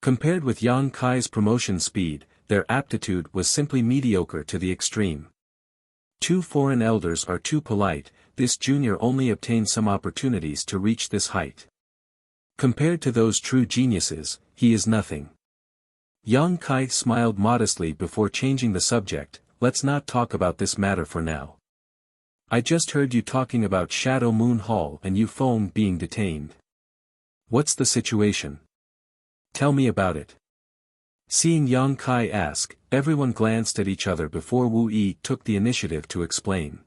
Compared with Yang Kai's promotion speed, their aptitude was simply mediocre to the extreme. 2 foreign elders are too polite, this junior only obtained some opportunities to reach this height. Compared to those true geniuses, he is nothing. Yang Kai smiled modestly before changing the subject. Let's not talk about this matter for now. I just heard you talking about Shadow Moon Hall and Yu Feng being detained. What's the situation? Tell me about it. Seeing Yang Kai ask, everyone glanced at each other before Wu Yi took the initiative to explain.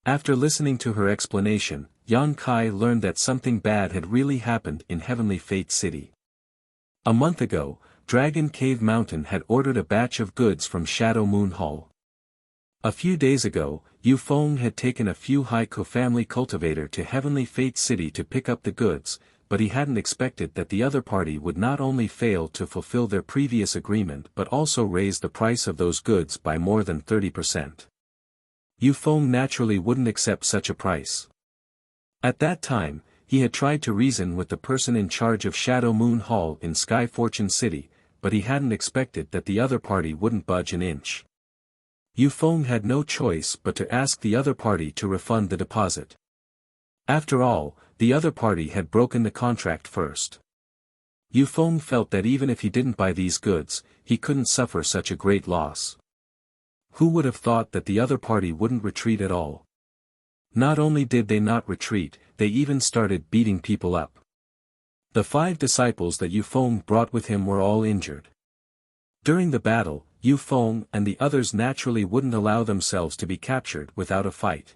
After listening to her explanation, Yang Kai learned that something bad had really happened in Heavenly Fate City. A month ago, Dragon Cave Mountain had ordered a batch of goods from Shadow Moon Hall. A few days ago, Yu Feng had taken a few Haiku family cultivator to Heavenly Fate City to pick up the goods, but he hadn't expected that the other party would not only fail to fulfill their previous agreement but also raise the price of those goods by more than 30%. Yu Feng naturally wouldn't accept such a price. At that time, he had tried to reason with the person in charge of Shadow Moon Hall in Sky Fortune City, but he hadn't expected that the other party wouldn't budge an inch. Yu Feng had no choice but to ask the other party to refund the deposit. After all, the other party had broken the contract first. Yu Feng felt that even if he didn't buy these goods, he couldn't suffer such a great loss. Who would have thought that the other party wouldn't retreat at all? Not only did they not retreat, they even started beating people up. The 5 disciples that Yu Feng brought with him were all injured. During the battle, Yu Feng and the others naturally wouldn't allow themselves to be captured without a fight.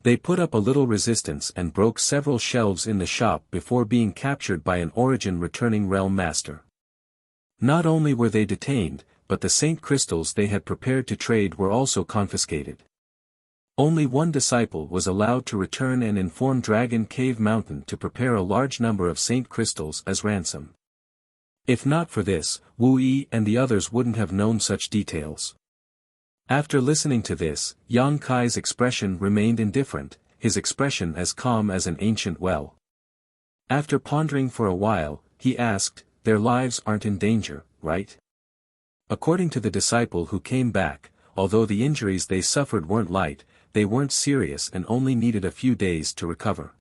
They put up a little resistance and broke several shelves in the shop before being captured by an origin returning realm master. Not only were they detained, but the saint crystals they had prepared to trade were also confiscated. Only 1 disciple was allowed to return and inform Dragon Cave Mountain to prepare a large number of saint crystals as ransom. If not for this, Wu Yi and the others wouldn't have known such details. After listening to this, Yang Kai's expression remained indifferent, his expression as calm as an ancient well. After pondering for a while, he asked, their lives aren't in danger, right? According to the disciple who came back, although the injuries they suffered weren't light, they weren't serious and only needed a few days to recover.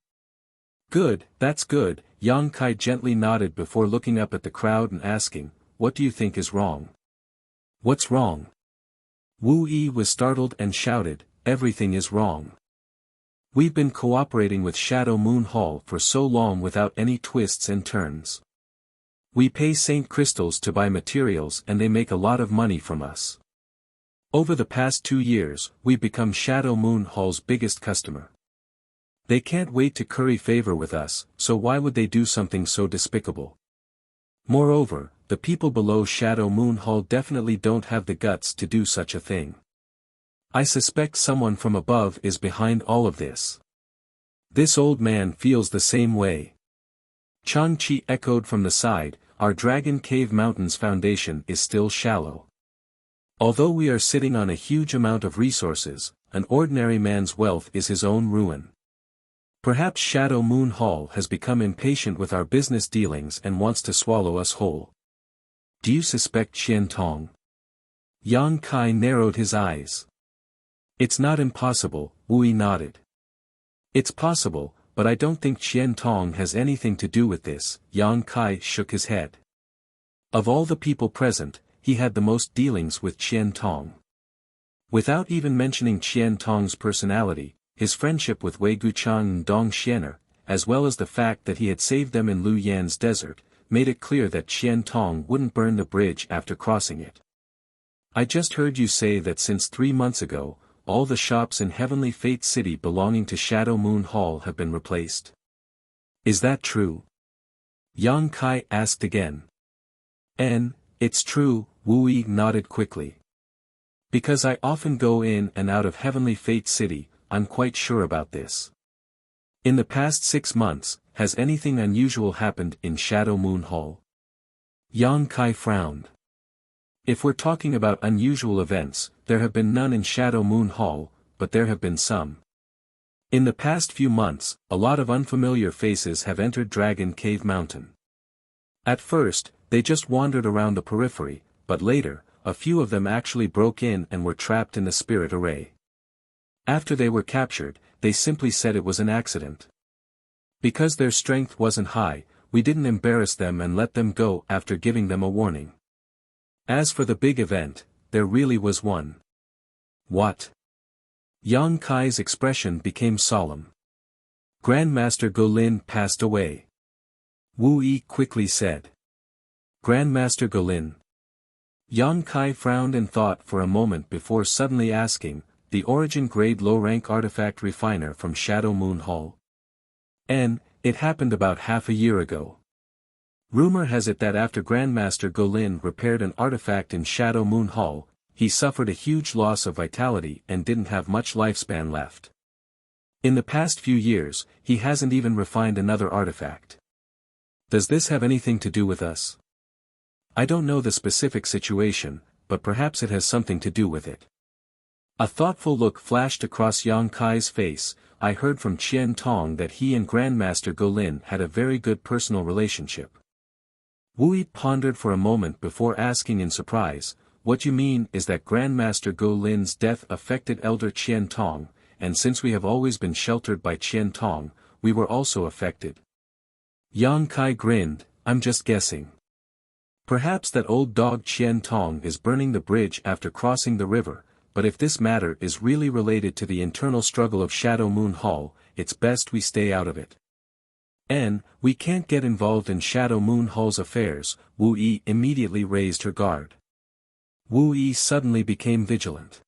Good, that's good, Yang Kai gently nodded before looking up at the crowd and asking, what do you think is wrong? What's wrong? Wu Yi was startled and shouted, everything is wrong. We've been cooperating with Shadow Moon Hall for so long without any twists and turns. We pay Saint Crystals to buy materials and they make a lot of money from us. Over the past 2 years, we've become Shadow Moon Hall's biggest customer. They can't wait to curry favor with us, so why would they do something so despicable? Moreover, the people below Shadow Moon Hall definitely don't have the guts to do such a thing. I suspect someone from above is behind all of this. This old man feels the same way. Chang Chi echoed from the side, our Dragon Cave Mountain's foundation is still shallow. Although we are sitting on a huge amount of resources, an ordinary man's wealth is his own ruin. Perhaps Shadow Moon Hall has become impatient with our business dealings and wants to swallow us whole. Do you suspect Qian Tong? Yang Kai narrowed his eyes. It's not impossible, Wu Yi nodded. It's possible, but I don't think Qian Tong has anything to do with this, Yang Kai shook his head. Of all the people present, he had the most dealings with Qian Tong. Without even mentioning Qian Tong's personality, his friendship with Wei Guchang and Dong Xiener, as well as the fact that he had saved them in Lu Yan's desert, made it clear that Qian Tong wouldn't burn the bridge after crossing it. I just heard you say that since 3 months ago, all the shops in Heavenly Fate City belonging to Shadow Moon Hall have been replaced. Is that true? Yang Kai asked again. It's true, Wu Yi nodded quickly. Because I often go in and out of Heavenly Fate City, I'm quite sure about this. In the past 6 months, has anything unusual happened in Shadow Moon Hall? Yang Kai frowned. If we're talking about unusual events, there have been none in Shadow Moon Hall, but there have been some. In the past few months, a lot of unfamiliar faces have entered Dragon Cave Mountain. At first, they just wandered around the periphery, but later, a few of them actually broke in and were trapped in the spirit array. After they were captured, they simply said it was an accident. Because their strength wasn't high, we didn't embarrass them and let them go after giving them a warning. As for the big event, there really was one. What? Yang Kai's expression became solemn. Grandmaster Go Lin passed away. Wu Yi quickly said. Grandmaster Go Lin. Yang Kai frowned and thought for a moment before suddenly asking, the origin grade low-rank artifact refiner from Shadow Moon Hall? It happened about half a year ago. Rumor has it that after Grandmaster Go Lin repaired an artifact in Shadow Moon Hall, he suffered a huge loss of vitality and didn't have much lifespan left. In the past few years, he hasn't even refined another artifact. Does this have anything to do with us? I don't know the specific situation, but perhaps it has something to do with it. A thoughtful look flashed across Yang Kai's face. I heard from Qian Tong that he and Grandmaster Go Lin had a very good personal relationship. Wu Yi pondered for a moment before asking in surprise, what you mean is that Grandmaster Go Lin's death affected Elder Qian Tong, and since we have always been sheltered by Qian Tong, we were also affected. Yang Kai grinned, I'm just guessing. Perhaps that old dog Qian Tong is burning the bridge after crossing the river, but if this matter is really related to the internal struggle of Shadow Moon Hall, it's best we stay out of it. We can't get involved in Shadow Moon Hall's affairs. Wu Yi immediately raised her guard. Wu Yi suddenly became vigilant.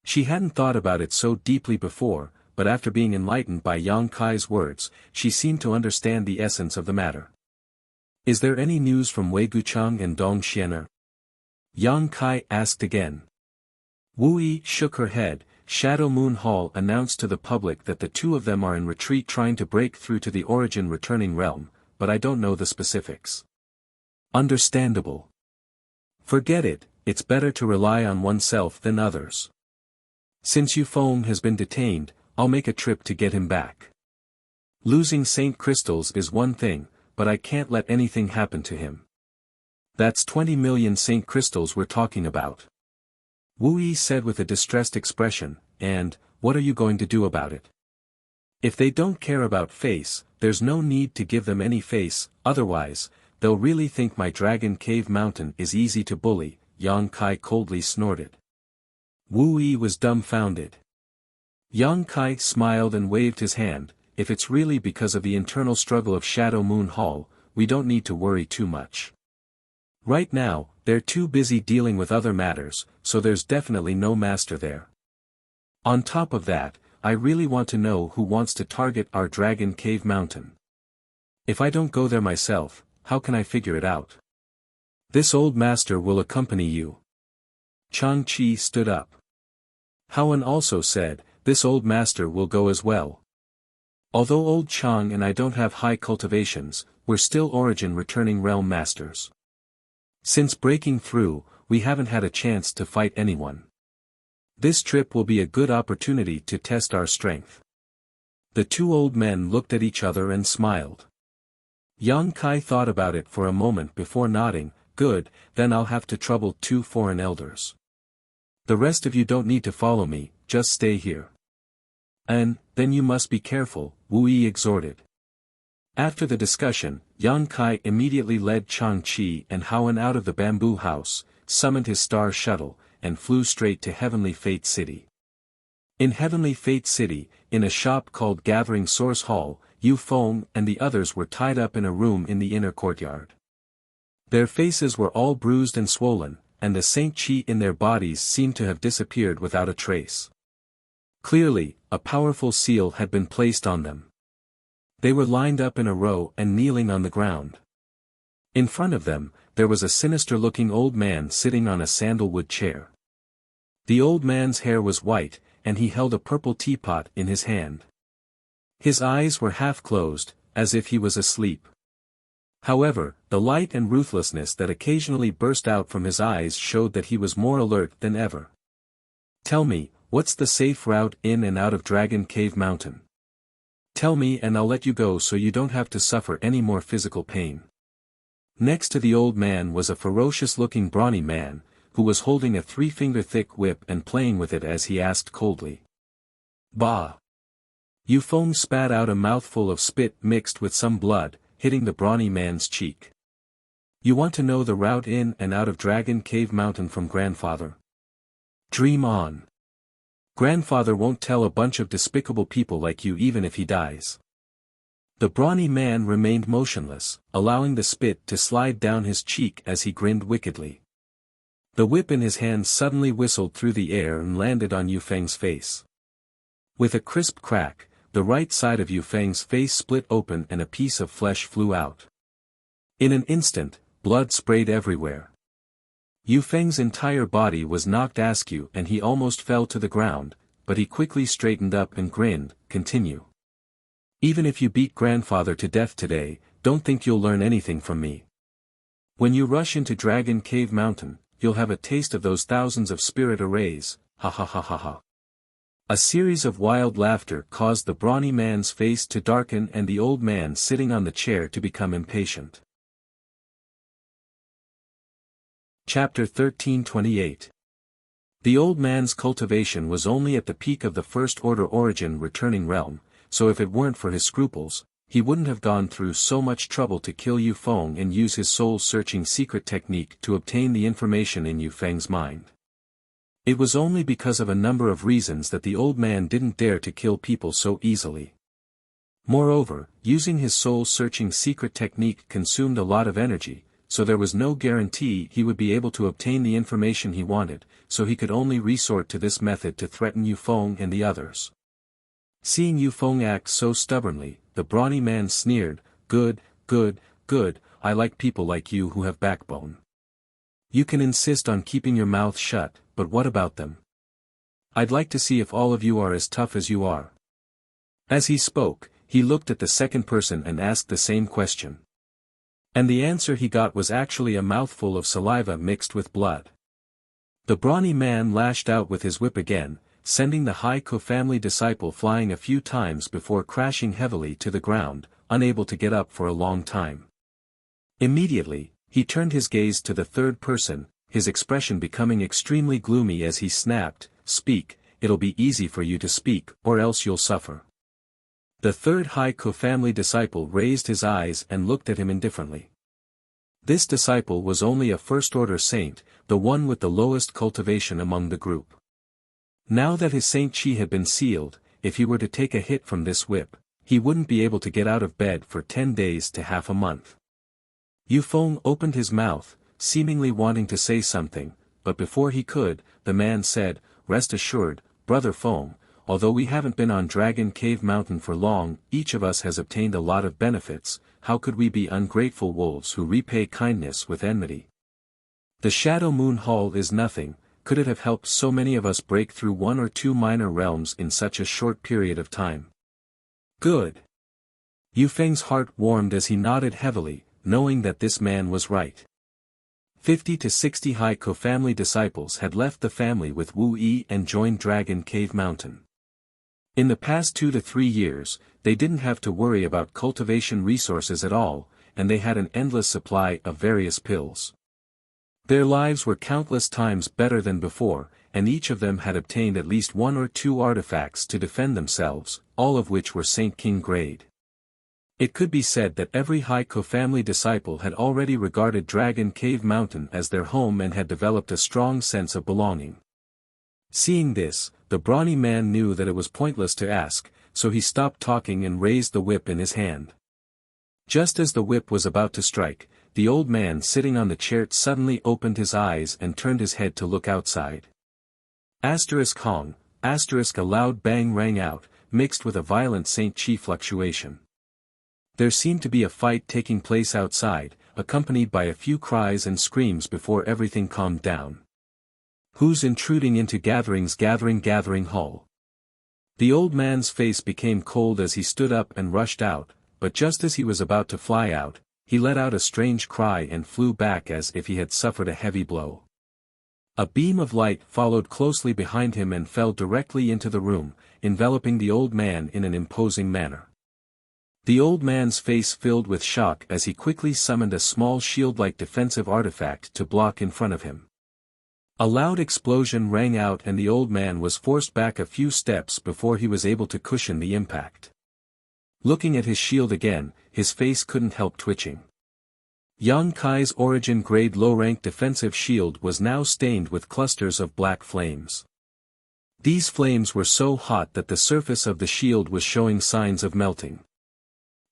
She hadn't thought about it so deeply before, but after being enlightened by Yang Kai's words, she seemed to understand the essence of the matter. Is there any news from Wei Gucheng and Dong Xianer? Yang Kai asked again. Wu Yi shook her head. Shadow Moon Hall announced to the public that the two of them are in retreat trying to break through to the origin returning realm, but I don't know the specifics. Understandable. Forget it, it's better to rely on oneself than others. Since Yu Feng has been detained, I'll make a trip to get him back. Losing Saint Crystals is one thing, but I can't let anything happen to him. That's 20 million Saint Crystals we're talking about. Wu Yi said with a distressed expression, and, what are you going to do about it? If they don't care about face, there's no need to give them any face, otherwise, they'll really think my Dragon Cave Mountain is easy to bully, Yang Kai coldly snorted. Wu Yi was dumbfounded. Yang Kai smiled and waved his hand. If it's really because of the internal struggle of Shadow Moon Hall, we don't need to worry too much. Right now, they're too busy dealing with other matters, so there's definitely no master there. On top of that, I really want to know who wants to target our Dragon Cave Mountain. If I don't go there myself, how can I figure it out? This old master will accompany you. Chang Chi stood up. Howen also said, this old master will go as well. Although old Chang and I don't have high cultivations, we're still origin returning realm masters. Since breaking through, we haven't had a chance to fight anyone. This trip will be a good opportunity to test our strength. The two old men looked at each other and smiled. Yang Kai thought about it for a moment before nodding, good, then I'll have to trouble 2 foreign elders. The rest of you don't need to follow me, just stay here. And, then you must be careful, Wu Yi exhorted. After the discussion, Yang Kai immediately led Chang Chi and Howen out of the bamboo house, summoned his star shuttle, and flew straight to Heavenly Fate City. In Heavenly Fate City, in a shop called Gathering Source Hall, Yu Feng and the others were tied up in a room in the inner courtyard. Their faces were all bruised and swollen, and the Saint Chi in their bodies seemed to have disappeared without a trace. Clearly, a powerful seal had been placed on them. They were lined up in a row and kneeling on the ground. In front of them, there was a sinister-looking old man sitting on a sandalwood chair. The old man's hair was white, and he held a purple teapot in his hand. His eyes were half closed, as if he was asleep. However, the light and ruthlessness that occasionally burst out from his eyes showed that he was more alert than ever. "Tell me, what's the safe route in and out of Dragon Cave Mountain? Tell me and I'll let you go so you don't have to suffer any more physical pain." Next to the old man was a ferocious-looking brawny man, who was holding a 3-finger-thick whip and playing with it as he asked coldly. "Bah!" Yu Feng spat out a mouthful of spit mixed with some blood, hitting the brawny man's cheek. "You want to know the route in and out of Dragon Cave Mountain from grandfather? Dream on. Grandfather won't tell a bunch of despicable people like you even if he dies." The brawny man remained motionless, allowing the spit to slide down his cheek as he grinned wickedly. The whip in his hand suddenly whistled through the air and landed on Yu Feng's face. With a crisp crack, the right side of Yu Feng's face split open and a piece of flesh flew out. In an instant, blood sprayed everywhere. Yu Feng's entire body was knocked askew and he almost fell to the ground, but he quickly straightened up and grinned. "Continue. Even if you beat grandfather to death today, don't think you'll learn anything from me. When you rush into Dragon Cave Mountain, you'll have a taste of those thousands of spirit arrays, ha ha ha ha ha." A series of wild laughter caused the brawny man's face to darken and the old man sitting on the chair to become impatient. Chapter 1328. The old man's cultivation was only at the peak of the First Order Origin returning realm, so if it weren't for his scruples, he wouldn't have gone through so much trouble to kill Yu Feng and use his soul-searching secret technique to obtain the information in Yu Feng's mind. It was only because of a number of reasons that the old man didn't dare to kill people so easily. Moreover, using his soul-searching secret technique consumed a lot of energy, so there was no guarantee he would be able to obtain the information he wanted, so he could only resort to this method to threaten Yu Feng and the others. Seeing Yu Feng act so stubbornly, the brawny man sneered, "Good, good, good, I like people like you who have backbone. You can insist on keeping your mouth shut, but what about them? I'd like to see if all of you are as tough as you are." As he spoke, he looked at the second person and asked the same question. And the answer he got was actually a mouthful of saliva mixed with blood. The brawny man lashed out with his whip again, sending the Haiku family disciple flying a few times before crashing heavily to the ground, unable to get up for a long time. Immediately, he turned his gaze to the third person, his expression becoming extremely gloomy as he snapped, "Speak, it'll be easy for you to speak, or else you'll suffer." The third Haiku family disciple raised his eyes and looked at him indifferently. This disciple was only a first-order saint, the one with the lowest cultivation among the group. Now that his saint chi had been sealed, if he were to take a hit from this whip, he wouldn't be able to get out of bed for 10 days to half a month. Yu Feng opened his mouth, seemingly wanting to say something, but before he could, the man said, "Rest assured, Brother Feng, although we haven't been on Dragon Cave Mountain for long, each of us has obtained a lot of benefits. How could we be ungrateful wolves who repay kindness with enmity? The Shadow Moon Hall is nothing. Could it have helped so many of us break through 1 or 2 minor realms in such a short period of time?" "Good." Yu Feng's heart warmed as he nodded heavily, knowing that this man was right. 50 to 60 Haiku family disciples had left the family with Wu Yi and joined Dragon Cave Mountain. In the past 2 to 3 years, they didn't have to worry about cultivation resources at all, and they had an endless supply of various pills. Their lives were countless times better than before, and each of them had obtained at least 1 or 2 artifacts to defend themselves, all of which were Saint King grade. It could be said that every Haiku family disciple had already regarded Dragon Cave Mountain as their home and had developed a strong sense of belonging. Seeing this, the brawny man knew that it was pointless to ask, so he stopped talking and raised the whip in his hand. Just as the whip was about to strike, the old man sitting on the chair suddenly opened his eyes and turned his head to look outside. Hong, a loud bang rang out, mixed with a violent Saint Chi fluctuation. There seemed to be a fight taking place outside, accompanied by a few cries and screams before everything calmed down. "Who's intruding into gathering hall?" The old man's face became cold as he stood up and rushed out, but just as he was about to fly out, he let out a strange cry and flew back as if he had suffered a heavy blow. A beam of light followed closely behind him and fell directly into the room, enveloping the old man in an imposing manner. The old man's face filled with shock as he quickly summoned a small shield-like defensive artifact to block in front of him. A loud explosion rang out and the old man was forced back a few steps before he was able to cushion the impact. Looking at his shield again, his face couldn't help twitching. Yang Kai's origin-grade low-rank defensive shield was now stained with clusters of black flames. These flames were so hot that the surface of the shield was showing signs of melting.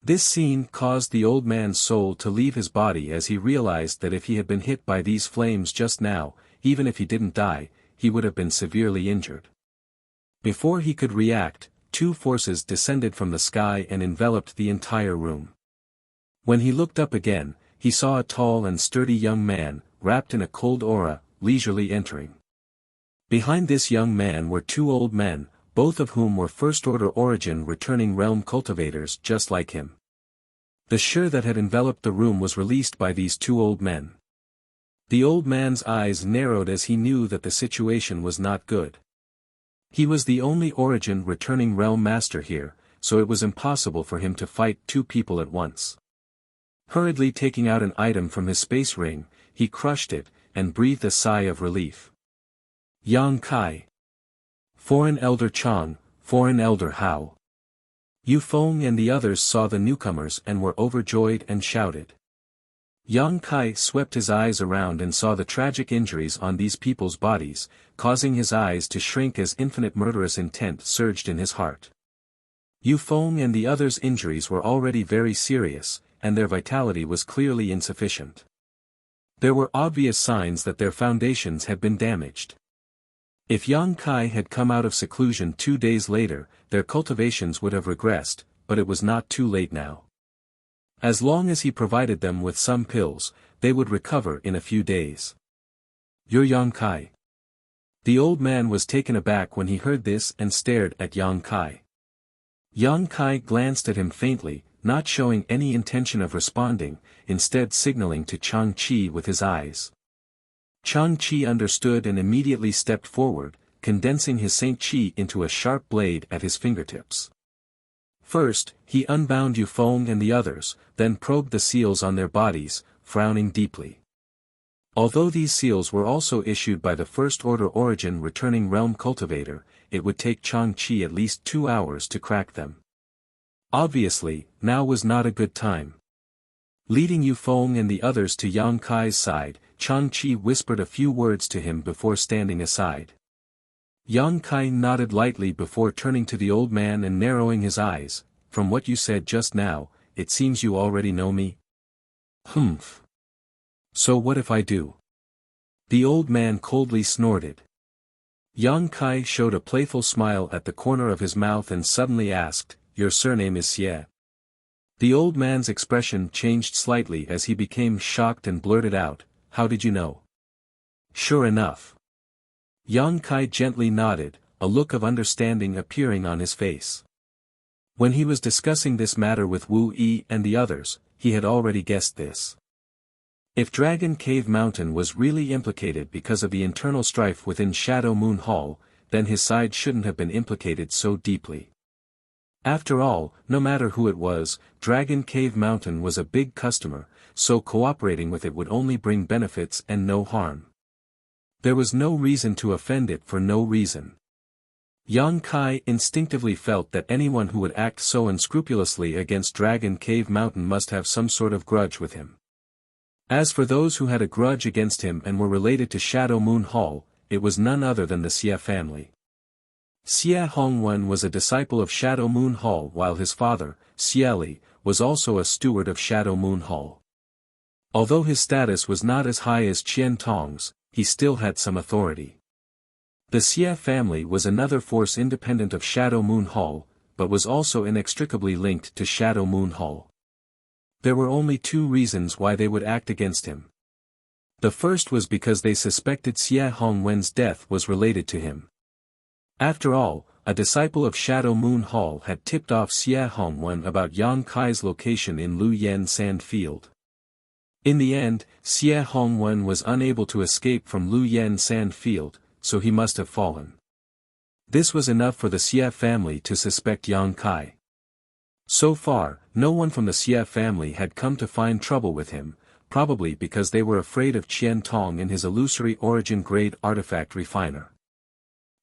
This scene caused the old man's soul to leave his body as he realized that if he had been hit by these flames just now, even if he didn't die, he would have been severely injured. Before he could react, two forces descended from the sky and enveloped the entire room. When he looked up again, he saw a tall and sturdy young man, wrapped in a cold aura, leisurely entering. Behind this young man were two old men, both of whom were first-order origin returning realm cultivators just like him. The shur that had enveloped the room was released by these two old men. The old man's eyes narrowed as he knew that the situation was not good. He was the only origin returning realm master here, so it was impossible for him to fight two people at once. Hurriedly taking out an item from his space ring, he crushed it, and breathed a sigh of relief. Yang Kai. Foreign Elder Chang, Foreign Elder Hao. Yu Feng and the others saw the newcomers and were overjoyed and shouted. Yang Kai swept his eyes around and saw the tragic injuries on these people's bodies, causing his eyes to shrink as infinite murderous intent surged in his heart. Yu Feng and the others' injuries were already very serious, and their vitality was clearly insufficient. There were obvious signs that their foundations had been damaged. If Yang Kai had come out of seclusion 2 days later, their cultivations would have regressed, but it was not too late now. As long as he provided them with some pills, they would recover in a few days. You're Yang Kai. The old man was taken aback when he heard this and stared at Yang Kai. Yang Kai glanced at him faintly, not showing any intention of responding, instead signaling to Chang Chi with his eyes. Chang Chi understood and immediately stepped forward, condensing his Saint Chi into a sharp blade at his fingertips. First, he unbound Yu Feng and the others, then probed the seals on their bodies, frowning deeply. Although these seals were also issued by the first-order origin returning realm cultivator, it would take Chang Chi at least 2 hours to crack them. Obviously, now was not a good time. Leading Yu Feng and the others to Yang Kai's side, Chang Chi whispered a few words to him before standing aside. Yang Kai nodded lightly before turning to the old man and narrowing his eyes. From what you said just now, it seems you already know me. Humph. So what if I do? The old man coldly snorted. Yang Kai showed a playful smile at the corner of his mouth and suddenly asked, Your surname is Xie? The old man's expression changed slightly as he became shocked and blurted out, How did you know? Sure enough. Yang Kai gently nodded, a look of understanding appearing on his face. When he was discussing this matter with Wu Yi and the others, he had already guessed this. If Dragon Cave Mountain was really implicated because of the internal strife within Shadow Moon Hall, then his side shouldn't have been implicated so deeply. After all, no matter who it was, Dragon Cave Mountain was a big customer, so cooperating with it would only bring benefits and no harm. There was no reason to offend it for no reason. Yang Kai instinctively felt that anyone who would act so unscrupulously against Dragon Cave Mountain must have some sort of grudge with him. As for those who had a grudge against him and were related to Shadow Moon Hall, it was none other than the Xie family. Xie Hongwen was a disciple of Shadow Moon Hall while his father, Xie Li, was also a steward of Shadow Moon Hall. Although his status was not as high as Qian Tong's, he still had some authority. The Xie family was another force independent of Shadow Moon Hall, but was also inextricably linked to Shadow Moon Hall. There were only 2 reasons why they would act against him. The first was because they suspected Xie Hongwen's death was related to him. After all, a disciple of Shadow Moon Hall had tipped off Xie Hongwen about Yang Kai's location in Lu Yen Sand Field. In the end, Xie Hongwen was unable to escape from Lu Yen Sand Field, so he must have fallen. This was enough for the Xie family to suspect Yang Kai. So far, no one from the Xie family had come to find trouble with him, probably because they were afraid of Qian Tong and his illusory origin-grade artifact refiner.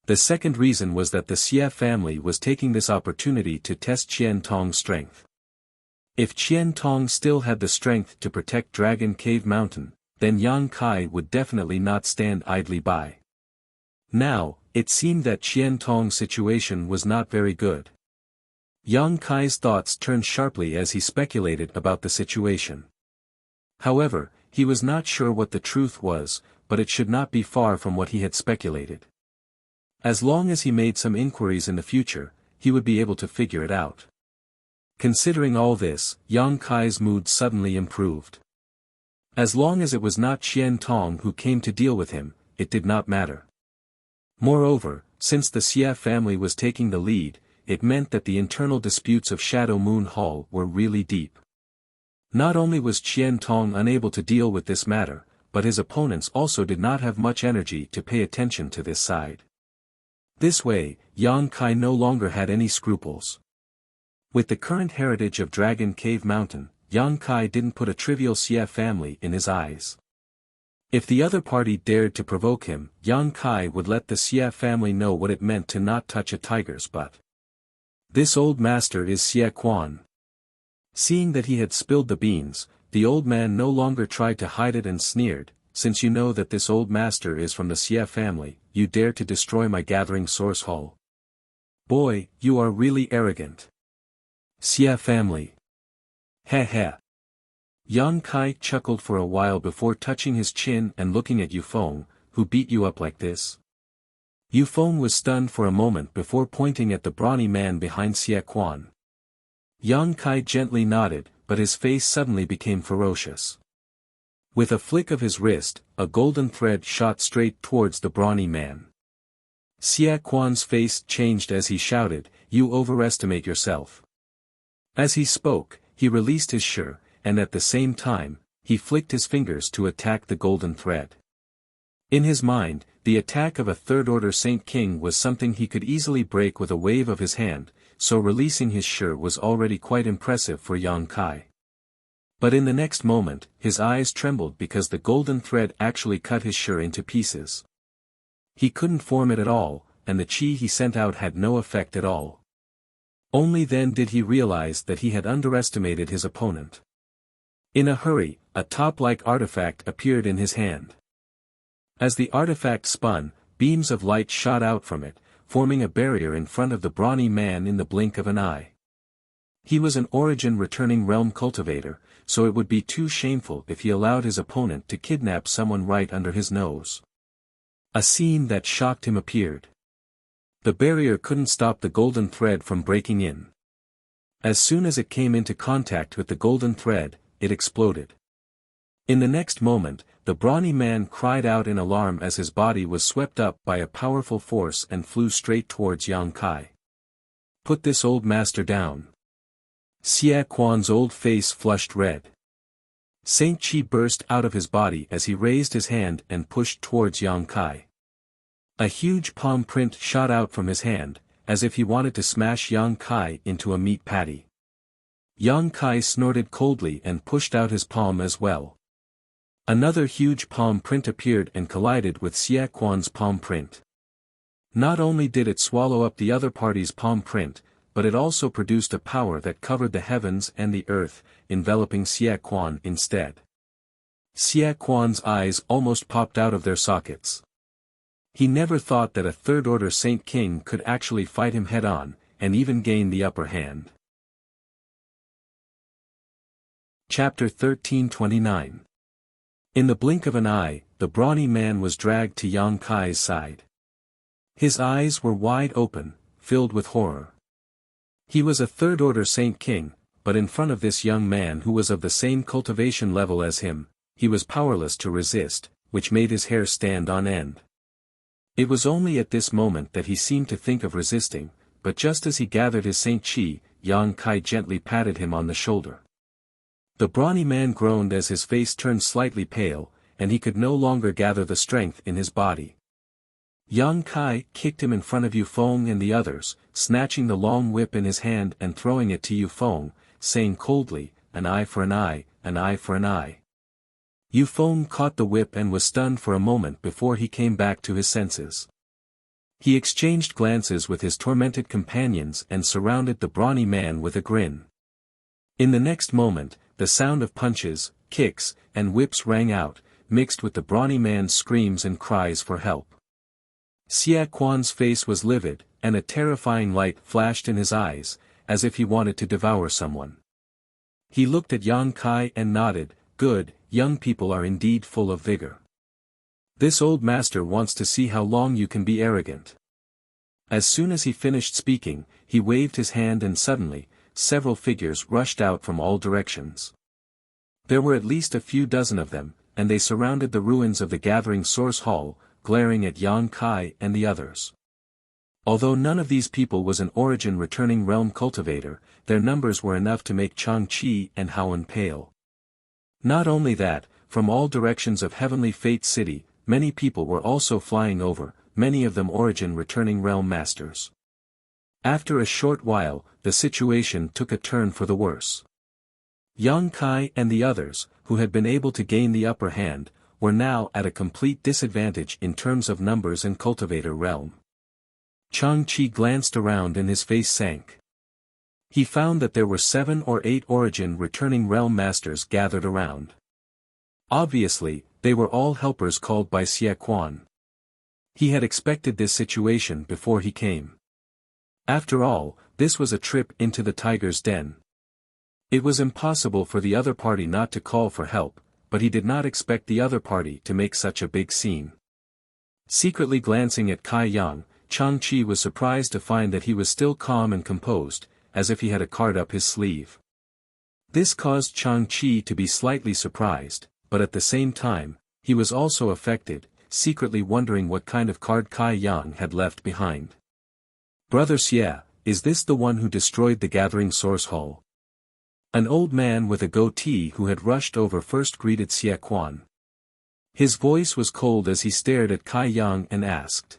The second reason was that the Xie family was taking this opportunity to test Qian Tong's strength. If Qian Tong still had the strength to protect Dragon Cave Mountain, then Yang Kai would definitely not stand idly by. Now, it seemed that Qian Tong's situation was not very good. Yang Kai's thoughts turned sharply as he speculated about the situation. However, he was not sure what the truth was, but it should not be far from what he had speculated. As long as he made some inquiries in the future, he would be able to figure it out. Considering all this, Yang Kai's mood suddenly improved. As long as it was not Qian Tong who came to deal with him, it did not matter. Moreover, since the Xie family was taking the lead, it meant that the internal disputes of Shadow Moon Hall were really deep. Not only was Qian Tong unable to deal with this matter, but his opponents also did not have much energy to pay attention to this side. This way, Yang Kai no longer had any scruples. With the current heritage of Dragon Cave Mountain, Yang Kai didn't put a trivial Xie family in his eyes. If the other party dared to provoke him, Yang Kai would let the Xie family know what it meant to not touch a tiger's butt. This old master is Xie Quan. Seeing that he had spilled the beans, the old man no longer tried to hide it and sneered, "Since you know that this old master is from the Xie family, you dare to destroy my gathering source hall. Boy, you are really arrogant. Xie family. Heh heh." Yang Kai chuckled for a while before touching his chin and looking at Yufeng, "Who beat you up like this?" Yufeng was stunned for a moment before pointing at the brawny man behind Xie Quan. Yang Kai gently nodded, but his face suddenly became ferocious. With a flick of his wrist, a golden thread shot straight towards the brawny man. Xie Quan's face changed as he shouted, "You overestimate yourself." As he spoke, he released his shi, and at the same time, he flicked his fingers to attack the golden thread. In his mind, the attack of a third-order Saint King was something he could easily break with a wave of his hand, so releasing his shi was already quite impressive for Yang Kai. But in the next moment, his eyes trembled because the golden thread actually cut his shi into pieces. He couldn't form it at all, and the qi he sent out had no effect at all. Only then did he realize that he had underestimated his opponent. In a hurry, a top-like artifact appeared in his hand. As the artifact spun, beams of light shot out from it, forming a barrier in front of the brawny man in the blink of an eye. He was an origin-returning realm cultivator, so it would be too shameful if he allowed his opponent to kidnap someone right under his nose. A scene that shocked him appeared. The barrier couldn't stop the golden thread from breaking in. As soon as it came into contact with the golden thread, it exploded. In the next moment, the brawny man cried out in alarm as his body was swept up by a powerful force and flew straight towards Yang Kai. "Put this old master down." Xie Quan's old face flushed red. Saint Qi burst out of his body as he raised his hand and pushed towards Yang Kai. A huge palm print shot out from his hand, as if he wanted to smash Yang Kai into a meat patty. Yang Kai snorted coldly and pushed out his palm as well. Another huge palm print appeared and collided with Xie Quan's palm print. Not only did it swallow up the other party's palm print, but it also produced a power that covered the heavens and the earth, enveloping Xie Quan instead. Xie Quan's eyes almost popped out of their sockets. He never thought that a third-order Saint King could actually fight him head-on, and even gain the upper hand. Chapter 1329. In the blink of an eye, the brawny man was dragged to Yang Kai's side. His eyes were wide open, filled with horror. He was a third-order Saint King, but in front of this young man who was of the same cultivation level as him, he was powerless to resist, which made his hair stand on end. It was only at this moment that he seemed to think of resisting, but just as he gathered his Saint Chi, Yang Kai gently patted him on the shoulder. The brawny man groaned as his face turned slightly pale, and he could no longer gather the strength in his body. Yang Kai kicked him in front of Yu Feng and the others, snatching the long whip in his hand and throwing it to Yu Feng, saying coldly, "An eye for an eye, an eye for an eye." Yu Feng caught the whip and was stunned for a moment before he came back to his senses. He exchanged glances with his tormented companions and surrounded the brawny man with a grin. In the next moment, the sound of punches, kicks, and whips rang out, mixed with the brawny man's screams and cries for help. Xia Quan's face was livid, and a terrifying light flashed in his eyes, as if he wanted to devour someone. He looked at Yang Kai and nodded, "Good, young people are indeed full of vigor. This old master wants to see how long you can be arrogant." As soon as he finished speaking, he waved his hand and suddenly, several figures rushed out from all directions. There were at least a few dozen of them, and they surrounded the ruins of the gathering source hall, glaring at Yang Kai and the others. Although none of these people was an origin returning realm cultivator, their numbers were enough to make Chang Chi and Howen pale. Not only that, from all directions of Heavenly Fate City, many people were also flying over, many of them origin returning realm masters. After a short while, the situation took a turn for the worse. Yang Kai and the others, who had been able to gain the upper hand, were now at a complete disadvantage in terms of numbers and cultivator realm. Chang Chi glanced around and his face sank. He found that there were 7 or 8 origin returning realm masters gathered around. Obviously, they were all helpers called by Xia Quan. He had expected this situation before he came. After all, this was a trip into the tiger's den. It was impossible for the other party not to call for help, but he did not expect the other party to make such a big scene. Secretly glancing at Kai Yang, Chang Chi was surprised to find that he was still calm and composed, as if he had a card up his sleeve. This caused Chang Chi to be slightly surprised, but at the same time, he was also affected, secretly wondering what kind of card Kai Yang had left behind. "Brother Xie, is this the one who destroyed the gathering source hall?" An old man with a goatee who had rushed over first greeted Xie Quan. His voice was cold as he stared at Kai Yang and asked.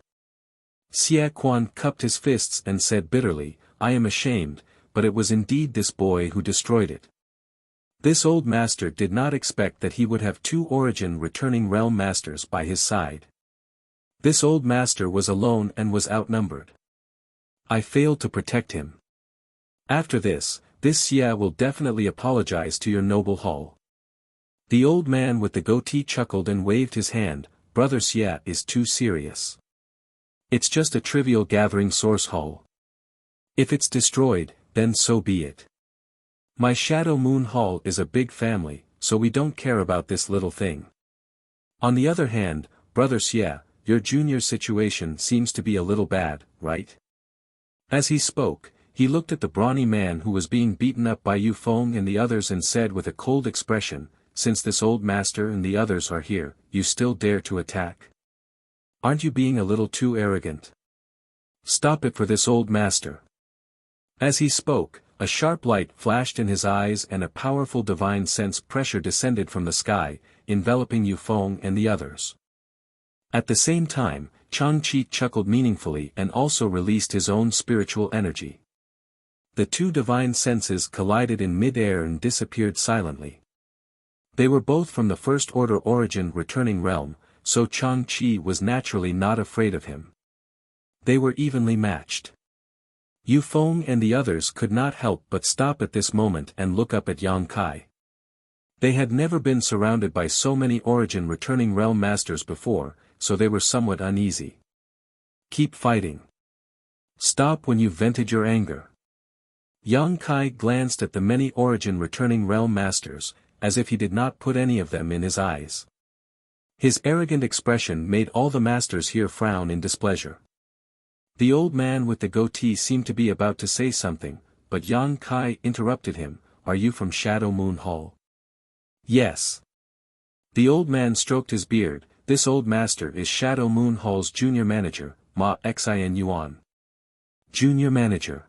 Xie Quan cupped his fists and said bitterly, "I am ashamed, but it was indeed this boy who destroyed it." This old master did not expect that he would have 2 origin returning realm masters by his side. This old master was alone and was outnumbered. "I failed to protect him. After this Xia will definitely apologize to your noble hall." The old man with the goatee chuckled and waved his hand. "Brother Xia is too serious. It's just a trivial gathering source hall. If it's destroyed, then so be it. My Shadow Moon Hall is a big family, so we don't care about this little thing. On the other hand, Brother Xie, your junior's situation seems to be a little bad, right?" As he spoke, he looked at the brawny man who was being beaten up by Yu Feng and the others and said with a cold expression, "Since this old master and the others are here, you still dare to attack? Aren't you being a little too arrogant? Stop it for this old master." As he spoke, a sharp light flashed in his eyes and a powerful divine sense pressure descended from the sky, enveloping Yu Feng and the others. At the same time, Chang Chi chuckled meaningfully and also released his own spiritual energy. The 2 divine senses collided in mid-air and disappeared silently. They were both from the First Order origin returning realm, so Chang Chi was naturally not afraid of him. They were evenly matched. Yu Feng and the others could not help but stop at this moment and look up at Yang Kai. They had never been surrounded by so many origin returning realm masters before, so they were somewhat uneasy. "Keep fighting. Stop when you've vented your anger." Yang Kai glanced at the many origin returning realm masters, as if he did not put any of them in his eyes. His arrogant expression made all the masters here frown in displeasure. The old man with the goatee seemed to be about to say something, but Yang Kai interrupted him. "Are you from Shadow Moon Hall?" "Yes." The old man stroked his beard. this old master is Shadow Moon Hall's junior manager, Ma Xin Yuan. Junior manager.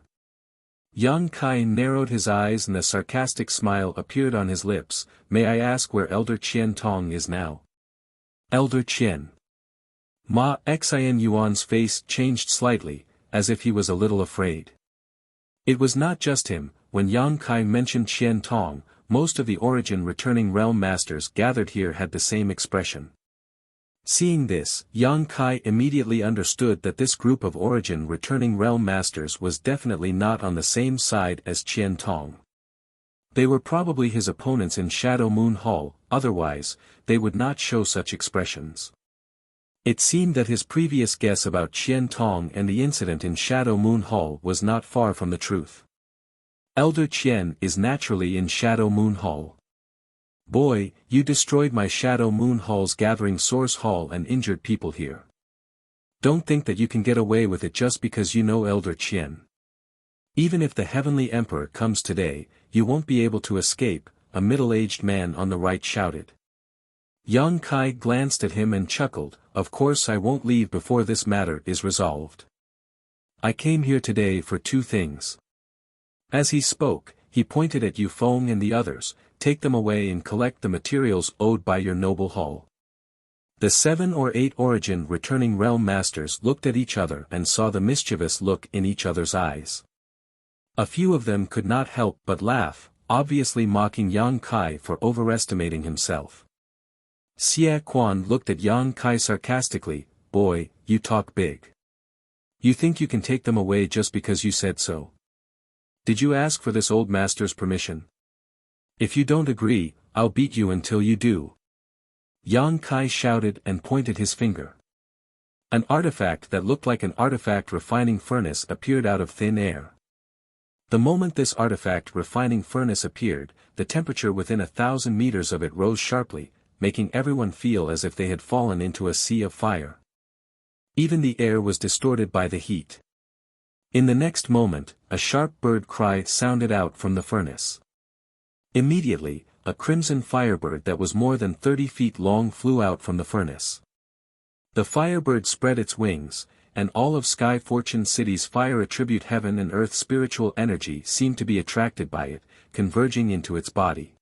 Yang Kai narrowed his eyes and a sarcastic smile appeared on his lips. May I ask where Elder Qian Tong is now? Elder Qian. Ma Xin Yuan's face changed slightly, as if he was a little afraid. It was not just him. When Yang Kai mentioned Qian Tong, most of the Origin returning realm masters gathered here had the same expression. Seeing this, Yang Kai immediately understood that this group of Origin returning realm masters was definitely not on the same side as Qian Tong. They were probably his opponents in Shadow Moon Hall, otherwise, they would not show such expressions. It seemed that his previous guess about Qian Tong and the incident in Shadow Moon Hall was not far from the truth. Elder Qian is naturally in Shadow Moon Hall. Boy, you destroyed my Shadow Moon Hall's gathering source hall and injured people here. Don't think that you can get away with it just because you know Elder Qian. Even if the Heavenly Emperor comes today, you won't be able to escape, a middle-aged man on the right shouted. Yang Kai glanced at him and chuckled, of course I won't leave before this matter is resolved. I came here today for two things. As he spoke, he pointed at Yu Feng and the others, take them away and collect the materials owed by your noble hall. The 7 or 8 Origin returning realm masters looked at each other and saw the mischievous look in each other's eyes. A few of them could not help but laugh, obviously mocking Yang Kai for overestimating himself. Xie Quan looked at Yang Kai sarcastically, boy, you talk big. You think you can take them away just because you said so? Did you ask for this old master's permission? If you don't agree, I'll beat you until you do. Yang Kai shouted and pointed his finger. An artifact that looked like an artifact refining furnace appeared out of thin air. The moment this artifact refining furnace appeared, the temperature within 1,000 meters of it rose sharply, making everyone feel as if they had fallen into a sea of fire. Even the air was distorted by the heat. In the next moment, a sharp bird cry sounded out from the furnace. Immediately, a crimson firebird that was more than 30 feet long flew out from the furnace. The firebird spread its wings, and all of Sky Fortune City's fire attribute heaven and earth spiritual energy seemed to be attracted by it, converging into its body.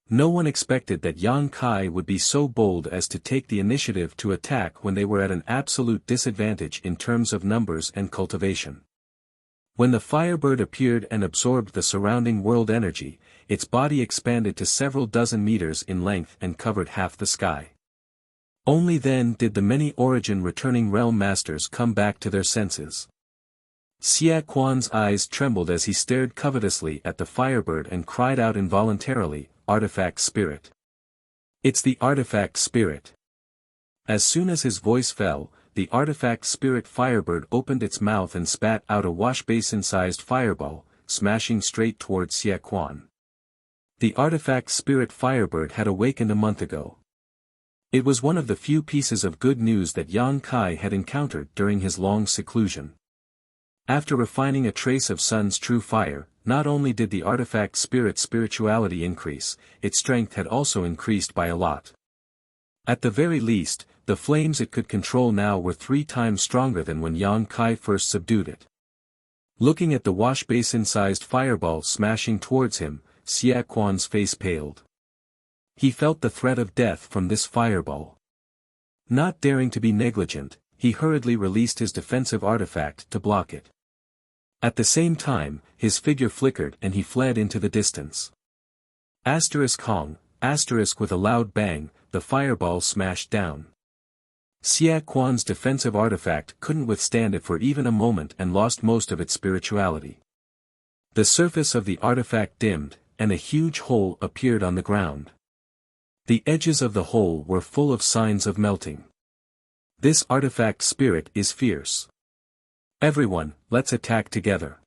No one expected that Yang Kai would be so bold as to take the initiative to attack when they were at an absolute disadvantage in terms of numbers and cultivation. When the firebird appeared and absorbed the surrounding world energy, its body expanded to several dozen meters in length and covered half the sky. Only then did the many Origin returning realm masters come back to their senses. Xie Quan's eyes trembled as he stared covetously at the firebird and cried out involuntarily, Artifact Spirit. It's the Artifact Spirit. As soon as his voice fell, the Artifact Spirit Firebird opened its mouth and spat out a wash-basin-sized fireball, smashing straight towards Xie Quan. The Artifact Spirit Firebird had awakened a month ago. It was one of the few pieces of good news that Yang Kai had encountered during his long seclusion. After refining a trace of Sun's true fire, not only did the Artifact Spirit's spirituality increase, its strength had also increased by a lot. At the very least, the flames it could control now were 3 times stronger than when Yang Kai first subdued it. Looking at the wash-basin-sized fireball smashing towards him, Xie Quan's face paled. He felt the threat of death from this fireball. Not daring to be negligent, he hurriedly released his defensive artifact to block it. At the same time, his figure flickered and he fled into the distance. Hong, with a loud bang, the fireball smashed down. Xie Quan's defensive artifact couldn't withstand it for even a moment and lost most of its spirituality. The surface of the artifact dimmed, and a huge hole appeared on the ground. The edges of the hole were full of signs of melting. This artifact spirit is fierce. Everyone, let's attack together.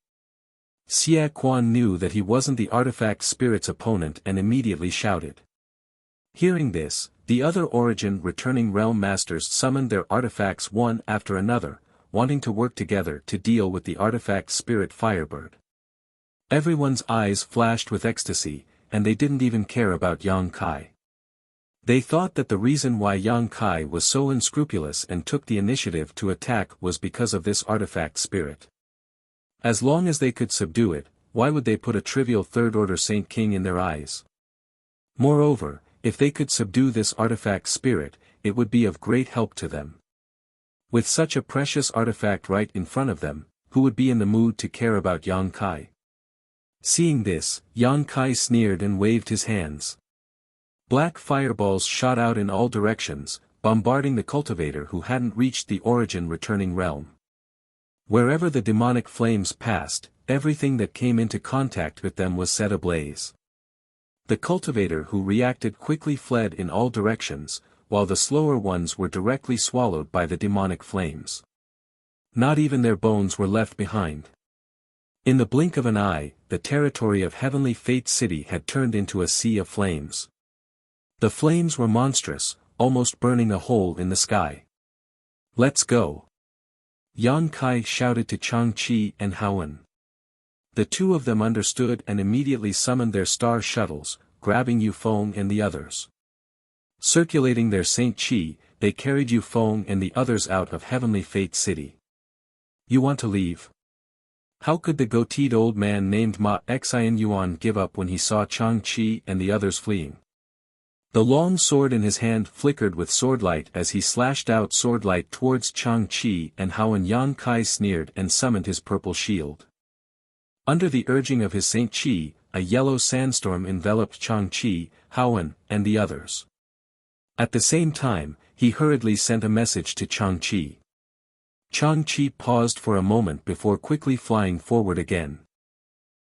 Xie Quan knew that he wasn't the artifact spirit's opponent and immediately shouted. Hearing this, the other Origin returning realm masters summoned their artifacts one after another, wanting to work together to deal with the artifact spirit Firebird. Everyone's eyes flashed with ecstasy, and they didn't even care about Yang Kai. They thought that the reason why Yang Kai was so unscrupulous and took the initiative to attack was because of this artifact spirit. As long as they could subdue it, why would they put a trivial third-order Saint King in their eyes? Moreover, if they could subdue this artifact spirit, it would be of great help to them. With such a precious artifact right in front of them, who would be in the mood to care about Yang Kai? Seeing this, Yang Kai sneered and waved his hands. Black fireballs shot out in all directions, bombarding the cultivator who hadn't reached the origin returning realm. Wherever the demonic flames passed, everything that came into contact with them was set ablaze. The cultivator who reacted quickly fled in all directions, while the slower ones were directly swallowed by the demonic flames. Not even their bones were left behind. In the blink of an eye, the territory of Heavenly Fate City had turned into a sea of flames. The flames were monstrous, almost burning a hole in the sky. "Let's go!" Yang Kai shouted to Chang-Chi and Haowen. The two of them understood and immediately summoned their star shuttles, grabbing Yu Feng and the others. Circulating their Saint Chi, they carried Yu Feng and the others out of Heavenly Fate City. "You want to leave?" How could the goateed old man named Ma Xian Yuan give up when he saw Chang-Chi and the others fleeing? The long sword in his hand flickered with swordlight as he slashed out swordlight towards Chang-Chi, and Haowen. Yang Kai sneered and summoned his purple shield. Under the urging of his Saint Chi, a yellow sandstorm enveloped Chang-Chi, Haowen, and the others. At the same time, he hurriedly sent a message to Chang-Chi. Chang-Chi paused for a moment before quickly flying forward again.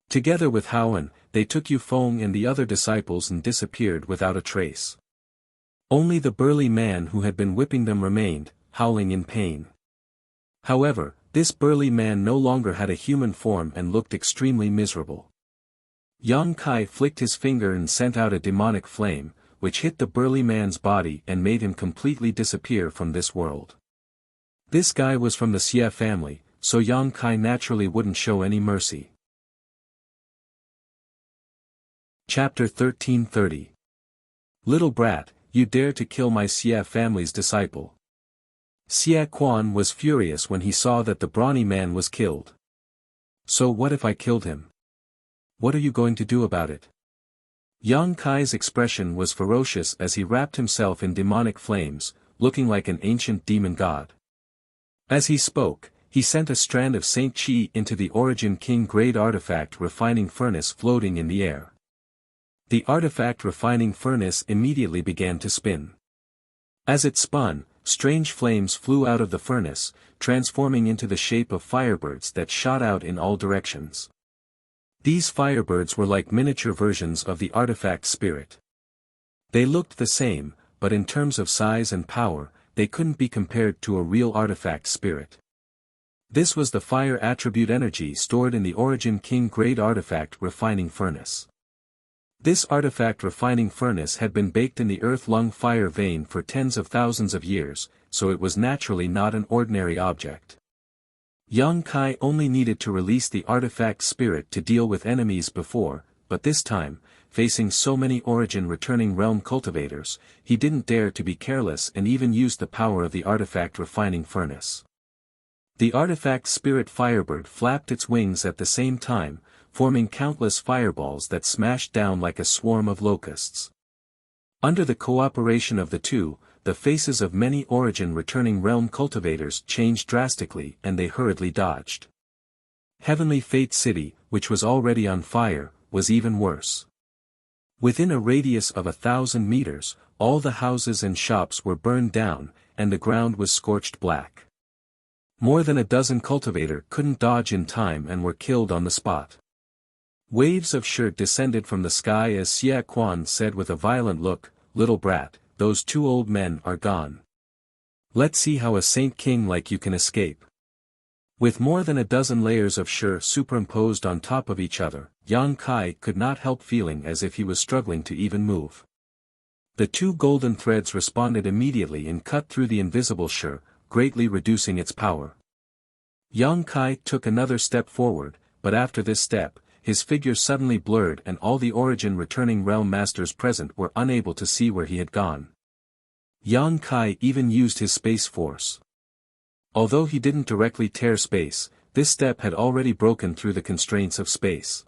Together with Haowen, they took Yu Feng and the other disciples and disappeared without a trace. Only the burly man who had been whipping them remained, howling in pain. However, this burly man no longer had a human form and looked extremely miserable. Yang Kai flicked his finger and sent out a demonic flame, which hit the burly man's body and made him completely disappear from this world. This guy was from the Xie family, so Yang Kai naturally wouldn't show any mercy. Chapter 1330. Little brat, you dare to kill my Xie family's disciple. Xie Quan was furious when he saw that the brawny man was killed. So what if I killed him? What are you going to do about it? Yang Kai's expression was ferocious as he wrapped himself in demonic flames, looking like an ancient demon god. As he spoke, he sent a strand of Saint Chi into the Origin King grade artifact refining furnace floating in the air. The artifact refining furnace immediately began to spin. As it spun, strange flames flew out of the furnace, transforming into the shape of firebirds that shot out in all directions. These firebirds were like miniature versions of the artifact spirit. They looked the same, but in terms of size and power, they couldn't be compared to a real artifact spirit. This was the fire attribute energy stored in the Origin King grade artifact refining furnace. This artifact refining furnace had been baked in the earth-lung fire vein for tens of thousands of years, so it was naturally not an ordinary object. Yang Kai only needed to release the artifact spirit to deal with enemies before, but this time, facing so many Origin returning realm cultivators, he didn't dare to be careless and even used the power of the artifact refining furnace. The artifact spirit firebird flapped its wings at the same time, forming countless fireballs that smashed down like a swarm of locusts. Under the cooperation of the two, the faces of many Origin returning realm cultivators changed drastically and they hurriedly dodged. Heavenly Fate City, which was already on fire, was even worse. Within a radius of 1,000 meters, all the houses and shops were burned down, and the ground was scorched black. More than a dozen cultivators couldn't dodge in time and were killed on the spot. Waves of shirt descended from the sky as Xie Quan said with a violent look, "Little brat, those two old men are gone. Let's see how a Saint King like you can escape." With more than a dozen layers of shirt superimposed on top of each other, Yang Kai could not help feeling as if he was struggling to even move. The two golden threads responded immediately and cut through the invisible shirt, greatly reducing its power. Yang Kai took another step forward, but after this step, his figure suddenly blurred and all the origin returning realm masters present were unable to see where he had gone. Yang Kai even used his space force. Although he didn't directly tear space, this step had already broken through the constraints of space.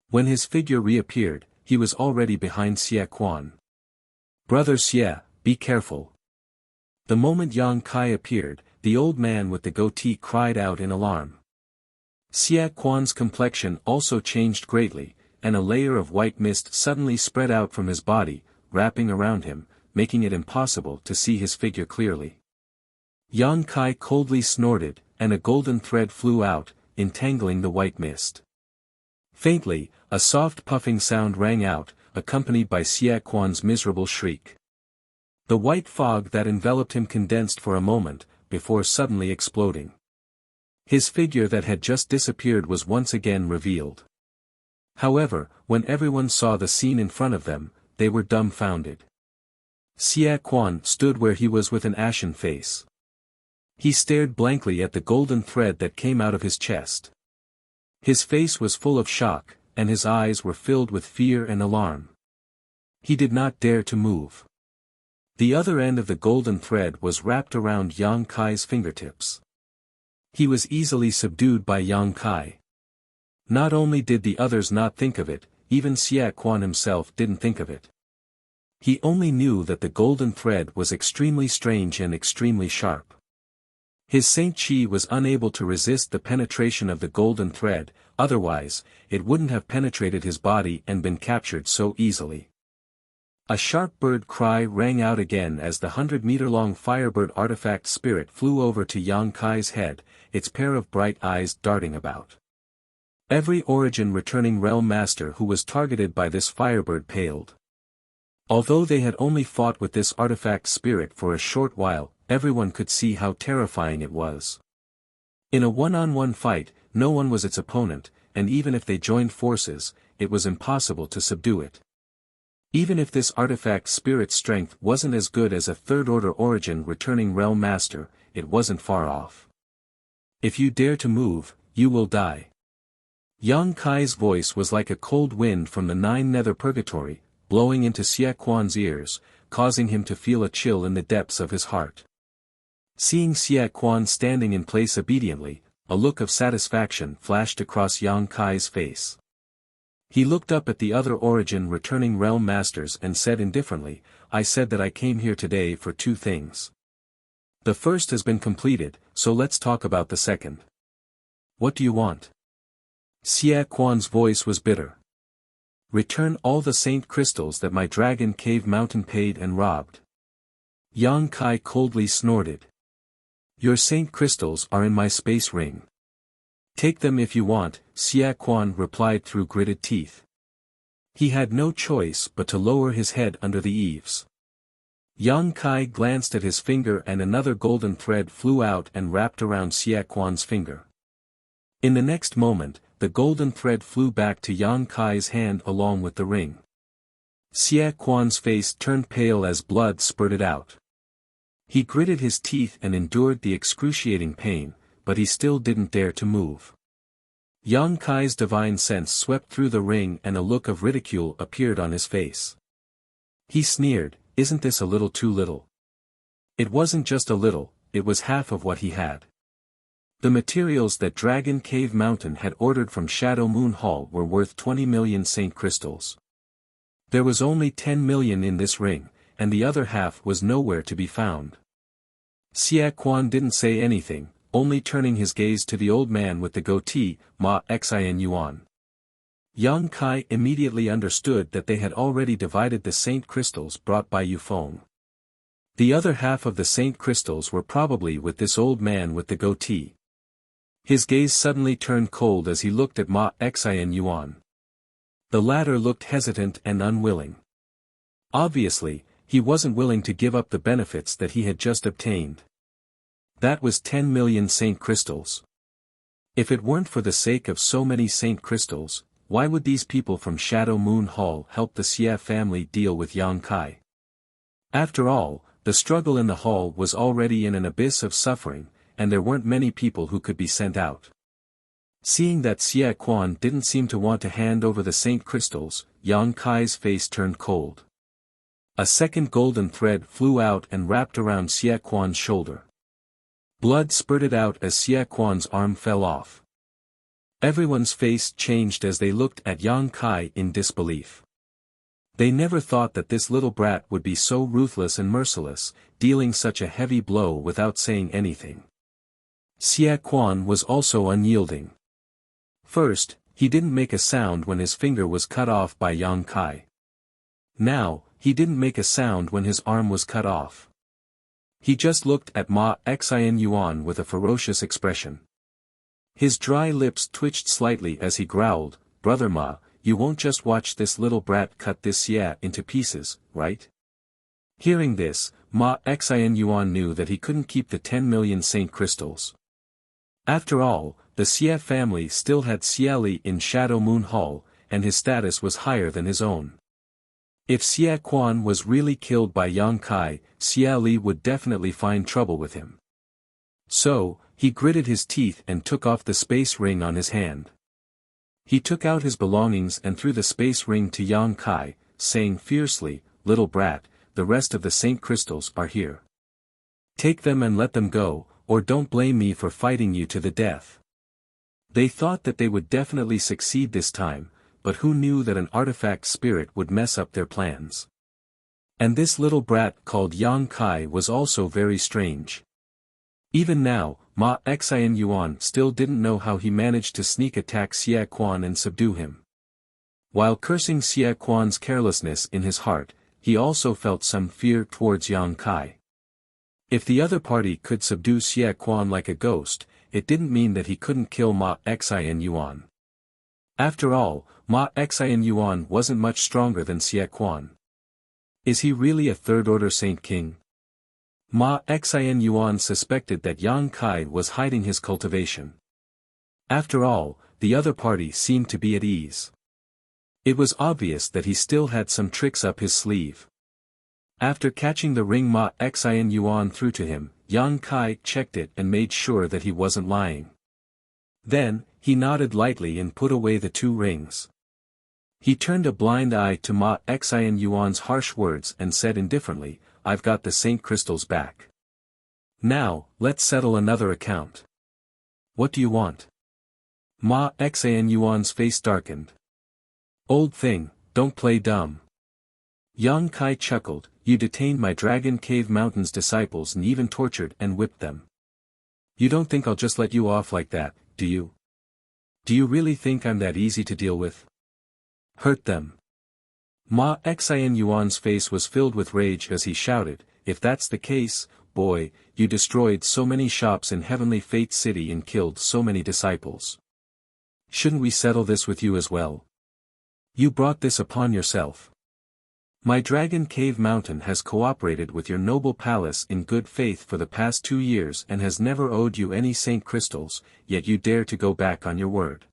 When his figure reappeared, he was already behind Xie Quan. "Brother Xie, be careful." The moment Yang Kai appeared, the old man with the goatee cried out in alarm. Xie Quan's complexion also changed greatly, and a layer of white mist suddenly spread out from his body, wrapping around him, making it impossible to see his figure clearly. Yang Kai coldly snorted, and a golden thread flew out, entangling the white mist. Faintly, a soft puffing sound rang out, accompanied by Xie Quan's miserable shriek. The white fog that enveloped him condensed for a moment, before suddenly exploding. His figure that had just disappeared was once again revealed. However, when everyone saw the scene in front of them, they were dumbfounded. Xie Quan stood where he was with an ashen face. He stared blankly at the golden thread that came out of his chest. His face was full of shock, and his eyes were filled with fear and alarm. He did not dare to move. The other end of the golden thread was wrapped around Yang Kai's fingertips. He was easily subdued by Yang Kai. Not only did the others not think of it, even Xie Quan himself didn't think of it. He only knew that the golden thread was extremely strange and extremely sharp. His Saint Chi was unable to resist the penetration of the golden thread, otherwise, it wouldn't have penetrated his body and been captured so easily. A sharp bird cry rang out again as the 100-meter-long Firebird artifact spirit flew over to Yang Kai's head, its pair of bright eyes darting about. Every origin returning realm master who was targeted by this Firebird paled. Although they had only fought with this artifact spirit for a short while, everyone could see how terrifying it was. In a one-on-one fight, no one was its opponent, and even if they joined forces, it was impossible to subdue it. Even if this artifact spirit's strength wasn't as good as a third-order origin returning realm master, it wasn't far off. "If you dare to move, you will die." Yang Kai's voice was like a cold wind from the 9 nether purgatory, blowing into Xie Quan's ears, causing him to feel a chill in the depths of his heart. Seeing Xie Quan standing in place obediently, a look of satisfaction flashed across Yang Kai's face. He looked up at the other origin returning realm masters and said indifferently, "I said that I came here today for 2 things. The first has been completed, so let's talk about the second." "What do you want?" Xie Quan's voice was bitter. "Return all the saint crystals that my dragon cave mountain paid and robbed." Yang Kai coldly snorted. "Your saint crystals are in my space ring. Take them if you want," Xie Quan replied through gritted teeth. He had no choice but to lower his head under the eaves. Yang Kai glanced at his finger and another golden thread flew out and wrapped around Xie Quan's finger. In the next moment, the golden thread flew back to Yang Kai's hand along with the ring. Xie Quan's face turned pale as blood spurted out. He gritted his teeth and endured the excruciating pain, but he still didn't dare to move. Yang Kai's divine sense swept through the ring and a look of ridicule appeared on his face. He sneered, "Isn't this a little too little?" It wasn't just a little, it was half of what he had. The materials that Dragon Cave Mountain had ordered from Shadow Moon Hall were worth 20 million saint crystals. There was only 10 million in this ring, and the other half was nowhere to be found. Xie Quan didn't say anything, only turning his gaze to the old man with the goatee, Ma Xin Yuan. Yang Kai immediately understood that they had already divided the saint crystals brought by Yufeng. The other half of the saint crystals were probably with this old man with the goatee. His gaze suddenly turned cold as he looked at Ma Xin Yuan. The latter looked hesitant and unwilling. Obviously, he wasn't willing to give up the benefits that he had just obtained. That was 10 million saint crystals. If it weren't for the sake of so many saint crystals, why would these people from Shadow Moon Hall help the Xie family deal with Yang Kai? After all, the struggle in the hall was already in an abyss of suffering, and there weren't many people who could be sent out. Seeing that Xie Quan didn't seem to want to hand over the Saint Crystals, Yang Kai's face turned cold. A second golden thread flew out and wrapped around Xie Quan's shoulder. Blood spurted out as Xie Quan's arm fell off. Everyone's face changed as they looked at Yang Kai in disbelief. They never thought that this little brat would be so ruthless and merciless, dealing such a heavy blow without saying anything. Xie Quan was also unyielding. First, he didn't make a sound when his finger was cut off by Yang Kai. Now, he didn't make a sound when his arm was cut off. He just looked at Ma Xian Yuan with a ferocious expression. His dry lips twitched slightly as he growled, "Brother Ma, you won't just watch this little brat cut this Xie into pieces, right?" Hearing this, Ma Xian Yuan knew that he couldn't keep the 10 million Saint Crystals. After all, the Xie family still had Xie Li in Shadow Moon Hall, and his status was higher than his own. If Xie Quan was really killed by Yang Kai, Xie Li would definitely find trouble with him. So, he gritted his teeth and took off the space ring on his hand. He took out his belongings and threw the space ring to Yang Kai, saying fiercely, "Little brat, the rest of the Saint Crystals are here. Take them and let them go, or don't blame me for fighting you to the death." They thought that they would definitely succeed this time, but who knew that an artifact spirit would mess up their plans. And this little brat called Yang Kai was also very strange. Even now, Ma Xian Yuan still didn't know how he managed to sneak attack Xie Quan and subdue him. While cursing Xie Quan's carelessness in his heart, he also felt some fear towards Yang Kai. If the other party could subdue Xie Quan like a ghost, it didn't mean that he couldn't kill Ma Xian Yuan. After all, Ma Xian Yuan wasn't much stronger than Xie Quan. Is he really a third-order Saint King? Ma Xian Yuan suspected that Yang Kai was hiding his cultivation. After all, the other party seemed to be at ease. It was obvious that he still had some tricks up his sleeve. After catching the ring Ma Xian Yuan threw to him, Yang Kai checked it and made sure that he wasn't lying. Then, he nodded lightly and put away the two rings. He turned a blind eye to Ma Xian Yuan's harsh words and said indifferently, "I've got the Saint Crystals back. Now, let's settle another account. What do you want?" Ma Xian Yuan's face darkened. "Old thing, don't play dumb." Yang Kai chuckled, "You detained my Dragon Cave Mountain's disciples and even tortured and whipped them. You don't think I'll just let you off like that, do you? Do you really think I'm that easy to deal with? Hurt them." Ma Xian Yuan's face was filled with rage as he shouted, "If that's the case, boy, you destroyed so many shops in Heavenly Fate City and killed so many disciples. Shouldn't we settle this with you as well? You brought this upon yourself. My Dragon Cave Mountain has cooperated with your noble palace in good faith for the past 2 years and has never owed you any Saint Crystals, yet you dare to go back on your word.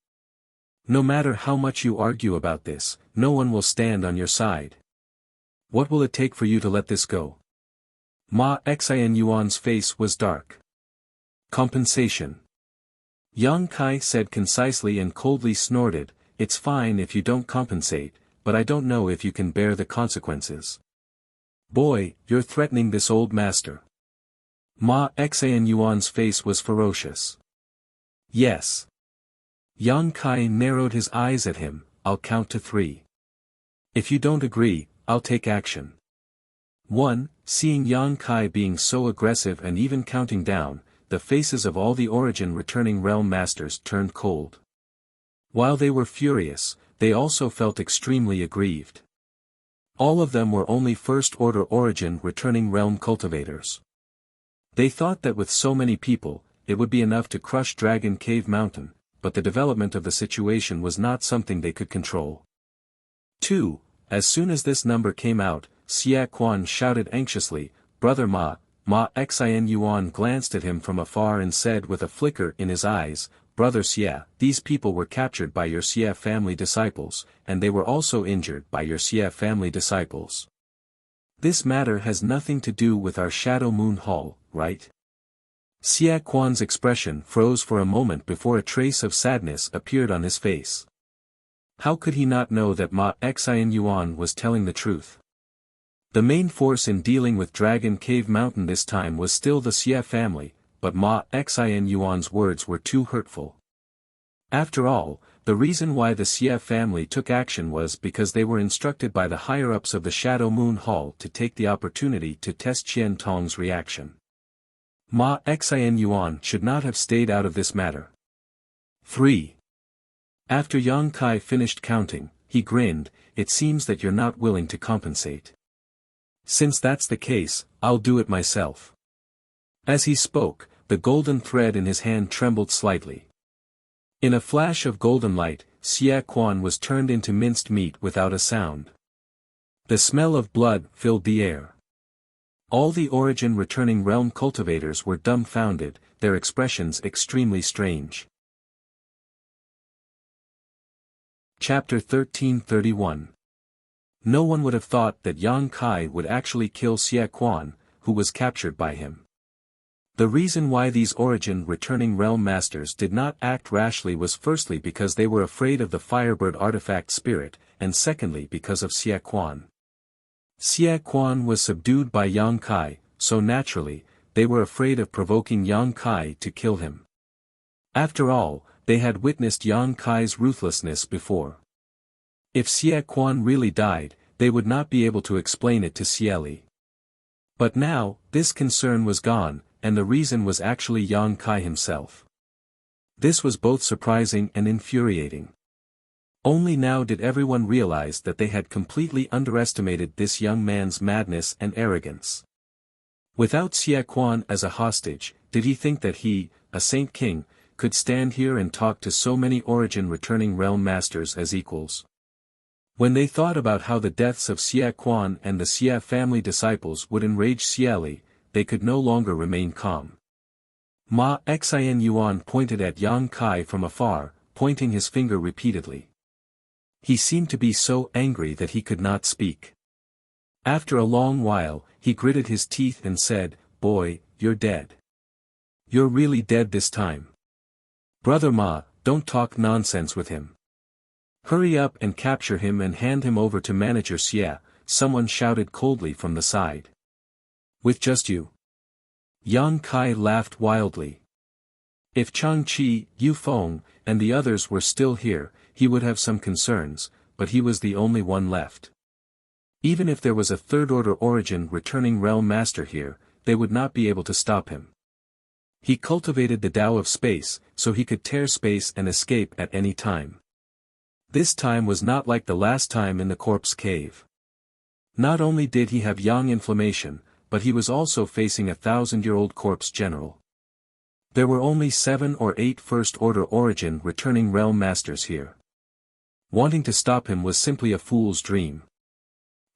No matter how much you argue about this, no one will stand on your side. What will it take for you to let this go?" Ma Xian Yuan's face was dark. "Compensation." Yang Kai said concisely and coldly snorted, "It's fine if you don't compensate, but I don't know if you can bear the consequences. Boy, you're threatening this old master." Ma Xian Yuan's face was ferocious. "Yes." Yang Kai narrowed his eyes at him, "I'll count to 3. If you don't agree, I'll take action." 1. Seeing Yang Kai being so aggressive and even counting down, the faces of all the Origin returning realm masters turned cold. While they were furious, they also felt extremely aggrieved. All of them were only first-order Origin returning realm cultivators. They thought that with so many people, it would be enough to crush Dragon Cave Mountain, but the development of the situation was not something they could control. 2. As soon as this number came out, Xie Quan shouted anxiously, "Brother Ma." Ma Xian Yuan glanced at him from afar and said with a flicker in his eyes, "Brother Xie, these people were captured by your Xie family disciples, and they were also injured by your Xie family disciples. This matter has nothing to do with our Shadow Moon Hall, right?" Xie Quan's expression froze for a moment before a trace of sadness appeared on his face. How could he not know that Ma Xian Yuan was telling the truth? The main force in dealing with Dragon Cave Mountain this time was still the Xie family, but Ma Xian Yuan's words were too hurtful. After all, the reason why the Xie family took action was because they were instructed by the higher-ups of the Shadow Moon Hall to take the opportunity to test Qian Tong's reaction. Ma Xian Yuan should not have stayed out of this matter. 3. After Yang Kai finished counting, he grinned. It seems that you're not willing to compensate. Since that's the case, I'll do it myself. As he spoke, the golden thread in his hand trembled slightly. In a flash of golden light, Xie Quan was turned into minced meat without a sound. The smell of blood filled the air. All the Origin returning realm cultivators were dumbfounded, their expressions extremely strange. Chapter 1331. No one would have thought that Yang Kai would actually kill Xie Quan, who was captured by him. The reason why these Origin returning realm masters did not act rashly was firstly because they were afraid of the Firebird artifact spirit, and secondly because of Xie Quan. Xie Quan was subdued by Yang Kai, so naturally, they were afraid of provoking Yang Kai to kill him. After all, they had witnessed Yang Kai's ruthlessness before. If Xie Quan really died, they would not be able to explain it to Xie Li. But now, this concern was gone, and the reason was actually Yang Kai himself. This was both surprising and infuriating. Only now did everyone realize that they had completely underestimated this young man's madness and arrogance. Without Xie Quan as a hostage, did he think that he, a Saint King, could stand here and talk to so many Origin returning realm masters as equals? When they thought about how the deaths of Xie Quan and the Xie family disciples would enrage Xie Li, they could no longer remain calm. Ma Xian Yuan pointed at Yang Kai from afar, pointing his finger repeatedly. He seemed to be so angry that he could not speak. After a long while, he gritted his teeth and said, "Boy, you're dead. You're really dead this time. Brother Ma, don't talk nonsense with him. Hurry up and capture him and hand him over to Manager Xie," someone shouted coldly from the side. "With just you?" Yang Kai laughed wildly. If Chang Qi, Yu Feng, and the others were still here, he would have some concerns, but he was the only one left. Even if there was a third-order Origin returning realm master here, they would not be able to stop him. He cultivated the Tao of space, so he could tear space and escape at any time. This time was not like the last time in the corpse cave. Not only did he have yang inflammation, but he was also facing a 1,000-year-old corpse general. There were only 7 or 8 first-order Origin returning realm masters here. Wanting to stop him was simply a fool's dream.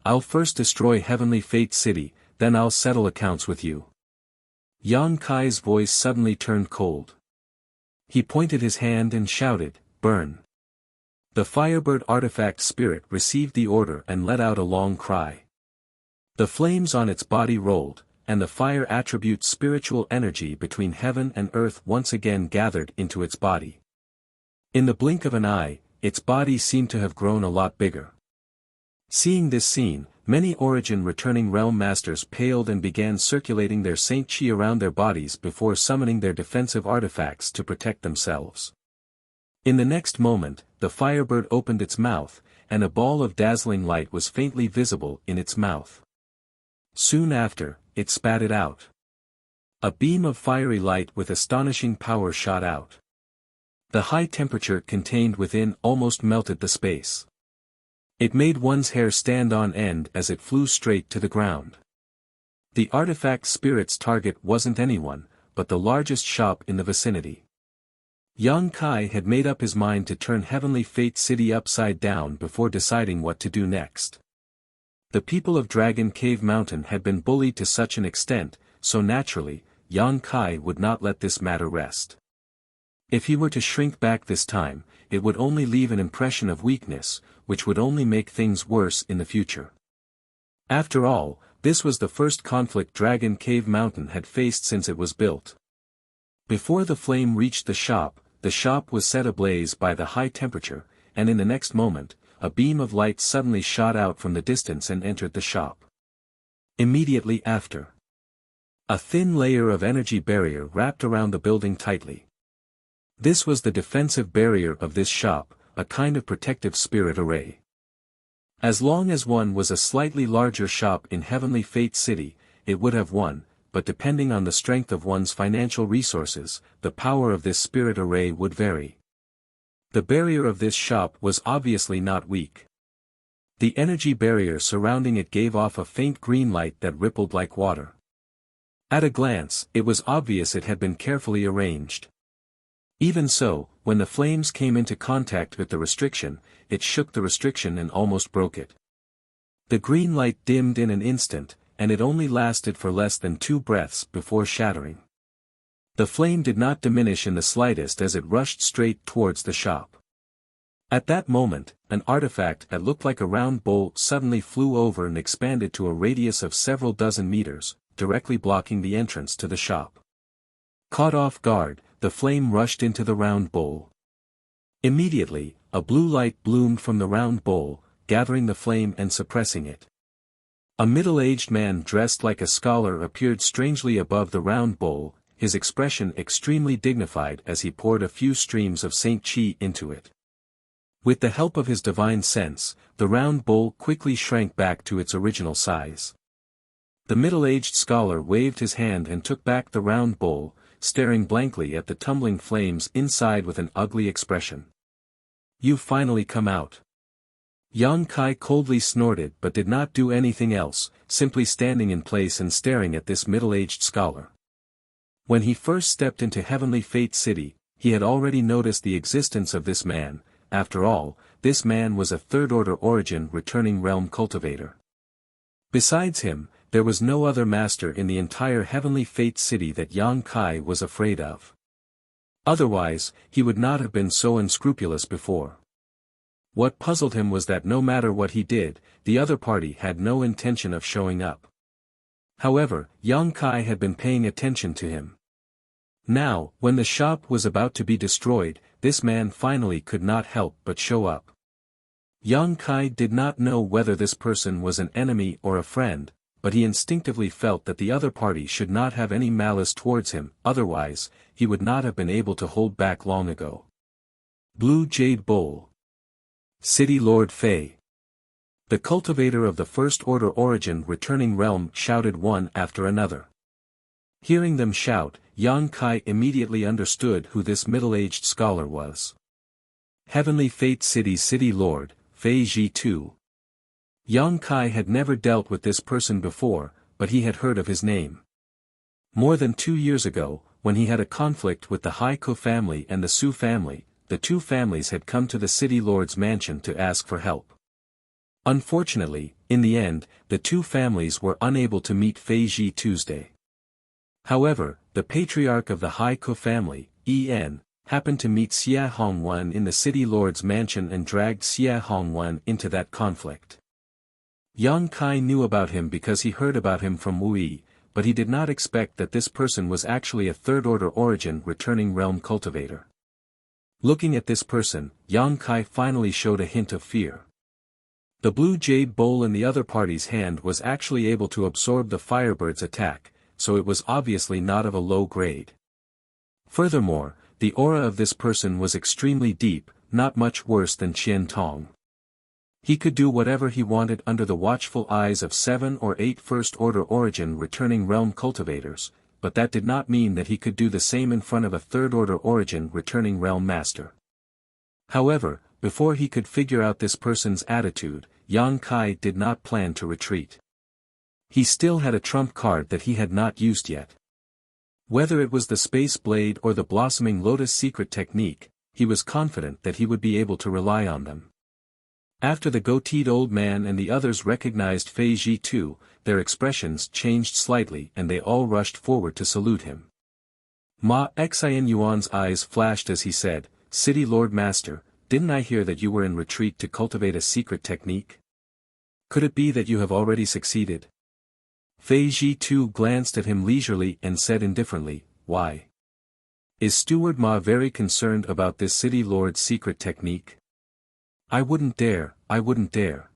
"I'll first destroy Heavenly Fate City, then I'll settle accounts with you." Yang Kai's voice suddenly turned cold. He pointed his hand and shouted, "Burn." The Firebird artifact spirit received the order and let out a long cry. The flames on its body rolled, and the fire attribute spiritual energy between heaven and earth once again gathered into its body. In the blink of an eye, its body seemed to have grown a lot bigger. Seeing this scene, many Origin returning realm masters paled and began circulating their Saint Qi around their bodies before summoning their defensive artifacts to protect themselves. In the next moment, the Firebird opened its mouth, and a ball of dazzling light was faintly visible in its mouth. Soon after, it spat it out. A beam of fiery light with astonishing power shot out. The high temperature contained within almost melted the space. It made one's hair stand on end as it flew straight to the ground. The artifact spirit's target wasn't anyone, but the largest shop in the vicinity. Yang Kai had made up his mind to turn Heavenly Fate City upside down before deciding what to do next. The people of Dragon Cave Mountain had been bullied to such an extent, so naturally, Yang Kai would not let this matter rest. If he were to shrink back this time, it would only leave an impression of weakness, which would only make things worse in the future. After all, this was the first conflict Dragon Cave Mountain had faced since it was built. Before the flame reached the shop was set ablaze by the high temperature, and in the next moment, a beam of light suddenly shot out from the distance and entered the shop. Immediately after, a thin layer of energy barrier wrapped around the building tightly. This was the defensive barrier of this shop, a kind of protective spirit array. As long as one was a slightly larger shop in Heavenly Fate City, it would have won, but depending on the strength of one's financial resources, the power of this spirit array would vary. The barrier of this shop was obviously not weak. The energy barrier surrounding it gave off a faint green light that rippled like water. At a glance, it was obvious it had been carefully arranged. Even so, when the flames came into contact with the restriction, it shook the restriction and almost broke it. The green light dimmed in an instant, and it only lasted for less than 2 breaths before shattering. The flame did not diminish in the slightest as it rushed straight towards the shop. At that moment, an artifact that looked like a round bowl suddenly flew over and expanded to a radius of several dozen meters, directly blocking the entrance to the shop. Caught off guard, the flame rushed into the round bowl. Immediately, a blue light bloomed from the round bowl, gathering the flame and suppressing it. A middle-aged man dressed like a scholar appeared strangely above the round bowl, his expression extremely dignified as he poured a few streams of Saint Qi into it. With the help of his divine sense, the round bowl quickly shrank back to its original size. The middle-aged scholar waved his hand and took back the round bowl, staring blankly at the tumbling flames inside with an ugly expression. "You've finally come out." Yang Kai coldly snorted but did not do anything else, simply standing in place and staring at this middle-aged scholar. When he first stepped into Heavenly Fate City, he had already noticed the existence of this man. After all, this man was a third-order origin returning realm cultivator. Besides him, there was no other master in the entire Heavenly Fate City that Yang Kai was afraid of. Otherwise, he would not have been so unscrupulous before. What puzzled him was that no matter what he did, the other party had no intention of showing up. However, Yang Kai had been paying attention to him. Now, when the shop was about to be destroyed, this man finally could not help but show up. Yang Kai did not know whether this person was an enemy or a friend, but he instinctively felt that the other party should not have any malice towards him, otherwise, he would not have been able to hold back long ago. Blue Jade Bowl. City Lord Fei. The cultivator of the First Order origin returning realm shouted one after another. Hearing them shout, Yang Kai immediately understood who this middle-aged scholar was. Heavenly Fate City's City Lord, Fei Ji II. Yang Kai had never dealt with this person before, but he had heard of his name. More than 2 years ago, when he had a conflict with the Haiko family and the Su family, the two families had come to the City Lord's mansion to ask for help. Unfortunately, in the end, the two families were unable to meet Fei Ji Tuesday. However, the patriarch of the Haiko family, En, happened to meet Xia Hongwen in the City Lord's mansion and dragged Xia Hongwen into that conflict. Yang Kai knew about him because he heard about him from Wu, but he did not expect that this person was actually a third-order origin returning realm cultivator. Looking at this person, Yang Kai finally showed a hint of fear. The blue jade bowl in the other party's hand was actually able to absorb the Firebird's attack, so it was obviously not of a low grade. Furthermore, the aura of this person was extremely deep, not much worse than Qian Tong. He could do whatever he wanted under the watchful eyes of 7 or 8 first-order origin returning realm cultivators, but that did not mean that he could do the same in front of a third-order origin returning realm master. However, before he could figure out this person's attitude, Yang Kai did not plan to retreat. He still had a trump card that he had not used yet. Whether it was the Space Blade or the Blossoming Lotus secret technique, he was confident that he would be able to rely on them. After the goateed old man and the others recognized Fei Ji II, their expressions changed slightly and they all rushed forward to salute him. Ma Xian Yuan's eyes flashed as he said, "City Lord Master, didn't I hear that you were in retreat to cultivate a secret technique? Could it be that you have already succeeded?" Fei Ji II glanced at him leisurely and said indifferently, "Why? Is Steward Ma very concerned about this city lord's secret technique? I wouldn't dare.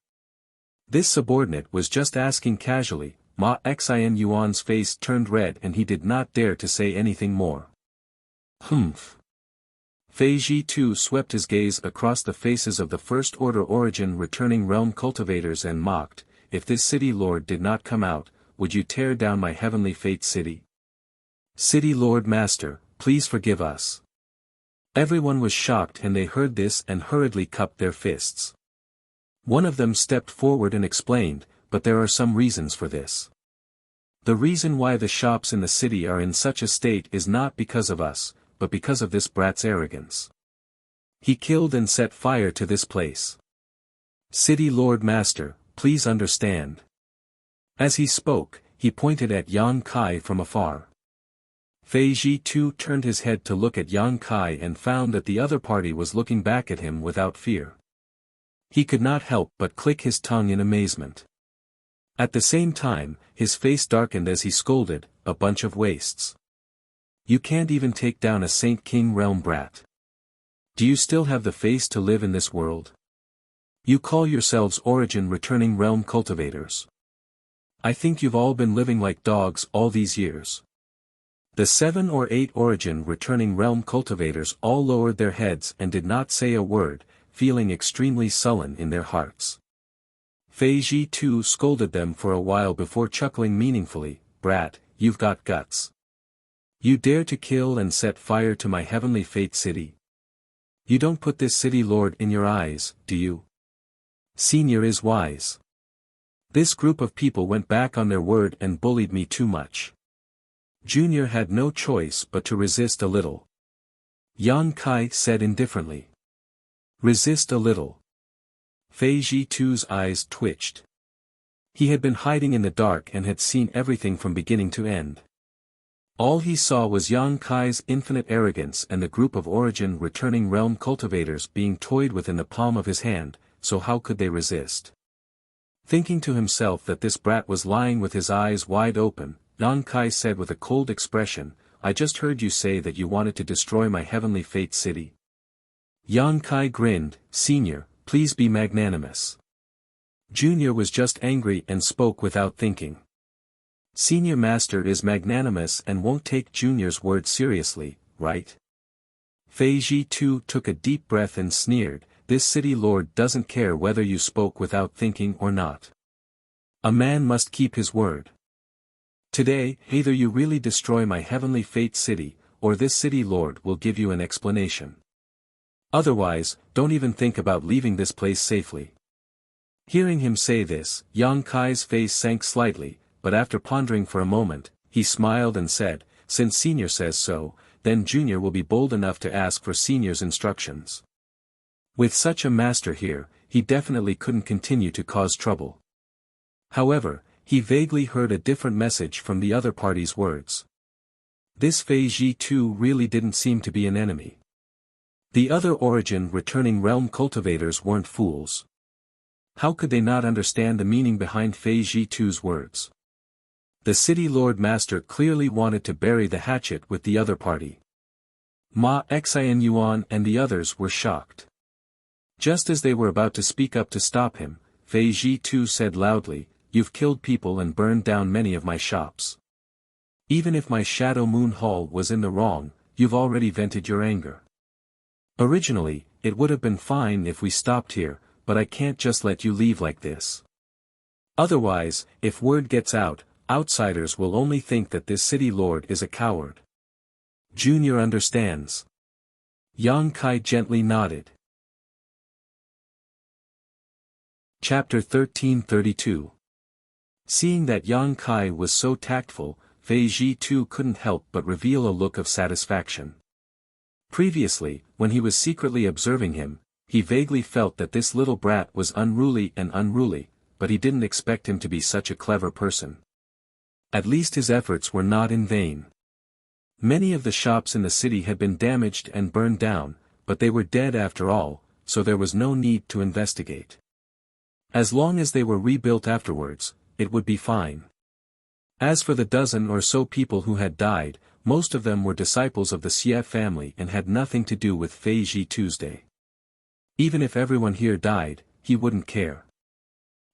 This subordinate was just asking casually. Ma Xin Yuan's face turned red and he did not dare to say anything more. Humph. Fei Ji too swept his gaze across the faces of the First Order Origin returning realm cultivators and mocked, if this city lord did not come out, would you tear down my heavenly fate city? City Lord Master, please forgive us. Everyone was shocked and they heard this and hurriedly cupped their fists. One of them stepped forward and explained, but there are some reasons for this. The reason why the shops in the city are in such a state is not because of us, but because of this brat's arrogance. He killed and set fire to this place. City Lord Master, please understand. As he spoke, he pointed at Yang Kai from afar. Fei Ji too turned his head to look at Yang Kai and found that the other party was looking back at him without fear. He could not help but click his tongue in amazement. At the same time, his face darkened as he scolded, a bunch of wastes. You can't even take down a Saint King realm brat. Do you still have the face to live in this world? You call yourselves Origin returning realm cultivators. I think you've all been living like dogs all these years. The 7 or 8 Origin returning realm cultivators all lowered their heads and did not say a word, feeling extremely sullen in their hearts. Fei Ji too scolded them for a while before chuckling meaningfully, Brat, you've got guts. You dare to kill and set fire to my heavenly fate city. You don't put this city lord in your eyes, do you? Senior is wise. This group of people went back on their word and bullied me too much. Junior had no choice but to resist a little. Yang Kai said indifferently. Resist a little. Fei Ji too's eyes twitched. He had been hiding in the dark and had seen everything from beginning to end. All he saw was Yang Kai's infinite arrogance and the group of Origin returning realm cultivators being toyed with in the palm of his hand, so how could they resist? Thinking to himself that this brat was lying with his eyes wide open, Yang Kai said with a cold expression, I just heard you say that you wanted to destroy my heavenly fate city. Yang Kai grinned, Senior, please be magnanimous. Junior was just angry and spoke without thinking. Senior Master is magnanimous and won't take Junior's word seriously, right? Fei Ji too took a deep breath and sneered, this city lord doesn't care whether you spoke without thinking or not. A man must keep his word. Today, either you really destroy my heavenly fate city, or this city lord will give you an explanation. Otherwise, don't even think about leaving this place safely. Hearing him say this, Yang Kai's face sank slightly, but after pondering for a moment, he smiled and said, since Senior says so, then Junior will be bold enough to ask for Senior's instructions. With such a master here, he definitely couldn't continue to cause trouble. However, he vaguely heard a different message from the other party's words. This Fei Ji too really didn't seem to be an enemy. The other Origin returning realm cultivators weren't fools. How could they not understand the meaning behind Fei Ji too's words? The city lord master clearly wanted to bury the hatchet with the other party. Ma Xin Yuan and the others were shocked. Just as they were about to speak up to stop him, Fei Ji too said loudly, You've killed people and burned down many of my shops. Even if my Shadow Moon Hall was in the wrong, you've already vented your anger. Originally, it would have been fine if we stopped here, but I can't just let you leave like this. Otherwise, if word gets out, outsiders will only think that this city lord is a coward. Junior understands. Yang Kai gently nodded. Chapter 1332. Seeing that Yang Kai was so tactful, Fei Ji too couldn't help but reveal a look of satisfaction. Previously, when he was secretly observing him, he vaguely felt that this little brat was unruly, but he didn't expect him to be such a clever person. At least his efforts were not in vain. Many of the shops in the city had been damaged and burned down, but they were dead after all, so there was no need to investigate. As long as they were rebuilt afterwards, it would be fine. As for the dozen or so people who had died, most of them were disciples of the Xie family and had nothing to do with Fei Ji Tuesday. Even if everyone here died, he wouldn't care.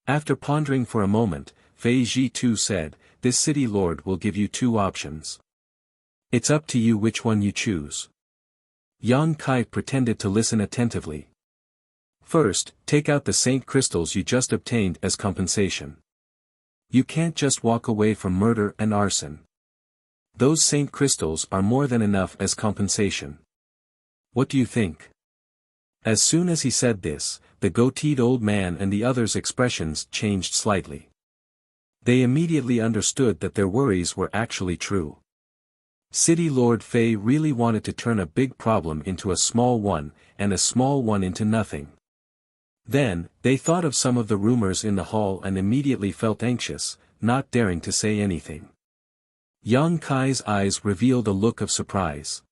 After pondering for a moment, Fei Ji Tu said, "This city lord will give you two options. It's up to you which one you choose." Yang Kai pretended to listen attentively. "First, take out the saint crystals you just obtained as compensation. You can't just walk away from murder and arson. Those saint crystals are more than enough as compensation. What do you think?" As soon as he said this, the goateed old man and the others' expressions changed slightly. They immediately understood that their worries were actually true. City Lord Fei really wanted to turn a big problem into a small one, and a small one into nothing. Then, they thought of some of the rumors in the hall and immediately felt anxious, not daring to say anything. Yang Kai's eyes revealed a look of surprise.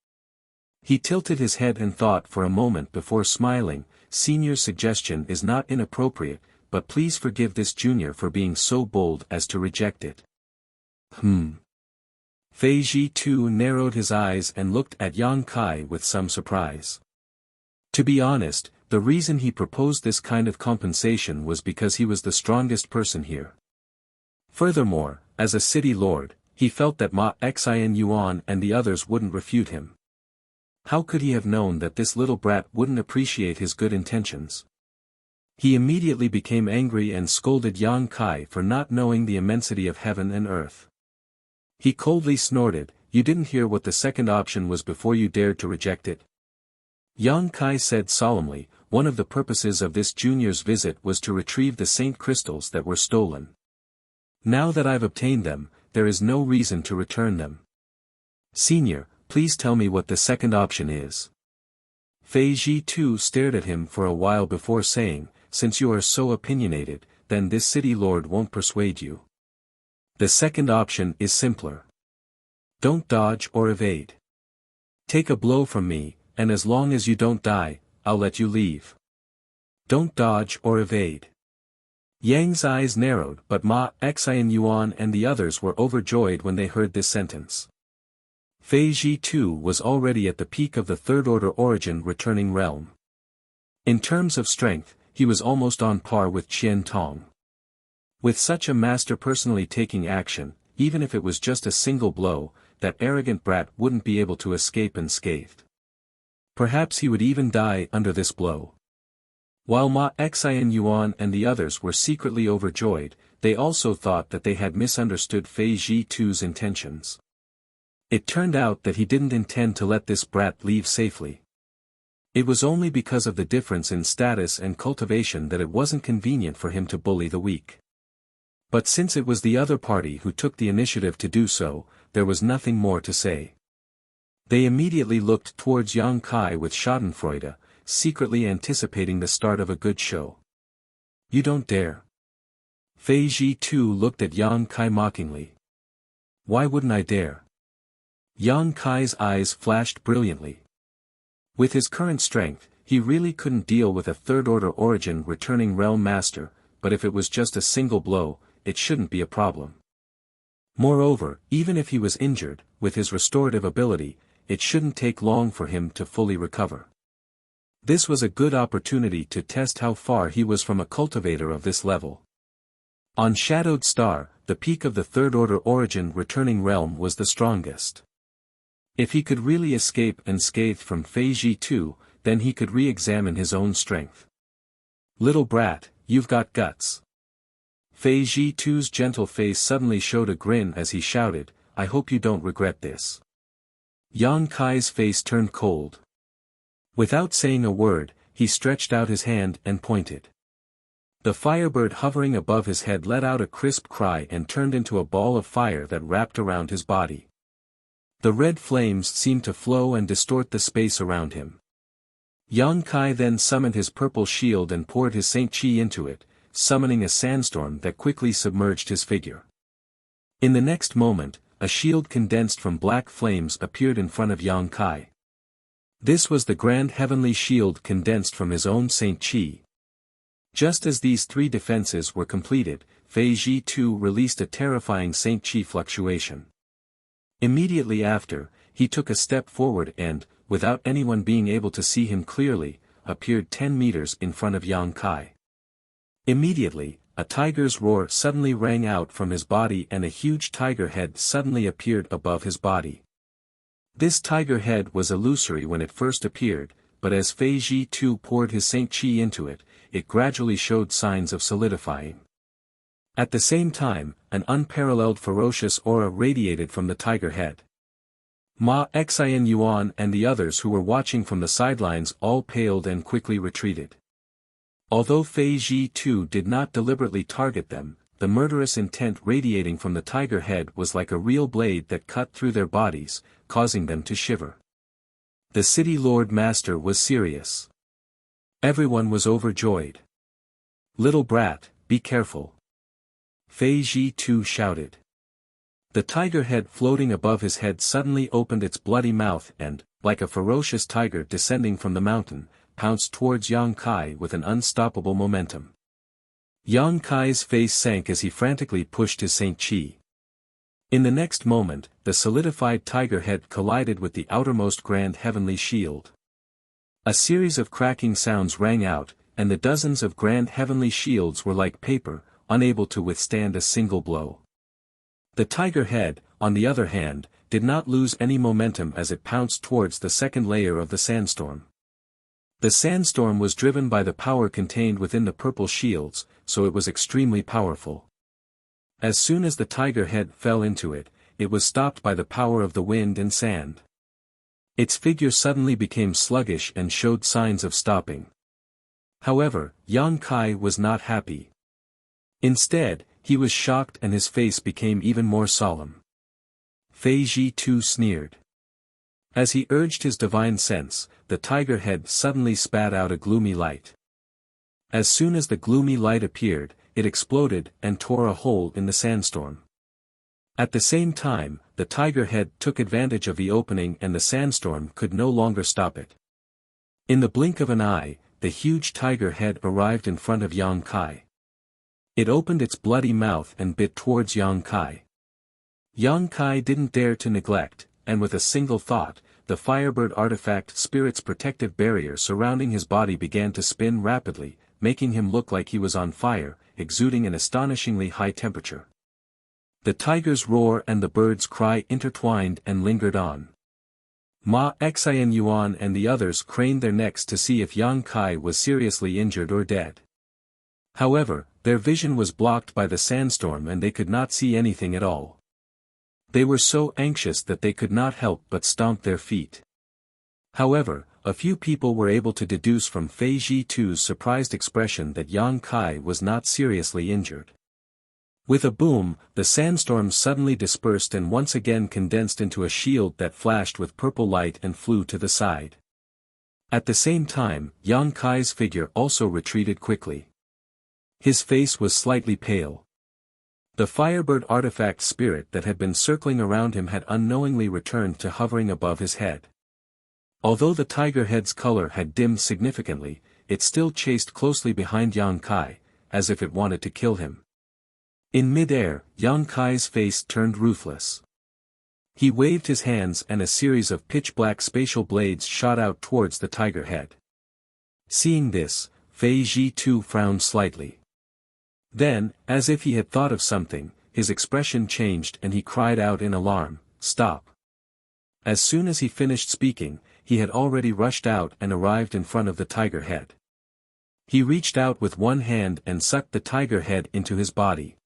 He tilted his head and thought for a moment before smiling. "Senior's suggestion is not inappropriate, but please forgive this junior for being so bold as to reject it." Fei Ji Tu narrowed his eyes and looked at Yang Kai with some surprise. To be honest, the reason he proposed this kind of compensation was because he was the strongest person here. Furthermore, as a city lord, he felt that Ma Xian Yuan and the others wouldn't refute him. How could he have known that this little brat wouldn't appreciate his good intentions? He immediately became angry and scolded Yang Kai for not knowing the immensity of heaven and earth. He coldly snorted, "You didn't hear what the second option was before you dared to reject it?" Yang Kai said solemnly, "One of the purposes of this junior's visit was to retrieve the saint crystals that were stolen. Now that I've obtained them, there is no reason to return them. Senior, please tell me what the second option is." Fei Ji Tu stared at him for a while before saying, "Since you are so opinionated, then this city lord won't persuade you. The second option is simpler. Don't dodge or evade. Take a blow from me, and as long as you don't die, I'll let you leave. Don't dodge or evade." Yang's eyes narrowed, but Ma Xian Yuan and the others were overjoyed when they heard this sentence. Fei Ji Tu was already at the peak of the third-order origin returning realm. In terms of strength, he was almost on par with Qian Tong. With such a master personally taking action, even if it was just a single blow, that arrogant brat wouldn't be able to escape unscathed. Perhaps he would even die under this blow. While Ma Xian Yuan and the others were secretly overjoyed, they also thought that they had misunderstood Fei Ji Tu's intentions. It turned out that he didn't intend to let this brat leave safely. It was only because of the difference in status and cultivation that it wasn't convenient for him to bully the weak. But since it was the other party who took the initiative to do so, there was nothing more to say. They immediately looked towards Yang Kai with schadenfreude, secretly anticipating the start of a good show. "You don't dare." Fei Ji Tu looked at Yang Kai mockingly. "Why wouldn't I dare?" Yang Kai's eyes flashed brilliantly. With his current strength, he really couldn't deal with a third-order origin returning realm master, but if it was just a single blow, it shouldn't be a problem. Moreover, even if he was injured, with his restorative ability, it shouldn't take long for him to fully recover. This was a good opportunity to test how far he was from a cultivator of this level. On Shadowed Star, the peak of the third-order origin returning realm was the strongest. If he could really escape unscathed from Fei Ji Tu, then he could re-examine his own strength. "Little brat, you've got guts." Fei Ji Tu's gentle face suddenly showed a grin as he shouted, "I hope you don't regret this." Yang Kai's face turned cold. Without saying a word, he stretched out his hand and pointed. The firebird hovering above his head let out a crisp cry and turned into a ball of fire that wrapped around his body. The red flames seemed to flow and distort the space around him. Yang Kai then summoned his purple shield and poured his Saint Chi into it, summoning a sandstorm that quickly submerged his figure. In the next moment, a shield condensed from black flames appeared in front of Yang Kai. This was the grand heavenly shield condensed from his own Saint Chi. Just as these three defenses were completed, Fei Ji Tu released a terrifying Saint Chi fluctuation. Immediately after, he took a step forward and, without anyone being able to see him clearly, appeared 10 meters in front of Yang Kai. Immediately, a tiger's roar suddenly rang out from his body and a huge tiger head suddenly appeared above his body. This tiger head was illusory when it first appeared, but as Fei Ji Tu poured his Saint Qi into it, it gradually showed signs of solidifying. At the same time, an unparalleled ferocious aura radiated from the tiger head. Ma Xian Yuan and the others who were watching from the sidelines all paled and quickly retreated. Although Fei Ji Tu did not deliberately target them, the murderous intent radiating from the tiger head was like a real blade that cut through their bodies, causing them to shiver. The city lord master was serious. Everyone was overjoyed. "Little brat, be careful," Fei Ji Tu shouted. The tiger head floating above his head suddenly opened its bloody mouth and, like a ferocious tiger descending from the mountain, pounced towards Yang Kai with an unstoppable momentum. Yang Kai's face sank as he frantically pushed his Saint Qi. In the next moment, the solidified tiger head collided with the outermost grand heavenly shield. A series of cracking sounds rang out, and the dozens of grand heavenly shields were like paper, unable to withstand a single blow. The tiger head, on the other hand, did not lose any momentum as it pounced towards the second layer of the sandstorm. The sandstorm was driven by the power contained within the purple shields, so it was extremely powerful. As soon as the tiger head fell into it, it was stopped by the power of the wind and sand. Its figure suddenly became sluggish and showed signs of stopping. However, Yang Kai was not happy. Instead, he was shocked and his face became even more solemn. Fei Ji Tu sneered. As he urged his divine sense, the tiger head suddenly spat out a gloomy light. As soon as the gloomy light appeared, it exploded and tore a hole in the sandstorm. At the same time, the tiger head took advantage of the opening and the sandstorm could no longer stop it. In the blink of an eye, the huge tiger head arrived in front of Yang Kai. It opened its bloody mouth and bit towards Yang Kai. Yang Kai didn't dare to neglect, and with a single thought, the Firebird artifact spirit's protective barrier surrounding his body began to spin rapidly, making him look like he was on fire, exuding an astonishingly high temperature. The tiger's roar and the bird's cry intertwined and lingered on. Ma Xian Yuan and the others craned their necks to see if Yang Kai was seriously injured or dead. However, their vision was blocked by the sandstorm and they could not see anything at all. They were so anxious that they could not help but stomp their feet. However, a few people were able to deduce from Fei Ji Tu's surprised expression that Yang Kai was not seriously injured. With a boom, the sandstorm suddenly dispersed and once again condensed into a shield that flashed with purple light and flew to the side. At the same time, Yang Kai's figure also retreated quickly. His face was slightly pale. The Firebird artifact spirit that had been circling around him had unknowingly returned to hovering above his head. Although the tiger head's color had dimmed significantly, it still chased closely behind Yang Kai, as if it wanted to kill him. In mid-air, Yang Kai's face turned ruthless. He waved his hands and a series of pitch-black spatial blades shot out towards the tiger head. Seeing this, Fei Ji Tu frowned slightly. Then, as if he had thought of something, his expression changed and he cried out in alarm, "Stop!" As soon as he finished speaking, he had already rushed out and arrived in front of the tiger head. He reached out with one hand and sucked the tiger head into his body.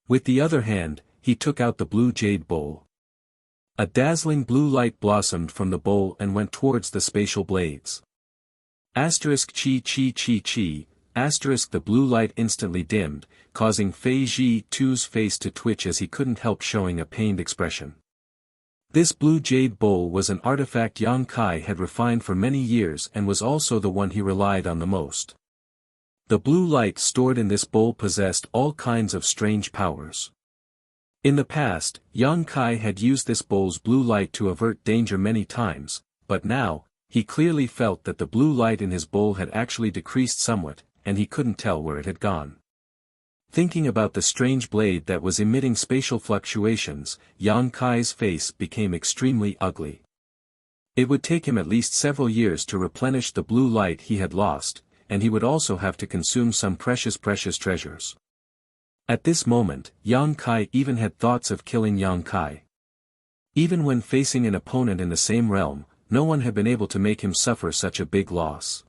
With the other hand, he took out the blue jade bowl. A dazzling blue light blossomed from the bowl and went towards the spatial blades. Asterisk chi chi chi chi, asterisk the blue light instantly dimmed, causing Fei Ji Tu's face to twitch as he couldn't help showing a pained expression. This blue jade bowl was an artifact Yang Kai had refined for many years and was also the one he relied on the most. The blue light stored in this bowl possessed all kinds of strange powers. In the past, Yang Kai had used this bowl's blue light to avert danger many times, but now, he clearly felt that the blue light in his bowl had actually decreased somewhat, and he couldn't tell where it had gone. Thinking about the strange blade that was emitting spatial fluctuations, Yang Kai's face became extremely ugly. It would take him at least several years to replenish the blue light he had lost, and he would also have to consume some precious treasures. At this moment, Yang Kai even had thoughts of killing Yang Kai. Even when facing an opponent in the same realm, no one had been able to make him suffer such a big loss.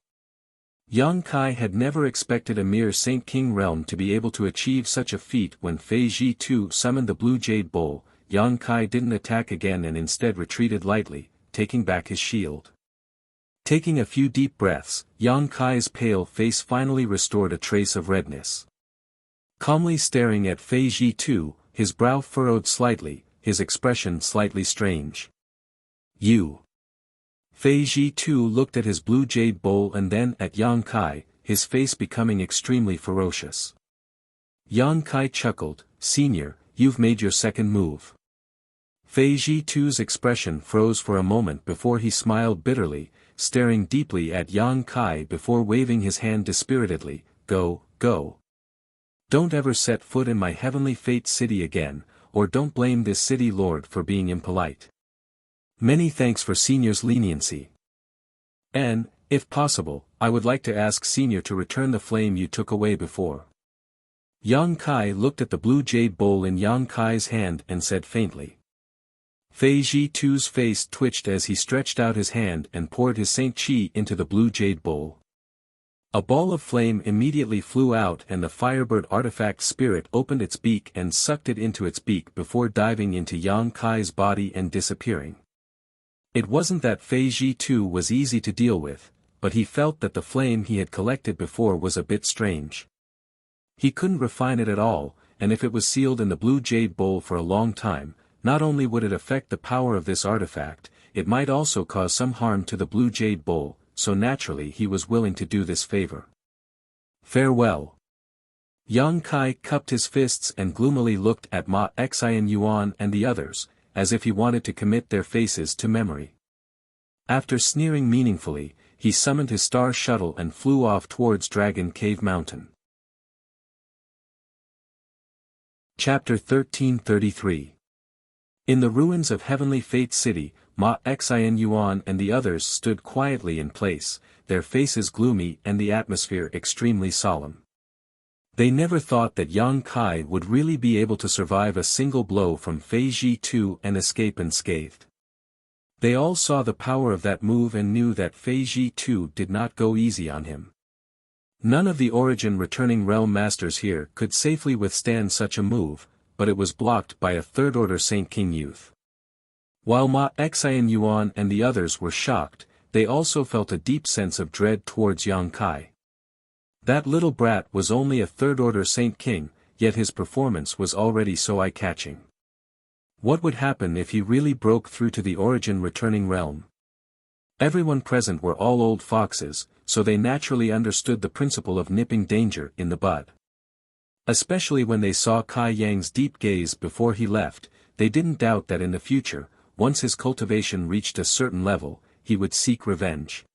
Yang Kai had never expected a mere Saint King realm to be able to achieve such a feat. When Fei Ji Tu summoned the Blue Jade Bowl, Yang Kai didn't attack again and instead retreated lightly, taking back his shield. Taking a few deep breaths, Yang Kai's pale face finally restored a trace of redness. Calmly staring at Fei Ji Tu, his brow furrowed slightly, his expression slightly strange. "You." Fei Ji Tu looked at his blue jade bowl and then at Yang Kai, his face becoming extremely ferocious. Yang Kai chuckled, "Senior, you've made your second move." Fei Ji Tu's expression froze for a moment before he smiled bitterly, staring deeply at Yang Kai before waving his hand dispiritedly. Go. Don't ever set foot in my heavenly fate city again, or don't blame this city lord for being impolite. Many thanks for Senior's leniency. And, if possible, I would like to ask Senior to return the flame you took away before." Yang Kai looked at the blue jade bowl in Yang Kai's hand and said faintly. Fei Ji Tu's face twitched as he stretched out his hand and poured his Saint Chi into the blue jade bowl. A ball of flame immediately flew out and the Firebird artifact spirit opened its beak and sucked it into its beak before diving into Yang Kai's body and disappearing. It wasn't that Fei Ji Tu was easy to deal with, but he felt that the flame he had collected before was a bit strange. He couldn't refine it at all, and if it was sealed in the blue jade bowl for a long time, not only would it affect the power of this artifact, it might also cause some harm to the blue jade bowl, so naturally he was willing to do this favor. "Farewell." Yang Kai cupped his fists and gloomily looked at Ma Xian Yuan and the others, as if he wanted to commit their faces to memory. After sneering meaningfully, he summoned his star shuttle and flew off towards Dragon Cave Mountain. Chapter 1333. In the ruins of Heavenly Fate City, Ma Xian Yuan and the others stood quietly in place, their faces gloomy and the atmosphere extremely solemn. They never thought that Yang Kai would really be able to survive a single blow from Fei Ji Tu and escape unscathed. They all saw the power of that move and knew that Fei Ji Tu did not go easy on him. None of the Origin returning realm masters here could safely withstand such a move, but it was blocked by a third-order Saint King youth. While Ma Xian Yuan and the others were shocked, they also felt a deep sense of dread towards Yang Kai. That little brat was only a third-order Saint King, yet his performance was already so eye-catching. What would happen if he really broke through to the Origin returning realm? Everyone present were all old foxes, so they naturally understood the principle of nipping danger in the bud. Especially when they saw Kai Yang's deep gaze before he left, they didn't doubt that in the future, once his cultivation reached a certain level, he would seek revenge.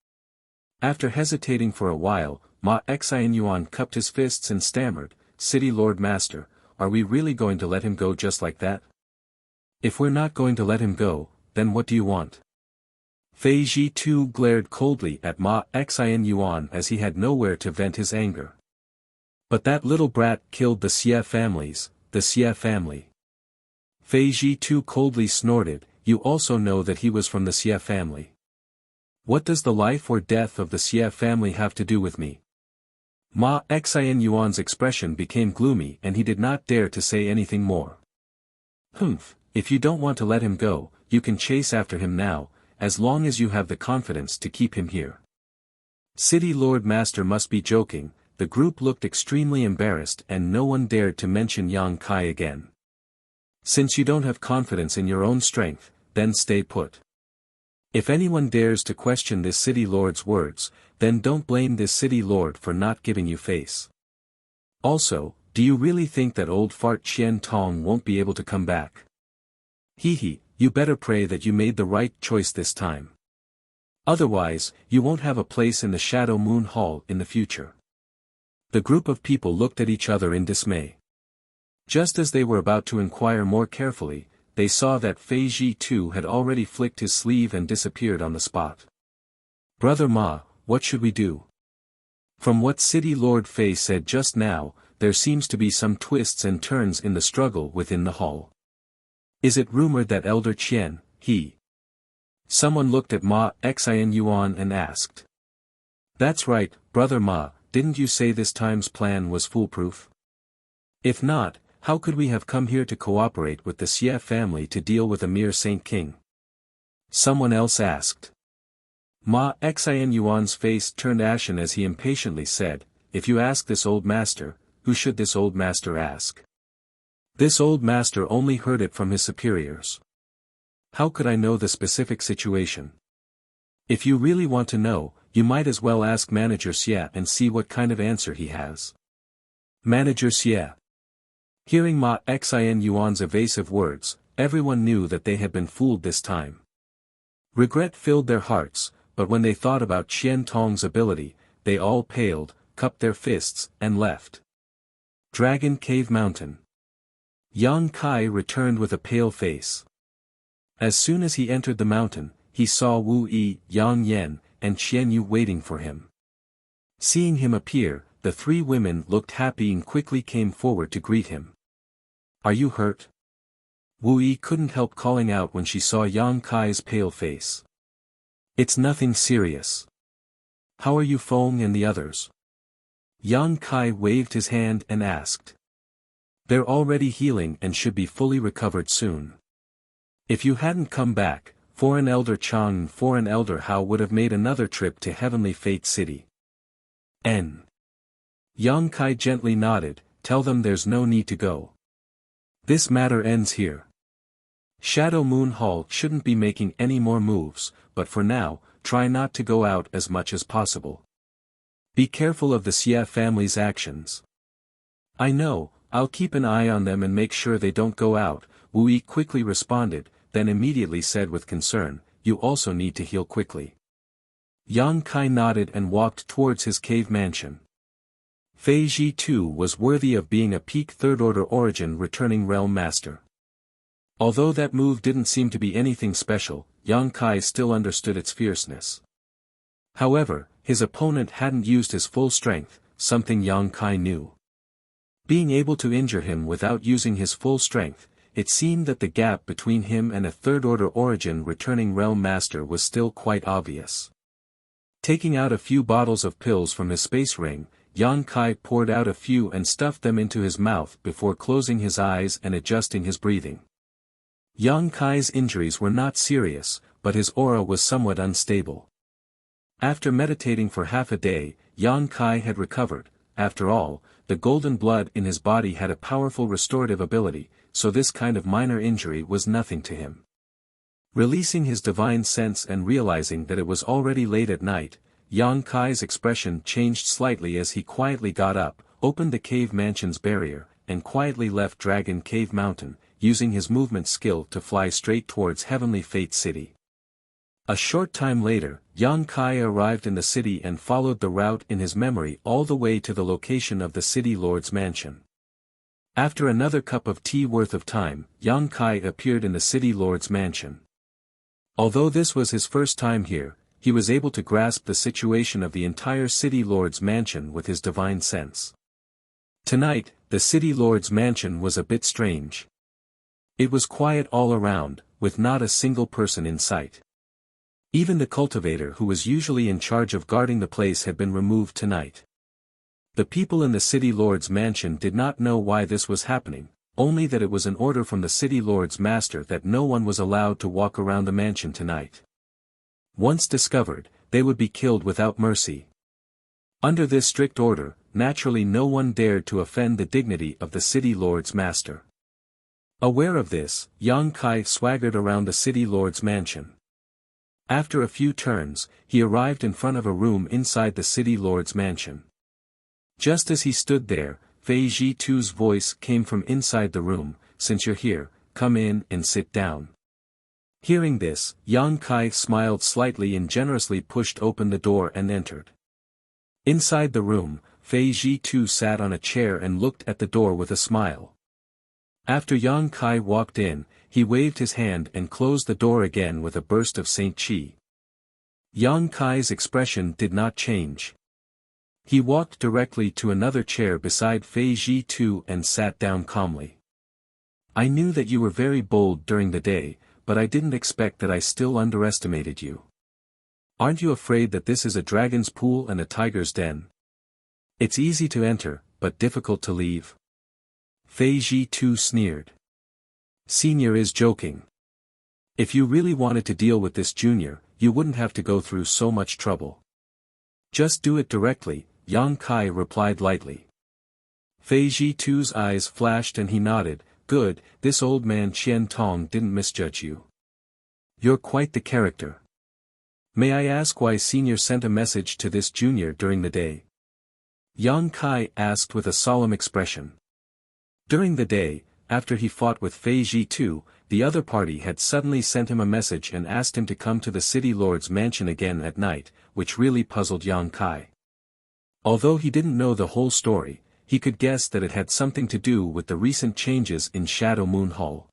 After hesitating for a while, Ma Xian Yuan cupped his fists and stammered, "City Lord Master, are we really going to let him go just like that? If we're not going to let him go, then what do you want?" Fei Ji Tu glared coldly at Ma Xian Yuan as he had nowhere to vent his anger. "But that little brat killed the Xie family. Fei Ji Tu coldly snorted, "You also know that he was from the Xie family. What does the life or death of the Xie family have to do with me?" Ma Xian Yuan's expression became gloomy and he did not dare to say anything more. "Humph, if you don't want to let him go, you can chase after him now, as long as you have the confidence to keep him here." City Lord Master must be joking. The group looked extremely embarrassed and no one dared to mention Yang Kai again. "Since you don't have confidence in your own strength, then stay put. If anyone dares to question this city lord's words, then don't blame this city lord for not giving you face. Also, do you really think that old fart Qian Tong won't be able to come back? Hee, you better pray that you made the right choice this time. Otherwise, you won't have a place in the Shadow Moon Hall in the future." The group of people looked at each other in dismay. Just as they were about to inquire more carefully, they saw that Fei Ji too had already flicked his sleeve and disappeared on the spot. "Brother Ma, what should we do?" From what City Lord Fei said just now, there seems to be some twists and turns in the struggle within the hall. Is it rumored that Elder Qian, Someone looked at Ma Xian Yuan and asked. "That's right, Brother Ma, didn't you say this time's plan was foolproof? If not, how could we have come here to cooperate with the Xie family to deal with a mere Saint King?" Someone else asked. Ma Xian Yuan's face turned ashen as he impatiently said, "If you ask this old master, who should this old master ask? This old master only heard it from his superiors. How could I know the specific situation? If you really want to know, you might as well ask Manager Xie and see what kind of answer he has." Manager Xie. Hearing Ma Xian Yuan's evasive words, everyone knew that they had been fooled this time. Regret filled their hearts, but when they thought about Qian Tong's ability, they all paled, cupped their fists, and left. Dragon Cave Mountain. Yang Kai returned with a pale face. As soon as he entered the mountain, he saw Wu Yi, Yang Yan, and Qian Yu waiting for him. Seeing him appear, the three women looked happy and quickly came forward to greet him. "Are you hurt?" Wu Yi couldn't help calling out when she saw Yang Kai's pale face. "It's nothing serious. How are you Feng and the others?" Yang Kai waved his hand and asked. "They're already healing and should be fully recovered soon. If you hadn't come back, Foreign Elder Chang and Foreign Elder Hao would have made another trip to Heavenly Fate City." Yang Kai gently nodded, "Tell them there's no need to go. This matter ends here. Shadow Moon Hall shouldn't be making any more moves, but for now, try not to go out as much as possible. Be careful of the Xie family's actions." "I know, I'll keep an eye on them and make sure they don't go out," Wu Yi quickly responded, then immediately said with concern, "You also need to heal quickly." Yang Kai nodded and walked towards his cave mansion. Fei Ji too was worthy of being a peak third-order origin returning realm master. Although that move didn't seem to be anything special, Yang Kai still understood its fierceness. However, his opponent hadn't used his full strength, something Yang Kai knew. Being able to injure him without using his full strength, it seemed that the gap between him and a third-order origin returning realm master was still quite obvious. Taking out a few bottles of pills from his space ring, Yang Kai poured out a few and stuffed them into his mouth before closing his eyes and adjusting his breathing. Yang Kai's injuries were not serious, but his aura was somewhat unstable. After meditating for half a day, Yang Kai had recovered. After all, the golden blood in his body had a powerful restorative ability, so this kind of minor injury was nothing to him. Releasing his divine sense and realizing that it was already late at night, Yang Kai's expression changed slightly as he quietly got up, opened the cave mansion's barrier, and quietly left Dragon Cave Mountain, using his movement skill to fly straight towards Heavenly Fate City. A short time later, Yang Kai arrived in the city and followed the route in his memory all the way to the location of the city lord's mansion. After another cup of tea worth of time, Yang Kai appeared in the city lord's mansion. Although this was his first time here, he was able to grasp the situation of the entire city lord's mansion with his divine sense. Tonight, the city lord's mansion was a bit strange. It was quiet all around, with not a single person in sight. Even the cultivator who was usually in charge of guarding the place had been removed tonight. The people in the city lord's mansion did not know why this was happening, only that it was an order from the city lord's master that no one was allowed to walk around the mansion tonight. Once discovered, they would be killed without mercy. Under this strict order, naturally no one dared to offend the dignity of the city lord's master. Aware of this, Yang Kai swaggered around the city lord's mansion. After a few turns, he arrived in front of a room inside the city lord's mansion. Just as he stood there, Fei Ji Tu's voice came from inside the room, "Since you're here, come in and sit down." Hearing this, Yang Kai smiled slightly and generously pushed open the door and entered. Inside the room, Fei Ji Tu sat on a chair and looked at the door with a smile. After Yang Kai walked in, he waved his hand and closed the door again with a burst of Saint Chi. Yang Kai's expression did not change. He walked directly to another chair beside Fei Ji Tu and sat down calmly. I knew that you were very bold during the day, but I didn't expect that I still underestimated you. Aren't you afraid that this is a dragon's pool and a tiger's den? It's easy to enter, but difficult to leave. Fei Ji Tu sneered. Senior is joking. If you really wanted to deal with this junior, you wouldn't have to go through so much trouble. Just do it directly, Yang Kai replied lightly. Fei Ji Tu's eyes flashed and he nodded. Good, this old man Qian Tong didn't misjudge you. You're quite the character. May I ask why Senior sent a message to this junior during the day? Yang Kai asked with a solemn expression. During the day, after he fought with Fei Ji Tu, the other party had suddenly sent him a message and asked him to come to the city lord's mansion again at night, which really puzzled Yang Kai. Although he didn't know the whole story, he could guess that it had something to do with the recent changes in Shadow Moon Hall.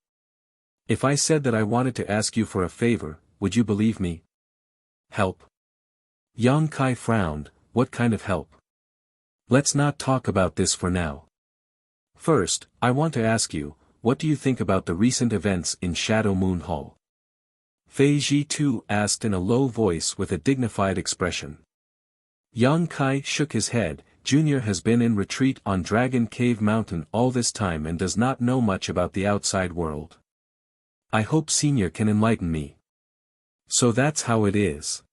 If I said that I wanted to ask you for a favor, would you believe me? Help? Yang Kai frowned. What kind of help? Let's not talk about this for now. First, I want to ask you, what do you think about the recent events in Shadow Moon Hall? Fei Ji Tu asked in a low voice with a dignified expression. Yang Kai shook his head. Junior has been in retreat on Dragon Cave Mountain all this time and does not know much about the outside world. I hope Senior can enlighten me. So that's how it is.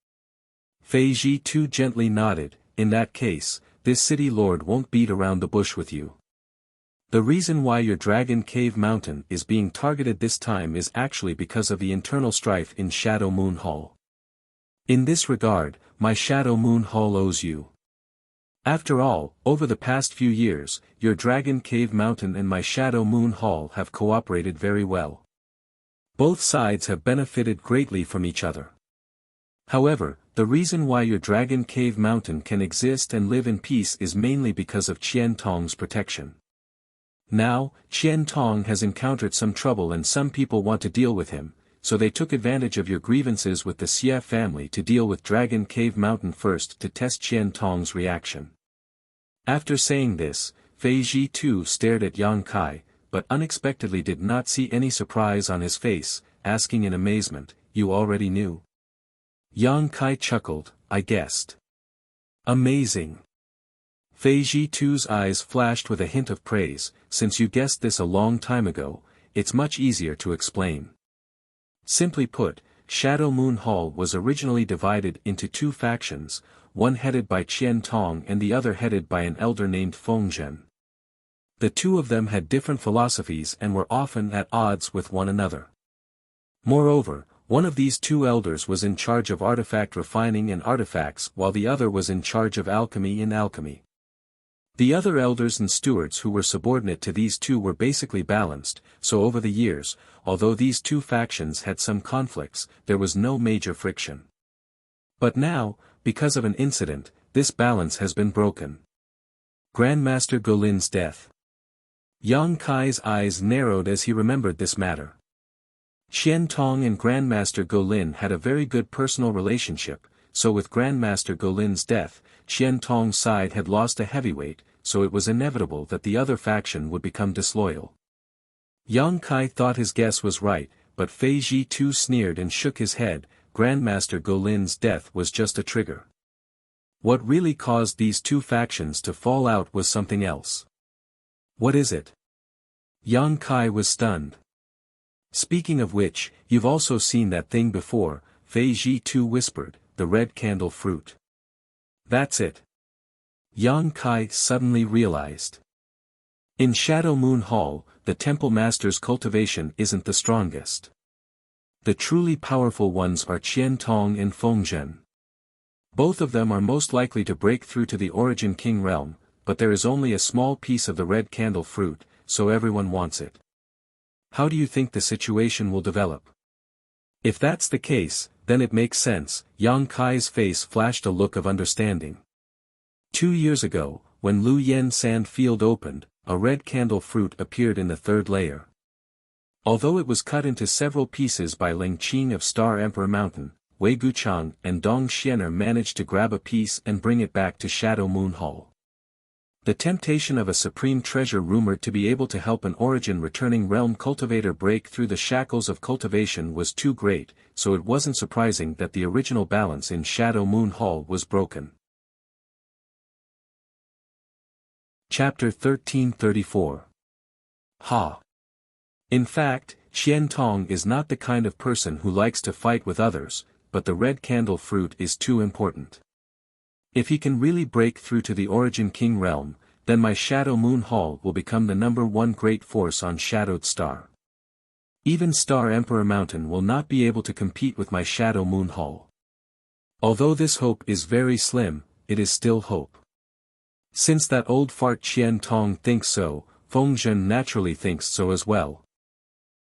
Fei Ji Tu gently nodded. In that case, this city lord won't beat around the bush with you. The reason why your Dragon Cave Mountain is being targeted this time is actually because of the internal strife in Shadow Moon Hall. In this regard, my Shadow Moon Hall owes you. After all, over the past few years, your Dragon Cave Mountain and my Shadow Moon Hall have cooperated very well. Both sides have benefited greatly from each other. However, the reason why your Dragon Cave Mountain can exist and live in peace is mainly because of Qian Tong's protection. Now, Qian Tong has encountered some trouble and some people want to deal with him, so they took advantage of your grievances with the Xie family to deal with Dragon Cave Mountain first to test Qian Tong's reaction. After saying this, Fei Ji Tu stared at Yang Kai, but unexpectedly did not see any surprise on his face, asking in amazement, you already knew? Yang Kai chuckled, I guessed. Amazing. Fei Ji Tu's eyes flashed with a hint of praise. Since you guessed this a long time ago, it's much easier to explain. Simply put, Shadow Moon Hall was originally divided into two factions, one headed by Qian Tong and the other headed by an elder named Feng Zhen. The two of them had different philosophies and were often at odds with one another. Moreover, one of these two elders was in charge of artifact refining and artifacts while the other was in charge of alchemy and alchemy. The other elders and stewards who were subordinate to these two were basically balanced, so over the years, although these two factions had some conflicts, there was no major friction. But now, because of an incident, this balance has been broken. Grandmaster Golin's death. Yang Kai's eyes narrowed as he remembered this matter. Qian Tong and Grandmaster Golin had a very good personal relationship, so with Grandmaster Golin's death, Qian Tong's side had lost a heavyweight, so it was inevitable that the other faction would become disloyal. Yang Kai thought his guess was right, but Fei Ji Tu sneered and shook his head. Grandmaster Golin's death was just a trigger. What really caused these two factions to fall out was something else. What is it? Yang Kai was stunned. Speaking of which, you've also seen that thing before, Fei Ji Tu whispered, the red candle fruit. That's it. Yang Kai suddenly realized. In Shadow Moon Hall, the Temple Master's cultivation isn't the strongest. The truly powerful ones are Qian Tong and Feng Zhen. Both of them are most likely to break through to the Origin King realm, but there is only a small piece of the red candle fruit, so everyone wants it. How do you think the situation will develop? If that's the case, then it makes sense. Yang Kai's face flashed a look of understanding. 2 years ago, when Lu Yen Sand Field opened, a red candle fruit appeared in the third layer. Although it was cut into several pieces by Ling Qing of Star Emperor Mountain, Wei Guchang and Dong Xianer managed to grab a piece and bring it back to Shadow Moon Hall. The temptation of a supreme treasure rumored to be able to help an origin-returning realm cultivator break through the shackles of cultivation was too great, so it wasn't surprising that the original balance in Shadow Moon Hall was broken. Chapter 1334. Ha! In fact, Qian Tong is not the kind of person who likes to fight with others, but the red candle fruit is too important. If he can really break through to the Origin King realm, then my Shadow Moon Hall will become the #1 great force on Shadowed Star. Even Star Emperor Mountain will not be able to compete with my Shadow Moon Hall. Although this hope is very slim, it is still hope. Since that old fart Qian Tong thinks so, Feng Zhen naturally thinks so as well.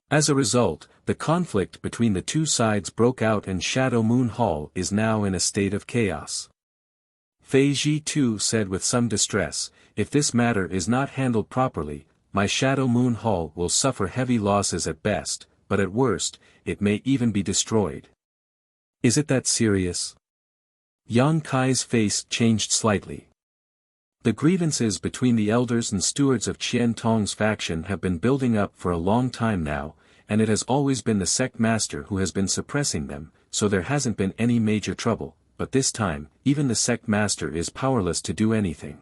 As a result, the conflict between the two sides broke out and Shadow Moon Hall is now in a state of chaos. Fei Ji too said with some distress, if this matter is not handled properly, my Shadow Moon Hall will suffer heavy losses at best, but at worst, it may even be destroyed. Is it that serious? Yang Kai's face changed slightly. The grievances between the elders and stewards of Qian Tong's faction have been building up for a long time now, and it has always been the sect master who has been suppressing them, so there hasn't been any major trouble, but this time, even the sect master is powerless to do anything.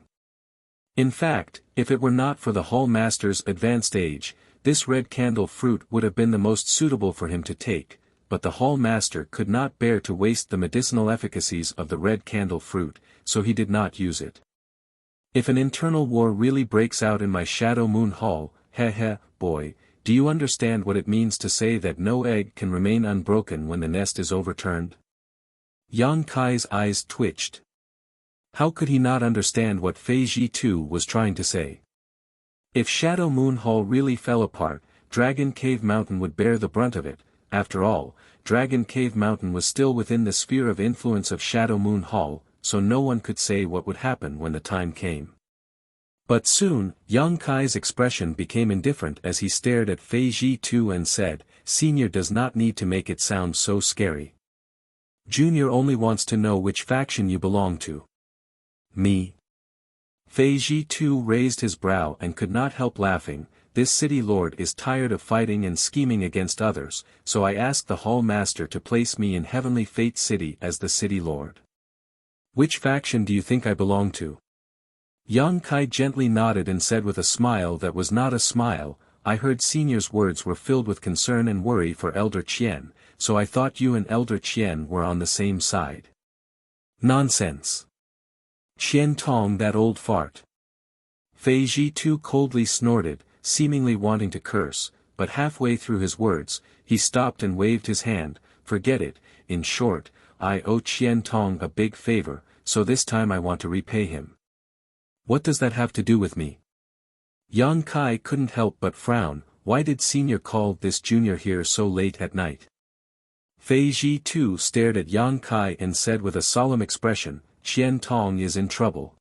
In fact, if it were not for the hall master's advanced age, this red candle fruit would have been the most suitable for him to take, but the hall master could not bear to waste the medicinal efficacies of the red candle fruit, so he did not use it. If an internal war really breaks out in my Shadow Moon Hall, boy, do you understand what it means to say that no egg can remain unbroken when the nest is overturned? Yang Kai's eyes twitched. How could he not understand what Fei Ji too was trying to say? If Shadow Moon Hall really fell apart, Dragon Cave Mountain would bear the brunt of it. After all, Dragon Cave Mountain was still within the sphere of influence of Shadow Moon Hall, so no one could say what would happen when the time came. But soon, Yang Kai's expression became indifferent as he stared at Fei Ji too and said, Senior does not need to make it sound so scary. Junior only wants to know which faction you belong to. Me? Fei Ji too raised his brow and could not help laughing. This city lord is tired of fighting and scheming against others, so I asked the hall master to place me in Heavenly Fate City as the city lord. Which faction do you think I belong to? Yang Kai gently nodded and said with a smile that was not a smile, I heard Senior's words were filled with concern and worry for Elder Qian, so I thought you and Elder Qian were on the same side. Nonsense. Qian Tong, that old fart. Fei Ji too coldly snorted, seemingly wanting to curse, but halfway through his words, he stopped and waved his hand, forget it, in short, I owe Qian Tong a big favor, so this time I want to repay him. What does that have to do with me? Yang Kai couldn't help but frown, why did Senior call this junior here so late at night? Fei Ji too stared at Yang Kai and said with a solemn expression, Qian Tong is in trouble.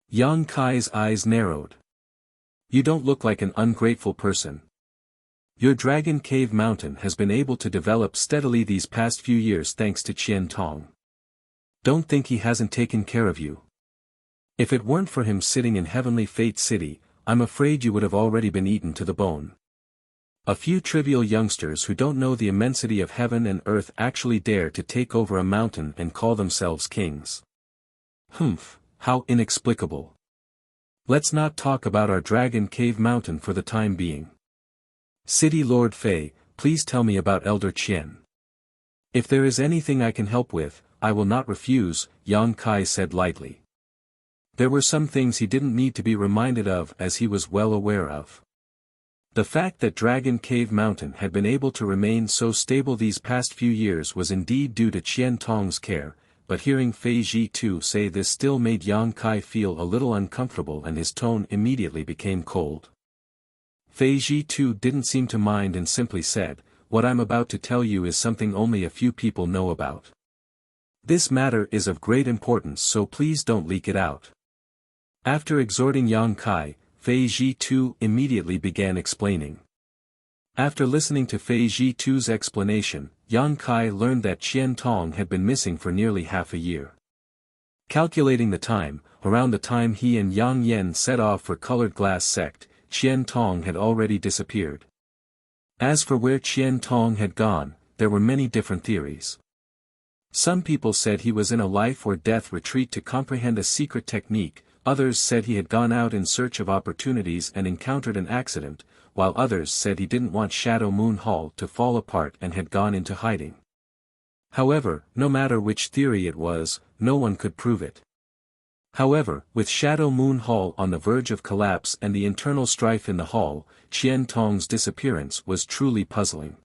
Yang Kai's eyes narrowed. You don't look like an ungrateful person. Your Dragon Cave Mountain has been able to develop steadily these past few years thanks to Qian Tong. Don't think he hasn't taken care of you. If it weren't for him sitting in Heavenly Fate City, I'm afraid you would have already been eaten to the bone. A few trivial youngsters who don't know the immensity of heaven and earth actually dare to take over a mountain and call themselves kings. Humph, how inexplicable. Let's not talk about our Dragon Cave Mountain for the time being. City Lord Fei, please tell me about Elder Qian. If there is anything I can help with, I will not refuse, Yang Kai said lightly. There were some things he didn't need to be reminded of as he was well aware of. The fact that Dragon Cave Mountain had been able to remain so stable these past few years was indeed due to Qian Tong's care, but hearing Fei Ji too say this still made Yang Kai feel a little uncomfortable and his tone immediately became cold. Fei Ji too didn't seem to mind and simply said, what I'm about to tell you is something only a few people know about. This matter is of great importance, so please don't leak it out. After exhorting Yang Kai, Fei Ji too immediately began explaining. After listening to Fei Zhitu's explanation, Yang Kai learned that Qian Tong had been missing for nearly half a year. Calculating the time, around the time he and Yang Yen set off for Colored Glass Sect, Qian Tong had already disappeared. As for where Qian Tong had gone, there were many different theories. Some people said he was in a life-or-death retreat to comprehend a secret technique, others said he had gone out in search of opportunities and encountered an accident, while others said he didn't want Shadow Moon Hall to fall apart and had gone into hiding. However, no matter which theory it was, no one could prove it. However, with Shadow Moon Hall on the verge of collapse and the internal strife in the hall, Qian Tong's disappearance was truly puzzling.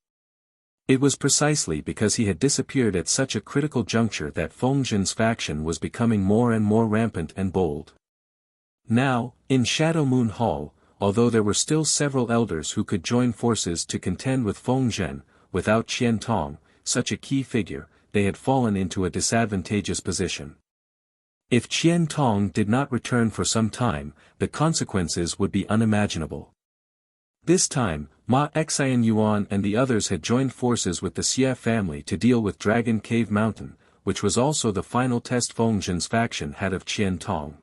It was precisely because he had disappeared at such a critical juncture that Feng Zhen's faction was becoming more and more rampant and bold. Now, in Shadow Moon Hall, although there were still several elders who could join forces to contend with Feng Zhen, without Qian Tong, such a key figure, they had fallen into a disadvantageous position. If Qian Tong did not return for some time, the consequences would be unimaginable. This time, Ma Xian Yuan and the others had joined forces with the Xie family to deal with Dragon Cave Mountain, which was also the final test Feng Zhen's faction had of Qian Tong.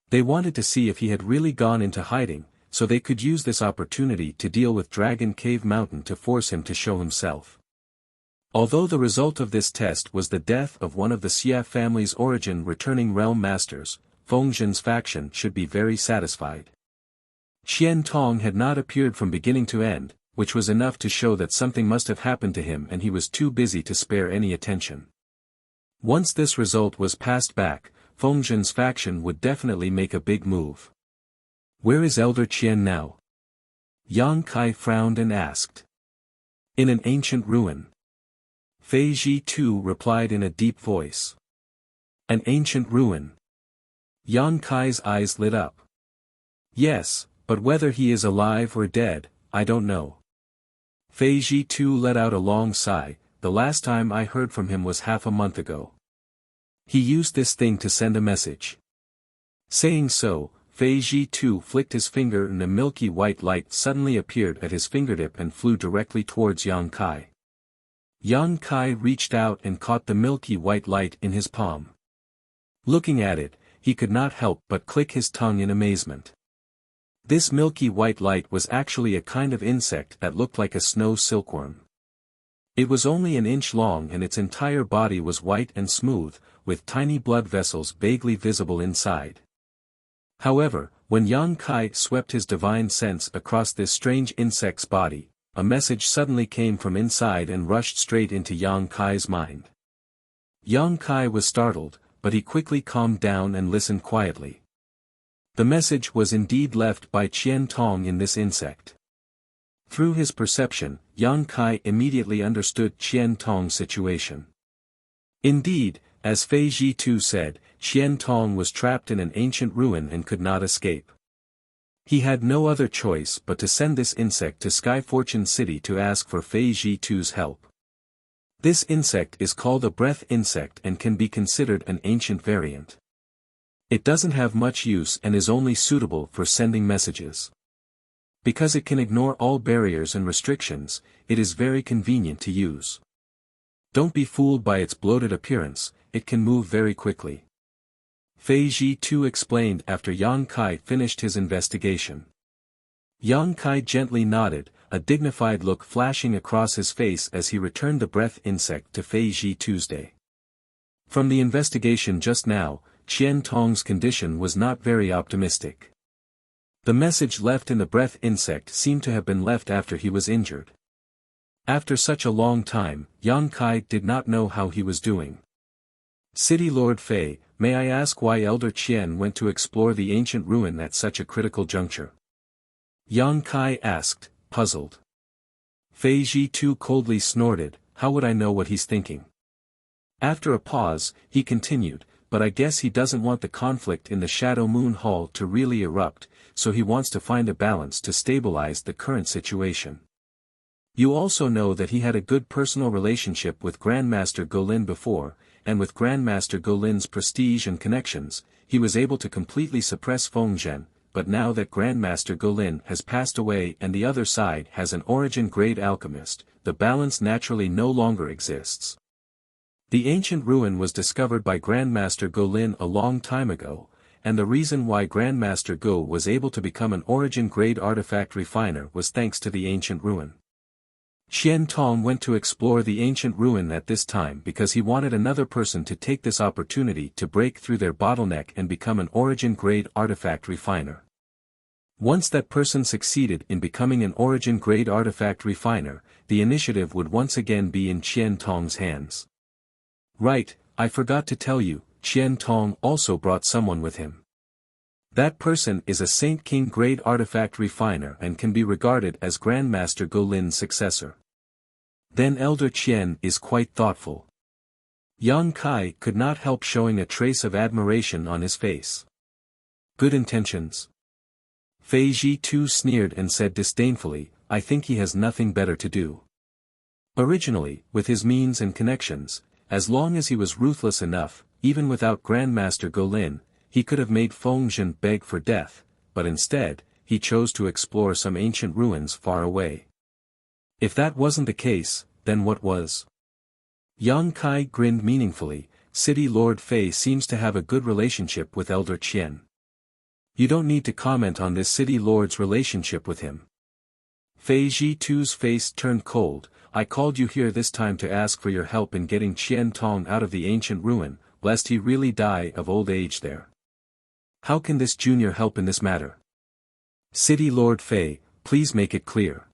They wanted to see if he had really gone into hiding, so they could use this opportunity to deal with Dragon Cave Mountain to force him to show himself. Although the result of this test was the death of one of the Xie family's origin returning realm masters, Feng Zhen's faction should be very satisfied. Qian Tong had not appeared from beginning to end, which was enough to show that something must have happened to him and he was too busy to spare any attention. Once this result was passed back, Feng Zhen's faction would definitely make a big move. Where is Elder Qian now? Yang Kai frowned and asked. In an ancient ruin. Fei Zhitu replied in a deep voice. An ancient ruin. Yang Kai's eyes lit up. Yes, but whether he is alive or dead, I don't know. Fei Zhitu let out a long sigh. The last time I heard from him was half a month ago. He used this thing to send a message. Saying so, Fei Zhitu flicked his finger and a milky white light suddenly appeared at his fingertip and flew directly towards Yang Kai. Yang Kai reached out and caught the milky white light in his palm. Looking at it, he could not help but click his tongue in amazement. This milky white light was actually a kind of insect that looked like a snow silkworm. It was only an inch long and its entire body was white and smooth, with tiny blood vessels vaguely visible inside. However, when Yang Kai swept his divine sense across this strange insect's body, a message suddenly came from inside and rushed straight into Yang Kai's mind. Yang Kai was startled, but he quickly calmed down and listened quietly. The message was indeed left by Qian Tong in this insect. Through his perception, Yang Kai immediately understood Qian Tong's situation. Indeed, as Fei Zhitu said, Qian Tong was trapped in an ancient ruin and could not escape. He had no other choice but to send this insect to Sky Fortune City to ask for Fei Zhitu's help. This insect is called a breath insect and can be considered an ancient variant. It doesn't have much use and is only suitable for sending messages. Because it can ignore all barriers and restrictions, it is very convenient to use. Don't be fooled by its bloated appearance, it can move very quickly. Fei Zhitu explained after Yang Kai finished his investigation. Yang Kai gently nodded, a dignified look flashing across his face as he returned the breath insect to Fei Zhitu's day. From the investigation just now, Qian Tong's condition was not very optimistic. The message left in the breath insect seemed to have been left after he was injured. After such a long time, Yang Kai did not know how he was doing. City Lord Fei, may I ask why Elder Qian went to explore the ancient ruin at such a critical juncture? Yang Kai asked, puzzled. Fei Zhitu coldly snorted, how would I know what he's thinking? After a pause, he continued, but I guess he doesn't want the conflict in the Shadow Moon Hall to really erupt, so he wants to find a balance to stabilize the current situation. You also know that he had a good personal relationship with Grandmaster Golin before, and with Grandmaster Golin's prestige and connections, he was able to completely suppress Feng Zhen, but now that Grandmaster Golin has passed away and the other side has an origin-grade alchemist, the balance naturally no longer exists. The ancient ruin was discovered by Grandmaster Golin a long time ago, and the reason why Grandmaster Go was able to become an origin-grade artifact refiner was thanks to the ancient ruin. Qian Tong went to explore the ancient ruin at this time because he wanted another person to take this opportunity to break through their bottleneck and become an origin-grade artifact refiner. Once that person succeeded in becoming an origin-grade artifact refiner, the initiative would once again be in Qian Tong's hands. Right, I forgot to tell you, Qian Tong also brought someone with him. That person is a Saint King grade artifact refiner and can be regarded as Grandmaster Golin's successor. Then Elder Qian is quite thoughtful. Yang Kai could not help showing a trace of admiration on his face. Good intentions. Fei Ji too sneered and said disdainfully, I think he has nothing better to do. Originally, with his means and connections, as long as he was ruthless enough, even without Grandmaster Golin, he could have made Feng Zhen beg for death, but instead, he chose to explore some ancient ruins far away. If that wasn't the case, then what was? Yang Kai grinned meaningfully. City Lord Fei seems to have a good relationship with Elder Qian. You don't need to comment on this City Lord's relationship with him. Fei Ji Tu's face turned cold. I called you here this time to ask for your help in getting Qian Tong out of the ancient ruin, lest he really die of old age there. How can this junior help in this matter? City Lord Fei, please make it clear.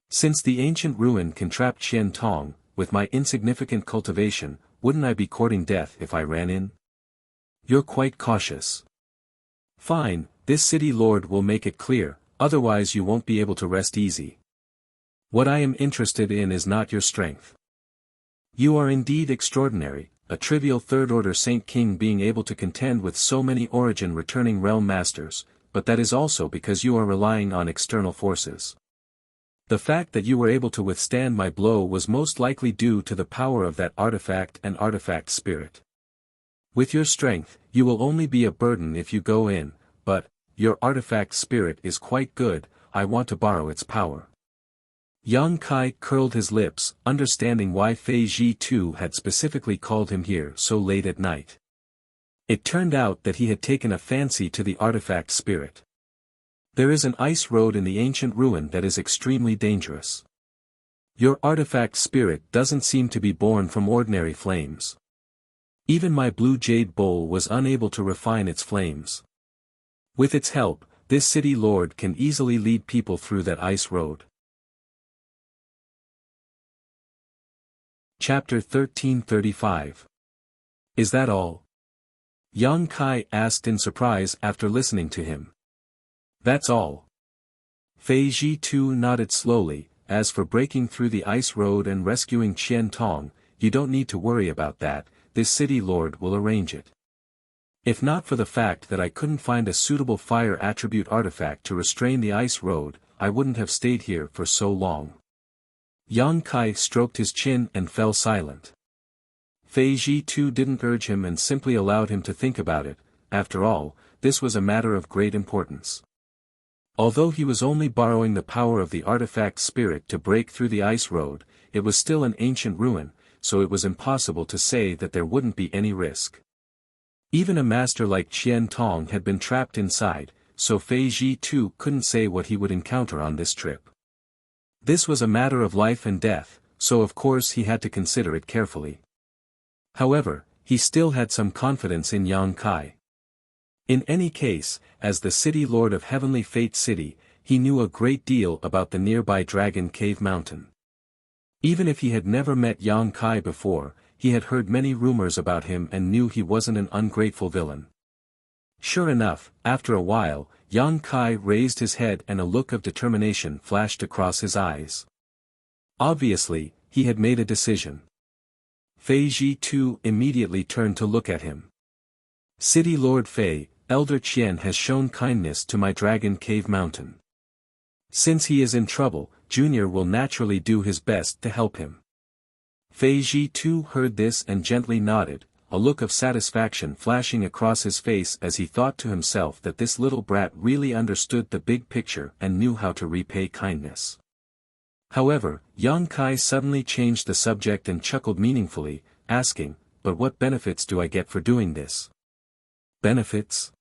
Since the ancient ruin can trap Qian Tong, with my insignificant cultivation, wouldn't I be courting death if I ran in? You're quite cautious. Fine, this City Lord will make it clear, otherwise you won't be able to rest easy. What I am interested in is not your strength. You are indeed extraordinary, a trivial third-order Saint King being able to contend with so many origin-returning realm masters, but that is also because you are relying on external forces. The fact that you were able to withstand my blow was most likely due to the power of that artifact and artifact spirit. With your strength, you will only be a burden if you go in, but, your artifact spirit is quite good, I want to borrow its power. Yang Kai curled his lips, understanding why Fei Ji too had specifically called him here so late at night. It turned out that he had taken a fancy to the artifact spirit. There is an ice road in the ancient ruin that is extremely dangerous. Your artifact spirit doesn't seem to be born from ordinary flames. Even my blue jade bowl was unable to refine its flames. With its help, this City Lord can easily lead people through that ice road. Chapter 1335. Is that all? Yang Kai asked in surprise after listening to him. That's all. Fei Ji too nodded slowly. As for breaking through the ice road and rescuing Qian Tong, you don't need to worry about that, this City Lord will arrange it. If not for the fact that I couldn't find a suitable fire attribute artifact to restrain the ice road, I wouldn't have stayed here for so long. Yang Kai stroked his chin and fell silent. Fei Ji too didn't urge him and simply allowed him to think about it. After all, this was a matter of great importance. Although he was only borrowing the power of the artifact spirit to break through the ice road, it was still an ancient ruin, so it was impossible to say that there wouldn't be any risk. Even a master like Qian Tong had been trapped inside, so Fei Ji too couldn't say what he would encounter on this trip. This was a matter of life and death, so of course he had to consider it carefully. However, he still had some confidence in Yang Kai. In any case, as the City Lord of Heavenly Fate City, he knew a great deal about the nearby Dragon Cave Mountain. Even if he had never met Yang Kai before, he had heard many rumors about him and knew he wasn't an ungrateful villain. Sure enough, after a while, Yang Kai raised his head and a look of determination flashed across his eyes. Obviously, he had made a decision. Fei Ji too immediately turned to look at him. City Lord Fei, Elder Qian has shown kindness to my Dragon Cave Mountain. Since he is in trouble, Junior will naturally do his best to help him. Fei Ji too heard this and gently nodded. a look of satisfaction flashing across his face as he thought to himself that this little brat really understood the big picture and knew how to repay kindness. However, Yang Kai suddenly changed the subject and chuckled meaningfully, asking, "But what benefits do I get for doing this?" "Benefits?"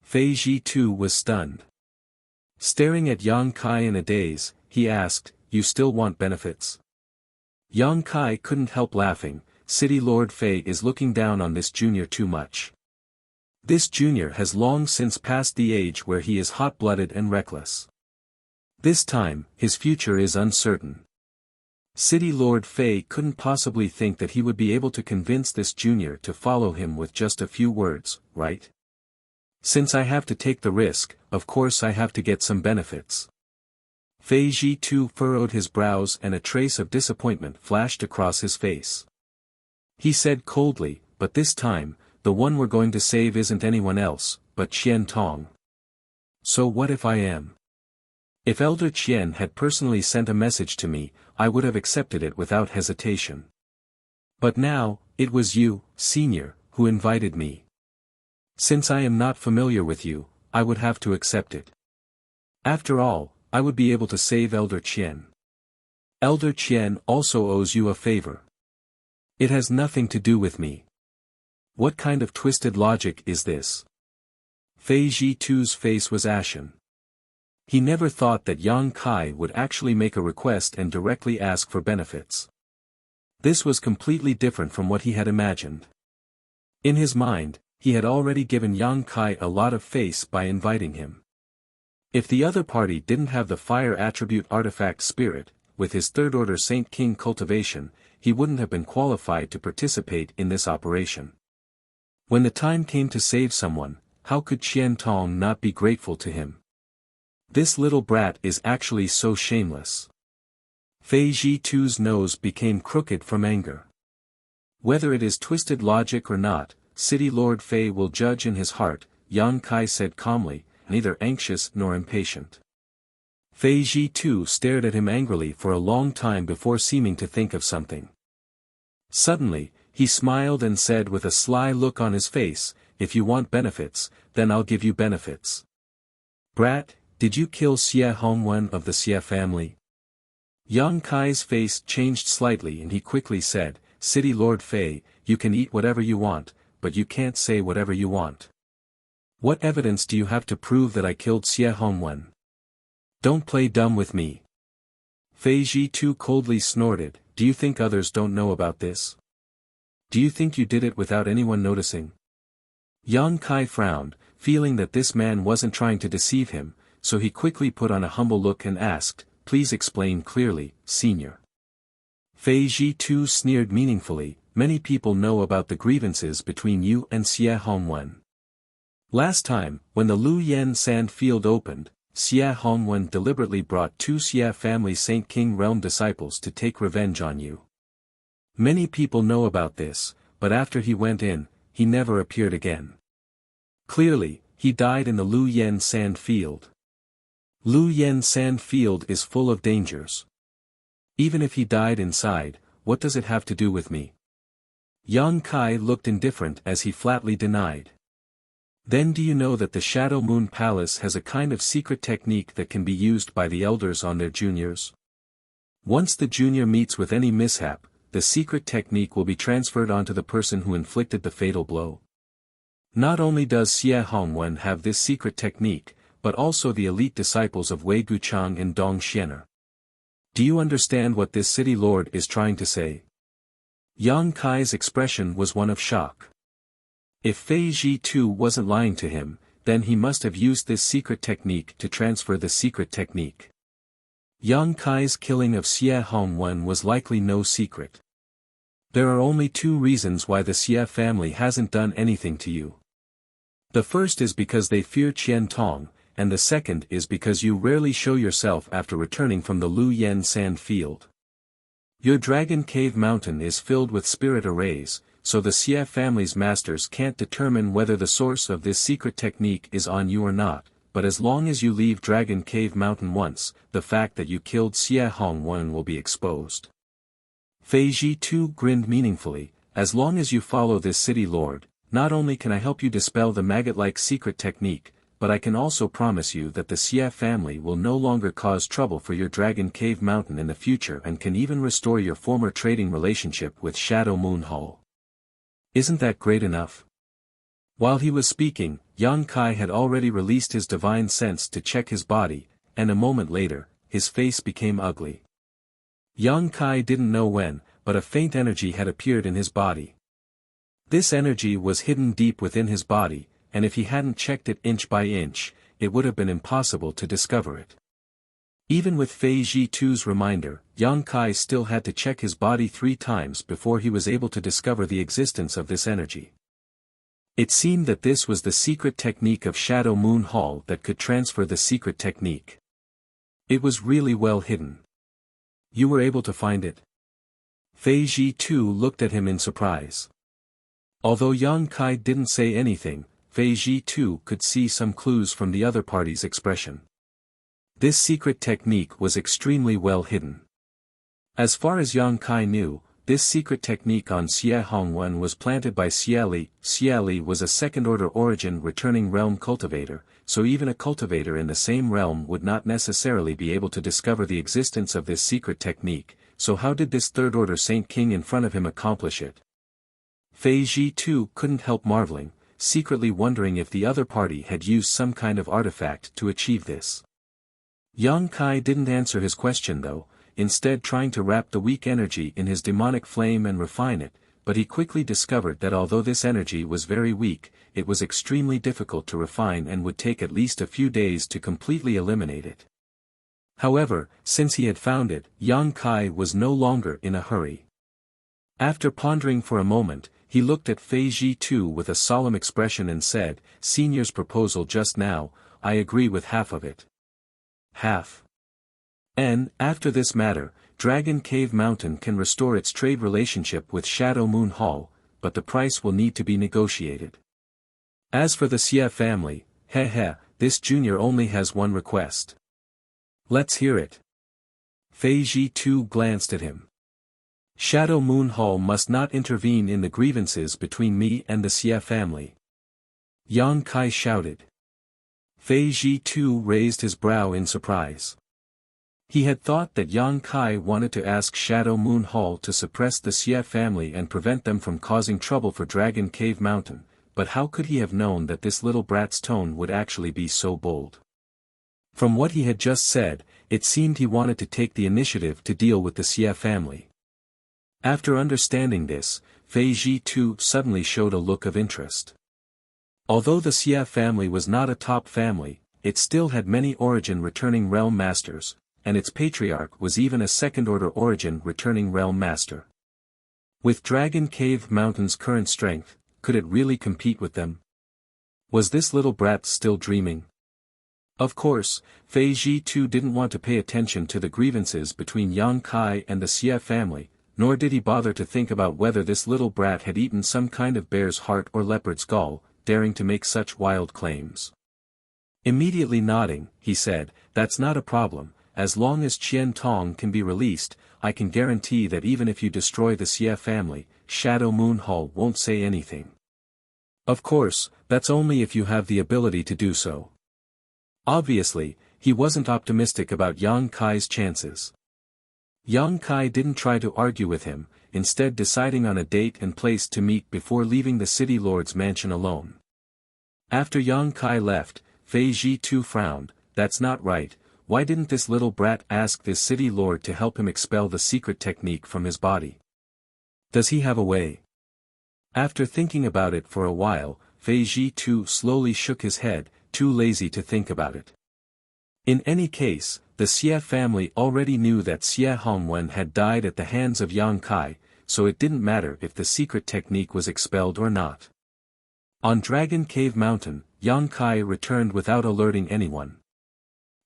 Fei Ji too was stunned. Staring at Yang Kai in a daze, he asked, "You still want benefits?" Yang Kai couldn't help laughing. City Lord Fei is looking down on this junior too much. This junior has long since passed the age where he is hot-blooded and reckless. This time, his future is uncertain. City Lord Fei couldn't possibly think that he would be able to convince this junior to follow him with just a few words, right? "Since I have to take the risk, of course I have to get some benefits." Fei Ji too furrowed his brows and a trace of disappointment flashed across his face. He said coldly, "But this time, the one we're going to save isn't anyone else, but Qian Tong." "So what if I am? If Elder Qian had personally sent a message to me, I would have accepted it without hesitation. But now, it was you, Senior, who invited me. Since I am not familiar with you, I would have to accept it. After all, I would be able to save Elder Qian. Elder Qian also owes you a favor. It has nothing to do with me. What kind of twisted logic is this?" Fei Ji too's face was ashen. He never thought that Yang Kai would actually make a request and directly ask for benefits. This was completely different from what he had imagined. In his mind, he had already given Yang Kai a lot of face by inviting him. If the other party didn't have the fire attribute artifact spirit, with his third-order Saint King cultivation, he wouldn't have been qualified to participate in this operation. When the time came to save someone, how could Qian Tong not be grateful to him? This little brat is actually so shameless. Fei Ji too's nose became crooked from anger. Whether it is twisted logic or not, City Lord Fei will judge in his heart, Yang Kai said calmly, neither anxious nor impatient. Fei Ji too stared at him angrily for a long time before seeming to think of something. Suddenly, he smiled and said with a sly look on his face, "If you want benefits, then I'll give you benefits." "Brat, did you kill Xie Hongwen of the Xie family?" Yang Kai's face changed slightly and he quickly said, "City Lord Fei, you can eat whatever you want, but you can't say whatever you want. What evidence do you have to prove that I killed Xie Hongwen? Don't play dumb with me." Fei Ji too coldly snorted, "Do you think others don't know about this? Do you think you did it without anyone noticing?" Yang Kai frowned, feeling that this man wasn't trying to deceive him, so he quickly put on a humble look and asked, "Please explain clearly, Senior." Fei Ji too sneered meaningfully, "Many people know about the grievances between you and Xie Hongwen. Last time, when the Lu Yen Sand Field opened, Xie Hongwen deliberately brought 2 Xie family Saint King Realm disciples to take revenge on you. Many people know about this, but after he went in, he never appeared again. Clearly, he died in the Lu Yen Sand Field. Lu Yen Sand Field is full of dangers. Even if he died inside, what does it have to do with me?" Yang Kai looked indifferent as he flatly denied. "Then do you know that the Shadow Moon Palace has a kind of secret technique that can be used by the elders on their juniors? Once the junior meets with any mishap, the secret technique will be transferred onto the person who inflicted the fatal blow. Not only does Xie Hongwen have this secret technique, but also the elite disciples of Wei Guchang and Dong Xianer. Do you understand what this city lord is trying to say?" Yang Kai's expression was one of shock. If Fei Ji too wasn't lying to him, then he must have used this secret technique to transfer the secret technique. Yang Kai's killing of Xie Hongwen was likely no secret. There are only 2 reasons why the Xie family hasn't done anything to you. The first is because they fear Qian Tong, and the second is because you rarely show yourself after returning from the Lu Yen Sand Field. Your Dragon Cave Mountain is filled with spirit arrays, so the Xie family's masters can't determine whether the source of this secret technique is on you or not, but as long as you leave Dragon Cave Mountain once, the fact that you killed Xie Hongwen will be exposed. Fei Ji too grinned meaningfully, as long as you follow this city lord, not only can I help you dispel the maggot-like secret technique, but I can also promise you that the Xie family will no longer cause trouble for your Dragon Cave Mountain in the future and can even restore your former trading relationship with Shadow Moon Hall. Isn't that great enough? While he was speaking, Yang Kai had already released his divine sense to check his body, and a moment later, his face became ugly. Yang Kai didn't know when, but a faint energy had appeared in his body. This energy was hidden deep within his body, and if he hadn't checked it inch by inch, it would have been impossible to discover it. Even with Fei Zhitu's reminder, Yang Kai still had to check his body 3 times before he was able to discover the existence of this energy. It seemed that this was the secret technique of Shadow Moon Hall that could transfer the secret technique. It was really well hidden. You were able to find it? Fei Zhitu looked at him in surprise. Although Yang Kai didn't say anything, Fei Zhitu could see some clues from the other party's expression. This secret technique was extremely well hidden. As far as Yang Kai knew, this secret technique on Xie Hongwen was planted by Xie Li. Xie Li was a second-order origin returning realm cultivator, so even a cultivator in the same realm would not necessarily be able to discover the existence of this secret technique, so how did this third-order Saint King in front of him accomplish it? Fei Zhitu couldn't help marveling, secretly wondering if the other party had used some kind of artifact to achieve this. Yang Kai didn't answer his question though, instead trying to wrap the weak energy in his demonic flame and refine it, but he quickly discovered that although this energy was very weak, it was extremely difficult to refine and would take at least a few days to completely eliminate it. However, since he had found it, Yang Kai was no longer in a hurry. After pondering for a moment, he looked at Fei Zhitu with a solemn expression and said, "Senior's proposal just now, I agree with half of it." Half. After this matter, Dragon Cave Mountain can restore its trade relationship with Shadow Moon Hall, but the price will need to be negotiated. As for the Xie family, this junior only has one request. Let's hear it. Fei Zhitu glanced at him. Shadow Moon Hall must not intervene in the grievances between me and the Xie family. Yang Kai shouted. Fei Zhitu raised his brow in surprise. He had thought that Yang Kai wanted to ask Shadow Moon Hall to suppress the Xie family and prevent them from causing trouble for Dragon Cave Mountain, but how could he have known that this little brat's tone would actually be so bold? From what he had just said, it seemed he wanted to take the initiative to deal with the Xie family. After understanding this, Fei Zhitu suddenly showed a look of interest. Although the Xie family was not a top family, it still had many origin returning realm masters, and its patriarch was even a second-order origin returning realm master. With Dragon Cave Mountain's current strength, could it really compete with them? Was this little brat still dreaming? Of course, Fei Zhitu didn't want to pay attention to the grievances between Yang Kai and the Xie family, nor did he bother to think about whether this little brat had eaten some kind of bear's heart or leopard's gall, daring to make such wild claims. Immediately nodding, he said, "That's not a problem, as long as Qian Tong can be released, I can guarantee that even if you destroy the Xie family, Shadow Moon Hall won't say anything. Of course, that's only if you have the ability to do so." Obviously, he wasn't optimistic about Yang Kai's chances. Yang Kai didn't try to argue with him, instead deciding on a date and place to meet before leaving the city lord's mansion alone. After Yang Kai left, Fei Zhitu frowned. "That's not right, why didn't this little brat ask this city lord to help him expel the secret technique from his body? Does he have a way?" After thinking about it for a while, Fei Zhitu slowly shook his head, too lazy to think about it. In any case, the Xie family already knew that Xie Hongwen had died at the hands of Yang Kai, so it didn't matter if the secret technique was expelled or not. On Dragon Cave Mountain, Yang Kai returned without alerting anyone.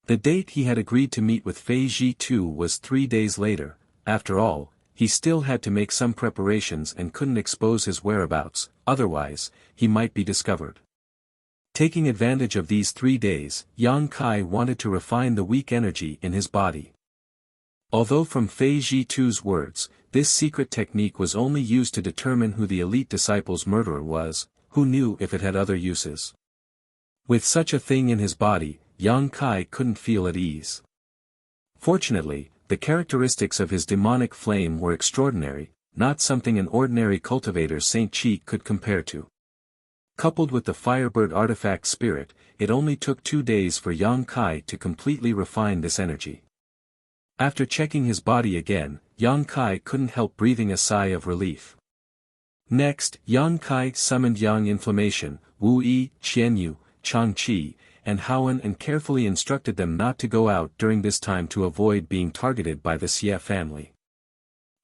The date he had agreed to meet with Fei Zhitu was 3 days later. After all, he still had to make some preparations and couldn't expose his whereabouts, otherwise, he might be discovered. Taking advantage of these 3 days, Yang Kai wanted to refine the weak energy in his body. Although from Fei Zhitu's words, this secret technique was only used to determine who the elite disciple's murderer was, who knew if it had other uses. With such a thing in his body, Yang Kai couldn't feel at ease. Fortunately, the characteristics of his demonic flame were extraordinary, not something an ordinary cultivator Saint Chi could compare to. Coupled with the Firebird artifact spirit, it only took 2 days for Yang Kai to completely refine this energy. After checking his body again, Yang Kai couldn't help breathing a sigh of relief. Next, Yang Kai summoned Yang Inflammation, Wu Yi, Qianyu, Chang Qi, and Haowen and carefully instructed them not to go out during this time to avoid being targeted by the Xie family.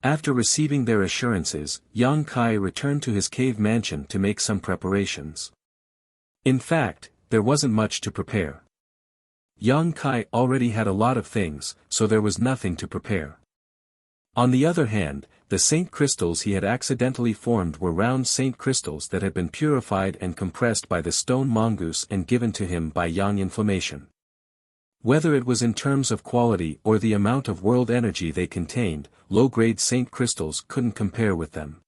After receiving their assurances, Yang Kai returned to his cave mansion to make some preparations. In fact, there wasn't much to prepare. Yang Kai already had a lot of things, so there was nothing to prepare. On the other hand, the saint crystals he had accidentally formed were round saint crystals that had been purified and compressed by the stone mongoose and given to him by Yang Inflammation. Whether it was in terms of quality or the amount of world energy they contained, low-grade saint crystals couldn't compare with them.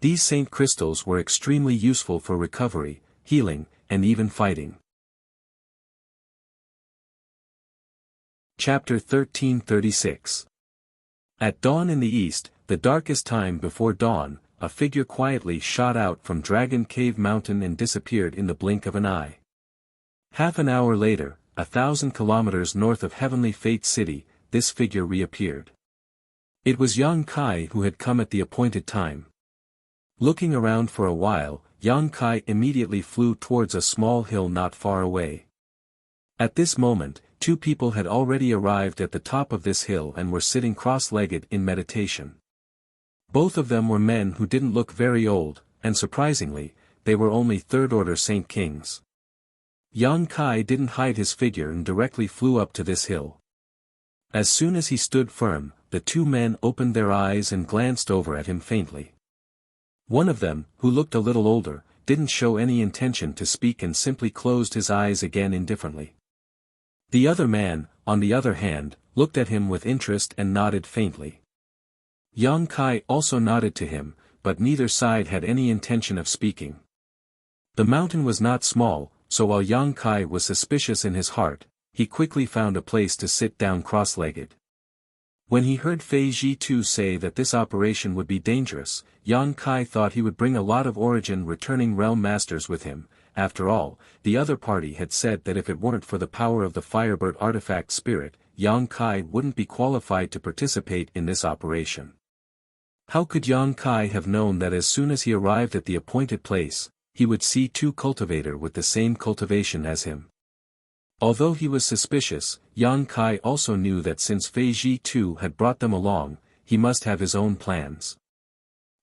These saint crystals were extremely useful for recovery, healing, and even fighting. Chapter 1336. At dawn in the east, the darkest time before dawn, a figure quietly shot out from Dragon Cave Mountain and disappeared in the blink of an eye. Half an hour later, 1,000 kilometers north of Heavenly Fate City, this figure reappeared. It was Yang Kai who had come at the appointed time. Looking around for a while, Yang Kai immediately flew towards a small hill not far away. At this moment, 2 people had already arrived at the top of this hill and were sitting cross-legged in meditation. Both of them were men who didn't look very old, and surprisingly, they were only third-order Saint Kings. Yang Kai didn't hide his figure and directly flew up to this hill. As soon as he stood firm, the 2 men opened their eyes and glanced over at him faintly. One of them, who looked a little older, didn't show any intention to speak and simply closed his eyes again indifferently. The other man, on the other hand, looked at him with interest and nodded faintly. Yang Kai also nodded to him, but neither side had any intention of speaking. The mountain was not small, so while Yang Kai was suspicious in his heart, he quickly found a place to sit down cross-legged. When he heard Fei Ji-tu say that this operation would be dangerous, Yang Kai thought he would bring a lot of origin returning realm masters with him. After all, the other party had said that if it weren't for the power of the Firebird artifact spirit, Yang Kai wouldn't be qualified to participate in this operation. How could Yang Kai have known that as soon as he arrived at the appointed place, he would see 2 cultivators with the same cultivation as him? Although he was suspicious, Yang Kai also knew that since Fei Ji-tu had brought them along, he must have his own plans.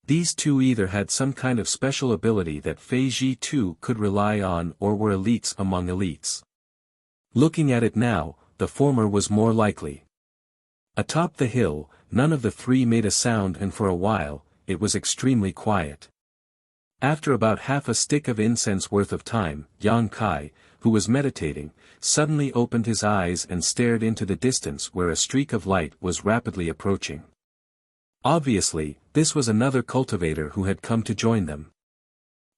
These 2 either had some kind of special ability that Fei Ji-tu could rely on or were elites among elites. Looking at it now, the former was more likely. Atop the hill, none of the 3 made a sound and for a while, it was extremely quiet. After about half a stick of incense worth of time, Yang Kai, who was meditating, suddenly opened his eyes and stared into the distance where a streak of light was rapidly approaching. Obviously, this was another cultivator who had come to join them.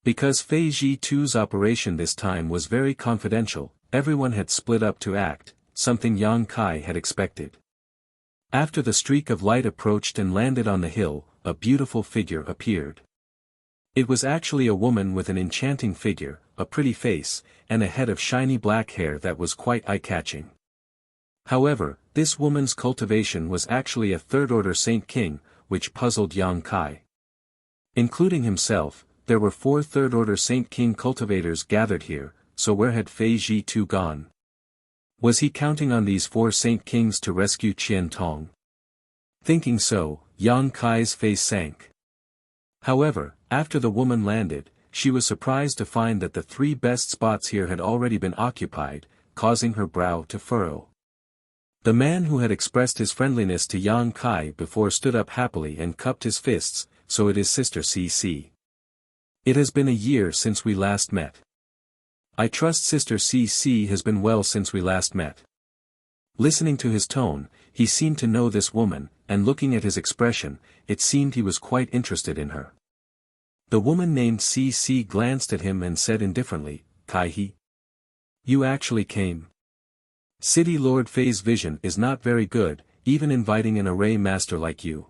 Because Fei Ji-tu's operation this time was very confidential, everyone had split up to act, something Yang Kai had expected. After the streak of light approached and landed on the hill, a beautiful figure appeared. It was actually a woman with an enchanting figure, a pretty face, and a head of shiny black hair that was quite eye-catching. However, this woman's cultivation was actually a third-order Saint King, which puzzled Yang Kai. Including himself, there were 4 third-order Saint King cultivators gathered here, so where had Fei Ji-tu gone? Was he counting on these 4 Saint Kings to rescue Qian Tong? Thinking so, Yang Kai's face sank. However, after the woman landed, she was surprised to find that the 3 best spots here had already been occupied, causing her brow to furrow. The man who had expressed his friendliness to Yang Kai before stood up happily and cupped his fists, so it is Sister CC. It has been a year since we last met. I trust Sister CC has been well since we last met. Listening to his tone, he seemed to know this woman, and looking at his expression, it seemed he was quite interested in her. The woman named CC glanced at him and said indifferently, "Kai-he? You actually came. City Lord Fei's vision is not very good, even inviting an array master like you.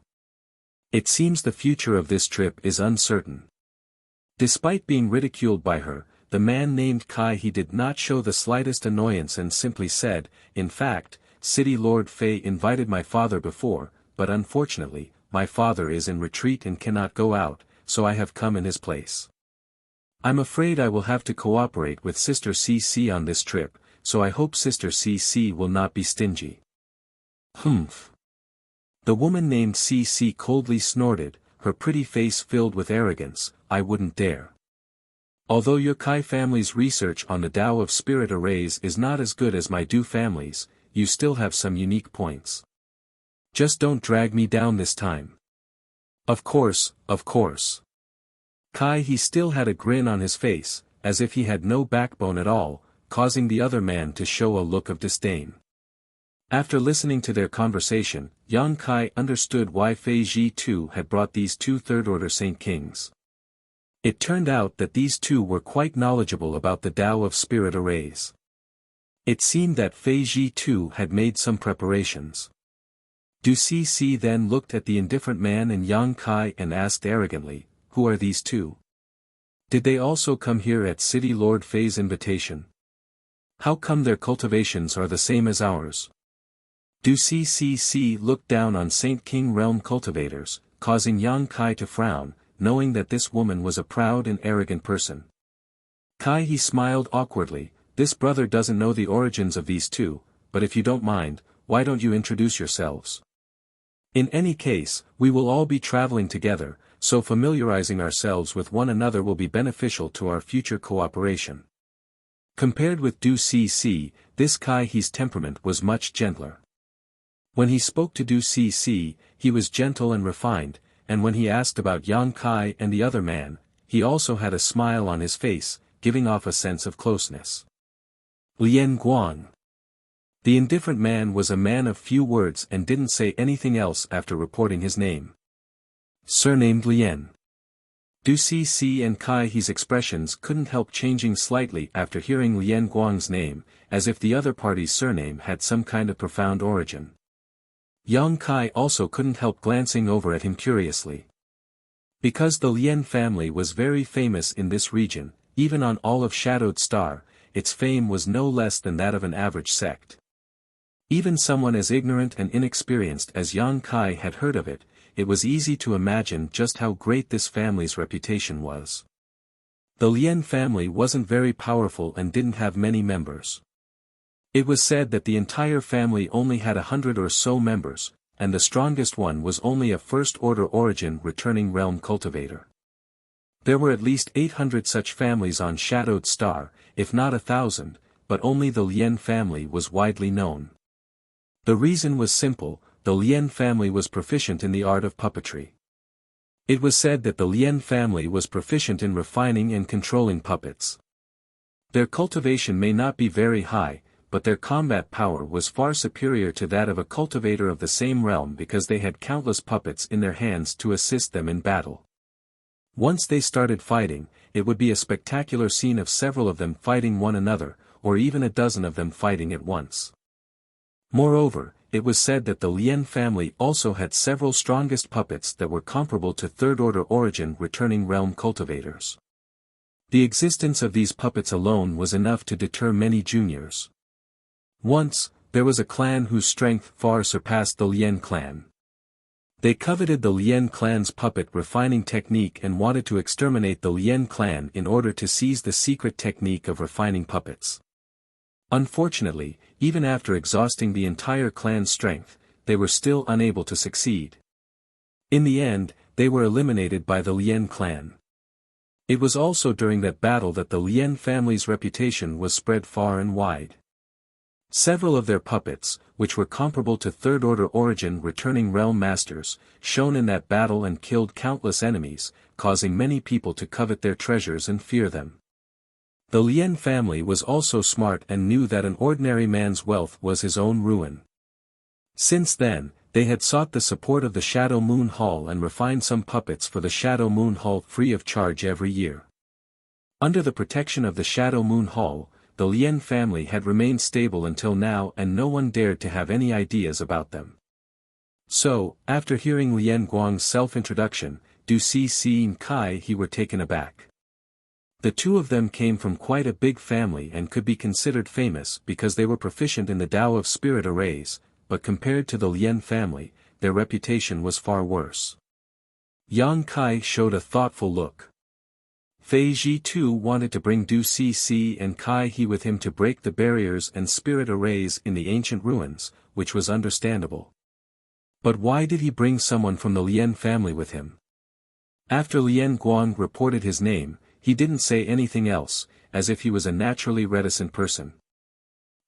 It seems the future of this trip is uncertain." Despite being ridiculed by her, the man named Kai-he did not show the slightest annoyance and simply said, "In fact, City Lord Fei invited my father before, but unfortunately, my father is in retreat and cannot go out, so I have come in his place. I'm afraid I will have to cooperate with Sister CC on this trip, so I hope Sister CC will not be stingy." "Humph." The woman named CC coldly snorted, her pretty face filled with arrogance. "I wouldn't dare. Although your Kai family's research on the Tao of spirit arrays is not as good as my Du family's, you still have some unique points. Just don't drag me down this time." Of course, of course." Kai-he still had a grin on his face, as if he had no backbone at all, causing the other man to show a look of disdain. After listening to their conversation, Yang Kai understood why Fei Ji too had brought these two third-order Saint Kings. It turned out that these two were quite knowledgeable about the Tao of spirit arrays. It seemed that Fei Ji too had made some preparations. Du Cc then looked at the indifferent man and Yang Kai and asked arrogantly, "Who are these two? Did they also come here at City Lord Fei's invitation? How come their cultivations are the same as ours?" Du Cc looked down on Saint King realm cultivators, causing Yang Kai to frown, knowing that this woman was a proud and arrogant person. Kai-he smiled awkwardly. "This brother doesn't know the origins of these two, but if you don't mind, why don't you introduce yourselves? In any case, we will all be traveling together, so familiarizing ourselves with one another will be beneficial to our future cooperation." Compared with Du Cc, this Kai-he's temperament was much gentler. When he spoke to Du Cc, he was gentle and refined, and when he asked about Yang Kai and the other man, he also had a smile on his face, giving off a sense of closeness. Lien Guang. The indifferent man was a man of few words and didn't say anything else after reporting his name. Surnamed Lien. Du Cc and Kai-he's expressions couldn't help changing slightly after hearing Lien Guang's name, as if the other party's surname had some kind of profound origin. Yang Kai also couldn't help glancing over at him curiously. Because the Lien family was very famous in this region, even on all of Shadowed Star, its fame was no less than that of an average sect. Even someone as ignorant and inexperienced as Yang Kai had heard of it, it was easy to imagine just how great this family's reputation was. The Lien family wasn't very powerful and didn't have many members. It was said that the entire family only had 100 or so members, and the strongest one was only a first-order origin returning realm cultivator. There were at least 800 such families on Shadowed Star, if not 1,000, but only the Lien family was widely known. The reason was simple: the Lien family was proficient in the art of puppetry. It was said that the Lien family was proficient in refining and controlling puppets. Their cultivation may not be very high, but their combat power was far superior to that of a cultivator of the same realm because they had countless puppets in their hands to assist them in battle. Once they started fighting, it would be a spectacular scene of several of them fighting one another, or even a dozen of them fighting at once. Moreover, it was said that the Lien family also had several strongest puppets that were comparable to third-order origin returning realm cultivators. The existence of these puppets alone was enough to deter many juniors. Once, there was a clan whose strength far surpassed the Lien clan. They coveted the Lien clan's puppet refining technique and wanted to exterminate the Lien clan in order to seize the secret technique of refining puppets. Unfortunately, even after exhausting the entire clan's strength, they were still unable to succeed. In the end, they were eliminated by the Lien clan. It was also during that battle that the Lien family's reputation was spread far and wide. Several of their puppets, which were comparable to third-order origin returning realm masters, shone in that battle and killed countless enemies, causing many people to covet their treasures and fear them. The Lien family was also smart and knew that an ordinary man's wealth was his own ruin. Since then, they had sought the support of the Shadow Moon Hall and refined some puppets for the Shadow Moon Hall free of charge every year. Under the protection of the Shadow Moon Hall, the Lien family had remained stable until now and no one dared to have any ideas about them. So, after hearing Lien Guang's self-introduction, Du Cixi and Kai He were taken aback. The two of them came from quite a big family and could be considered famous because they were proficient in the Tao of spirit arrays, but compared to the Lien family, their reputation was far worse. Yang Kai showed a thoughtful look. Fei Ji too wanted to bring Du Cixi and Kai He with him to break the barriers and spirit arrays in the ancient ruins, which was understandable. But why did he bring someone from the Lien family with him? After Lien Guang reported his name, he didn't say anything else, as if he was a naturally reticent person.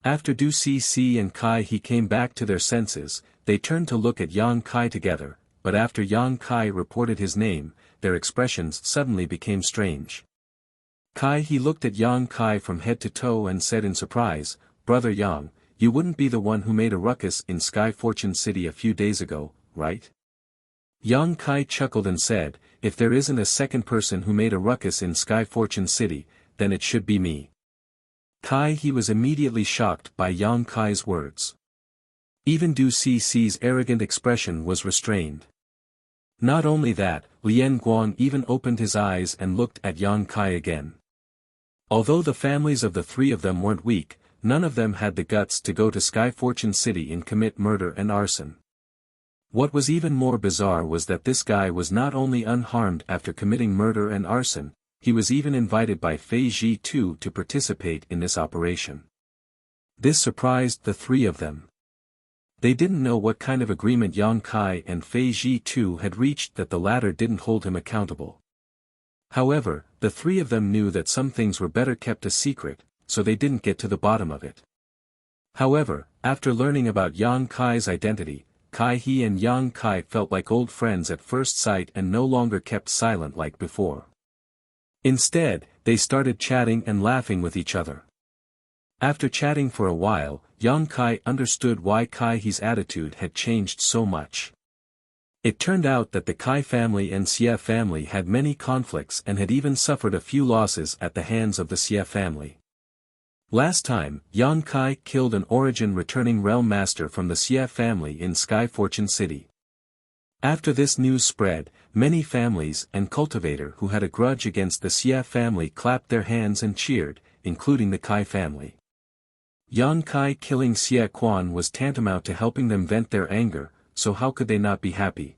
After Du Cixi and Kai He came back to their senses, they turned to look at Yang Kai together, but after Yang Kai reported his name, their expressions suddenly became strange. Kai He looked at Yang Kai from head to toe and said in surprise, "Brother Yang, you wouldn't be the one who made a ruckus in Sky Fortune City a few days ago, right?" Yang Kai chuckled and said, "If there isn't a second person who made a ruckus in Sky Fortune City, then it should be me." Kai He was immediately shocked by Yang Kai's words. Even Du Cixi's arrogant expression was restrained. Not only that, Lien Guang even opened his eyes and looked at Yang Kai again. Although the families of the three of them weren't weak, none of them had the guts to go to Sky Fortune City and commit murder and arson. What was even more bizarre was that this guy was not only unharmed after committing murder and arson, he was even invited by Fei Ji too to participate in this operation. This surprised the three of them. They didn't know what kind of agreement Yang Kai and Fei Ji too had reached that the latter didn't hold him accountable. However, the three of them knew that some things were better kept a secret, so they didn't get to the bottom of it. However, after learning about Yang Kai's identity, Kai He and Yang Kai felt like old friends at first sight and no longer kept silent like before. Instead, they started chatting and laughing with each other. After chatting for a while, Yang Kai understood why Kai He's attitude had changed so much. It turned out that the Kai family and Xie family had many conflicts and had even suffered a few losses at the hands of the Xie family. Last time, Yang Kai killed an origin returning realm master from the Xie family in Sky Fortune City. After this news spread, many families and cultivator who had a grudge against the Xie family clapped their hands and cheered, including the Kai family. Yang Kai killing Xie Quan was tantamount to helping them vent their anger, so how could they not be happy?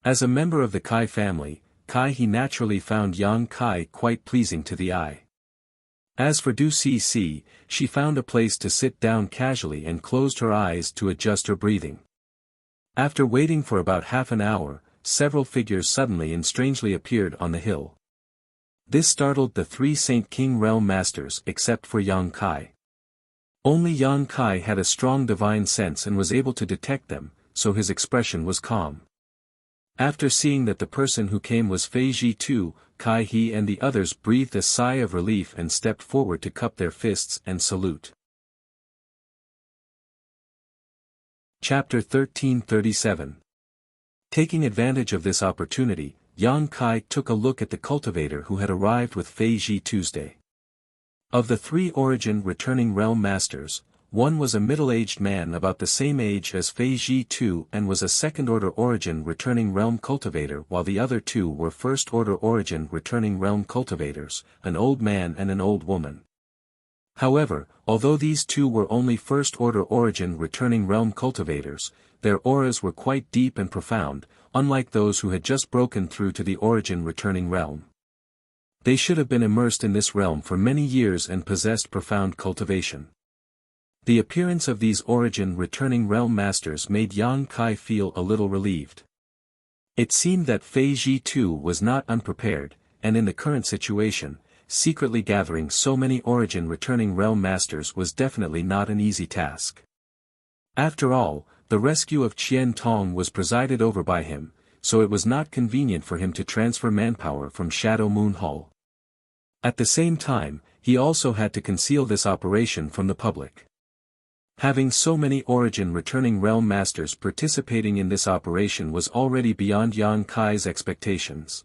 As a member of the Kai family, Kai He naturally found Yang Kai quite pleasing to the eye. As for Du Cixi, she found a place to sit down casually and closed her eyes to adjust her breathing. After waiting for about half an hour, several figures suddenly and strangely appeared on the hill. This startled the three Saint King Realm Masters except for Yang Kai. Only Yang Kai had a strong divine sense and was able to detect them, so his expression was calm. After seeing that the person who came was Fei Ji too, Kai He and the others breathed a sigh of relief and stepped forward to cup their fists and salute. Chapter 1337. Taking advantage of this opportunity, Yang Kai took a look at the cultivator who had arrived with Fei Ji Tuesday. Of the three origin returning realm masters, one was a middle-aged man about the same age as Fei Ji Tu and was a second-order origin returning realm cultivator, while the other two were first-order origin returning realm cultivators, an old man and an old woman. However, although these two were only first-order origin returning realm cultivators, their auras were quite deep and profound, unlike those who had just broken through to the origin returning realm. They should have been immersed in this realm for many years and possessed profound cultivation. The appearance of these origin returning realm masters made Yang Kai feel a little relieved. It seemed that Fei Ji too was not unprepared, and in the current situation, secretly gathering so many origin returning realm masters was definitely not an easy task. After all, the rescue of Qian Tong was presided over by him, so it was not convenient for him to transfer manpower from Shadow Moon Hall. At the same time, he also had to conceal this operation from the public. Having so many Origin Returning Realm Masters participating in this operation was already beyond Yang Kai's expectations.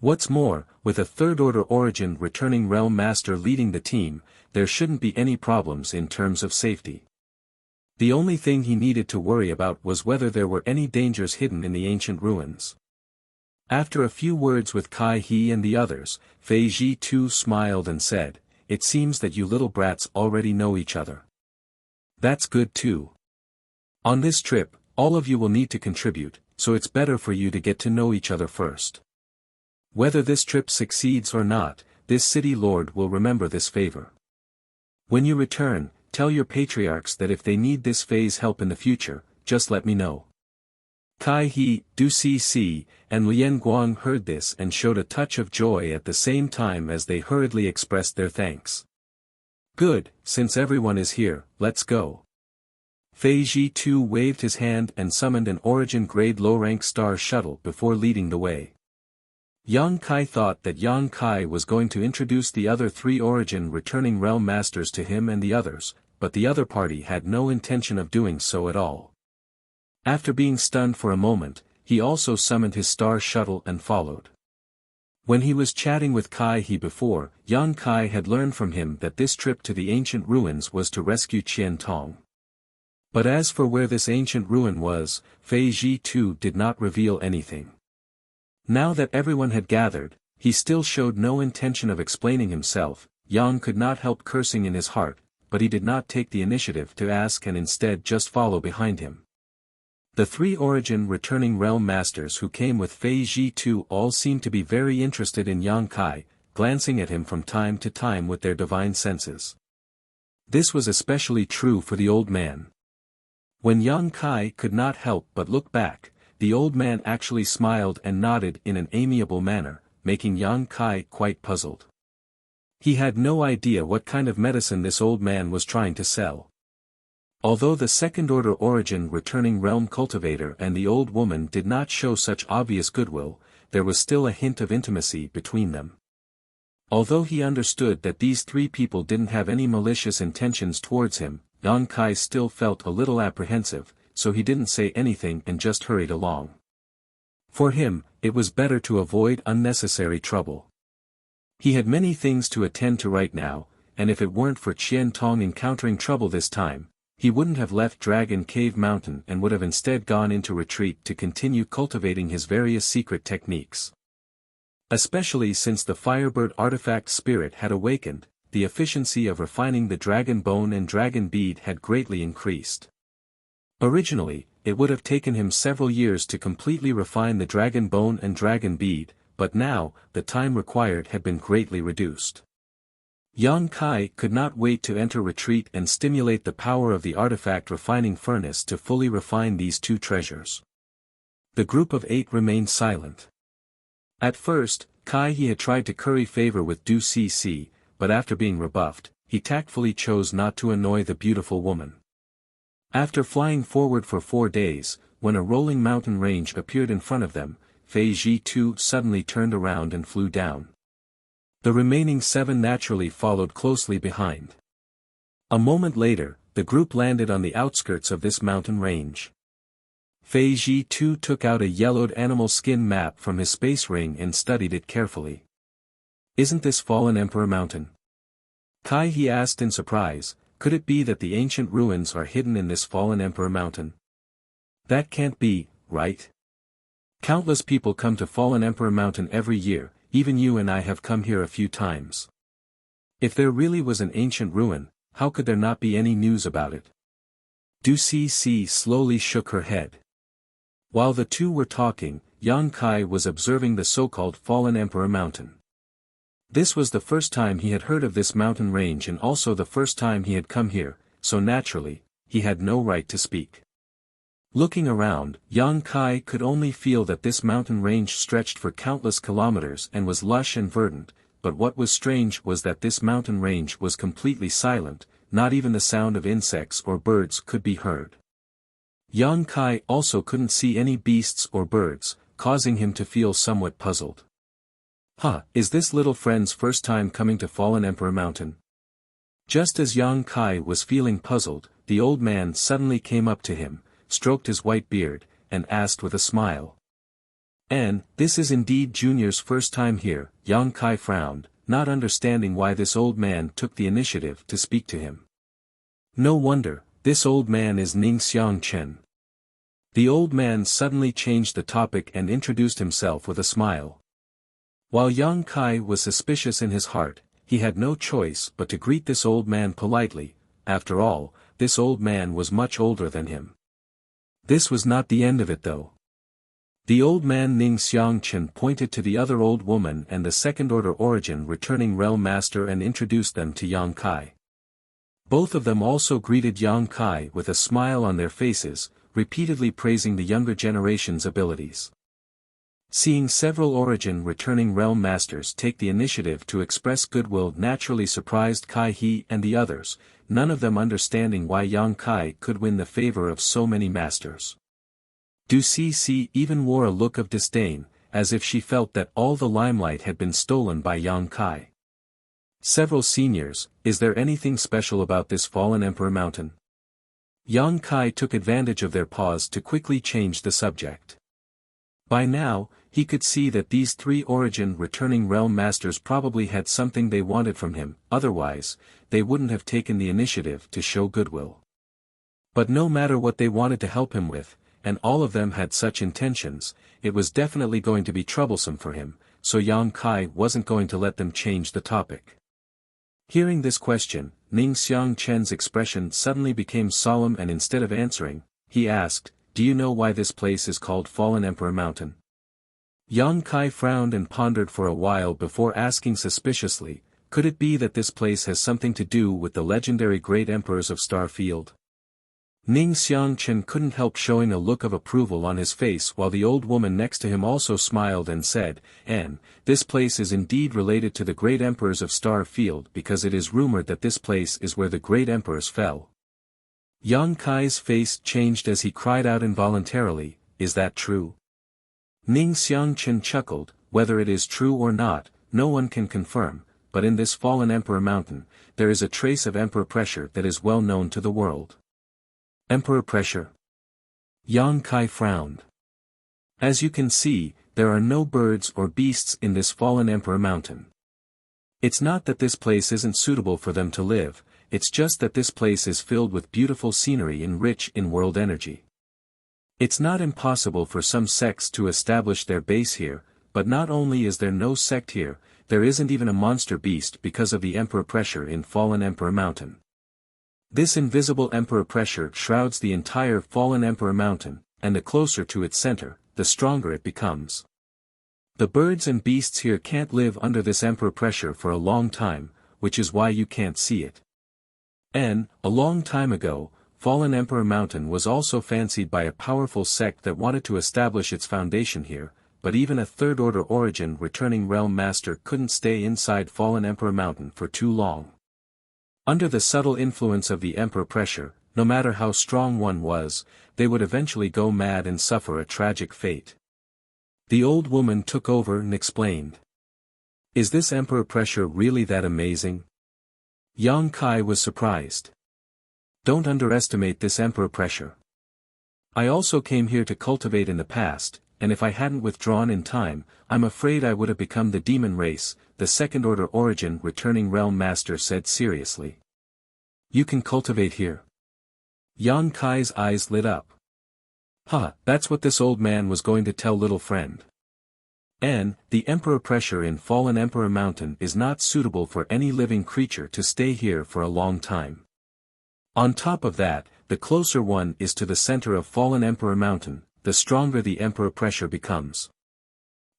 What's more, with a third-order Origin Returning Realm Master leading the team, there shouldn't be any problems in terms of safety. The only thing he needed to worry about was whether there were any dangers hidden in the ancient ruins. After a few words with Kai He and the others, Fei Ji too smiled and said, "It seems that you little brats already know each other. That's good too. On this trip, all of you will need to contribute, so it's better for you to get to know each other first. Whether this trip succeeds or not, this city lord will remember this favor. When you return, tell your patriarchs that if they need this Fei's help in the future, just let me know." Kai He, Du Cc, and Lien Guang heard this and showed a touch of joy at the same time as they hurriedly expressed their thanks. "Good, since everyone is here, let's go." Fei Ji too waved his hand and summoned an Origin-grade low-rank star shuttle before leading the way. Yang Kai thought that Yang Kai was going to introduce the other 3 Origin Returning Realm Masters to him and the others, but the other party had no intention of doing so at all. After being stunned for a moment, he also summoned his star shuttle and followed. When he was chatting with Kai He before, Yang Kai had learned from him that this trip to the ancient ruins was to rescue Qian Tong. But as for where this ancient ruin was, Fei Ji too did not reveal anything. Now that everyone had gathered, he still showed no intention of explaining himself. Yang could not help cursing in his heart, but he did not take the initiative to ask and instead just follow behind him. The 3 Origin Returning Realm Masters who came with Fei Ji too all seemed to be very interested in Yang Kai, glancing at him from time to time with their divine senses. This was especially true for the old man. When Yang Kai could not help but look back, the old man actually smiled and nodded in an amiable manner, making Yang Kai quite puzzled. He had no idea what kind of medicine this old man was trying to sell. Although the second-order Origin Returning Realm Cultivator and the old woman did not show such obvious goodwill, there was still a hint of intimacy between them. Although he understood that these 3 people didn't have any malicious intentions towards him, Yang Kai still felt a little apprehensive, so he didn't say anything and just hurried along. For him, it was better to avoid unnecessary trouble. He had many things to attend to right now, and if it weren't for Qian Tong encountering trouble this time, he wouldn't have left Dragon Cave Mountain and would have instead gone into retreat to continue cultivating his various secret techniques. Especially since the Firebird artifact spirit had awakened, the efficiency of refining the Dragon Bone and Dragon Bead had greatly increased. Originally, it would have taken him several years to completely refine the Dragon Bone and Dragon Bead, but now, the time required had been greatly reduced. Yang Kai could not wait to enter retreat and stimulate the power of the artifact refining furnace to fully refine these 2 treasures. The group of 8 remained silent. At first, Kai He had tried to curry favor with Du Cc, but after being rebuffed, he tactfully chose not to annoy the beautiful woman. After flying forward for 4 days, when a rolling mountain range appeared in front of them, Fei Ji too suddenly turned around and flew down. The remaining 7 naturally followed closely behind. A moment later, the group landed on the outskirts of this mountain range. Fei Ji too took out a yellowed animal skin map from his space ring and studied it carefully. "Isn't this Fallen Emperor Mountain?" Kai He asked in surprise. Could it be that the ancient ruins are hidden in this Fallen Emperor Mountain? That can't be, right? Countless people come to Fallen Emperor Mountain every year, even you and I have come here a few times. If there really was an ancient ruin, how could there not be any news about it? Du Cc slowly shook her head. While the 2 were talking, Yang Kai was observing the so-called Fallen Emperor Mountain. This was the first time he had heard of this mountain range and also the first time he had come here, so naturally, he had no right to speak. Looking around, Yang Kai could only feel that this mountain range stretched for countless kilometers and was lush and verdant, but what was strange was that this mountain range was completely silent, not even the sound of insects or birds could be heard. Yang Kai also couldn't see any beasts or birds, causing him to feel somewhat puzzled. Is this little friend's first time coming to Fallen Emperor Mountain? Just as Yang Kai was feeling puzzled, the old man suddenly came up to him, stroked his white beard, and asked with a smile. "And, this is indeed Junior's first time here." Yang Kai frowned, not understanding why this old man took the initiative to speak to him. No wonder, this old man is Ning Xiang Chen. The old man suddenly changed the topic and introduced himself with a smile. While Yang Kai was suspicious in his heart, he had no choice but to greet this old man politely. After all, this old man was much older than him. This was not the end of it though. The old man Ning Xiangchen pointed to the other old woman and the second-order origin returning realm master and introduced them to Yang Kai. Both of them also greeted Yang Kai with a smile on their faces, repeatedly praising the younger generation's abilities. Seeing several origin returning realm masters take the initiative to express goodwill naturally surprised Kai He and the others, none of them understanding why Yang Kai could win the favor of so many masters. Du Cixi even wore a look of disdain, as if she felt that all the limelight had been stolen by Yang Kai. Several seniors, is there anything special about this fallen emperor mountain? Yang Kai took advantage of their pause to quickly change the subject. By now, he could see that these three origin returning realm masters probably had something they wanted from him, otherwise, they wouldn't have taken the initiative to show goodwill. But no matter what they wanted to help him with, and all of them had such intentions, it was definitely going to be troublesome for him, so Yang Kai wasn't going to let them change the topic. Hearing this question, Ning Xiangchen's expression suddenly became solemn and instead of answering, he asked, "Do you know why this place is called Fallen Emperor Mountain?" Yang Kai frowned and pondered for a while before asking suspiciously, "Could it be that this place has something to do with the legendary great emperors of Star Field?" Ning Xiangchen couldn't help showing a look of approval on his face while the old woman next to him also smiled and said, "And, this place is indeed related to the great emperors of Star Field because it is rumored that this place is where the great emperors fell." Yang Kai's face changed as he cried out involuntarily, "Is that true?" Ning Xiangchen chuckled, "Whether it is true or not, no one can confirm, but in this fallen emperor mountain, there is a trace of emperor pressure that is well known to the world." Emperor pressure? Yang Kai frowned. "As you can see, there are no birds or beasts in this fallen emperor mountain. It's not that this place isn't suitable for them to live, it's just that this place is filled with beautiful scenery and rich in world energy. It's not impossible for some sects to establish their base here, but not only is there no sect here, there isn't even a monster beast because of the emperor pressure in fallen emperor mountain. This invisible emperor pressure shrouds the entire fallen emperor mountain, and the closer to its center, the stronger it becomes. The birds and beasts here can't live under this emperor pressure for a long time, which is why you can't see it. And, a long time ago, fallen emperor mountain was also fancied by a powerful sect that wanted to establish its foundation here, but even a third-order origin returning realm master couldn't stay inside fallen emperor mountain for too long. Under the subtle influence of the emperor pressure, no matter how strong one was, they would eventually go mad and suffer a tragic fate. The old woman took over and explained. "Is this emperor pressure really that amazing?" Yang Kai was surprised. "Don't underestimate this emperor pressure. I also came here to cultivate in the past, and if I hadn't withdrawn in time, I'm afraid I would have become the demon race," the second-order origin returning realm master said seriously. "You can cultivate here?" Yang Kai's eyes lit up. That's what this old man was going to tell little friend. And, the emperor pressure in fallen emperor mountain is not suitable for any living creature to stay here for a long time. On top of that, the closer one is to the center of fallen emperor mountain, the stronger the emperor pressure becomes.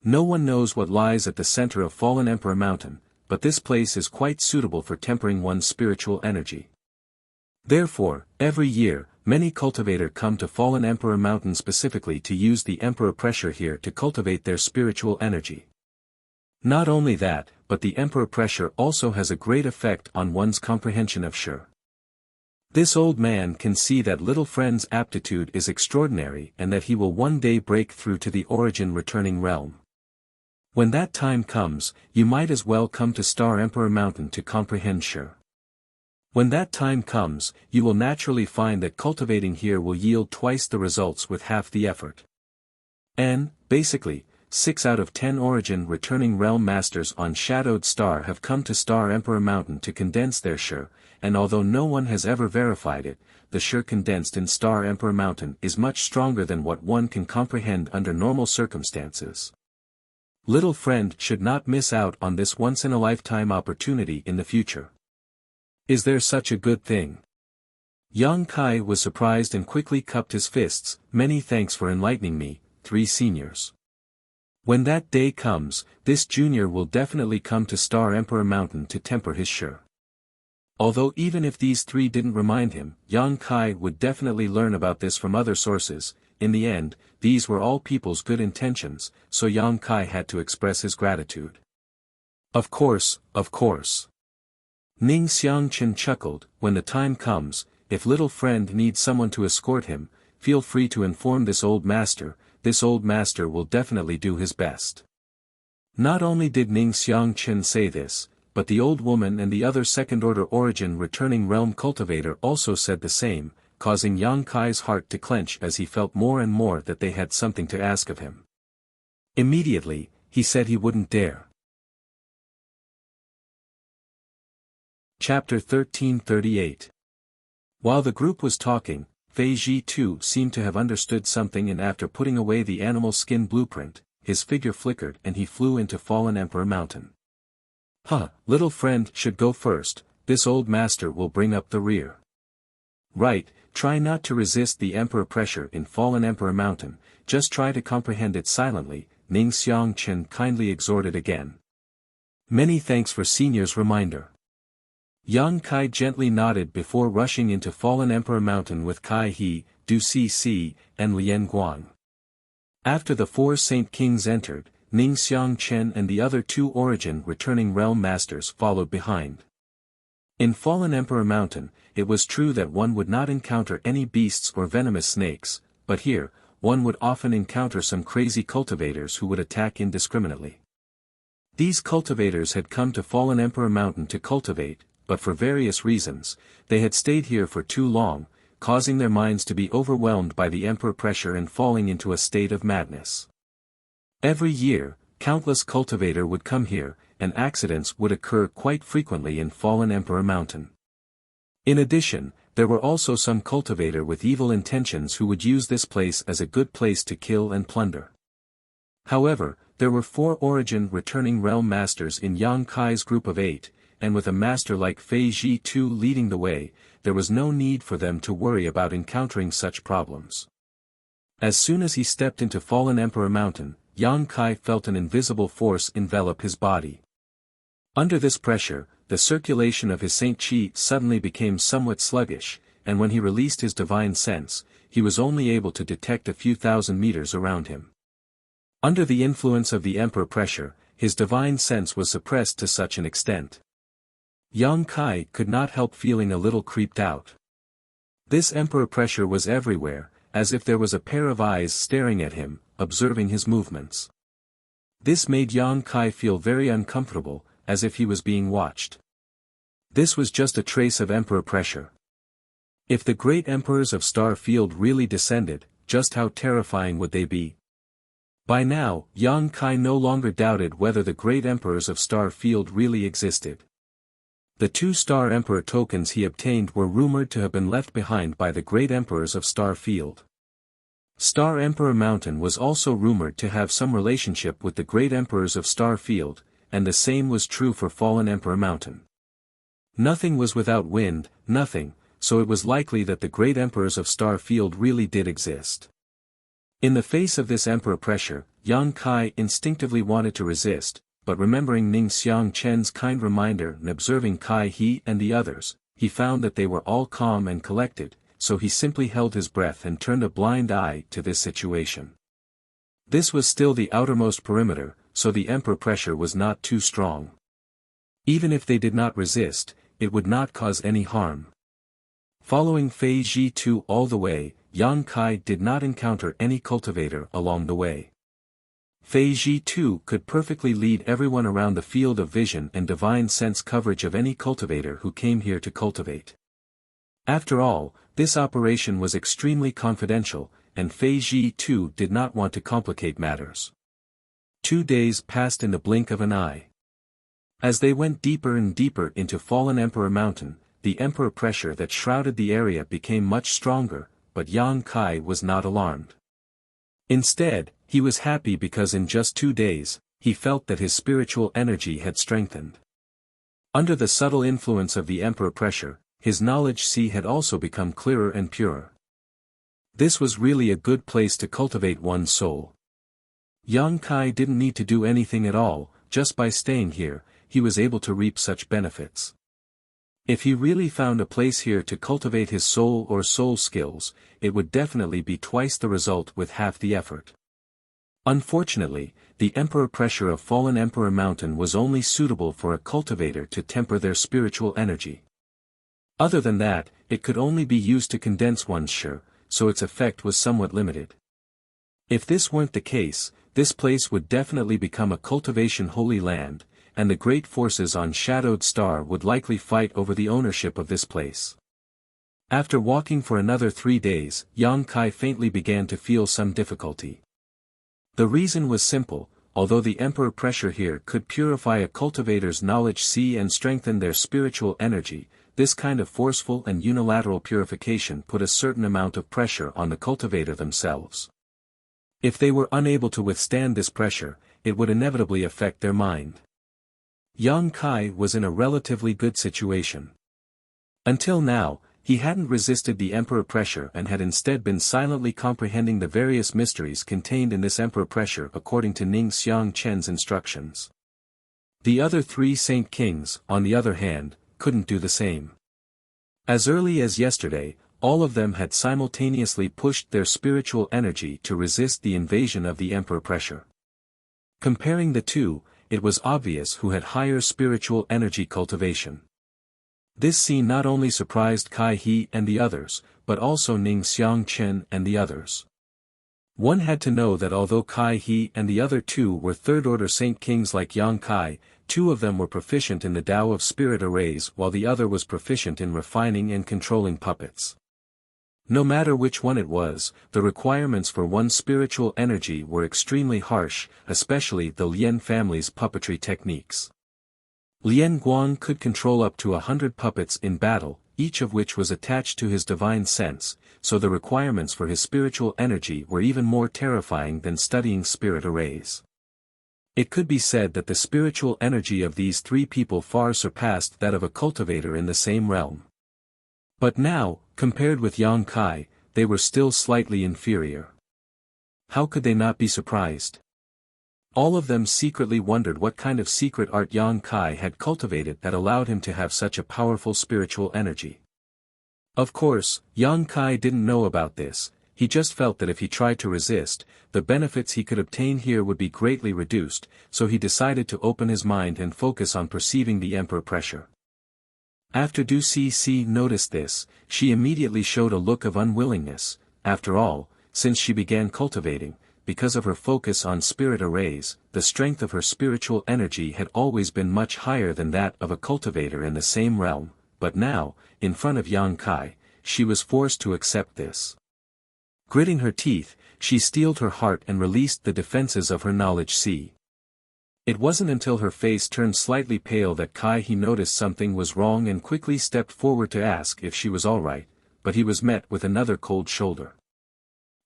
No one knows what lies at the center of fallen emperor mountain, but this place is quite suitable for tempering one's spiritual energy. Therefore, every year, many cultivators come to fallen emperor mountain specifically to use the emperor pressure here to cultivate their spiritual energy. Not only that, but the emperor pressure also has a great effect on one's comprehension of Shi. This old man can see that little friend's aptitude is extraordinary and that he will one day break through to the origin returning realm. When that time comes, you might as well come to Star Emperor Mountain to comprehend Shi. When that time comes, you will naturally find that cultivating here will yield twice the results with half the effort. Basically, 6 out of 10 origin returning realm masters on Shadowed Star have come to Star Emperor Mountain to condense their Shi, and although no one has ever verified it, the Shi condensed in Star Emperor Mountain is much stronger than what one can comprehend under normal circumstances. Little friend should not miss out on this once-in-a-lifetime opportunity in the future. Is there such a good thing? Yang Kai was surprised and quickly cupped his fists. Many thanks for enlightening me, 3 seniors. When that day comes, this junior will definitely come to Star Emperor Mountain to temper his Shi. Although even if these 3 didn't remind him, Yang Kai would definitely learn about this from other sources. In the end, these were all people's good intentions, so Yang Kai had to express his gratitude. Of course, of course. Ning Xiangchen chuckled. When the time comes, if little friend needs someone to escort him, feel free to inform this old master will definitely do his best. Not only did Ning Xiangchen say this, but the old woman and the other second-order origin returning realm cultivator also said the same, causing Yang Kai's heart to clench as he felt more and more that they had something to ask of him. Immediately, he said he wouldn't dare. Chapter 1338. While the group was talking, Fei Ji too seemed to have understood something, and after putting away the animal skin blueprint, his figure flickered and he flew into Fallen Emperor Mountain. Little friend should go first, this old master will bring up the rear. Right, try not to resist the emperor pressure in Fallen Emperor Mountain, just try to comprehend it silently, Ning Xiangchen kindly exhorted again. Many thanks for senior's reminder. Yang Kai gently nodded before rushing into Fallen Emperor Mountain with Kai He, Du Cc, and Lian Guang. After the 4 Saint Kings entered, Ning Xiangchen and the other 2 origin returning realm masters followed behind. In Fallen Emperor Mountain, it was true that one would not encounter any beasts or venomous snakes, but here, one would often encounter some crazy cultivators who would attack indiscriminately. These cultivators had come to Fallen Emperor Mountain to cultivate, but for various reasons, they had stayed here for too long, causing their minds to be overwhelmed by the emperor pressure and falling into a state of madness. Every year, countless cultivator would come here, and accidents would occur quite frequently in Fallen Emperor Mountain. In addition, there were also some cultivator with evil intentions who would use this place as a good place to kill and plunder. However, there were 4 origin returning realm masters in Yang Kai's group of 8, and with a master like Fei Ji Tu leading the way, there was no need for them to worry about encountering such problems. As soon as he stepped into Fallen Emperor Mountain, Yang Kai felt an invisible force envelop his body. Under this pressure, the circulation of his Saint Qi suddenly became somewhat sluggish, and when he released his divine sense, he was only able to detect a few thousand meters around him. Under the influence of the emperor pressure, his divine sense was suppressed to such an extent. Yang Kai could not help feeling a little creeped out. This emperor pressure was everywhere, as if there was a pair of eyes staring at him, observing his movements. This made Yang Kai feel very uncomfortable, as if he was being watched. This was just a trace of emperor pressure. If the great emperors of Star Field really descended, just how terrifying would they be? By now, Yang Kai no longer doubted whether the great emperors of Star Field really existed. The 2 Star Emperor tokens he obtained were rumored to have been left behind by the great emperors of Star Field. Star Emperor Mountain was also rumored to have some relationship with the great emperors of Star Field, and the same was true for Fallen Emperor Mountain. Nothing was without wind, nothing, so it was likely that the great emperors of Star Field really did exist. In the face of this emperor pressure, Yang Kai instinctively wanted to resist, but remembering Ning Xiangchen's kind reminder and observing Kai He and the others, he found that they were all calm and collected, so he simply held his breath and turned a blind eye to this situation. This was still the outermost perimeter, so the emperor pressure was not too strong. Even if they did not resist, it would not cause any harm. Following Fei Ji Tu all the way, Yang Kai did not encounter any cultivator along the way. Fei Ji too could perfectly lead everyone around the field of vision and divine sense coverage of any cultivator who came here to cultivate. After all, this operation was extremely confidential, and Fei Ji too did not want to complicate matters. 2 days passed in the blink of an eye. As they went deeper and deeper into Fallen Emperor Mountain, the emperor pressure that shrouded the area became much stronger, but Yang Kai was not alarmed. Instead, he was happy because in just 2 days, he felt that his spiritual energy had strengthened. Under the subtle influence of the emperor pressure, his knowledge sea had also become clearer and purer. This was really a good place to cultivate one's soul. Yang Kai didn't need to do anything at all, just by staying here, he was able to reap such benefits. If he really found a place here to cultivate his soul or soul skills, it would definitely be twice the result with half the effort. Unfortunately, the emperor pressure of Fallen Emperor Mountain was only suitable for a cultivator to temper their spiritual energy. Other than that, it could only be used to condense one's shi, so its effect was somewhat limited. If this weren't the case, this place would definitely become a cultivation holy land, and the great forces on Shadowed Star would likely fight over the ownership of this place. After walking for another 3 days, Yang Kai faintly began to feel some difficulty. The reason was simple: although the emperor pressure here could purify a cultivator's knowledge sea and strengthen their spiritual energy, this kind of forceful and unilateral purification put a certain amount of pressure on the cultivator themselves. If they were unable to withstand this pressure, it would inevitably affect their mind. Yang Kai was in a relatively good situation. Until now, he hadn't resisted the emperor pressure and had instead been silently comprehending the various mysteries contained in this emperor pressure according to Ning Xiang Chen's instructions. The other 3 Saint Kings, on the other hand, couldn't do the same. As early as yesterday, all of them had simultaneously pushed their spiritual energy to resist the invasion of the emperor pressure. Comparing the two, it was obvious who had higher spiritual energy cultivation. This scene not only surprised Kai He and the others, but also Ning Xiang Chen and the others. One had to know that although Kai He and the other 2 were third-order Saint Kings like Yang Kai, 2 of them were proficient in the Tao of Spirit Arrays while the other was proficient in refining and controlling puppets. No matter which one it was, the requirements for one's spiritual energy were extremely harsh, especially the Lien family's puppetry techniques. Lien Guang could control up to 100 puppets in battle, each of which was attached to his divine sense, so the requirements for his spiritual energy were even more terrifying than studying spirit arrays. It could be said that the spiritual energy of these 3 people far surpassed that of a cultivator in the same realm. But now, compared with Yang Kai, they were still slightly inferior. How could they not be surprised? All of them secretly wondered what kind of secret art Yang Kai had cultivated that allowed him to have such a powerful spiritual energy. Of course, Yang Kai didn't know about this, he just felt that if he tried to resist, the benefits he could obtain here would be greatly reduced, so he decided to open his mind and focus on perceiving the emperor pressure. After Du Cixi noticed this, she immediately showed a look of unwillingness. After all, since she began cultivating, because of her focus on spirit arrays, the strength of her spiritual energy had always been much higher than that of a cultivator in the same realm, but now, in front of Yang Kai, she was forced to accept this. Gritting her teeth, she steeled her heart and released the defenses of her knowledge sea. It wasn't until her face turned slightly pale that Kai He noticed something was wrong and quickly stepped forward to ask if she was all right, but he was met with another cold shoulder.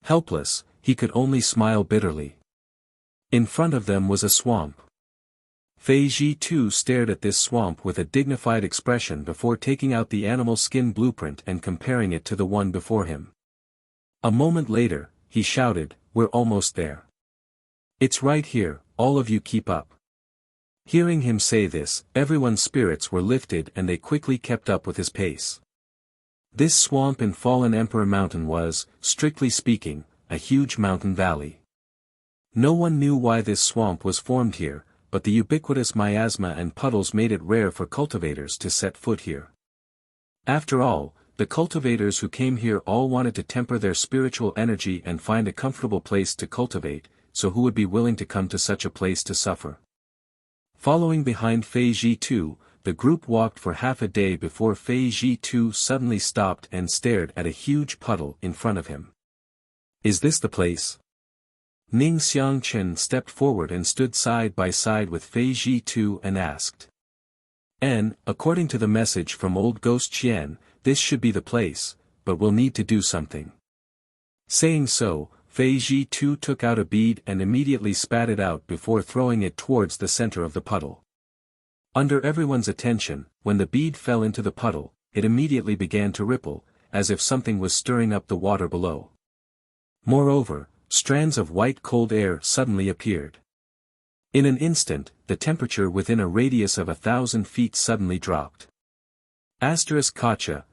Helpless, he could only smile bitterly. In front of them was a swamp. Fei Ji too stared at this swamp with a dignified expression before taking out the animal skin blueprint and comparing it to the one before him. A moment later, he shouted, "We're almost there. It's right here, all of you keep up." Hearing him say this, everyone's spirits were lifted and they quickly kept up with his pace. This swamp in Fallen Emperor Mountain was, strictly speaking, a huge mountain valley. No one knew why this swamp was formed here, but the ubiquitous miasma and puddles made it rare for cultivators to set foot here. After all, the cultivators who came here all wanted to temper their spiritual energy and find a comfortable place to cultivate, so who would be willing to come to such a place to suffer? Following behind Fei Zhi-tu, the group walked for half a day before Fei Zhi-tu suddenly stopped and stared at a huge puddle in front of him. Is this the place? Ning Xiangchen stepped forward and stood side by side with Fei Zhi-tu and asked. According to the message from old Ghost Qian, this should be the place, but we'll need to do something. Saying so, Fei Zhi-tu took out a bead and immediately spat it out before throwing it towards the center of the puddle. Under everyone's attention, when the bead fell into the puddle, it immediately began to ripple, as if something was stirring up the water below. Moreover, strands of white cold air suddenly appeared. In an instant, the temperature within a radius of 1,000 feet suddenly dropped. Kacha,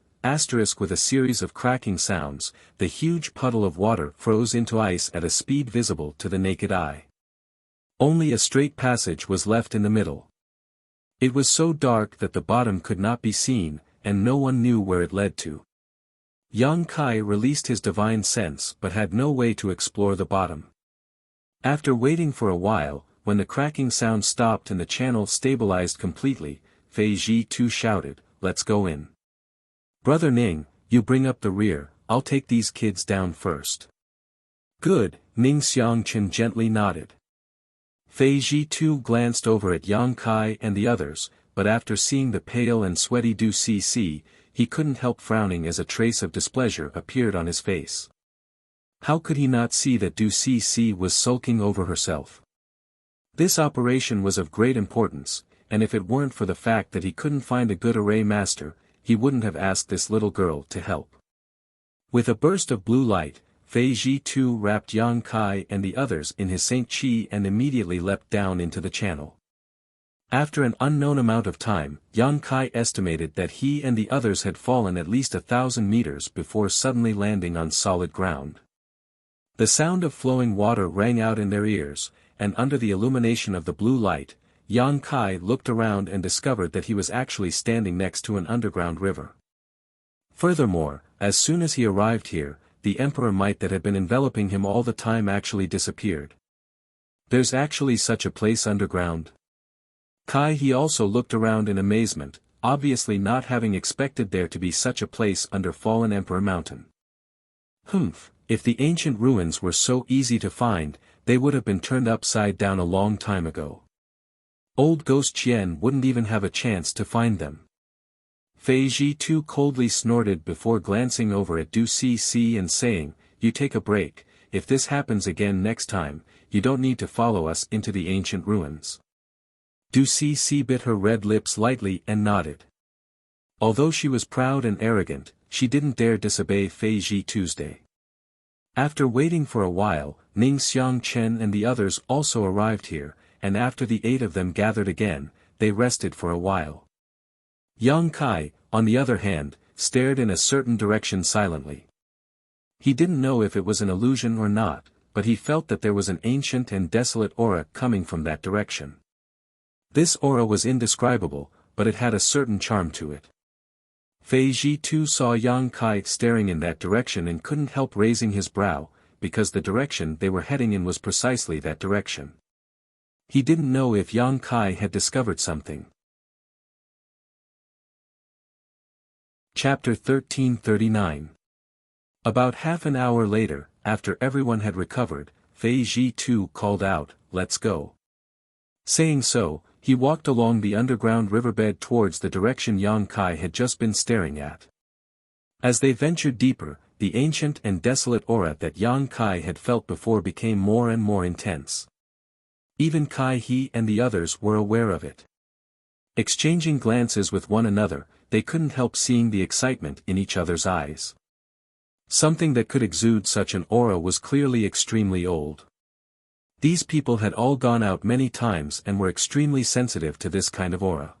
with a series of cracking sounds, the huge puddle of water froze into ice at a speed visible to the naked eye. Only a straight passage was left in the middle. It was so dark that the bottom could not be seen, and no one knew where it led to. Yang Kai released his divine sense but had no way to explore the bottom. After waiting for a while, when the cracking sound stopped and the channel stabilized completely, Fei Zhi-tu shouted, "Let's go in. Brother Ning, you bring up the rear, I'll take these kids down first." "Good," Ning Xiangchen gently nodded. Fei Zhi-tu glanced over at Yang Kai and the others, but after seeing the pale and sweaty Du Cixi, he couldn't help frowning as a trace of displeasure appeared on his face. How could he not see that Du Cixi was sulking over herself? This operation was of great importance, and if it weren't for the fact that he couldn't find a good array master, he wouldn't have asked this little girl to help. With a burst of blue light, Fei Zhi-tu wrapped Yang Kai and the others in his Saint Qi and immediately leapt down into the channel. After an unknown amount of time, Yang Kai estimated that he and the others had fallen at least 1,000 meters before suddenly landing on solid ground. The sound of flowing water rang out in their ears, and under the illumination of the blue light, Yang Kai looked around and discovered that he was actually standing next to an underground river. Furthermore, as soon as he arrived here, the emperor might that had been enveloping him all the time actually disappeared. There's actually such a place underground? He also looked around in amazement, obviously not having expected there to be such a place under Fallen Emperor Mountain. If the ancient ruins were so easy to find, they would have been turned upside down a long time ago. Old Ghost Qian wouldn't even have a chance to find them. Fei Zhi-tu coldly snorted before glancing over at Du Cixi and saying, "You take a break, if this happens again next time, you don't need to follow us into the ancient ruins." Du Cixi bit her red lips lightly and nodded. Although she was proud and arrogant, she didn't dare disobey Fei Zhi-tu's day. After waiting for a while, Ning Xiangchen and the others also arrived here, and after the 8 of them gathered again, they rested for a while. Yang Kai, on the other hand, stared in a certain direction silently. He didn't know if it was an illusion or not, but he felt that there was an ancient and desolate aura coming from that direction. This aura was indescribable, but it had a certain charm to it. Fei Zhi-tu saw Yang Kai staring in that direction and couldn't help raising his brow, because the direction they were heading in was precisely that direction. He didn't know if Yang Kai had discovered something. Chapter 1339. About half an hour later, after everyone had recovered, Fei Zhi-tu called out, "Let's go." Saying so, he walked along the underground riverbed towards the direction Yang Kai had just been staring at. As they ventured deeper, the ancient and desolate aura that Yang Kai had felt before became more and more intense. Even He and the others were aware of it. Exchanging glances with one another, they couldn't help seeing the excitement in each other's eyes. Something that could exude such an aura was clearly extremely old. These people had all gone out many times and were extremely sensitive to this kind of aura.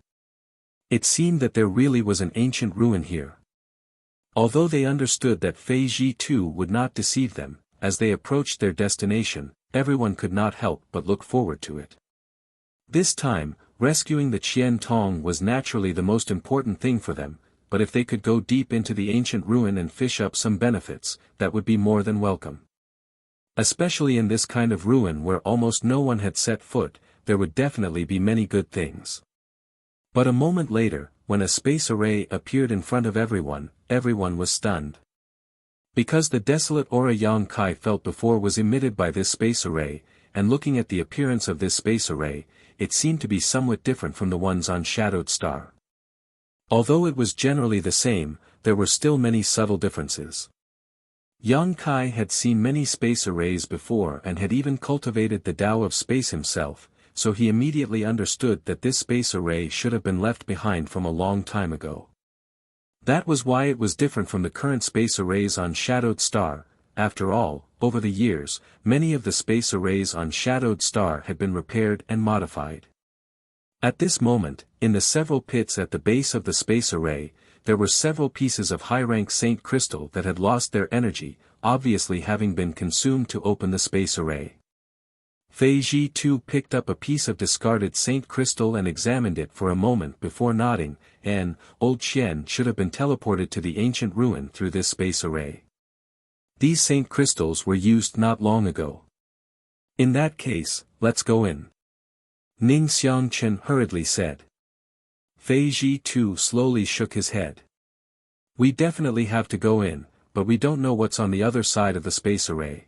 It seemed that there really was an ancient ruin here. Although they understood that Fei Zhi-tu would not deceive them, as they approached their destination, everyone could not help but look forward to it. This time, rescuing the Qian Tong was naturally the most important thing for them, but if they could go deep into the ancient ruin and fish up some benefits, that would be more than welcome. Especially in this kind of ruin where almost no one had set foot, there would definitely be many good things. But a moment later, when a space array appeared in front of everyone was stunned. Because the desolate aura Yang Kai felt before was emitted by this space array, and looking at the appearance of this space array, it seemed to be somewhat different from the ones on Shadowed Star. Although it was generally the same, there were still many subtle differences. Yang Kai had seen many space arrays before and had even cultivated the Tao of space himself, so he immediately understood that this space array should have been left behind from a long time ago. That was why it was different from the current space arrays on Shadowed Star. After all, over the years, many of the space arrays on Shadowed Star had been repaired and modified. At this moment, in the several pits at the base of the space array, there were several pieces of high-rank Saint Crystal that had lost their energy, obviously having been consumed to open the space array. Fei Ji too picked up a piece of discarded Saint Crystal and examined it for a moment before nodding, and Old Qian should have been teleported to the ancient ruin through this space array. These Saint Crystals were used not long ago. In that case, let's go in. Ning Xiangchen hurriedly said. Fei Ji too slowly shook his head. We definitely have to go in, but we don't know what's on the other side of the space array.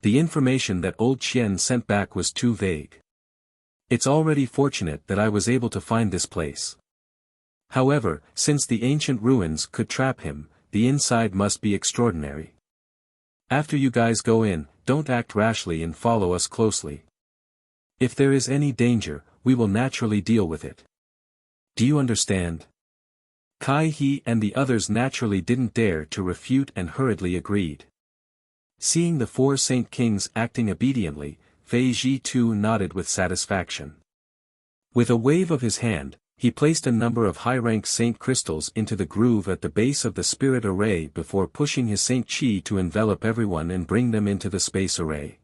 The information that Old Qian sent back was too vague. It's already fortunate that I was able to find this place. However, since the ancient ruins could trap him, the inside must be extraordinary. After you guys go in, don't act rashly and follow us closely. If there is any danger, we will naturally deal with it. Do you understand? Kai He and the others naturally didn't dare to refute and hurriedly agreed. Seeing the four Saint Kings acting obediently, Fei Ji too nodded with satisfaction. With a wave of his hand, he placed a number of high-rank Saint Crystals into the groove at the base of the spirit array before pushing his Saint Qi to envelop everyone and bring them into the space array.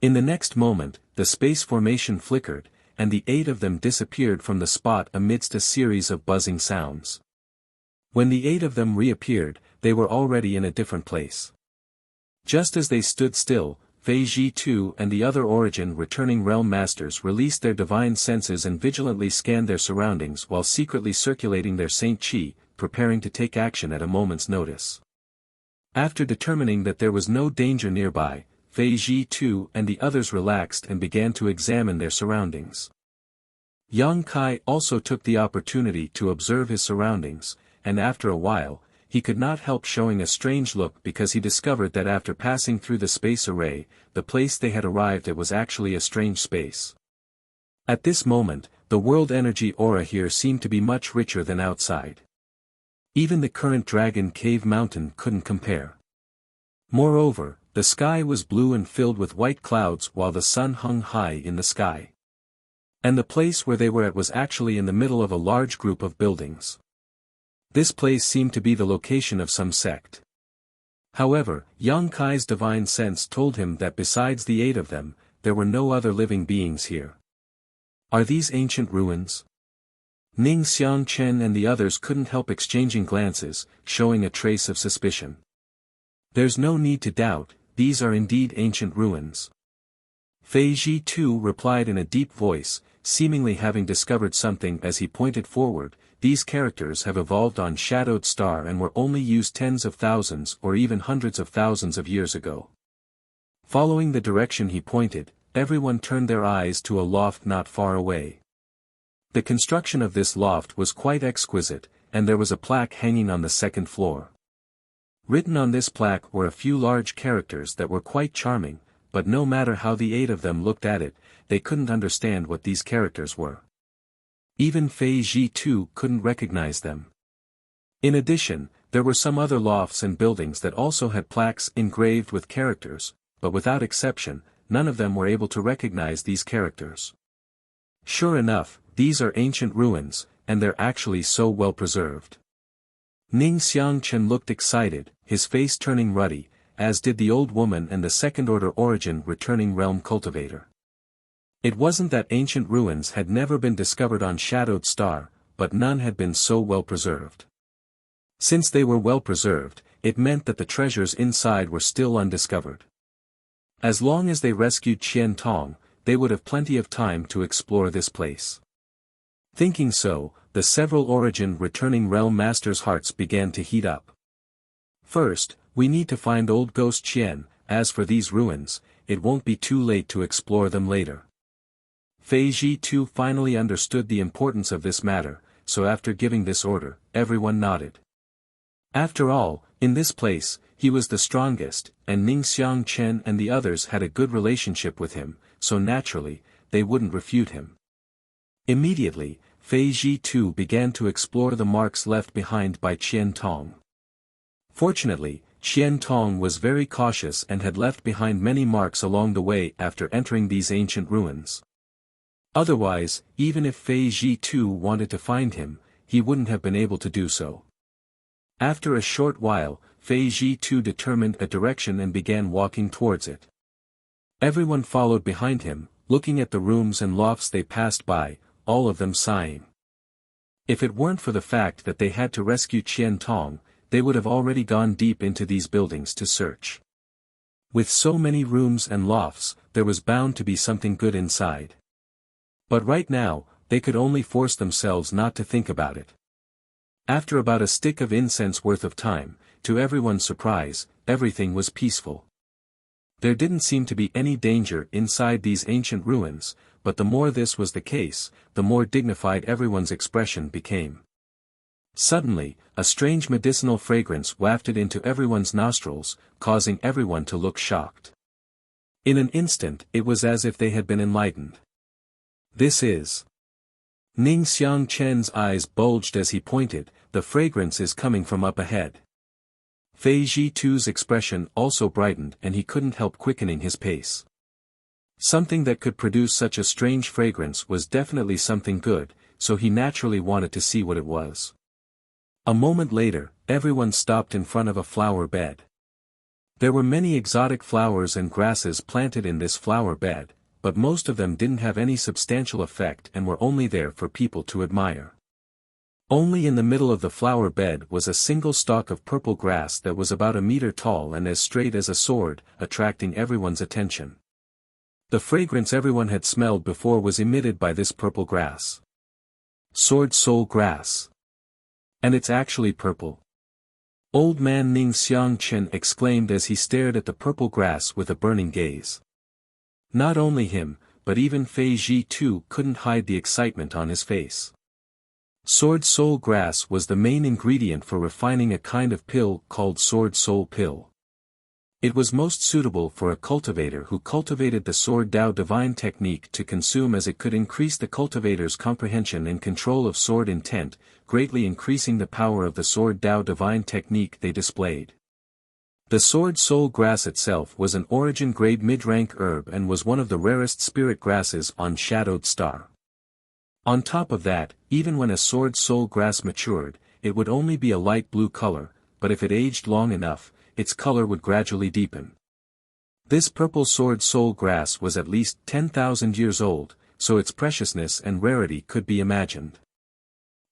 In the next moment, the space formation flickered, and the 8 of them disappeared from the spot amidst a series of buzzing sounds. When the 8 of them reappeared, they were already in a different place. Just as they stood still, Fei Ji too and the other Origin returning realm masters released their divine senses and vigilantly scanned their surroundings while secretly circulating their Saint Qi, preparing to take action at a moment's notice. After determining that there was no danger nearby, Fei Ji too and the others relaxed and began to examine their surroundings. Yang Kai also took the opportunity to observe his surroundings, and after a while, he could not help showing a strange look because he discovered that after passing through the space array, the place they had arrived at was actually a strange space. At this moment, the world energy aura here seemed to be much richer than outside. Even the current Dragon Cave Mountain couldn't compare. Moreover, the sky was blue and filled with white clouds while the sun hung high in the sky. And the place where they were at was actually in the middle of a large group of buildings. This place seemed to be the location of some sect. However, Yang Kai's divine sense told him that besides the 8 of them, there were no other living beings here. Are these ancient ruins? Ning Xiangchen and the others couldn't help exchanging glances, showing a trace of suspicion. There's no need to doubt, these are indeed ancient ruins. Fei Ji too replied in a deep voice, seemingly having discovered something as he pointed forward. These characters have evolved on Shadowed Star and were only used tens of thousands or even hundreds of thousands of years ago. Following the direction he pointed, everyone turned their eyes to a loft not far away. The construction of this loft was quite exquisite, and there was a plaque hanging on the second floor. Written on this plaque were a few large characters that were quite charming, but no matter how the 8 of them looked at it, they couldn't understand what these characters were. Even Fei Ji too couldn't recognize them. In addition, there were some other lofts and buildings that also had plaques engraved with characters, but without exception, none of them were able to recognize these characters. Sure enough, these are ancient ruins, and they're actually so well preserved. Ning Xiangchen looked excited, his face turning ruddy, as did the old woman and the second-order Origin returning realm cultivator. It wasn't that ancient ruins had never been discovered on Shadowed Star, but none had been so well preserved. Since they were well preserved, it meant that the treasures inside were still undiscovered. As long as they rescued Qian Tong, they would have plenty of time to explore this place. Thinking so, the several origin returning realm masters' hearts began to heat up. First, we need to find old ghost Qian. As for these ruins, it won't be too late to explore them later. Fei Ji too finally understood the importance of this matter, so after giving this order, everyone nodded. After all, in this place, he was the strongest, and Ning Xiangchen and the others had a good relationship with him, so naturally, they wouldn't refute him. Immediately, Fei Ji too began to explore the marks left behind by Qian Tong. Fortunately, Qian Tong was very cautious and had left behind many marks along the way after entering these ancient ruins. Otherwise, even if Fei Ji too wanted to find him, he wouldn't have been able to do so. After a short while, Fei Ji too determined a direction and began walking towards it. Everyone followed behind him, looking at the rooms and lofts they passed by, all of them sighing. If it weren't for the fact that they had to rescue Qian Tong, they would have already gone deep into these buildings to search. With so many rooms and lofts, there was bound to be something good inside. But right now, they could only force themselves not to think about it. After about a stick of incense worth of time, to everyone's surprise, everything was peaceful. There didn't seem to be any danger inside these ancient ruins, but the more this was the case, the more dignified everyone's expression became. Suddenly, a strange medicinal fragrance wafted into everyone's nostrils, causing everyone to look shocked. In an instant, it was as if they had been enlightened. This is... Ning Xiangchen's eyes bulged as he pointed, the fragrance is coming from up ahead. Fei Ji too's expression also brightened and he couldn't help quickening his pace. Something that could produce such a strange fragrance was definitely something good, so he naturally wanted to see what it was. A moment later, everyone stopped in front of a flower bed. There were many exotic flowers and grasses planted in this flower bed, but most of them didn't have any substantial effect and were only there for people to admire. Only in the middle of the flower bed was a single stalk of purple grass that was about a meter tall and as straight as a sword, attracting everyone's attention. The fragrance everyone had smelled before was emitted by this purple grass. Sword soul grass. And it's actually purple. Old man Ning Xiangchen exclaimed as he stared at the purple grass with a burning gaze. Not only him, but even Fei Ji too couldn't hide the excitement on his face. Sword soul grass was the main ingredient for refining a kind of pill called sword soul pill. It was most suitable for a cultivator who cultivated the sword Dao divine technique to consume, as it could increase the cultivator's comprehension and control of sword intent, greatly increasing the power of the sword Dao divine technique they displayed. The sword soul grass itself was an origin grade mid-rank herb and was one of the rarest spirit grasses on Shadowed Star. On top of that, even when a sword soul grass matured, it would only be a light blue color, but if it aged long enough, its color would gradually deepen. This purple sword soul grass was at least 10,000 years old, so its preciousness and rarity could be imagined.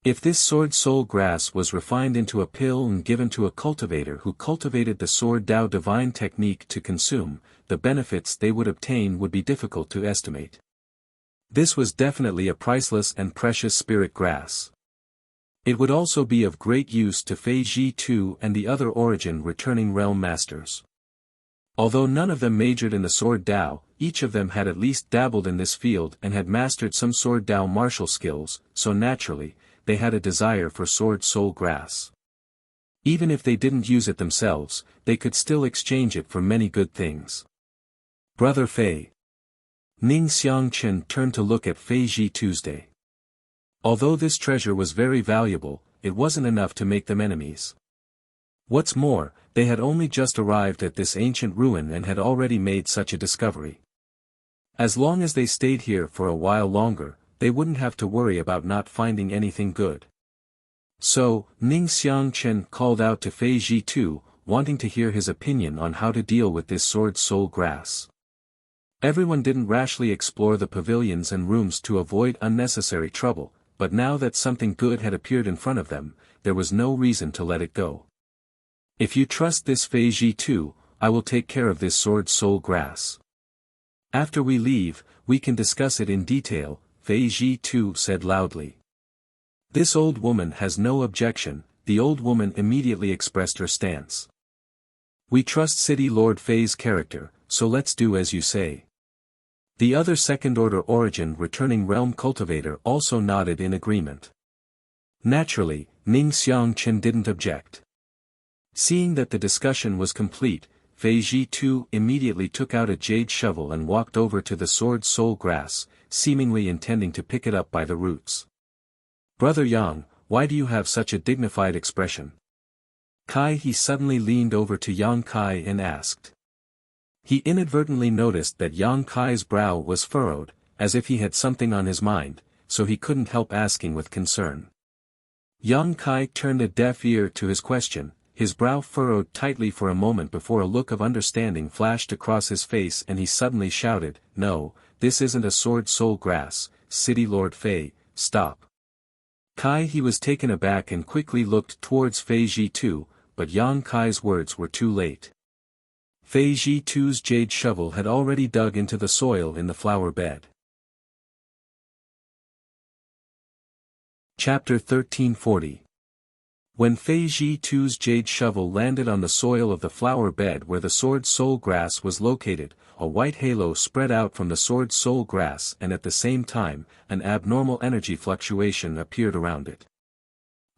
If this sword soul grass was refined into a pill and given to a cultivator who cultivated the sword Dao divine technique to consume, the benefits they would obtain would be difficult to estimate. This was definitely a priceless and precious spirit grass. It would also be of great use to Fei Ji too and the other origin returning realm masters. Although none of them majored in the sword Dao, each of them had at least dabbled in this field and had mastered some sword Dao martial skills, so naturally, they had a desire for sword soul grass. Even if they didn't use it themselves, they could still exchange it for many good things. Brother Fei. Ning Xiangchen turned to look at Fei Ji Tuesday. Although this treasure was very valuable, it wasn't enough to make them enemies. What's more, they had only just arrived at this ancient ruin and had already made such a discovery. As long as they stayed here for a while longer, they wouldn't have to worry about not finding anything good. So, Ning Xiangchen called out to Fei Ji too, wanting to hear his opinion on how to deal with this sword soul grass. Everyone didn't rashly explore the pavilions and rooms to avoid unnecessary trouble, but now that something good had appeared in front of them, there was no reason to let it go. If you trust this Fei Ji too, I will take care of this sword soul grass. After we leave, we can discuss it in detail, Fei Ji too said loudly. This old woman has no objection. The old woman immediately expressed her stance. We trust City Lord Fei's character, so let's do as you say. The other second-order origin returning realm cultivator also nodded in agreement. Naturally, Ning Xiangchen didn't object. Seeing that the discussion was complete, Fei Ji too immediately took out a jade shovel and walked over to the sword soul grass, seemingly intending to pick it up by the roots. Brother Yang, why do you have such a dignified expression? Kai he suddenly leaned over to Yang Kai and asked. He inadvertently noticed that Yang Kai's brow was furrowed, as if he had something on his mind, so he couldn't help asking with concern. Yang Kai turned a deaf ear to his question, his brow furrowed tightly for a moment before a look of understanding flashed across his face and he suddenly shouted, "No, this isn't a sword soul grass, City Lord Fei, stop." Kai he was taken aback and quickly looked towards Fei Ji too, but Yang Kai's words were too late. Fei Ji too's jade shovel had already dug into the soil in the flower bed. Chapter 1340. When Fei Ji too's jade shovel landed on the soil of the flower bed where the sword soul grass was located, a white halo spread out from the sword soul grass and at the same time, an abnormal energy fluctuation appeared around it.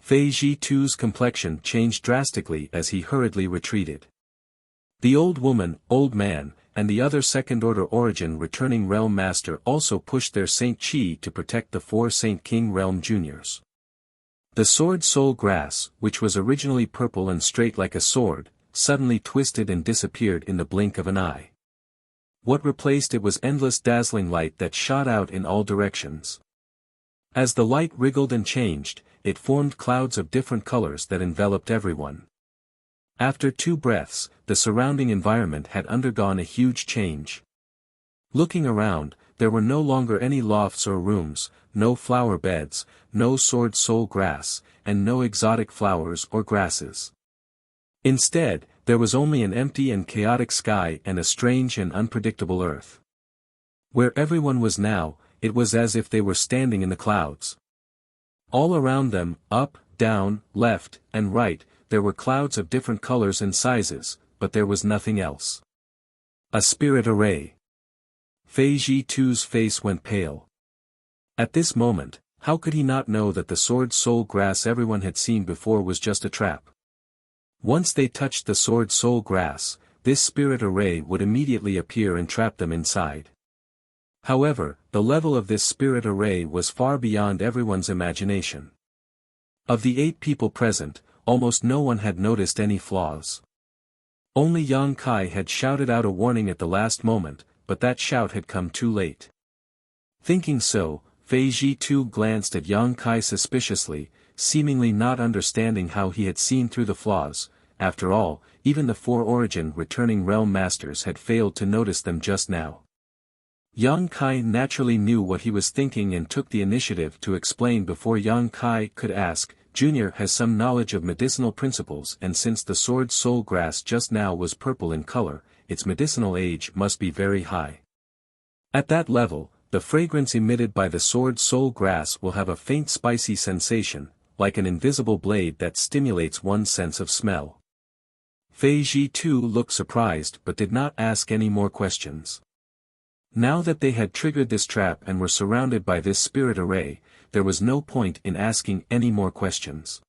Fei Ji too's complexion changed drastically as he hurriedly retreated. The old woman, old man, and the other second-order origin returning realm master also pushed their Saint Chi to protect the 4 Saint King realm juniors. The sword soul grass, which was originally purple and straight like a sword, suddenly twisted and disappeared in the blink of an eye. What replaced it was endless dazzling light that shot out in all directions. As the light wriggled and changed, it formed clouds of different colors that enveloped everyone. After 2 breaths, the surrounding environment had undergone a huge change. Looking around, there were no longer any lofts or rooms, no flower beds, no sword soul grass, and no exotic flowers or grasses. Instead, there was only an empty and chaotic sky and a strange and unpredictable earth. Where everyone was now, it was as if they were standing in the clouds. All around them, up, down, left, and right, there were clouds of different colors and sizes, but there was nothing else. A spirit array. Fei Ji too's face went pale. At this moment, how could he not know that the sword soul grass everyone had seen before was just a trap? Once they touched the sword soul grass, this spirit array would immediately appear and trap them inside. However, the level of this spirit array was far beyond everyone's imagination. Of the 8 people present, almost no one had noticed any flaws. Only Yang Kai had shouted out a warning at the last moment, but that shout had come too late. Thinking so, Fei Ji too glanced at Yang Kai suspiciously, seemingly not understanding how he had seen through the flaws. After all, even the 4 origin returning realm masters had failed to notice them just now. Yang Kai naturally knew what he was thinking and took the initiative to explain before Yang Kai could ask. Junior has some knowledge of medicinal principles, and since the sword soul grass just now was purple in color, its medicinal age must be very high. At that level, the fragrance emitted by the sword soul grass will have a faint spicy sensation, like an invisible blade that stimulates one's sense of smell. Fei Ji too looked surprised but did not ask any more questions. Now that they had triggered this trap and were surrounded by this spirit array, there was no point in asking any more questions.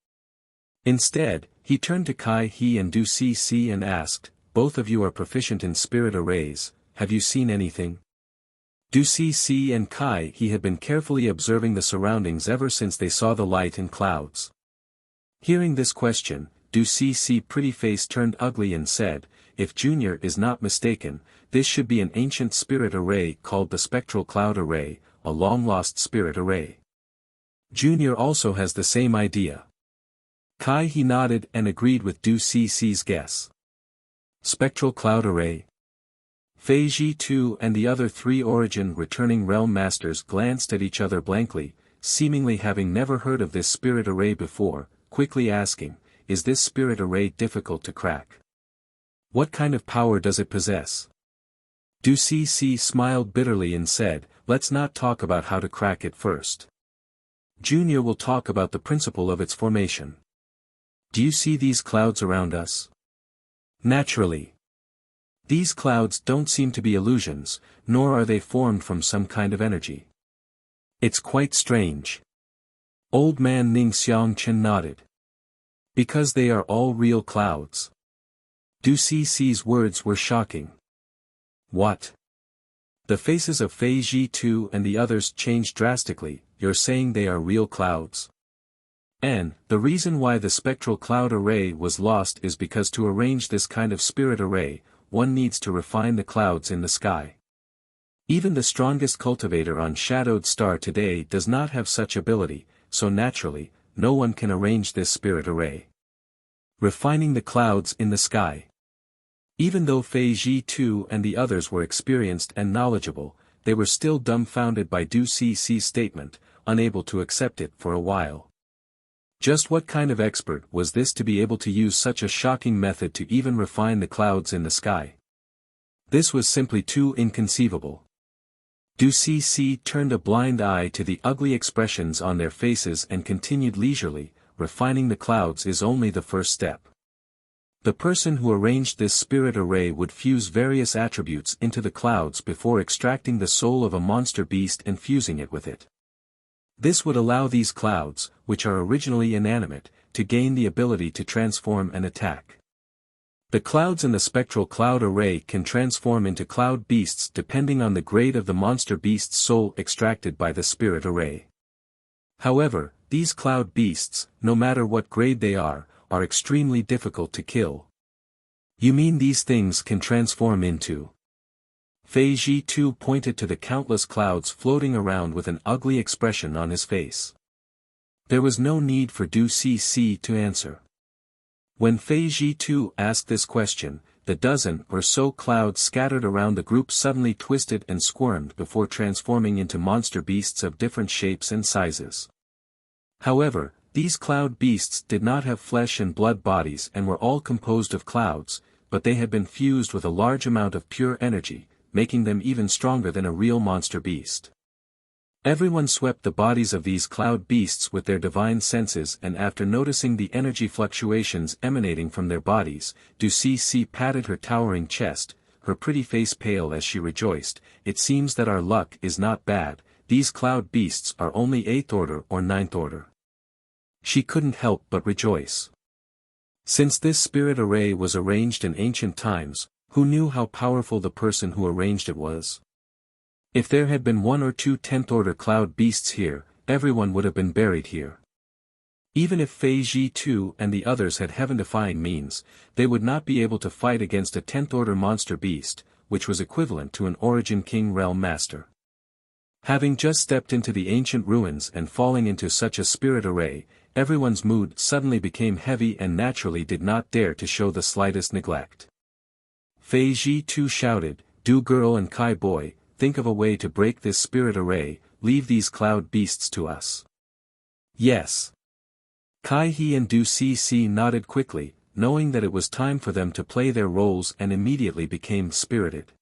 Instead, he turned to Kai He and Du Cc and asked, "Both of you are proficient in spirit arrays, have you seen anything?" Du Cc and Kai He had been carefully observing the surroundings ever since they saw the light in clouds. Hearing this question, Du Cc pretty face turned ugly and said, "If Junior is not mistaken, this should be an ancient spirit array called the spectral cloud array, a long-lost spirit array." Junior also has the same idea. Kai He nodded and agreed with Du Cc's guess. Spectral cloud array. Fei Ji too and the other 3 origin returning realm masters glanced at each other blankly, seemingly having never heard of this spirit array before, quickly asking, "Is this spirit array difficult to crack? What kind of power does it possess?" Du Cc smiled bitterly and said, let's not talk about how to crack it first. Junior will talk about the principle of its formation. Do you see these clouds around us? Naturally. These clouds don't seem to be illusions, nor are they formed from some kind of energy. It's quite strange. Old man Ning Xiangchen nodded. Because they are all real clouds. Du Cec's words were shocking. What? The faces of Fei Ji2 and the others changed drastically. You're saying they are real clouds? And, the reason why the spectral cloud array was lost is because to arrange this kind of spirit array, one needs to refine the clouds in the sky. Even the strongest cultivator on Shadowed Star today does not have such ability, so naturally, no one can arrange this spirit array. Refining the clouds in the sky. Even though Fei Ji2 and the others were experienced and knowledgeable, they were still dumbfounded by Du Cec's statement, unable to accept it for a while. Just what kind of expert was this to be able to use such a shocking method to even refine the clouds in the sky? This was simply too inconceivable. Du Cec turned a blind eye to the ugly expressions on their faces and continued leisurely, refining the clouds is only the first step. The person who arranged this spirit array would fuse various attributes into the clouds before extracting the soul of a monster beast and fusing it with it. This would allow these clouds, which are originally inanimate, to gain the ability to transform and attack. The clouds in the spectral cloud array can transform into cloud beasts depending on the grade of the monster beast's soul extracted by the spirit array. However, these cloud beasts, no matter what grade they are extremely difficult to kill. You mean these things can transform into? Fei Ji2 pointed to the countless clouds floating around with an ugly expression on his face. There was no need for Du Cec to answer. When Fei Ji2 asked this question, the dozen or so clouds scattered around the group suddenly twisted and squirmed before transforming into monster beasts of different shapes and sizes. However, these cloud beasts did not have flesh and blood bodies and were all composed of clouds, but they had been fused with a large amount of pure energy, making them even stronger than a real monster beast. Everyone swept the bodies of these cloud beasts with their divine senses, and after noticing the energy fluctuations emanating from their bodies, Du Cec patted her towering chest, her pretty face pale as she rejoiced. It seems that our luck is not bad, these cloud beasts are only 8th order or 9th order. She couldn't help but rejoice. Since this spirit array was arranged in ancient times, who knew how powerful the person who arranged it was? If there had been 1 or 2 10th order cloud beasts here, everyone would have been buried here. Even if Fei Ji2 and the others had heaven-defying means, they would not be able to fight against a 10th order monster beast, which was equivalent to an Origin King Realm Master. Having just stepped into the ancient ruins and falling into such a spirit array, everyone's mood suddenly became heavy and naturally did not dare to show the slightest neglect. Fei Ji2 shouted, "Du girl and Kai boy, think of a way to break this spirit array, leave these cloud beasts to us." Yes. Kai He and Du Cec nodded quickly, knowing that it was time for them to play their roles, and immediately became spirited.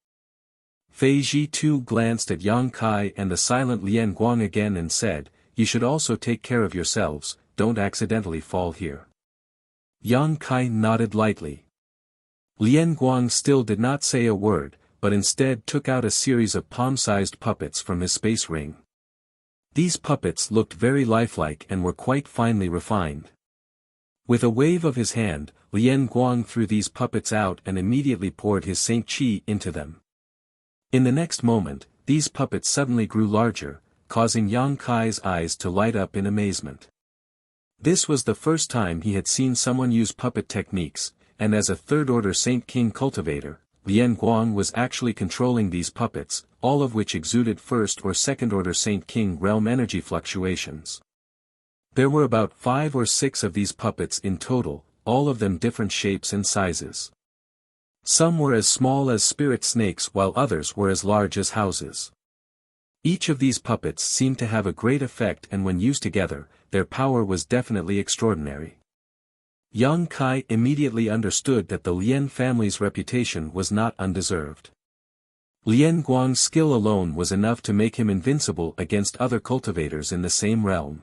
Fei Ji2 glanced at Yang Kai and the silent Lian Guang again and said, "You should also take care of yourselves, don't accidentally fall here." Yang Kai nodded lightly. Lian Guang still did not say a word, but instead took out a series of palm-sized puppets from his space ring. These puppets looked very lifelike and were quite finely refined. With a wave of his hand, Lian Guang threw these puppets out and immediately poured his Saint Qi into them. In the next moment, these puppets suddenly grew larger, causing Yang Kai's eyes to light up in amazement. This was the first time he had seen someone use puppet techniques, and as a third-order Saint King cultivator, Lian Guang was actually controlling these puppets, all of which exuded first or second-order Saint King realm energy fluctuations. There were about 5 or 6 of these puppets in total, all of them different shapes and sizes. Some were as small as spirit snakes while others were as large as houses. Each of these puppets seemed to have a great effect, and when used together, their power was definitely extraordinary. Yang Kai immediately understood that the Lien family's reputation was not undeserved. Lian Guang's skill alone was enough to make him invincible against other cultivators in the same realm.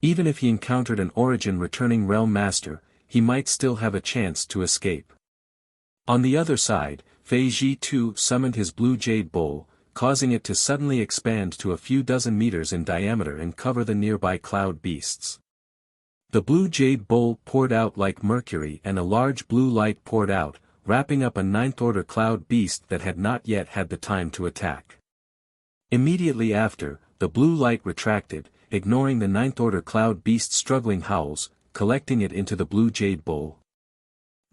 Even if he encountered an origin-returning realm master, he might still have a chance to escape. On the other side, Fei Ji too summoned his blue jade bowl, causing it to suddenly expand to a few dozen meters in diameter and cover the nearby cloud beasts. The blue jade bowl poured out like mercury and a large blue light poured out, wrapping up a ninth-order cloud beast that had not yet had the time to attack. Immediately after, the blue light retracted, ignoring the ninth-order cloud beast's struggling howls, collecting it into the blue jade bowl.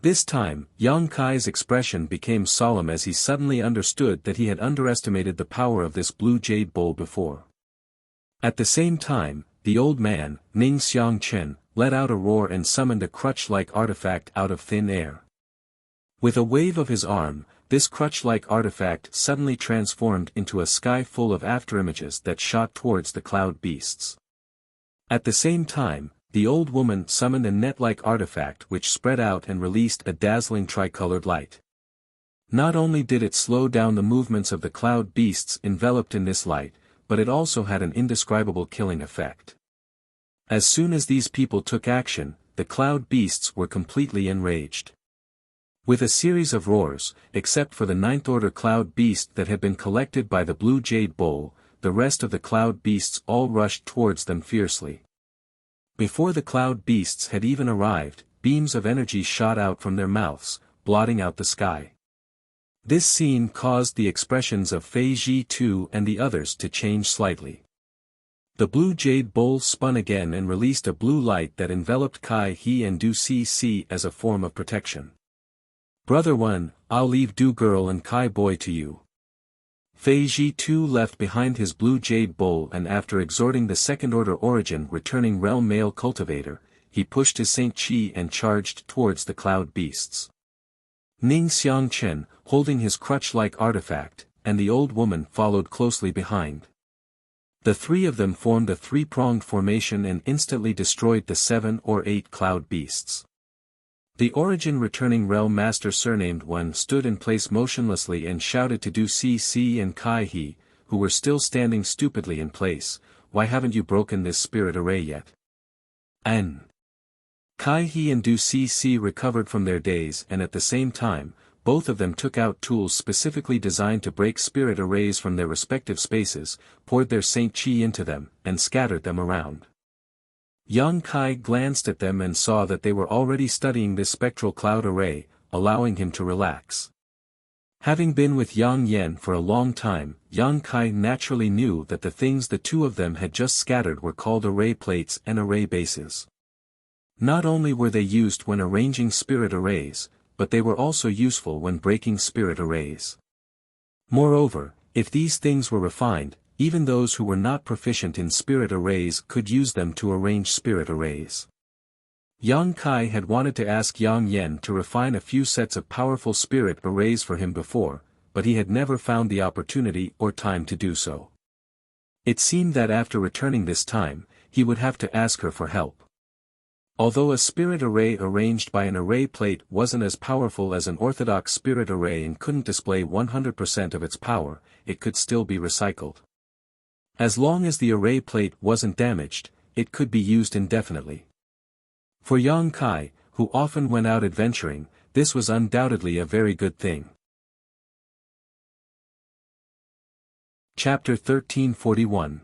This time, Yang Kai's expression became solemn as he suddenly understood that he had underestimated the power of this blue jade bowl before. At the same time, the old man, Ning Xiangchen, let out a roar and summoned a crutch-like artifact out of thin air. With a wave of his arm, this crutch-like artifact suddenly transformed into a sky full of afterimages that shot towards the cloud beasts. At the same time, the old woman summoned a net-like artifact which spread out and released a dazzling tricolored light. Not only did it slow down the movements of the cloud beasts enveloped in this light, but it also had an indescribable killing effect. As soon as these people took action, the cloud beasts were completely enraged. With a series of roars, except for the ninth-order cloud beast that had been collected by the blue jade bowl, the rest of the cloud beasts all rushed towards them fiercely. Before the cloud beasts had even arrived, beams of energy shot out from their mouths, blotting out the sky. This scene caused the expressions of Fei Ji Tu and the others to change slightly. The blue jade bowl spun again and released a blue light that enveloped Kai He and Du Si as a form of protection. "Brother One, I'll leave Du Girl and Kai Boy to you." Fei Ji Tu left behind his blue jade bowl and after exhorting the second-order origin-returning realm male cultivator, he pushed his Saint Chi and charged towards the cloud beasts. Ning Xiangchen, holding his crutch-like artifact, and the old woman followed closely behind. The three of them formed a three-pronged formation and instantly destroyed the 7 or 8 cloud beasts. The origin-returning realm master surnamed One stood in place motionlessly and shouted to Du Si and Kai He, who were still standing stupidly in place, "Why haven't you broken this spirit array yet?" Kai He and Du Si recovered from their daze and at the same time, both of them took out tools specifically designed to break spirit arrays from their respective spaces, poured their Saint Chi into them, and scattered them around. Yang Kai glanced at them and saw that they were already studying this spectral cloud array, allowing him to relax. Having been with Yang Yen for a long time, Yang Kai naturally knew that the things the two of them had just scattered were called array plates and array bases. Not only were they used when arranging spirit arrays, but they were also useful when breaking spirit arrays. Moreover, if these things were refined, even those who were not proficient in spirit arrays could use them to arrange spirit arrays. Yang Kai had wanted to ask Yang Yen to refine a few sets of powerful spirit arrays for him before, but he had never found the opportunity or time to do so. It seemed that after returning this time, he would have to ask her for help. Although a spirit array arranged by an array plate wasn't as powerful as an orthodox spirit array and couldn't display 100% of its power, it could still be recycled. As long as the array plate wasn't damaged, it could be used indefinitely. For Yang Kai, who often went out adventuring, this was undoubtedly a very good thing. Chapter 1341.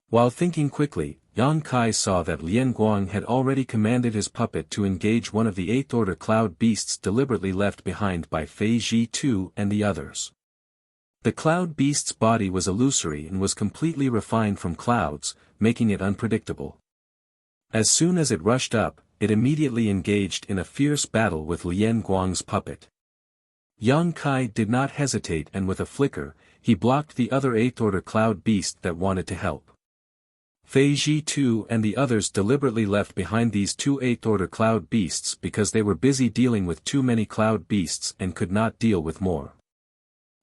While thinking quickly, Yang Kai saw that Lian Guang had already commanded his puppet to engage one of the 8th-order cloud beasts deliberately left behind by Fei Ji Tu and the others. The cloud beast's body was illusory and was completely refined from clouds, making it unpredictable. As soon as it rushed up, it immediately engaged in a fierce battle with Lian Guang's puppet. Yang Kai did not hesitate and with a flicker, he blocked the other 8th-order cloud beast that wanted to help. Fei Ji Tu and the others deliberately left behind these two 8th-order cloud beasts because they were busy dealing with too many cloud beasts and could not deal with more.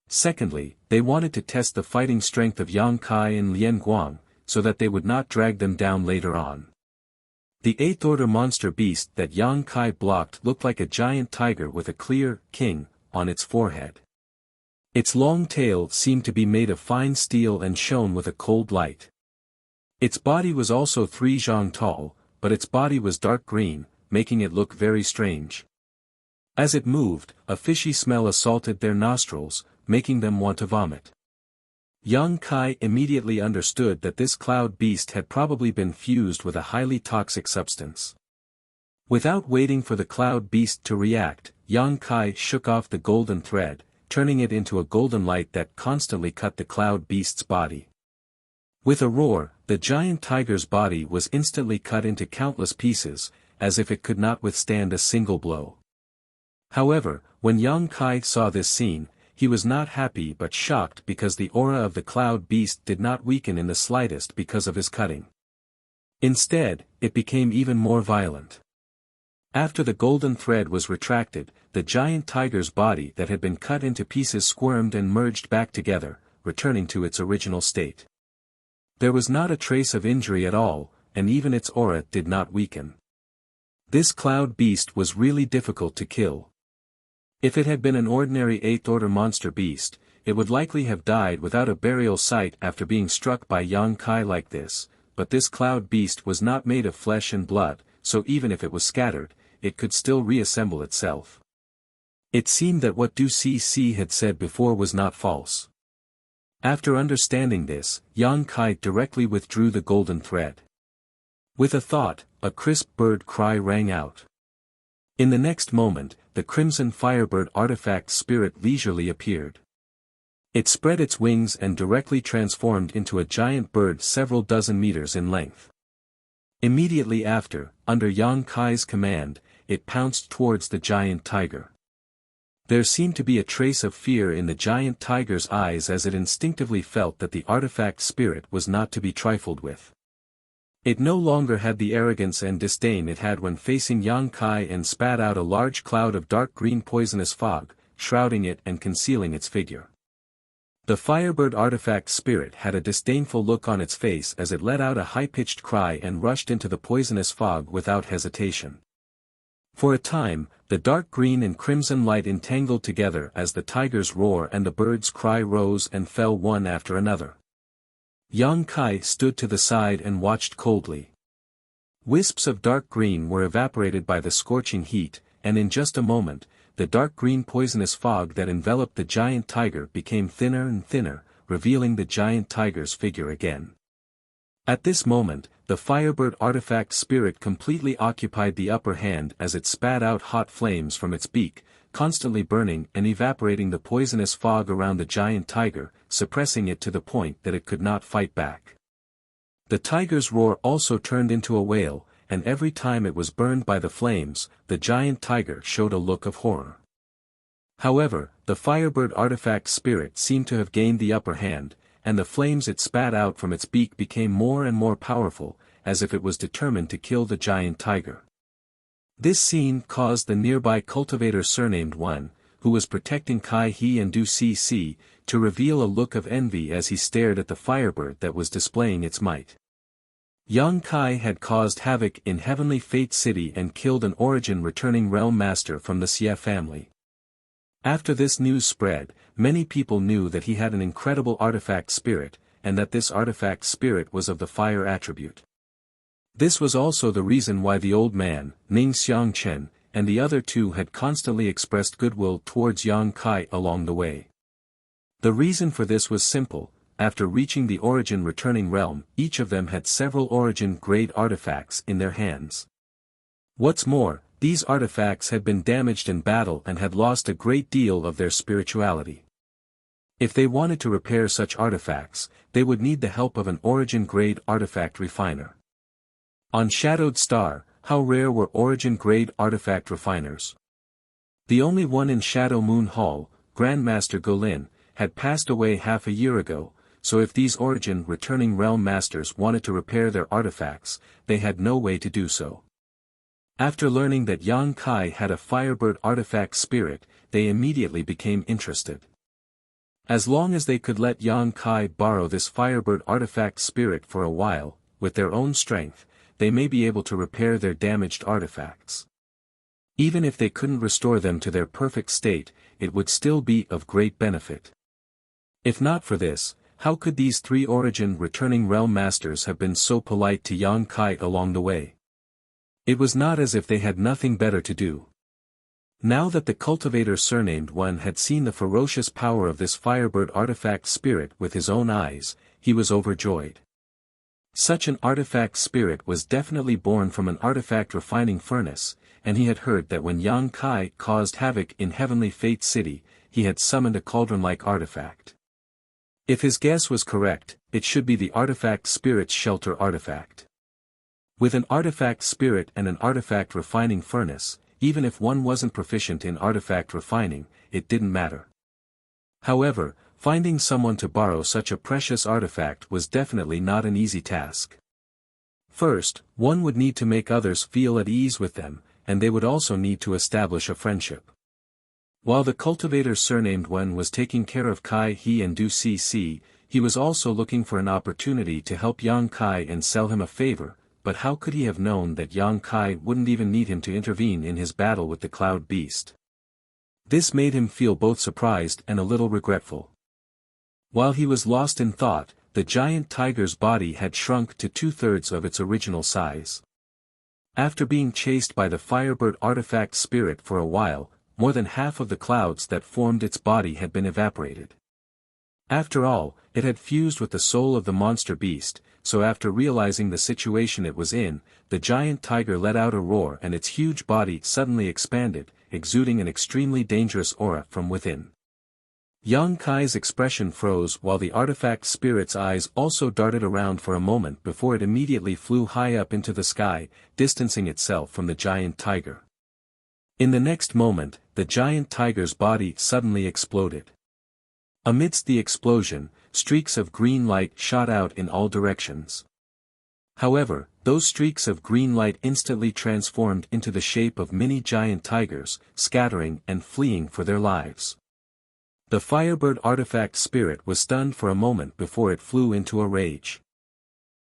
Secondly, they wanted to test the fighting strength of Yang Kai and Lian Guang, so that they would not drag them down later on. The 8th-order monster beast that Yang Kai blocked looked like a giant tiger with a clear king on its forehead. Its long tail seemed to be made of fine steel and shone with a cold light. Its body was also 3 zhang tall, but its body was dark green, making it look very strange. As it moved, a fishy smell assaulted their nostrils, making them want to vomit. Yang Kai immediately understood that this cloud beast had probably been fused with a highly toxic substance. Without waiting for the cloud beast to react, Yang Kai shook off the golden thread, turning it into a golden light that constantly cut the cloud beast's body. With a roar, the giant tiger's body was instantly cut into countless pieces, as if it could not withstand a single blow. However, when Yang Kai saw this scene, he was not happy but shocked because the aura of the cloud beast did not weaken in the slightest because of his cutting. Instead, it became even more violent. After the golden thread was retracted, the giant tiger's body that had been cut into pieces squirmed and merged back together, returning to its original state. There was not a trace of injury at all, and even its aura did not weaken. This cloud beast was really difficult to kill. If it had been an ordinary 8th-order monster beast, it would likely have died without a burial site after being struck by Yang Kai like this, but this cloud beast was not made of flesh and blood, so even if it was scattered, it could still reassemble itself. It seemed that what Du Cc had said before was not false. After understanding this, Yang Kai directly withdrew the golden thread. With a thought, a crisp bird cry rang out. In the next moment, the crimson firebird artifact spirit leisurely appeared. It spread its wings and directly transformed into a giant bird several dozen meters in length. Immediately after, under Yang Kai's command, it pounced towards the giant tiger. There seemed to be a trace of fear in the giant tiger's eyes as it instinctively felt that the artifact spirit was not to be trifled with. It no longer had the arrogance and disdain it had when facing Yang Kai and spat out a large cloud of dark green poisonous fog, shrouding it and concealing its figure. The firebird artifact spirit had a disdainful look on its face as it let out a high-pitched cry and rushed into the poisonous fog without hesitation. For a time, the dark green and crimson light entangled together as the tiger's roar and the bird's cry rose and fell one after another. Yang Kai stood to the side and watched coldly. Wisps of dark green were evaporated by the scorching heat, and in just a moment, the dark green poisonous fog that enveloped the giant tiger became thinner and thinner, revealing the giant tiger's figure again. At this moment, the firebird artifact spirit completely occupied the upper hand as it spat out hot flames from its beak, constantly burning and evaporating the poisonous fog around the giant tiger, suppressing it to the point that it could not fight back. The tiger's roar also turned into a wail, and every time it was burned by the flames, the giant tiger showed a look of horror. However, the firebird artifact spirit seemed to have gained the upper hand, and the flames it spat out from its beak became more and more powerful, as if it was determined to kill the giant tiger. This scene caused the nearby cultivator surnamed Wan, who was protecting Kai He and Du Cc, to reveal a look of envy as he stared at the firebird that was displaying its might. Yang Kai had caused havoc in Heavenly Fate City and killed an origin returning realm master from the Xie family. After this news spread, many people knew that he had an incredible artifact spirit, and that this artifact spirit was of the fire attribute. This was also the reason why the old man, Ning Xiangchen, and the other two had constantly expressed goodwill towards Yang Kai along the way. The reason for this was simple: after reaching the origin returning realm, each of them had several origin-grade artifacts in their hands. What's more, these artifacts had been damaged in battle and had lost a great deal of their spirituality. If they wanted to repair such artifacts, they would need the help of an origin-grade artifact refiner. On Shadowed Star, how rare were origin-grade artifact refiners? The only one in Shadow Moon Hall, Grandmaster Golin, had passed away half a year ago, so if these origin returning realm masters wanted to repair their artifacts, they had no way to do so. After learning that Yang Kai had a firebird artifact spirit, they immediately became interested. As long as they could let Yang Kai borrow this firebird artifact spirit for a while, with their own strength, they may be able to repair their damaged artifacts. Even if they couldn't restore them to their perfect state, it would still be of great benefit. If not for this, how could these three origin returning realm masters have been so polite to Yang Kai along the way? It was not as if they had nothing better to do. Now that the cultivator surnamed One had seen the ferocious power of this firebird artifact spirit with his own eyes, he was overjoyed. Such an artifact spirit was definitely born from an artifact refining furnace, and he had heard that when Yang Kai caused havoc in Heavenly Fate City, he had summoned a cauldron-like artifact. If his guess was correct, it should be the artifact spirit's shelter artifact. With an artifact spirit and an artifact refining furnace, even if one wasn't proficient in artifact refining, it didn't matter. However, finding someone to borrow such a precious artifact was definitely not an easy task. First, one would need to make others feel at ease with them, and they would also need to establish a friendship. While the cultivator surnamed Wen was taking care of Kai He and Du Cc, he was also looking for an opportunity to help Yang Kai and sell him a favor, but how could he have known that Yang Kai wouldn't even need him to intervene in his battle with the Cloud Beast? This made him feel both surprised and a little regretful. While he was lost in thought, the giant tiger's body had shrunk to 2/3 of its original size. After being chased by the firebird artifact spirit for a while, more than half of the clouds that formed its body had been evaporated. After all, it had fused with the soul of the monster beast, so after realizing the situation it was in, the giant tiger let out a roar and its huge body suddenly expanded, exuding an extremely dangerous aura from within. Yang Kai's expression froze while the artifact spirit's eyes also darted around for a moment before it immediately flew high up into the sky, distancing itself from the giant tiger. In the next moment, the giant tiger's body suddenly exploded. Amidst the explosion, streaks of green light shot out in all directions. However, those streaks of green light instantly transformed into the shape of mini giant tigers, scattering and fleeing for their lives. The firebird artifact spirit was stunned for a moment before it flew into a rage.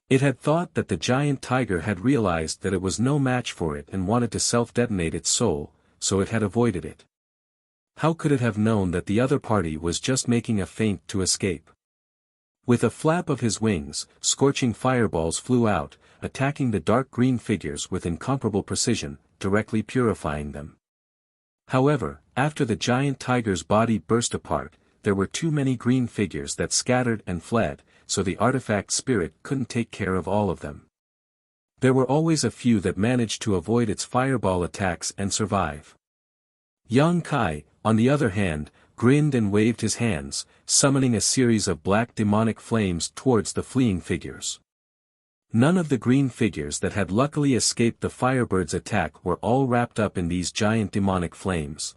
It had thought that the giant tiger had realized that it was no match for it and wanted to self-detonate its soul, so it had avoided it. How could it have known that the other party was just making a feint to escape? With a flap of his wings, scorching fireballs flew out, attacking the dark green figures with incomparable precision, directly purifying them. However, after the giant tiger's body burst apart, there were too many green figures that scattered and fled, so the artifact spirit couldn't take care of all of them. There were always a few that managed to avoid its fireball attacks and survive. Yang Kai, on the other hand, grinned and waved his hands, summoning a series of black demonic flames towards the fleeing figures. None of the green figures that had luckily escaped the firebird's attack were all wrapped up in these giant demonic flames.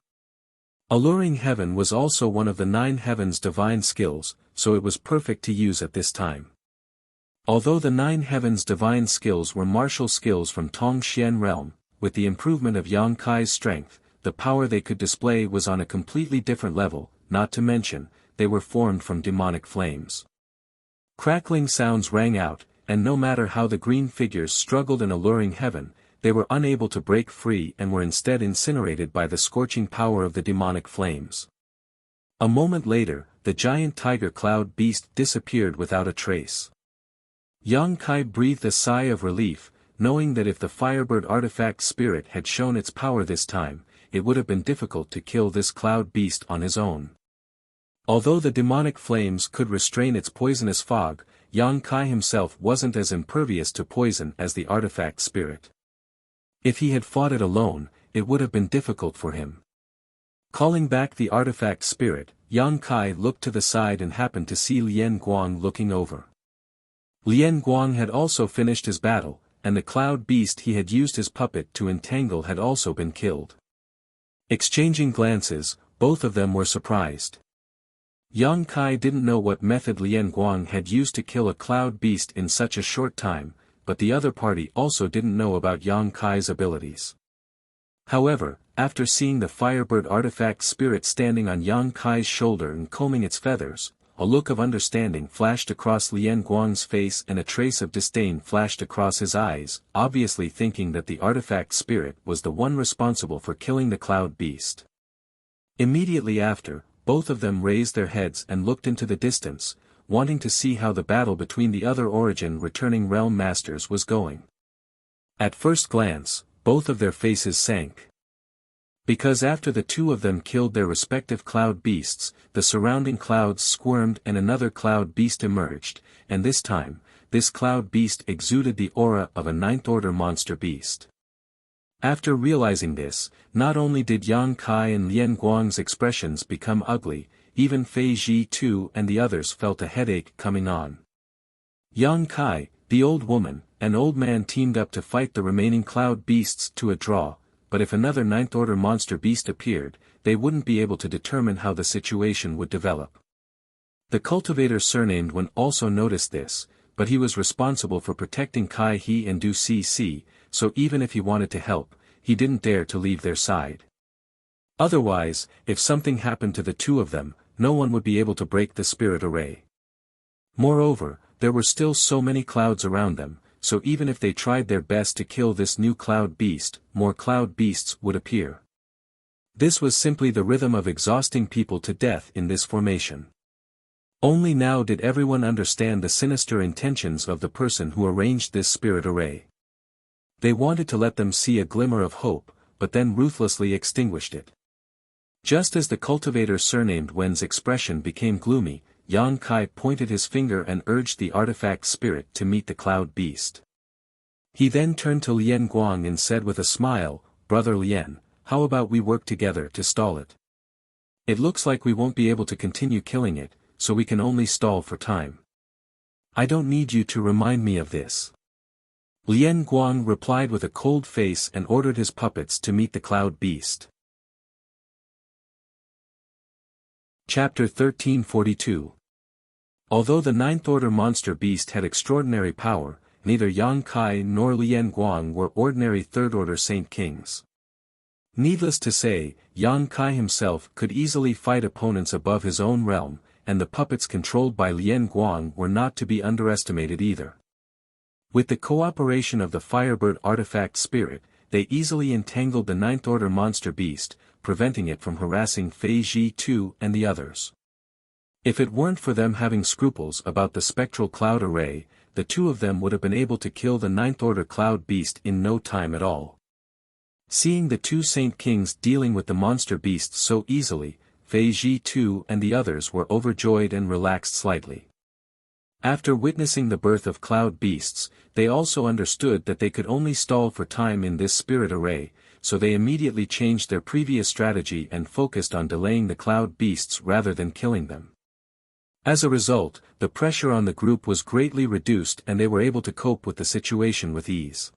Alluring Heaven was also one of the 9 Heavens' divine skills, so it was perfect to use at this time. Although the 9 Heavens' divine skills were martial skills from Tong Xian realm, with the improvement of Yang Kai's strength, the power they could display was on a completely different level, not to mention, they were formed from demonic flames. Crackling sounds rang out, and no matter how the green figures struggled in Alluring Heaven, they were unable to break free and were instead incinerated by the scorching power of the demonic flames. A moment later, the giant tiger cloud beast disappeared without a trace. Yang Kai breathed a sigh of relief, knowing that if the firebird artifact spirit had shown its power this time, it would have been difficult to kill this cloud beast on his own. Although the demonic flames could restrain its poisonous fog, Yang Kai himself wasn't as impervious to poison as the artifact spirit. If he had fought it alone, it would have been difficult for him. Calling back the artifact spirit, Yang Kai looked to the side and happened to see Lian Guang looking over. Lian Guang had also finished his battle, and the cloud beast he had used his puppet to entangle had also been killed. Exchanging glances, both of them were surprised. Yang Kai didn't know what method Lian Guang had used to kill a cloud beast in such a short time, but the other party also didn't know about Yang Kai's abilities. However, after seeing the firebird artifact spirit standing on Yang Kai's shoulder and combing its feathers, a look of understanding flashed across Lian Guang's face and a trace of disdain flashed across his eyes, obviously thinking that the artifact spirit was the one responsible for killing the cloud beast. Immediately after, both of them raised their heads and looked into the distance, wanting to see how the battle between the other origin returning realm masters was going. At first glance, both of their faces sank. Because after the two of them killed their respective cloud beasts, the surrounding clouds squirmed and another cloud beast emerged, and this time, this cloud beast exuded the aura of a ninth-order monster beast. After realizing this, not only did Yang Kai and Lian Guang's expressions become ugly, even Fei Ji too and the others felt a headache coming on. Yang Kai, the old woman, and old man teamed up to fight the remaining cloud beasts to a draw, but if another ninth-order monster beast appeared, they wouldn't be able to determine how the situation would develop. The cultivator surnamed Wen also noticed this, but he was responsible for protecting Kai He and Du Cc, so even if he wanted to help, he didn't dare to leave their side. Otherwise, if something happened to the two of them, no one would be able to break the spirit array. Moreover, there were still so many clouds around them, so even if they tried their best to kill this new cloud beast, more cloud beasts would appear. This was simply the rhythm of exhausting people to death in this formation. Only now did everyone understand the sinister intentions of the person who arranged this spirit array. They wanted to let them see a glimmer of hope, but then ruthlessly extinguished it. Just as the cultivator surnamed Wen's expression became gloomy, Yang Kai pointed his finger and urged the artifact spirit to meet the cloud beast. He then turned to Lian Guang and said with a smile, "Brother Lian, how about we work together to stall it? It looks like we won't be able to continue killing it, so we can only stall for time. I don't need you to remind me of this." Lian Guang replied with a cold face and ordered his puppets to meet the cloud beast. Chapter 1342. Although the ninth-order monster beast had extraordinary power, neither Yang Kai nor Lian Guang were ordinary third-order Saint Kings. Needless to say, Yang Kai himself could easily fight opponents above his own realm, and the puppets controlled by Lian Guang were not to be underestimated either. With the cooperation of the Firebird artifact spirit, they easily entangled the ninth-order monster beast, preventing it from harassing Fei Ji too and the others. If it weren't for them having scruples about the spectral cloud array, the two of them would have been able to kill the ninth-order cloud beast in no time at all. Seeing the two Saint Kings dealing with the monster beast so easily, Fei Ji too and the others were overjoyed and relaxed slightly. After witnessing the birth of cloud beasts, they also understood that they could only stall for time in this spirit array, so they immediately changed their previous strategy and focused on delaying the cloud beasts rather than killing them. As a result, the pressure on the group was greatly reduced and they were able to cope with the situation with ease.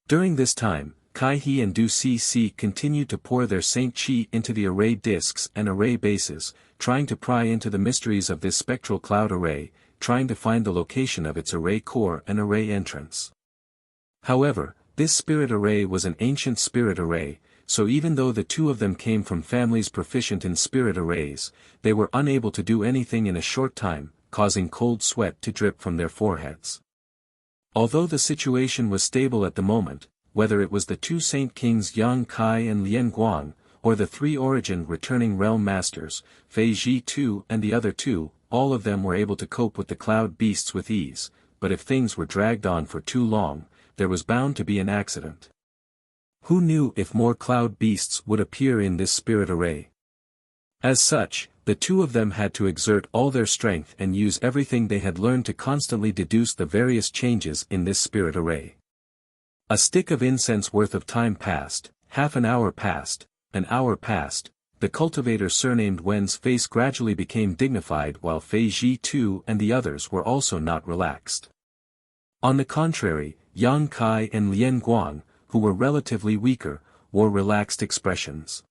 During this time, Kai He and Du Cc continued to pour their Saint Chi into the array discs and array bases, trying to pry into the mysteries of this spectral cloud array, trying to find the location of its array core and array entrance. However, this spirit array was an ancient spirit array, so even though the two of them came from families proficient in spirit arrays, they were unable to do anything in a short time, causing cold sweat to drip from their foreheads. Although the situation was stable at the moment, whether it was the two Saint Kings Yang Kai and Lian Guang, or the three origin returning realm masters, Fei Ji too and the other two, all of them were able to cope with the cloud beasts with ease, but if things were dragged on for too long, there was bound to be an accident. Who knew if more cloud beasts would appear in this spirit array? As such, the two of them had to exert all their strength and use everything they had learned to constantly deduce the various changes in this spirit array. A stick of incense worth of time passed, half an hour passed, an hour passed. The cultivator surnamed Wen's face gradually became dignified while Fei Ji too and the others were also not relaxed. On the contrary, Yang Kai and Lian Guang, who were relatively weaker, wore relaxed expressions.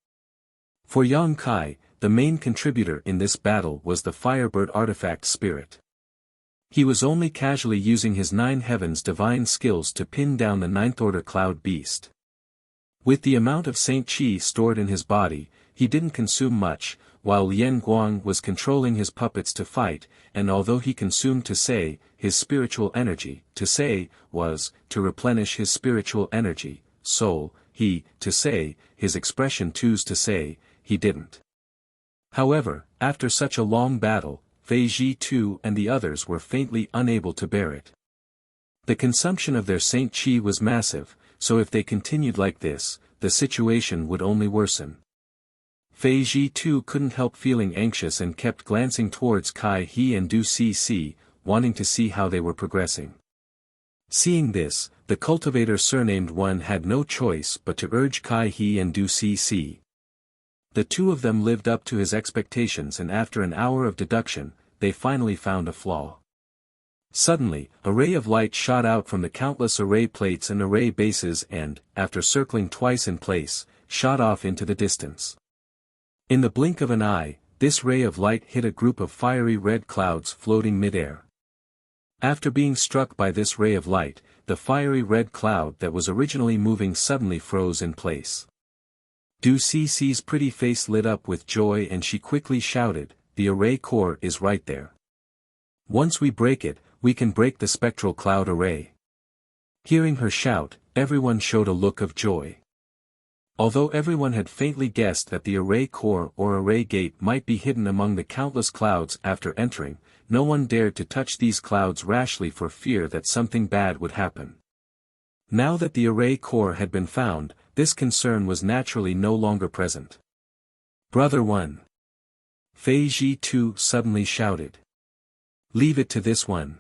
For Yang Kai, the main contributor in this battle was the Firebird artifact spirit. He was only casually using his Nine Heavens divine skills to pin down the ninth-order cloud beast. With the amount of Saint Chi stored in his body, he didn't consume much, while Lian Guang was controlling his puppets to fight, and although he consumed to say, his spiritual energy, to say, was, to replenish his spiritual energy, soul, he, to say, his expression choose to say, he didn't. However, after such a long battle, Fei Ji too and the others were faintly unable to bear it. The consumption of their Saint Qi was massive, so if they continued like this, the situation would only worsen. Fei Ji too couldn't help feeling anxious and kept glancing towards Kai He and Du Cc, wanting to see how they were progressing. Seeing this, the cultivator surnamed Wen had no choice but to urge Kai He and Du Cc. The two of them lived up to his expectations, and after an hour of deduction, they finally found a flaw. Suddenly, a ray of light shot out from the countless array plates and array bases and, after circling twice in place, shot off into the distance. In the blink of an eye, this ray of light hit a group of fiery red clouds floating mid-air. After being struck by this ray of light, the fiery red cloud that was originally moving suddenly froze in place. Du Cc's pretty face lit up with joy and she quickly shouted, "The array core is right there. Once we break it, we can break the spectral cloud array." Hearing her shout, everyone showed a look of joy. Although everyone had faintly guessed that the array core or array gate might be hidden among the countless clouds after entering, no one dared to touch these clouds rashly for fear that something bad would happen. Now that the array core had been found, this concern was naturally no longer present. "Brother One!" Fei Ji too suddenly shouted. "Leave it to this one."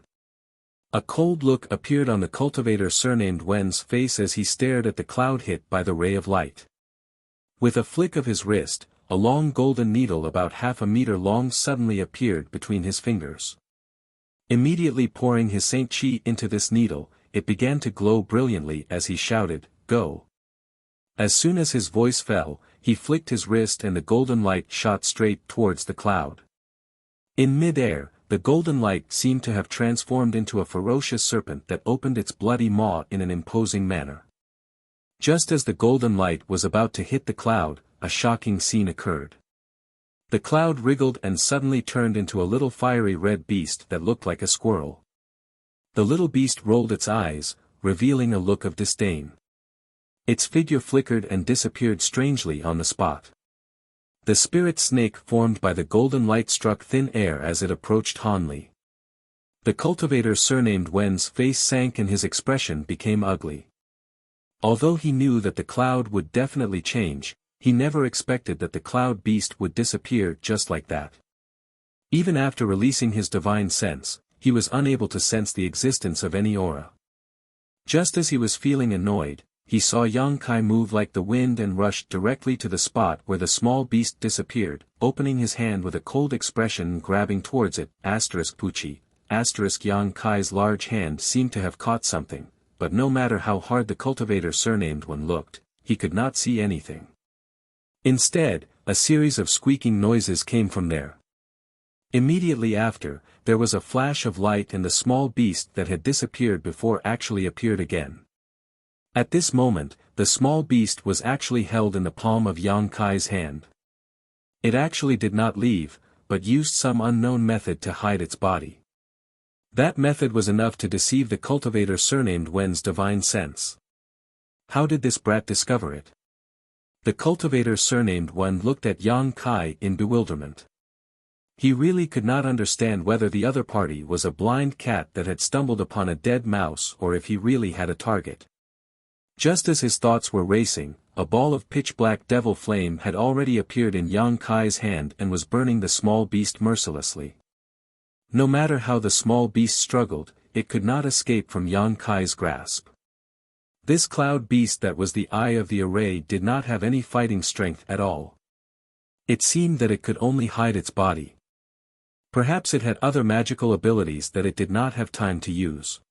A cold look appeared on the cultivator surnamed Wen's face as he stared at the cloud hit by the ray of light. With a flick of his wrist, a long golden needle about half a meter long suddenly appeared between his fingers. Immediately pouring his Saint Qi into this needle, it began to glow brilliantly as he shouted, "Go!" As soon as his voice fell, he flicked his wrist and the golden light shot straight towards the cloud. In mid-air, the golden light seemed to have transformed into a ferocious serpent that opened its bloody maw in an imposing manner. Just as the golden light was about to hit the cloud, a shocking scene occurred. The cloud wriggled and suddenly turned into a little fiery red beast that looked like a squirrel. The little beast rolled its eyes, revealing a look of disdain. Its figure flickered and disappeared strangely on the spot. The spirit snake formed by the golden light struck thin air as it approached Hanli. The cultivator surnamed Wen's face sank and his expression became ugly. Although he knew that the cloud would definitely change, he never expected that the cloud beast would disappear just like that. Even after releasing his divine sense, he was unable to sense the existence of any aura. Just as he was feeling annoyed, he saw Yang Kai move like the wind and rushed directly to the spot where the small beast disappeared, opening his hand with a cold expression and grabbing towards it, Puchi, Yang Kai's large hand seemed to have caught something, but no matter how hard the cultivator surnamed one looked, he could not see anything. Instead, a series of squeaking noises came from there. Immediately after, there was a flash of light and the small beast that had disappeared before actually appeared again. At this moment, the small beast was actually held in the palm of Yang Kai's hand. It actually did not leave, but used some unknown method to hide its body. That method was enough to deceive the cultivator surnamed Wen's divine sense. How did this brat discover it? The cultivator surnamed Wen looked at Yang Kai in bewilderment. He really could not understand whether the other party was a blind cat that had stumbled upon a dead mouse or if he really had a target. Just as his thoughts were racing, a ball of pitch-black devil flame had already appeared in Yang Kai's hand and was burning the small beast mercilessly. No matter how the small beast struggled, it could not escape from Yang Kai's grasp. This cloud beast that was the eye of the array did not have any fighting strength at all. It seemed that it could only hide its body. Perhaps it had other magical abilities that it did not have time to use.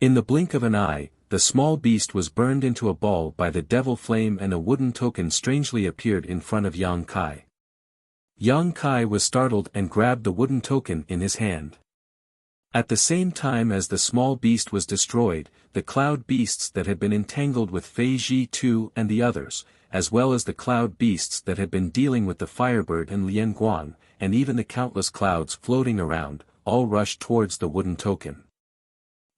In the blink of an eye, the small beast was burned into a ball by the devil flame and a wooden token strangely appeared in front of Yang Kai. Yang Kai was startled and grabbed the wooden token in his hand. At the same time as the small beast was destroyed, the cloud beasts that had been entangled with Fei Ji Tu and the others, as well as the cloud beasts that had been dealing with the Firebird and Lian Guan, and even the countless clouds floating around, all rushed towards the wooden token.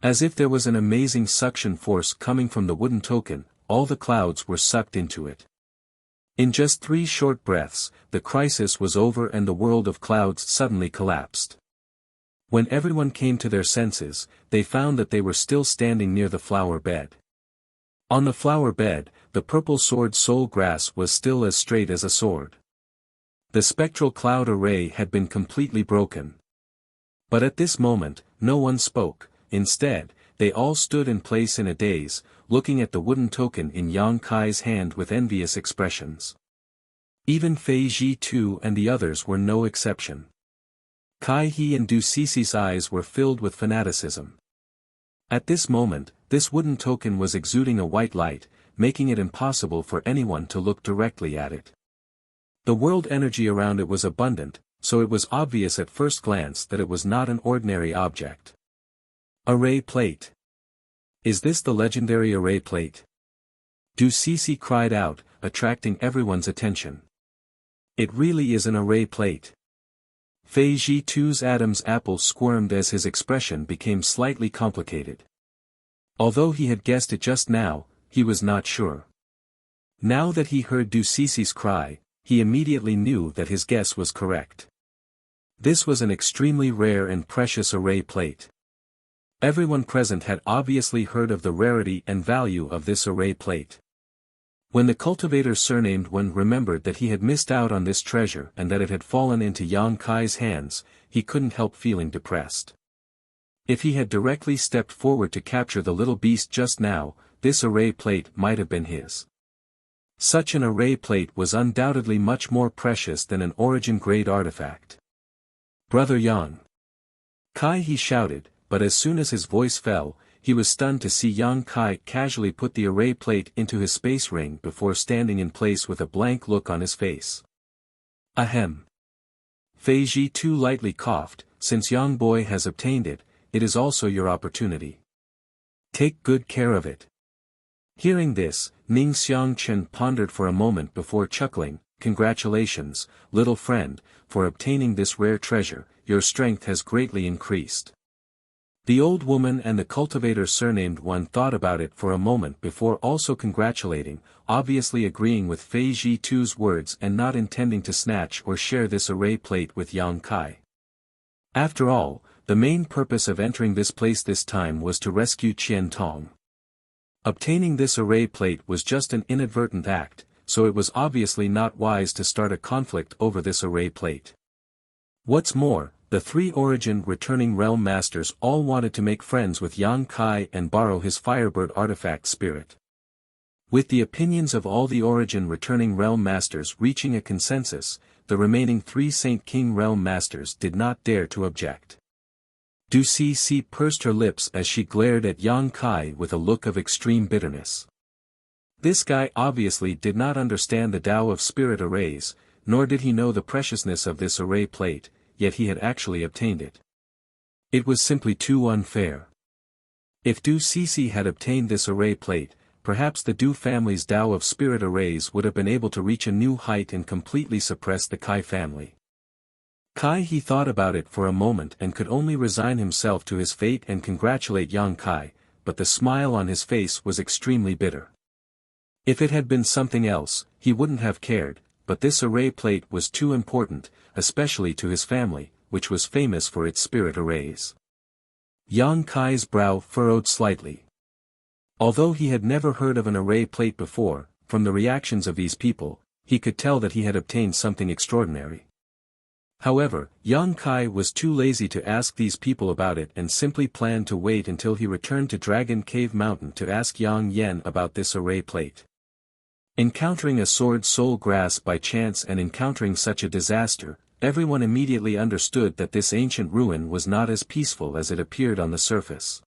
As if there was an amazing suction force coming from the wooden token, all the clouds were sucked into it. In just 3 short breaths, the crisis was over and the world of clouds suddenly collapsed. When everyone came to their senses, they found that they were still standing near the flower bed. On the flower bed, the purple sword soul grass was still as straight as a sword. The spectral cloud array had been completely broken. But at this moment, no one spoke. Instead, they all stood in place in a daze, looking at the wooden token in Yang Kai's hand with envious expressions. Even Fei Ji too and the others were no exception. Kai He and Du Cici's eyes were filled with fanaticism. At this moment, this wooden token was exuding a white light, making it impossible for anyone to look directly at it. The world energy around it was abundant, so it was obvious at first glance that it was not an ordinary object. Array plate. Is this the legendary array plate? Du Cici cried out, attracting everyone's attention. It really is an array plate. Fei Ji Tu's Adam's apple squirmed as his expression became slightly complicated. Although he had guessed it just now, he was not sure. Now that he heard Du Cici's cry, he immediately knew that his guess was correct. This was an extremely rare and precious array plate. Everyone present had obviously heard of the rarity and value of this array plate. When the cultivator surnamed Wen remembered that he had missed out on this treasure and that it had fallen into Yang Kai's hands, he couldn't help feeling depressed. If he had directly stepped forward to capture the little beast just now, this array plate might have been his. Such an array plate was undoubtedly much more precious than an origin-grade artifact. Brother Yang. Kai he shouted, but as soon as his voice fell, he was stunned to see Yang Kai casually put the array plate into his space ring before standing in place with a blank look on his face. Ahem. Fei Ji too lightly coughed, since Yang Boy has obtained it, it is also your opportunity. Take good care of it. Hearing this, Ning Xiangchen pondered for a moment before chuckling, congratulations, little friend, for obtaining this rare treasure, your strength has greatly increased. The old woman and the cultivator surnamed Wen thought about it for a moment before also congratulating, obviously agreeing with Fei Ji Tu's words and not intending to snatch or share this array plate with Yang Kai. After all, the main purpose of entering this place this time was to rescue Qian Tong. Obtaining this array plate was just an inadvertent act, so it was obviously not wise to start a conflict over this array plate. What's more, the 3 origin returning realm masters all wanted to make friends with Yang Kai and borrow his Firebird artifact spirit. With the opinions of all the origin returning realm masters reaching a consensus, the remaining 3 Saint King realm masters did not dare to object. Du Cici pursed her lips as she glared at Yang Kai with a look of extreme bitterness. This guy obviously did not understand the Tao of spirit arrays, nor did he know the preciousness of this array plate, yet he had actually obtained it. It was simply too unfair. If Du Cici had obtained this array plate, perhaps the Du family's Tao of spirit arrays would have been able to reach a new height and completely suppress the Kai family. Kai he thought about it for a moment and could only resign himself to his fate and congratulate Yang Kai, but the smile on his face was extremely bitter. If it had been something else, he wouldn't have cared, but this array plate was too important, especially to his family, which was famous for its spirit arrays. Yang Kai's brow furrowed slightly. Although he had never heard of an array plate before, from the reactions of these people, he could tell that he had obtained something extraordinary. However, Yang Kai was too lazy to ask these people about it and simply planned to wait until he returned to Dragon Cave Mountain to ask Yang Yen about this array plate. Encountering a sword soul grass by chance and encountering such a disaster, everyone immediately understood that this ancient ruin was not as peaceful as it appeared on the surface.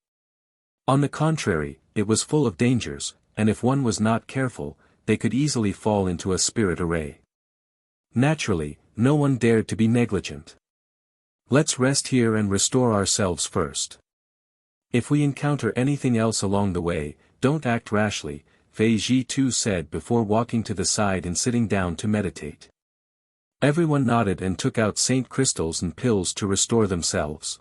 On the contrary, it was full of dangers, and if one was not careful, they could easily fall into a spirit array. Naturally, no one dared to be negligent. Let's rest here and restore ourselves first. If we encounter anything else along the way, don't act rashly, Fei Ji Tu said before walking to the side and sitting down to meditate. Everyone nodded and took out saint crystals and pills to restore themselves.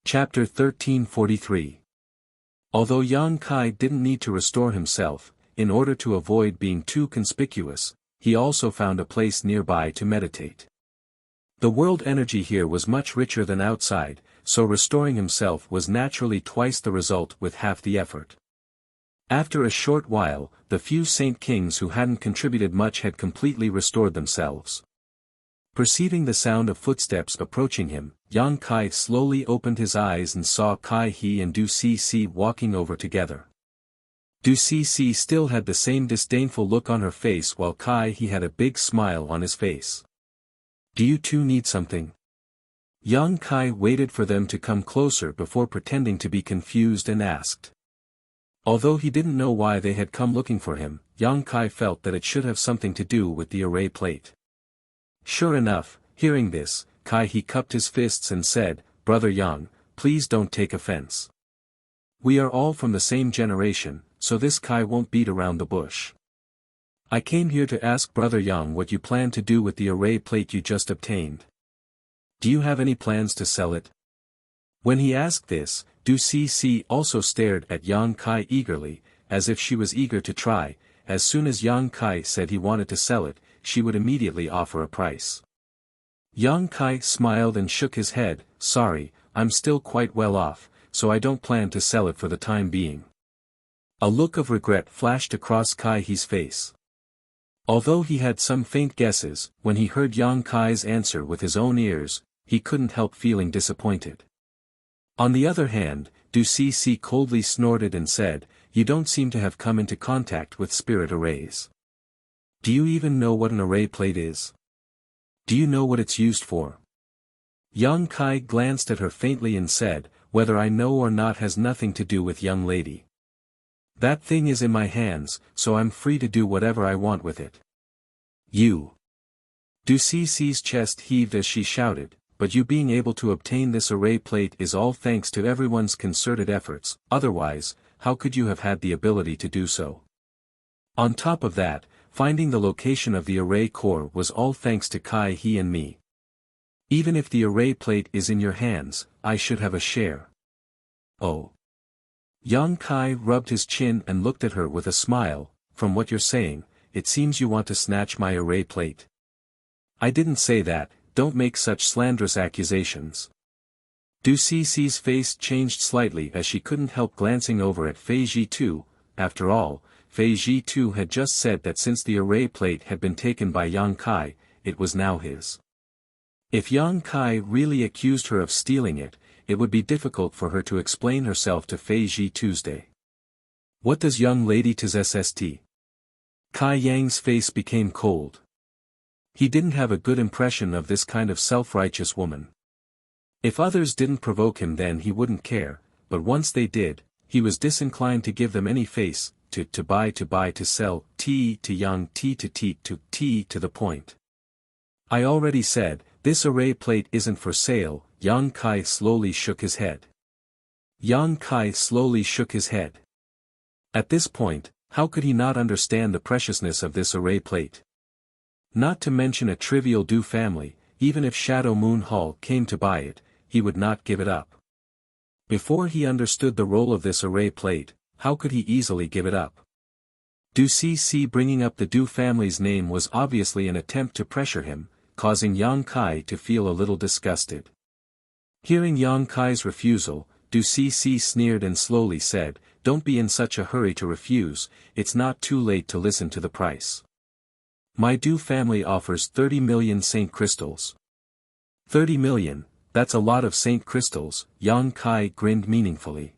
Chapter 1343. Although Yang Kai didn't need to restore himself, in order to avoid being too conspicuous, he also found a place nearby to meditate. The world energy here was much richer than outside, so restoring himself was naturally twice the result with half the effort. After a short while, the few Saint Kings who hadn't contributed much had completely restored themselves. Perceiving the sound of footsteps approaching him, Yang Kai slowly opened his eyes and saw Kai He and Du Cc walking over together. Du Cc still had the same disdainful look on her face while Kai He had a big smile on his face. "Do you two need something?" Yang Kai waited for them to come closer before pretending to be confused and asked. Although he didn't know why they had come looking for him, Yang Kai felt that it should have something to do with the array plate. Sure enough, hearing this, Kai He cupped his fists and said, "Brother Yang, please don't take offense. We are all from the same generation, so this Kai won't beat around the bush. I came here to ask Brother Yang what you plan to do with the array plate you just obtained. Do you have any plans to sell it?" When he asked this, Du Cc also stared at Yang Kai eagerly, as if she was eager to try. As soon as Yang Kai said he wanted to sell it, she would immediately offer a price. Yang Kai smiled and shook his head. "Sorry, I'm still quite well off, so I don't plan to sell it for the time being." A look of regret flashed across Kai He's face. Although he had some faint guesses, when he heard Yang Kai's answer with his own ears, he couldn't help feeling disappointed. On the other hand, Du Cc coldly snorted and said, "You don't seem to have come into contact with spirit arrays. Do you even know what an array plate is? Do you know what it's used for?" Yang Kai glanced at her faintly and said, "Whether I know or not has nothing to do with young lady. That thing is in my hands, so I'm free to do whatever I want with it." "You." Du Cc's chest heaved as she shouted, "But you being able to obtain this array plate is all thanks to everyone's concerted efforts, otherwise, how could you have had the ability to do so? On top of that, finding the location of the array core was all thanks to Kai He and me. Even if the array plate is in your hands, I should have a share." "Oh." Yang Kai rubbed his chin and looked at her with a smile. "From what you're saying, it seems you want to snatch my array plate." "I didn't say that, don't make such slanderous accusations." Du Cc's face changed slightly as she couldn't help glancing over at Fei Ji too. After all, Fei Ji too had just said that since the array plate had been taken by Yang Kai, it was now his. If Yang Kai really accused her of stealing it, it would be difficult for her to explain herself to Fei Ji Tuesday. "What does young lady to SST?" Kai Yang's face became cold. He didn't have a good impression of this kind of self-righteous woman. If others didn't provoke him then he wouldn't care, but once they did, he was disinclined to give them any face, to buy to sell, to young to the point. "I already said, this array plate isn't for sale." Yang Kai slowly shook his head. Yang Kai slowly shook his head. At this point, how could he not understand the preciousness of this array plate? Not to mention a trivial Du family, even if Shadow Moon Hall came to buy it, he would not give it up. Before he understood the role of this array plate, how could he easily give it up? Du Cc bringing up the Du family's name was obviously an attempt to pressure him, causing Yang Kai to feel a little disgusted. Hearing Yang Kai's refusal, Du Cc sneered and slowly said, "Don't be in such a hurry to refuse, it's not too late to listen to the price. My Du family offers 30 million Saint Crystals." 30 million, that's a lot of Saint Crystals, Yang Kai grinned meaningfully.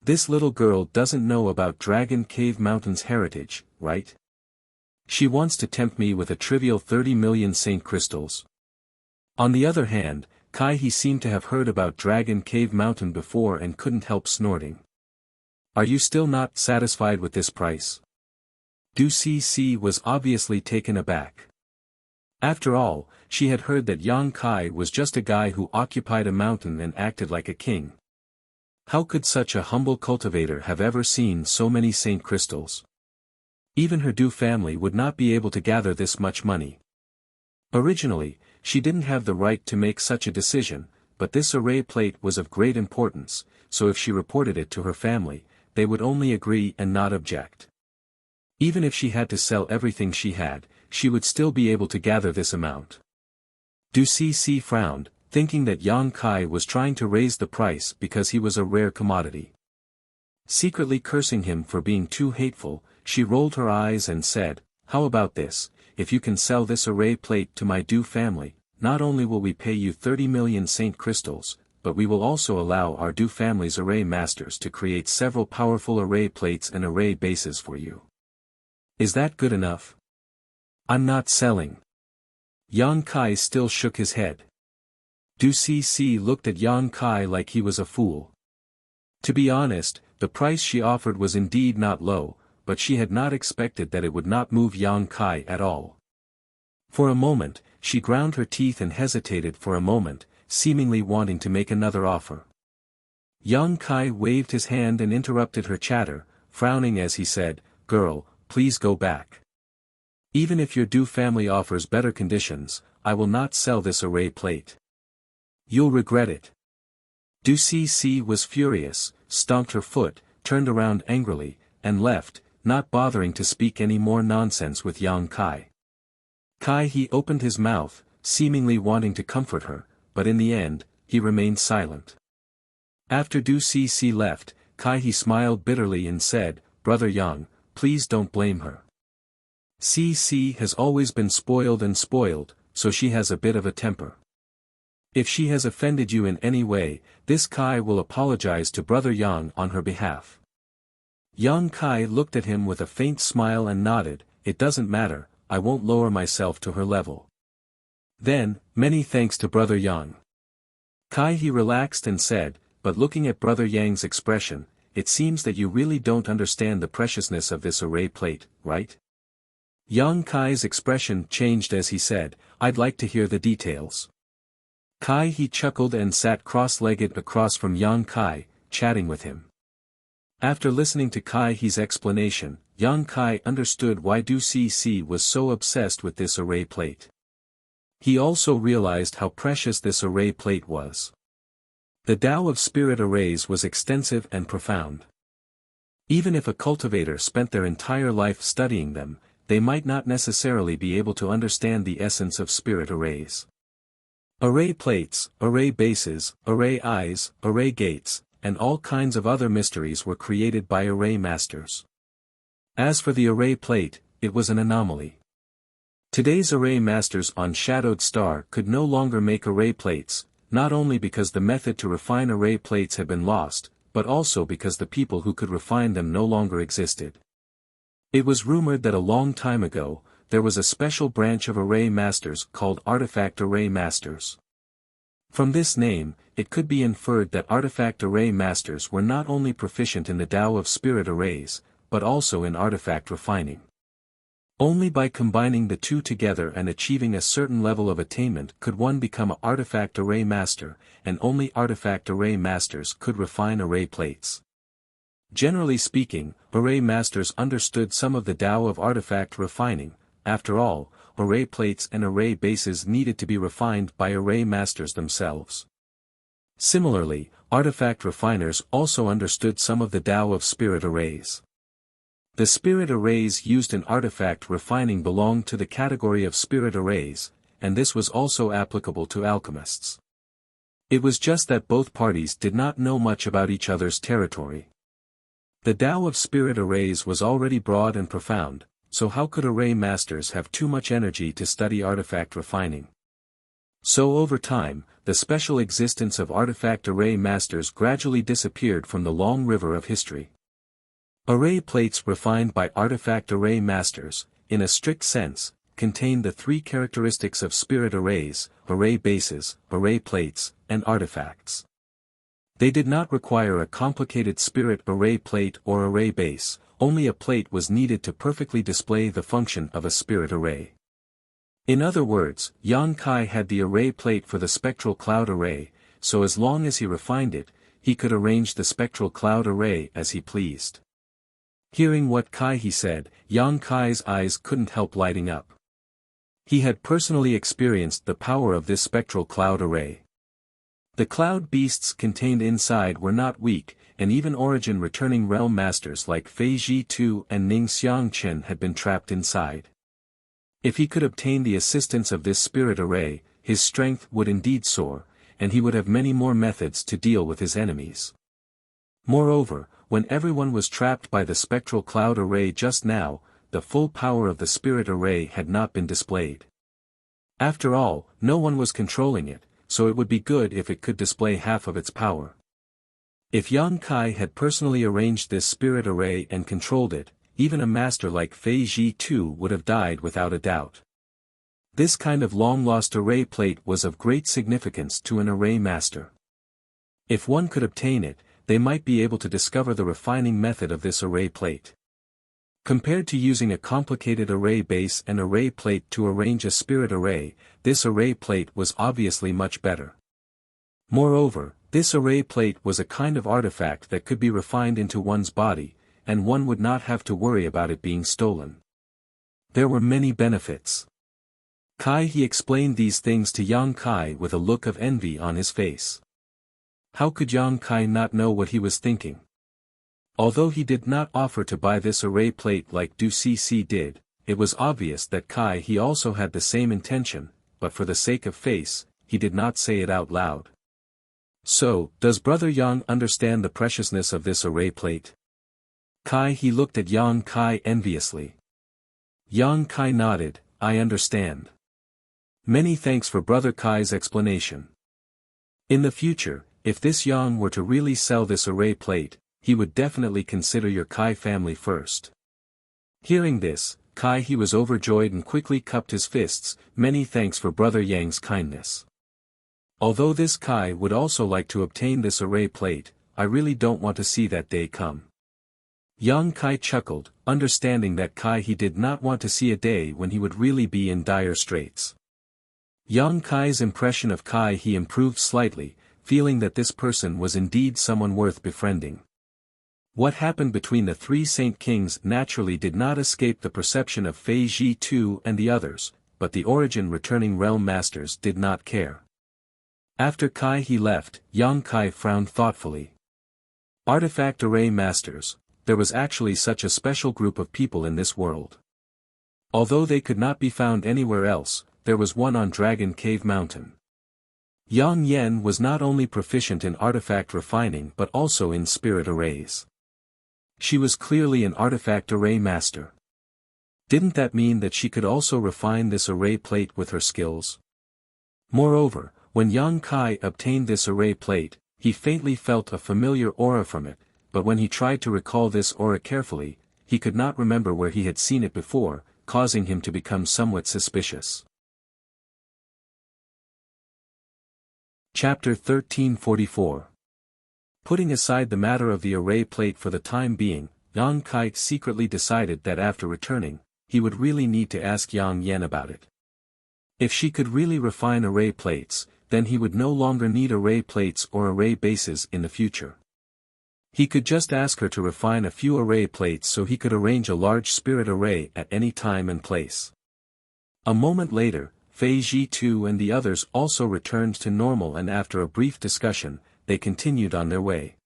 This little girl doesn't know about Dragon Cave Mountain's heritage, right? She wants to tempt me with a trivial 30 million Saint Crystals. On the other hand, Kai He seemed to have heard about Dragon Cave Mountain before and couldn't help snorting. "Are you still not satisfied with this price?" Du Cc was obviously taken aback. After all, she had heard that Yang Kai was just a guy who occupied a mountain and acted like a king. How could such a humble cultivator have ever seen so many Saint Crystals? Even her Du family would not be able to gather this much money. Originally, she didn't have the right to make such a decision, but this array plate was of great importance, so if she reported it to her family, they would only agree and not object. Even if she had to sell everything she had, she would still be able to gather this amount. Du Cixi frowned, thinking that Yang Kai was trying to raise the price because he was a rare commodity. Secretly cursing him for being too hateful, she rolled her eyes and said, "How about this, if you can sell this array plate to my Du family, not only will we pay you 30 million Saint crystals, but we will also allow our Du family's array masters to create several powerful array plates and array bases for you. Is that good enough?" "I'm not selling." Yang Kai still shook his head. Du Cixi looked at Yang Kai like he was a fool. To be honest, the price she offered was indeed not low, but she had not expected that it would not move Yang Kai at all. For a moment, she ground her teeth and hesitated for a moment, seemingly wanting to make another offer. Yang Kai waved his hand and interrupted her chatter, frowning as he said, "Girl, please go back. Even if your Du family offers better conditions, I will not sell this array plate. You'll regret it." Du Cixi was furious, stomped her foot, turned around angrily, and left, not bothering to speak any more nonsense with Yang Kai. He opened his mouth, seemingly wanting to comfort her, but in the end, he remained silent. After Du Cixi left, he smiled bitterly and said, "Brother Yang, please don't blame her. Cixi has always been spoiled, so she has a bit of a temper. If she has offended you in any way, this Kai will apologize to Brother Yang on her behalf." Yang Kai looked at him with a faint smile and nodded, "It doesn't matter, I won't lower myself to her level." "Then, many thanks to Brother Yang." He relaxed and said, "But looking at Brother Yang's expression, it seems that you really don't understand the preciousness of this array plate, right?" Yang Kai's expression changed as he said, "I'd like to hear the details." He chuckled and sat cross-legged across from Yang Kai, chatting with him. After listening to Kai's explanation, Yang Kai understood why Du Cixi was so obsessed with this array plate. He also realized how precious this array plate was. The Tao of spirit arrays was extensive and profound. Even if a cultivator spent their entire life studying them, they might not necessarily be able to understand the essence of spirit arrays. Array plates, array bases, array eyes, array gates, and all kinds of other mysteries were created by array masters. As for the array plate, it was an anomaly. Today's array masters on Shadowed Star could no longer make array plates, not only because the method to refine array plates had been lost, but also because the people who could refine them no longer existed. It was rumored that a long time ago, there was a special branch of array masters called artifact array masters. From this name, it could be inferred that artifact array masters were not only proficient in the Tao of spirit arrays, but also in artifact refining. Only by combining the two together and achieving a certain level of attainment could one become an artifact array master, and only artifact array masters could refine array plates. Generally speaking, array masters understood some of the Tao of artifact refining. After all, array plates and array bases needed to be refined by array masters themselves. Similarly, artifact refiners also understood some of the Tao of spirit arrays. The spirit arrays used in artifact refining belonged to the category of spirit arrays, and this was also applicable to alchemists. It was just that both parties did not know much about each other's territory. The Tao of spirit arrays was already broad and profound, so how could array masters have too much energy to study artifact refining? So over time, the special existence of artifact array masters gradually disappeared from the long river of history. Array plates refined by artifact array masters, in a strict sense, contain the three characteristics of spirit arrays, array bases, array plates, and artifacts. They did not require a complicated spirit array plate or array base, only a plate was needed to perfectly display the function of a spirit array. In other words, Yang Kai had the array plate for the spectral cloud array, so as long as he refined it, he could arrange the spectral cloud array as he pleased. Hearing what he said, Yang Kai's eyes couldn't help lighting up. He had personally experienced the power of this spectral cloud array. The cloud beasts contained inside were not weak, and even origin-returning realm masters like Fei Ji Tu and Ning Xiangchen had been trapped inside. If he could obtain the assistance of this spirit array, his strength would indeed soar, and he would have many more methods to deal with his enemies. Moreover, when everyone was trapped by the spectral cloud array just now, the full power of the spirit array had not been displayed. After all, no one was controlling it, so it would be good if it could display half of its power. If Yang Kai had personally arranged this spirit array and controlled it, even a master like Fei Ji Tu would have died without a doubt. This kind of long-lost array plate was of great significance to an array master. If one could obtain it, they might be able to discover the refining method of this array plate. Compared to using a complicated array base and array plate to arrange a spirit array, this array plate was obviously much better. Moreover, this array plate was a kind of artifact that could be refined into one's body, and one would not have to worry about it being stolen. There were many benefits. He explained these things to Yang Kai with a look of envy on his face. How could Yang Kai not know what he was thinking? Although he did not offer to buy this array plate like Du Cc did, it was obvious that he also had the same intention, but for the sake of face, he did not say it out loud. So, does Brother Yang understand the preciousness of this array plate? He looked at Yang Kai enviously. Yang Kai nodded, I understand. Many thanks for Brother Kai's explanation. In the future, if this Yang were to really sell this array plate, he would definitely consider your Kai family first. Hearing this, he was overjoyed and quickly cupped his fists, many thanks for Brother Yang's kindness. Although this would also like to obtain this array plate, I really don't want to see that day come. Yang Kai chuckled, understanding that he did not want to see a day when he would really be in dire straits. Yang Kai's impression of he improved slightly, feeling that this person was indeed someone worth befriending. What happened between the three Saint Kings naturally did not escape the perception of Fei Ji Tu and the others, but the origin-returning realm masters did not care. After he left, Yang Kai frowned thoughtfully. Artifact array masters, there was actually such a special group of people in this world. Although they could not be found anywhere else, there was one on Dragon Cave Mountain. Yang Yen was not only proficient in artifact refining but also in spirit arrays. She was clearly an artifact array master. Didn't that mean that she could also refine this array plate with her skills? Moreover, when Yang Kai obtained this array plate, he faintly felt a familiar aura from it, but when he tried to recall this aura carefully, he could not remember where he had seen it before, causing him to become somewhat suspicious. Chapter 1344. Putting aside the matter of the array plate for the time being, Yang Kai secretly decided that after returning, he would really need to ask Yang Yen about it. If she could really refine array plates, then he would no longer need array plates or array bases in the future. He could just ask her to refine a few array plates so he could arrange a large spirit array at any time and place. A moment later, Fei Ji Tu and the others also returned to normal, and after a brief discussion, they continued on their way.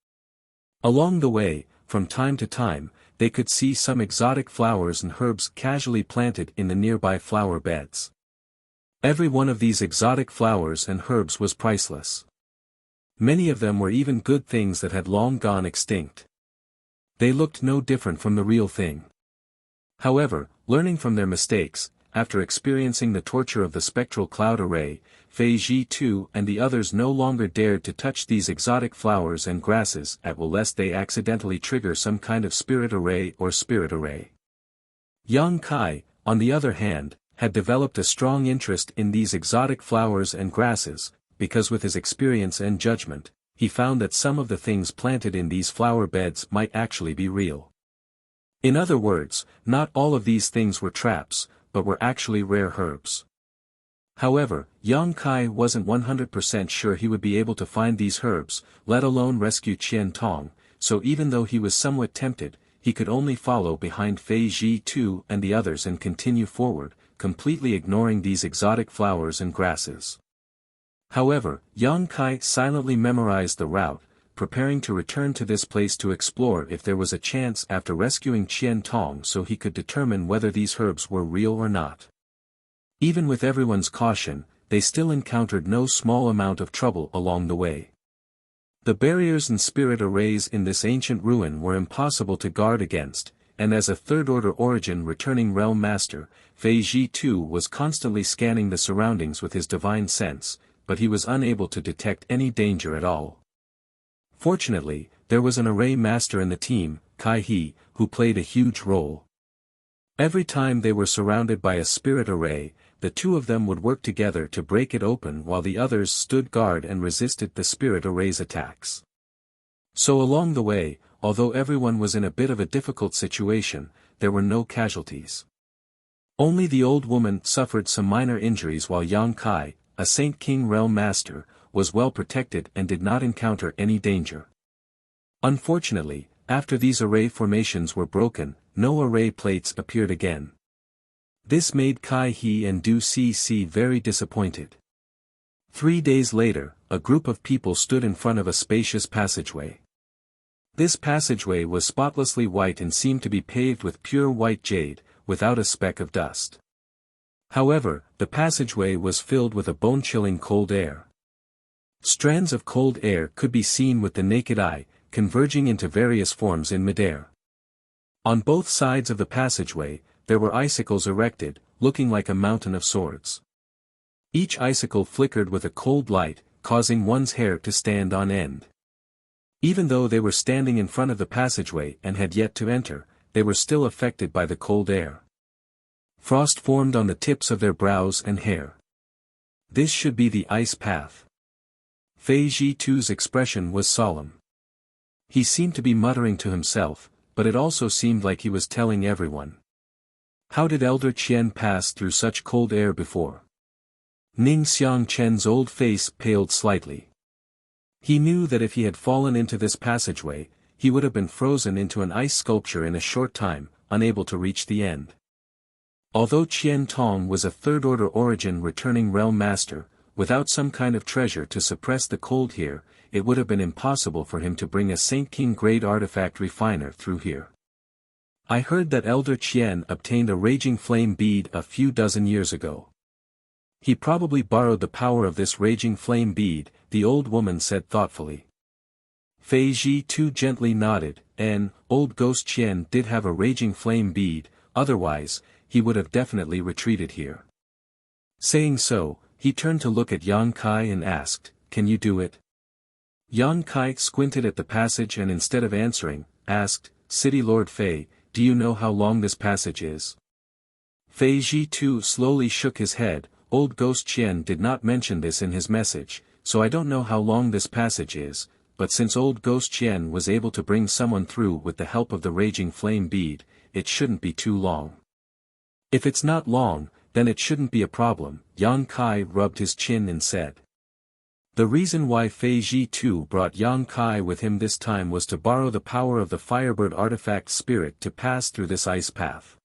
Along the way, from time to time, they could see some exotic flowers and herbs casually planted in the nearby flower beds. Every one of these exotic flowers and herbs was priceless. Many of them were even good things that had long gone extinct. They looked no different from the real thing. However, learning from their mistakes, after experiencing the torture of the spectral cloud array, Fei Ji Tu and the others no longer dared to touch these exotic flowers and grasses at will lest they accidentally trigger some kind of spirit array or spirit array. Yang Kai, on the other hand, had developed a strong interest in these exotic flowers and grasses, because with his experience and judgment, he found that some of the things planted in these flower beds might actually be real. In other words, not all of these things were traps, but were actually rare herbs. However, Yang Kai wasn't 100% sure he would be able to find these herbs, let alone rescue Qian Tong, so even though he was somewhat tempted, he could only follow behind Fei Ji Tu and the others and continue forward, completely ignoring these exotic flowers and grasses. However, Yang Kai silently memorized the route, preparing to return to this place to explore if there was a chance after rescuing Qian Tong so he could determine whether these herbs were real or not. Even with everyone's caution, they still encountered no small amount of trouble along the way. The barriers and spirit arrays in this ancient ruin were impossible to guard against, and as a third-order origin returning realm master, Fei Ji too was constantly scanning the surroundings with his divine sense, but he was unable to detect any danger at all. Fortunately, there was an array master in the team, Kai He, who played a huge role. Every time they were surrounded by a spirit array, the two of them would work together to break it open while the others stood guard and resisted the spirit array's attacks. So along the way, although everyone was in a bit of a difficult situation, there were no casualties. Only the old woman suffered some minor injuries while Yang Kai, a Saint King realm master, was well protected and did not encounter any danger. Unfortunately, after these array formations were broken, no array plates appeared again. This made Kai He and Du Cc very disappointed. 3 days later, a group of people stood in front of a spacious passageway. This passageway was spotlessly white and seemed to be paved with pure white jade, without a speck of dust. However, the passageway was filled with a bone-chilling cold air. Strands of cold air could be seen with the naked eye, converging into various forms in midair. On both sides of the passageway, there were icicles erected, looking like a mountain of swords. Each icicle flickered with a cold light, causing one's hair to stand on end. Even though they were standing in front of the passageway and had yet to enter, they were still affected by the cold air. Frost formed on the tips of their brows and hair. This should be the ice path. Fei Ji Tu's expression was solemn. He seemed to be muttering to himself, but it also seemed like he was telling everyone. How did Elder Qian pass through such cold air before? Ning Xiang Chen's old face paled slightly. He knew that if he had fallen into this passageway, he would have been frozen into an ice sculpture in a short time, unable to reach the end. Although Qian Tong was a third-order origin returning realm master, without some kind of treasure to suppress the cold here, it would have been impossible for him to bring a Saint King grade artifact refiner through here. I heard that Elder Qian obtained a raging flame bead a few dozen years ago. He probably borrowed the power of this raging flame bead, the old woman said thoughtfully. Fei Ji too gently nodded, and, old ghost Qian did have a raging flame bead, otherwise, he would have definitely retreated here. Saying so, he turned to look at Yang Kai and asked, "Can you do it?" Yang Kai squinted at the passage and instead of answering, asked, "City Lord Fei, do you know how long this passage is?" Fei Ji too slowly shook his head. Old ghost Qian did not mention this in his message, so I don't know how long this passage is, but since old ghost Qian was able to bring someone through with the help of the raging flame bead, it shouldn't be too long. If it's not long, then it shouldn't be a problem, Yang Kai rubbed his chin and said. The reason why Fei Ji too brought Yang Kai with him this time was to borrow the power of the Firebird artifact spirit to pass through this ice path.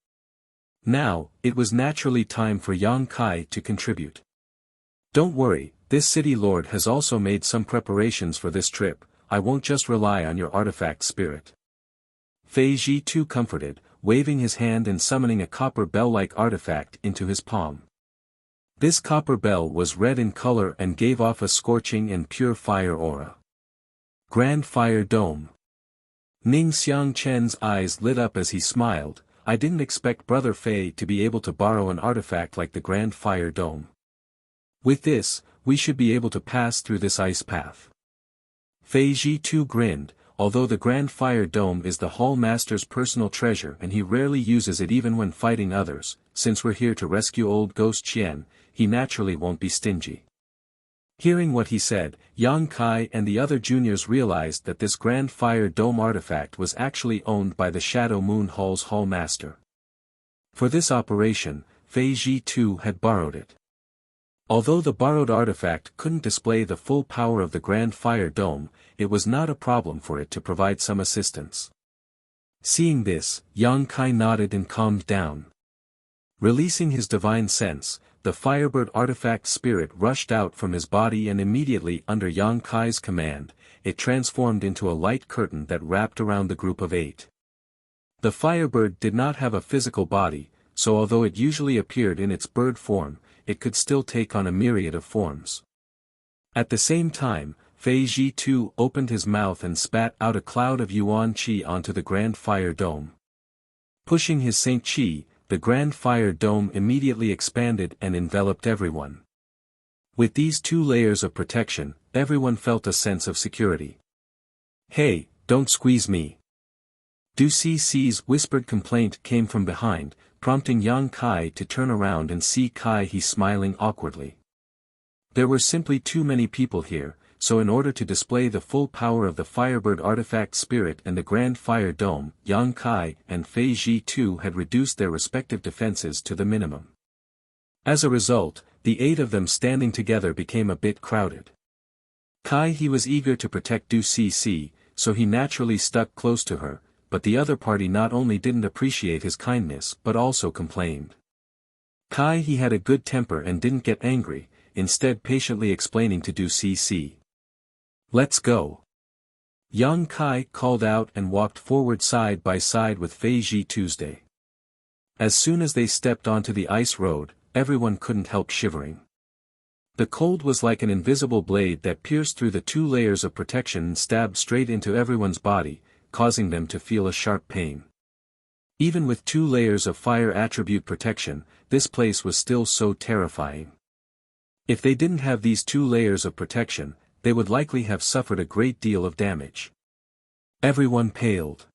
Now, it was naturally time for Yang Kai to contribute. Don't worry, this city lord has also made some preparations for this trip, I won't just rely on your artifact spirit. Fei Ji too comforted, waving his hand and summoning a copper bell-like artifact into his palm. This copper bell was red in color and gave off a scorching and pure fire aura. Grand Fire Dome. Ning Xiang Chen's eyes lit up as he smiled. I didn't expect Brother Fei to be able to borrow an artifact like the Grand Fire Dome. With this, we should be able to pass through this ice path. Fei Ji too grinned, although the Grand Fire Dome is the Hall Master's personal treasure and he rarely uses it even when fighting others, since we're here to rescue old ghost Qian, he naturally won't be stingy. Hearing what he said, Yang Kai and the other juniors realized that this Grand Fire Dome artifact was actually owned by the Shadow Moon Hall's Hall Master. For this operation, Fei Ji too had borrowed it. Although the borrowed artifact couldn't display the full power of the Grand Fire Dome, it was not a problem for it to provide some assistance. Seeing this, Yang Kai nodded and calmed down. Releasing his divine sense, the Firebird artifact spirit rushed out from his body, and immediately under Yang Kai's command, it transformed into a light curtain that wrapped around the group of 8. The Firebird did not have a physical body, so although it usually appeared in its bird form, it could still take on a myriad of forms. At the same time, Fei Ji too opened his mouth and spat out a cloud of Yuan Qi onto the Grand Fire Dome. Pushing his Saint Qi, the Grand Fire Dome immediately expanded and enveloped everyone. With these 2 layers of protection, everyone felt a sense of security. "Hey, don't squeeze me." Du Ci's whispered complaint came from behind, prompting Yang Kai to turn around and see Kai He smiling awkwardly. There were simply too many people here, so in order to display the full power of the Firebird artifact spirit and the Grand Fire Dome, Yang Kai and Fei Ji too had reduced their respective defenses to the minimum. As a result, the 8 of them standing together became a bit crowded. Kai He was eager to protect Du Ci, so he naturally stuck close to her, but the other party not only didn't appreciate his kindness but also complained. Kai He had a good temper and didn't get angry, instead patiently explaining to Du Ci. "Let's go." Yang Kai called out and walked forward side by side with Fei Ji Tuesday. As soon as they stepped onto the ice road, everyone couldn't help shivering. The cold was like an invisible blade that pierced through the 2 layers of protection and stabbed straight into everyone's body, causing them to feel a sharp pain. Even with 2 layers of fire attribute protection, this place was still so terrifying. If they didn't have these 2 layers of protection, they would likely have suffered a great deal of damage. Everyone paled.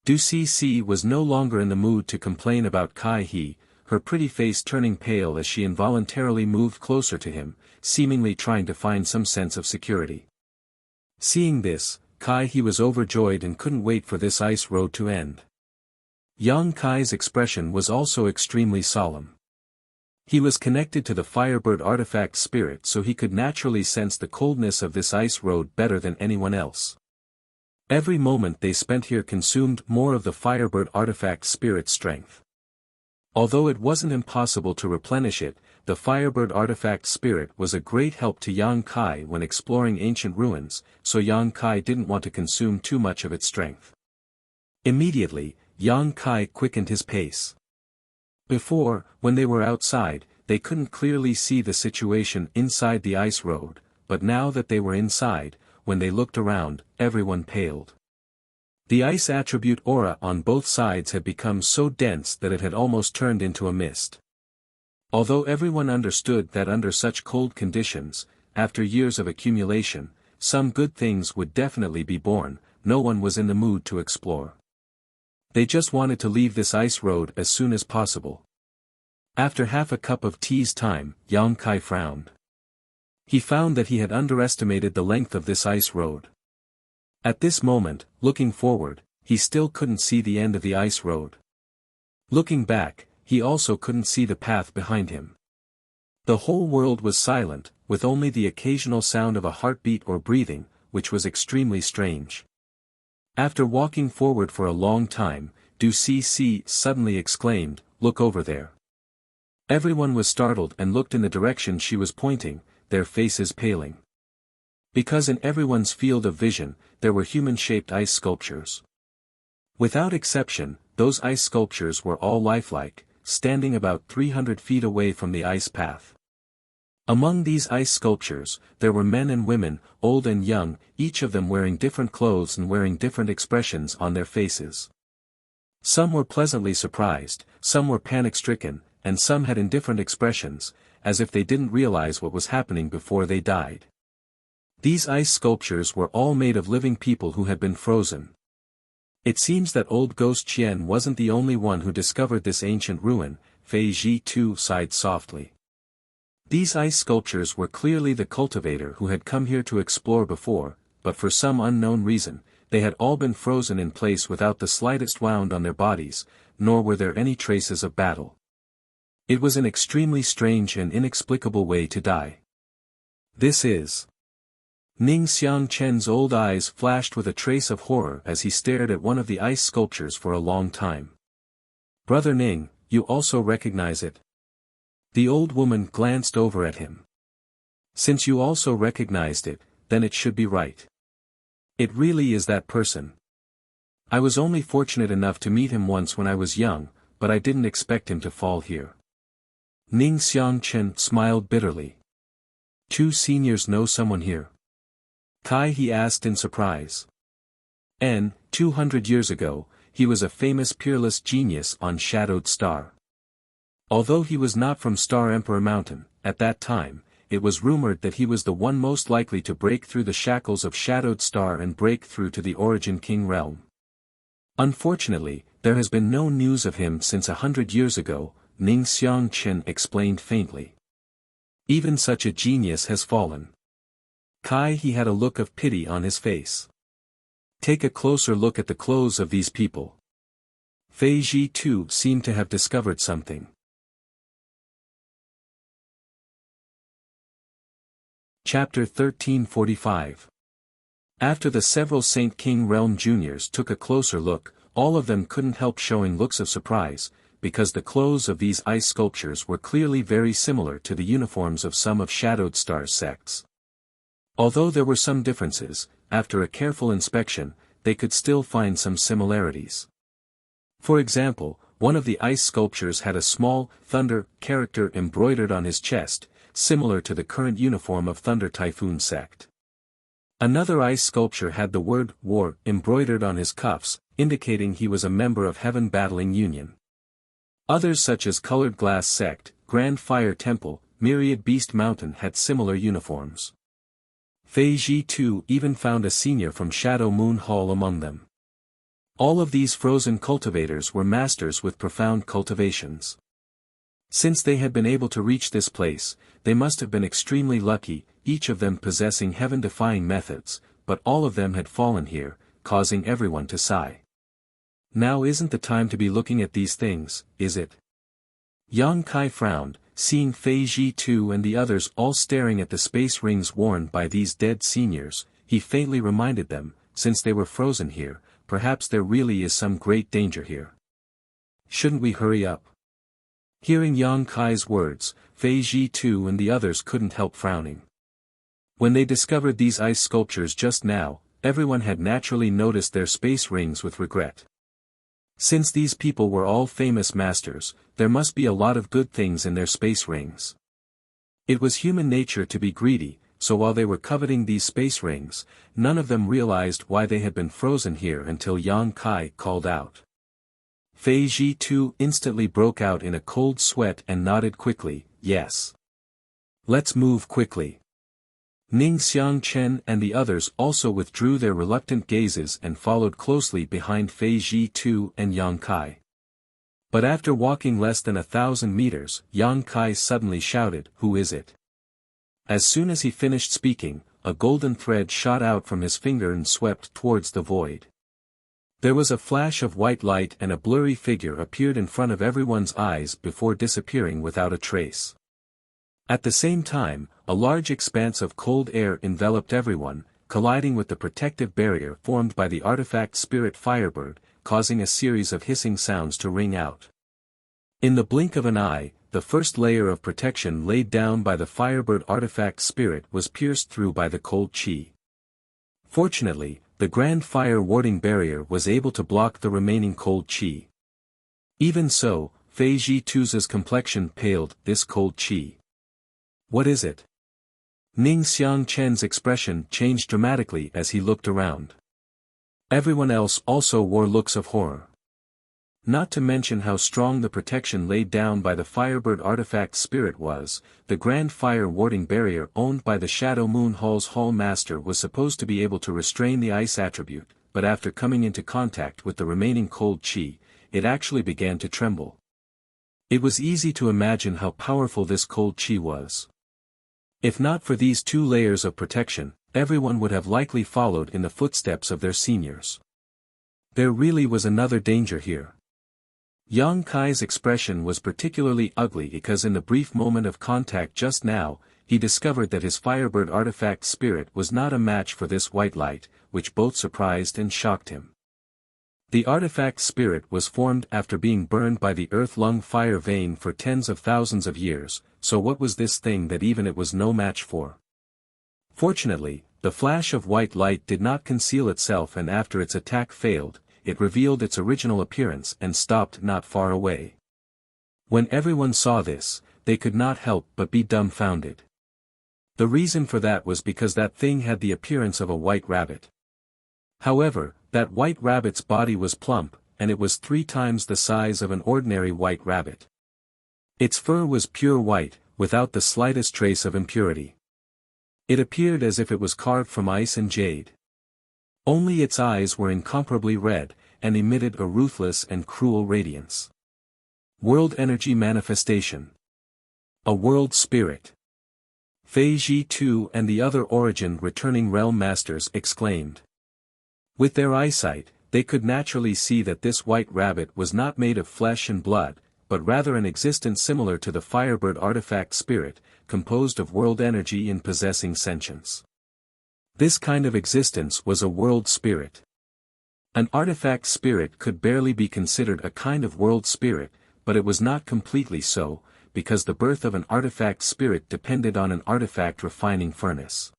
Du Ci was no longer in the mood to complain about Kai He, her pretty face turning pale as she involuntarily moved closer to him, seemingly trying to find some sense of security. Seeing this, Kai He was overjoyed and couldn't wait for this ice road to end. Yang Kai's expression was also extremely solemn. He was connected to the Firebird artifact spirit, so he could naturally sense the coldness of this ice road better than anyone else. Every moment they spent here consumed more of the Firebird artifact spirit's strength. Although it wasn't impossible to replenish it, the Firebird artifact spirit was a great help to Yang Kai when exploring ancient ruins, so Yang Kai didn't want to consume too much of its strength. Immediately, Yang Kai quickened his pace. Before, when they were outside, they couldn't clearly see the situation inside the ice road, but now that they were inside, when they looked around, everyone paled. The ice attribute aura on both sides had become so dense that it had almost turned into a mist. Although everyone understood that under such cold conditions, after years of accumulation, some good things would definitely be born, no one was in the mood to explore. They just wanted to leave this ice road as soon as possible. After half a cup of tea's time, Yang Kai frowned. He found that he had underestimated the length of this ice road. At this moment, looking forward, he still couldn't see the end of the ice road. Looking back, he also couldn't see the path behind him. The whole world was silent, with only the occasional sound of a heartbeat or breathing, which was extremely strange. After walking forward for a long time, Du Ci suddenly exclaimed, "Look over there." Everyone was startled and looked in the direction she was pointing, their faces paling. Because in everyone's field of vision, there were human-shaped ice sculptures. Without exception, those ice sculptures were all lifelike, standing about 300 feet away from the ice path. Among these ice sculptures, there were men and women, old and young, each of them wearing different clothes and wearing different expressions on their faces. Some were pleasantly surprised, some were panic-stricken, and some had indifferent expressions, as if they didn't realize what was happening before they died. These ice sculptures were all made of living people who had been frozen. It seems that old Ghost Qian wasn't the only one who discovered this ancient ruin, Fei Ji too sighed softly. These ice sculptures were clearly the cultivator who had come here to explore before, but for some unknown reason, they had all been frozen in place without the slightest wound on their bodies, nor were there any traces of battle. It was an extremely strange and inexplicable way to die. This is... Ning Xiangchen's old eyes flashed with a trace of horror as he stared at one of the ice sculptures for a long time. "Brother Ning, you also recognize it?" The old woman glanced over at him. Since you also recognized it, then it should be right. It really is that person. I was only fortunate enough to meet him once when I was young, but I didn't expect him to fall here. Ning Xiangchen smiled bitterly. 2 seniors know someone here? Kai, he asked in surprise. 200 years ago, he was a famous peerless genius on Shadowed Star. Although he was not from Star Emperor Mountain, at that time, it was rumored that he was the one most likely to break through the shackles of Shadowed Star and break through to the Origin King realm. Unfortunately, there has been no news of him since 100 years ago, Ning Xiangchen explained faintly. Even such a genius has fallen. Kai, he had a look of pity on his face. Take a closer look at the clothes of these people. Fei Ji too seemed to have discovered something. Chapter 1345. After the several Saint King Realm juniors took a closer look, all of them couldn't help showing looks of surprise, because the clothes of these ice sculptures were clearly very similar to the uniforms of some of Shadowed Star's sects. Although there were some differences, after a careful inspection, they could still find some similarities. For example, one of the ice sculptures had a small, thunder, character embroidered on his chest, similar to the current uniform of Thunder Typhoon sect. Another ice sculpture had the word, war, embroidered on his cuffs, indicating he was a member of Heaven Battling Union. Others such as Colored Glass Sect, Grand Fire Temple, Myriad Beast Mountain had similar uniforms. Fei Ji too even found a senior from Shadow Moon Hall among them. All of these frozen cultivators were masters with profound cultivations. Since they had been able to reach this place, they must have been extremely lucky, each of them possessing heaven-defying methods, but all of them had fallen here, causing everyone to sigh. Now isn't the time to be looking at these things, is it? Yang Kai frowned, seeing Fei Ji too and the others all staring at the space rings worn by these dead seniors. He faintly reminded them, since they were frozen here, perhaps there really is some great danger here. Shouldn't we hurry up? Hearing Yang Kai's words, Fei Ji too and the others couldn't help frowning. When they discovered these ice sculptures just now, everyone had naturally noticed their space rings with regret. Since these people were all famous masters, there must be a lot of good things in their space rings. It was human nature to be greedy, so while they were coveting these space rings, none of them realized why they had been frozen here until Yang Kai called out. Fei Ji too instantly broke out in a cold sweat and nodded quickly, yes. Let's move quickly. Ning Xiangchen and the others also withdrew their reluctant gazes and followed closely behind Fei Ji too and Yang Kai. But after walking less than 1,000 meters, Yang Kai suddenly shouted, "Who is it?" As soon as he finished speaking, a golden thread shot out from his finger and swept towards the void. There was a flash of white light and a blurry figure appeared in front of everyone's eyes before disappearing without a trace. At the same time, a large expanse of cold air enveloped everyone, colliding with the protective barrier formed by the artifact spirit Firebird, causing a series of hissing sounds to ring out. In the blink of an eye, the first layer of protection laid down by the Firebird artifact spirit was pierced through by the cold chi. Fortunately, the Grand Fire Warding Barrier was able to block the remaining cold chi. Even so, Fei Ji too's complexion paled. This cold chi. What is it? Ning Xiangchen's expression changed dramatically as he looked around. Everyone else also wore looks of horror. Not to mention how strong the protection laid down by the Firebird artifact spirit was, the Grand Fire Warding Barrier owned by the Shadow Moon Hall's Hall Master was supposed to be able to restrain the ice attribute, but after coming into contact with the remaining cold chi, it actually began to tremble. It was easy to imagine how powerful this cold chi was. If not for these 2 layers of protection, everyone would have likely followed in the footsteps of their seniors. There really was another danger here. Yang Kai's expression was particularly ugly because in the brief moment of contact just now, he discovered that his Firebird artifact spirit was not a match for this white light, which both surprised and shocked him. The artifact spirit was formed after being burned by the earth-lung fire vein for tens of thousands of years, so what was this thing that even it was no match for? Fortunately, the flash of white light did not conceal itself, and after its attack failed, it revealed its original appearance and stopped not far away. When everyone saw this, they could not help but be dumbfounded. The reason for that was because that thing had the appearance of a white rabbit. However, that white rabbit's body was plump, and it was 3 times the size of an ordinary white rabbit. Its fur was pure white, without the slightest trace of impurity. It appeared as if it was carved from ice and jade. Only its eyes were incomparably red, and emitted a ruthless and cruel radiance. World Energy Manifestation. A World Spirit. Fei Ji Tu and the other Origin Returning Realm Masters exclaimed. With their eyesight, they could naturally see that this white rabbit was not made of flesh and blood, but rather an existence similar to the Firebird artifact spirit, composed of world energy and possessing sentience. This kind of existence was a world spirit. An artifact spirit could barely be considered a kind of world spirit, but it was not completely so, because the birth of an artifact spirit depended on an artifact refining furnace.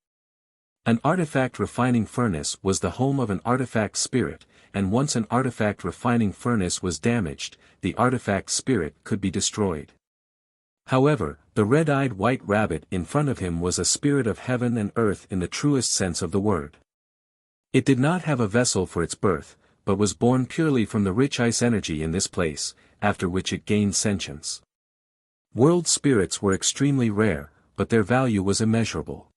An artifact refining furnace was the home of an artifact spirit, and once an artifact refining furnace was damaged, the artifact spirit could be destroyed. However, the red-eyed white rabbit in front of him was a spirit of heaven and earth in the truest sense of the word. It did not have a vessel for its birth, but was born purely from the rich ice energy in this place, after which it gained sentience. World spirits were extremely rare, but their value was immeasurable.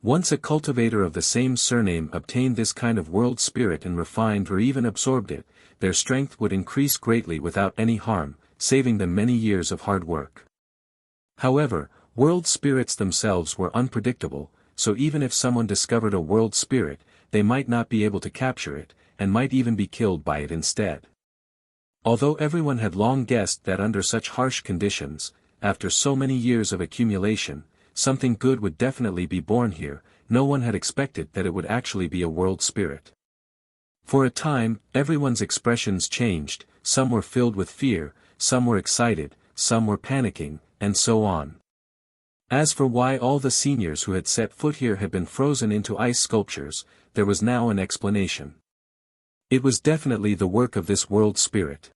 Once a cultivator of the same surname obtained this kind of world spirit and refined or even absorbed it, their strength would increase greatly without any harm, saving them many years of hard work. However, world spirits themselves were unpredictable, so even if someone discovered a world spirit, they might not be able to capture it, and might even be killed by it instead. Although everyone had long guessed that under such harsh conditions, after so many years of accumulation, something good would definitely be born here, no one had expected that it would actually be a world spirit. For a time, everyone's expressions changed, some were filled with fear, some were excited, some were panicking, and so on. As for why all the seniors who had set foot here had been frozen into ice sculptures, there was now an explanation. It was definitely the work of this world spirit.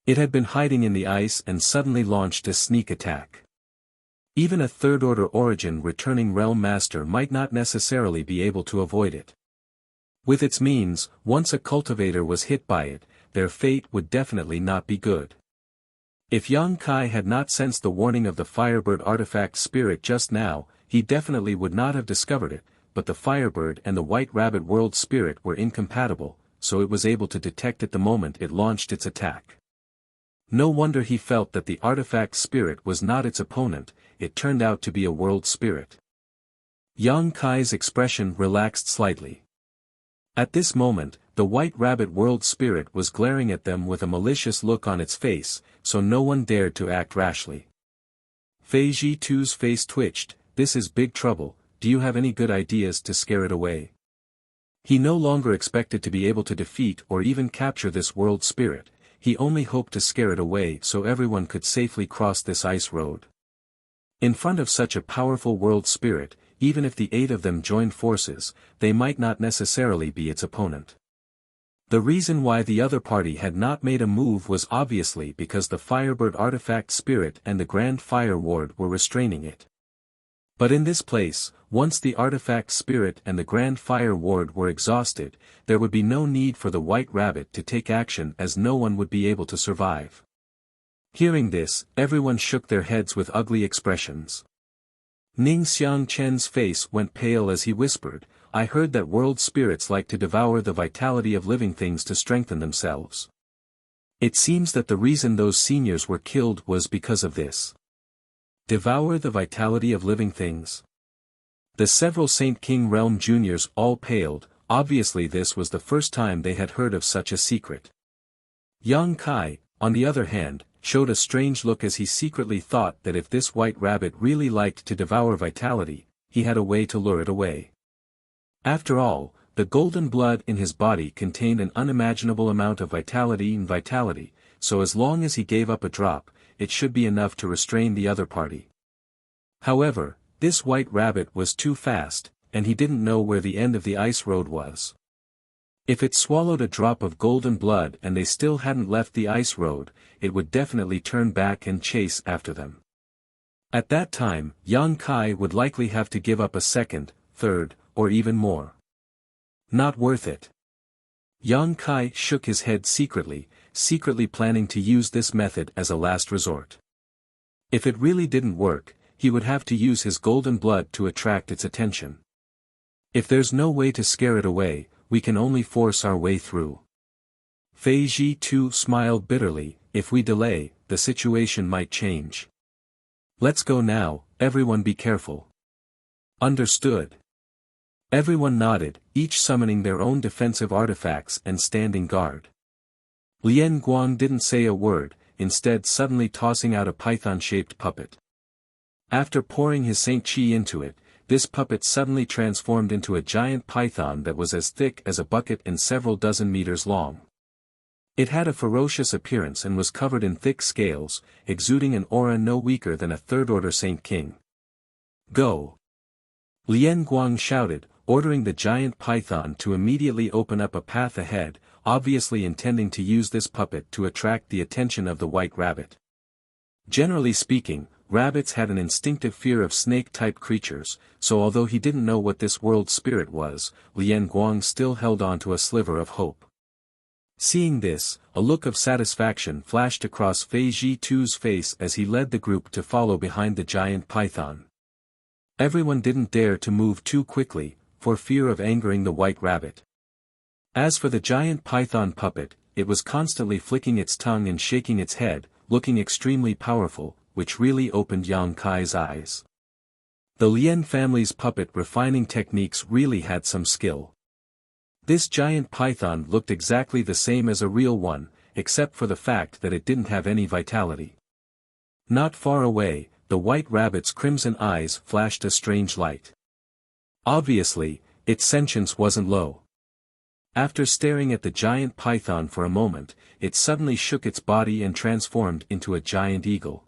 It had been hiding in the ice and suddenly launched a sneak attack. Even a third-order origin returning realm master might not necessarily be able to avoid it. With its means, once a cultivator was hit by it, their fate would definitely not be good. If Yang Kai had not sensed the warning of the Firebird artifact spirit just now, he definitely would not have discovered it, but the Firebird and the White Rabbit world spirit were incompatible, so it was able to detect it the moment it launched its attack. No wonder he felt that the artifact spirit was not its opponent, it turned out to be a world spirit. Yang Kai's expression relaxed slightly. At this moment, the White Rabbit world spirit was glaring at them with a malicious look on its face, so no one dared to act rashly. Fei Ji Tu's face twitched. This is big trouble, do you have any good ideas to scare it away? He no longer expected to be able to defeat or even capture this world spirit, he only hoped to scare it away so everyone could safely cross this ice road. In front of such a powerful world spirit, even if the 8 of them joined forces, they might not necessarily be its opponent. The reason why the other party had not made a move was obviously because the Firebird artifact spirit and the Grand Fire Ward were restraining it. But in this place, once the artifact spirit and the Grand Fire Ward were exhausted, there would be no need for the White Rabbit to take action as no one would be able to survive. Hearing this, everyone shook their heads with ugly expressions. Ning Xiang Chen's face went pale as he whispered, I heard that world spirits like to devour the vitality of living things to strengthen themselves. It seems that the reason those seniors were killed was because of this. Devour the vitality of living things. The several Saint King Realm juniors all paled, obviously this was the first time they had heard of such a secret. Yang Kai, on the other hand, showed a strange look as he secretly thought that if this White Rabbit really liked to devour vitality, he had a way to lure it away. After all, The golden blood in his body contained an unimaginable amount of vitality, so as long as he gave up a drop, it should be enough to restrain the other party. However, this white rabbit was too fast, and he didn't know where the end of the ice road was. If it swallowed a drop of golden blood and they still hadn't left the ice road, it would definitely turn back and chase after them. At that time, Yang Kai would likely have to give up a second, third, or even more. Not worth it. Yang Kai shook his head secretly planning to use this method as a last resort. If it really didn't work, he would have to use his golden blood to attract its attention. If there's no way to scare it away, we can only force our way through. Fei Ji too smiled bitterly. If we delay, the situation might change. Let's go now, everyone, be careful. Understood. Everyone nodded, each summoning their own defensive artifacts and standing guard. Lian Guang didn't say a word, instead suddenly tossing out a python-shaped puppet. After pouring his Saint Qi into it, this puppet suddenly transformed into a giant python that was as thick as a bucket and several dozen meters long. It had a ferocious appearance and was covered in thick scales, exuding an aura no weaker than a third-order Saint King. Go! Lian Guang shouted, ordering the giant python to immediately open up a path ahead, obviously intending to use this puppet to attract the attention of the white rabbit. Generally speaking, rabbits had an instinctive fear of snake-type creatures, so although he didn't know what this world spirit was, Lian Guang still held on to a sliver of hope. Seeing this, a look of satisfaction flashed across Fei Ji Tu's face as he led the group to follow behind the giant python. Everyone didn't dare to move too quickly, for fear of angering the white rabbit. As for the giant python puppet, it was constantly flicking its tongue and shaking its head, looking extremely powerful, which really opened Yang Kai's eyes. The Lien family's puppet refining techniques really had some skill. This giant python looked exactly the same as a real one, except for the fact that it didn't have any vitality. Not far away, the white rabbit's crimson eyes flashed a strange light. Obviously, its sentience wasn't low. After staring at the giant python for a moment, it suddenly shook its body and transformed into a giant eagle.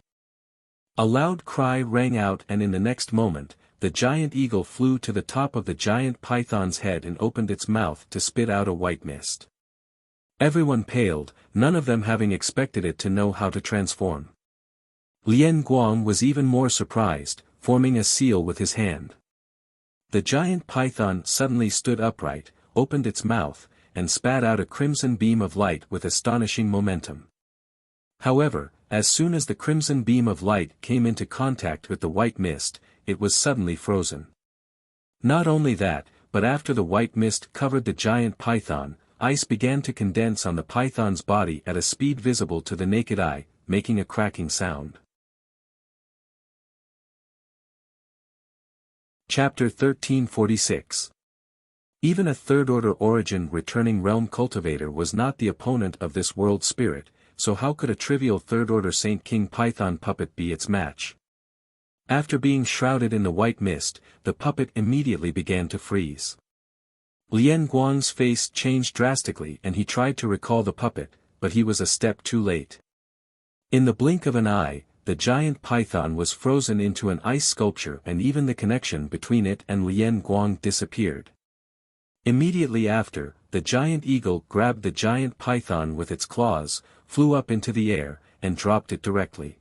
A loud cry rang out, and in the next moment, the giant eagle flew to the top of the giant python's head and opened its mouth to spit out a white mist. Everyone paled, none of them having expected it to know how to transform. Lian Guang was even more surprised, forming a seal with his hand. The giant python suddenly stood upright, opened its mouth, and spat out a crimson beam of light with astonishing momentum. However, as soon as the crimson beam of light came into contact with the white mist, it was suddenly frozen. Not only that, but after the white mist covered the giant python, ice began to condense on the python's body at a speed visible to the naked eye, making a cracking sound. Chapter 1346. Even a third-order origin returning realm cultivator was not the opponent of this world spirit, so how could a trivial third-order Saint King python puppet be its match? After being shrouded in the white mist, the puppet immediately began to freeze. Lian Guang's face changed drastically and he tried to recall the puppet, but he was a step too late. In the blink of an eye, the giant python was frozen into an ice sculpture and even the connection between it and Lian Guang disappeared. Immediately after, the giant eagle grabbed the giant python with its claws, flew up into the air, and dropped it directly.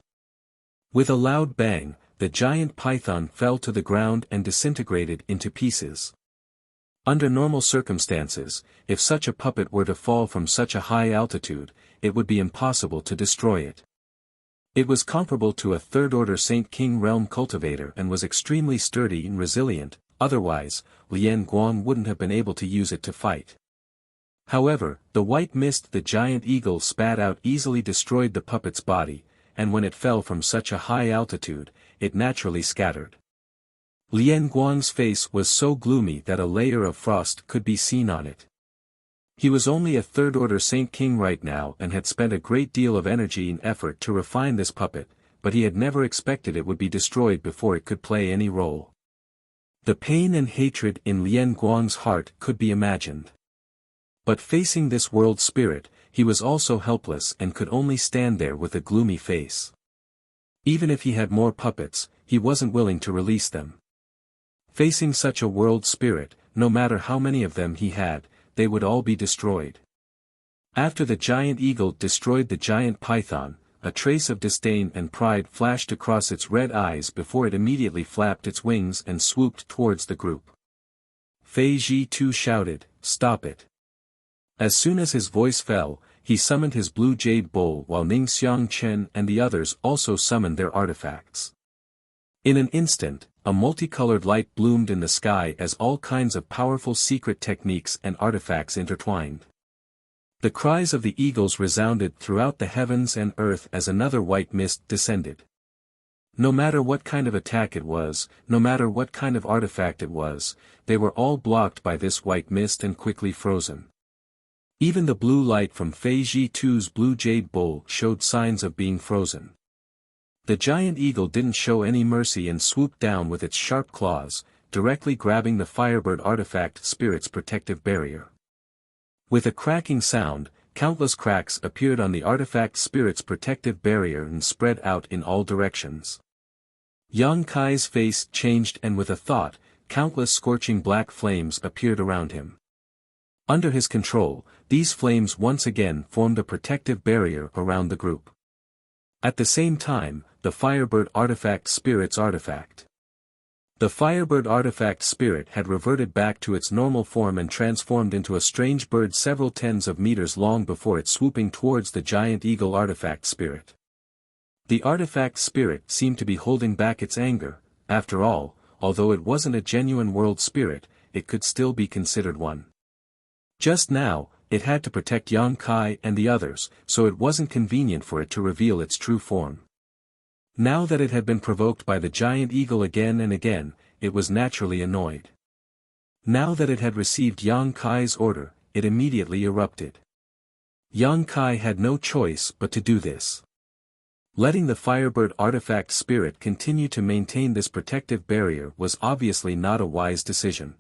With a loud bang, the giant python fell to the ground and disintegrated into pieces. Under normal circumstances, if such a puppet were to fall from such a high altitude, it would be impossible to destroy it. It was comparable to a third-order Saint King realm cultivator and was extremely sturdy and resilient, otherwise, Lian Guang wouldn't have been able to use it to fight. However, the white mist the giant eagle spat out easily destroyed the puppet's body, and when it fell from such a high altitude, it naturally scattered. Lian Guang's face was so gloomy that a layer of frost could be seen on it. He was only a third-order Saint King right now and had spent a great deal of energy and effort to refine this puppet, but he had never expected it would be destroyed before it could play any role. The pain and hatred in Lien Guang's heart could be imagined. But facing this world spirit, he was also helpless and could only stand there with a gloomy face. Even if he had more puppets, he wasn't willing to release them. Facing such a world spirit, no matter how many of them he had, they would all be destroyed. After the giant eagle destroyed the giant python, a trace of disdain and pride flashed across its red eyes before it immediately flapped its wings and swooped towards the group. Fei Ji too shouted, "Stop it!" As soon as his voice fell, he summoned his blue jade bowl while Ning Xiang Chen and the others also summoned their artifacts. In an instant, a multicolored light bloomed in the sky as all kinds of powerful secret techniques and artifacts intertwined. The cries of the eagles resounded throughout the heavens and earth as another white mist descended. No matter what kind of attack it was, no matter what kind of artifact it was, they were all blocked by this white mist and quickly frozen. Even the blue light from Fei Ji Tu's blue jade bowl showed signs of being frozen. The giant eagle didn't show any mercy and swooped down with its sharp claws, directly grabbing the Firebird artifact spirit's protective barrier. With a cracking sound, countless cracks appeared on the artifact spirit's protective barrier and spread out in all directions. Yang Kai's face changed and with a thought, countless scorching black flames appeared around him. Under his control, these flames once again formed a protective barrier around the group. At the same time, the Firebird artifact spirit's artifact. The Firebird artifact spirit had reverted back to its normal form and transformed into a strange bird several tens of meters long before it swooping towards the giant eagle artifact spirit. The artifact spirit seemed to be holding back its anger. After all, although it wasn't a genuine world spirit, it could still be considered one. Just now, it had to protect Yang Kai and the others, so it wasn't convenient for it to reveal its true form. Now that it had been provoked by the giant eagle again and again, it was naturally annoyed. Now that it had received Yang Kai's order, it immediately erupted. Yang Kai had no choice but to do this. Letting the Firebird artifact spirit continue to maintain this protective barrier was obviously not a wise decision.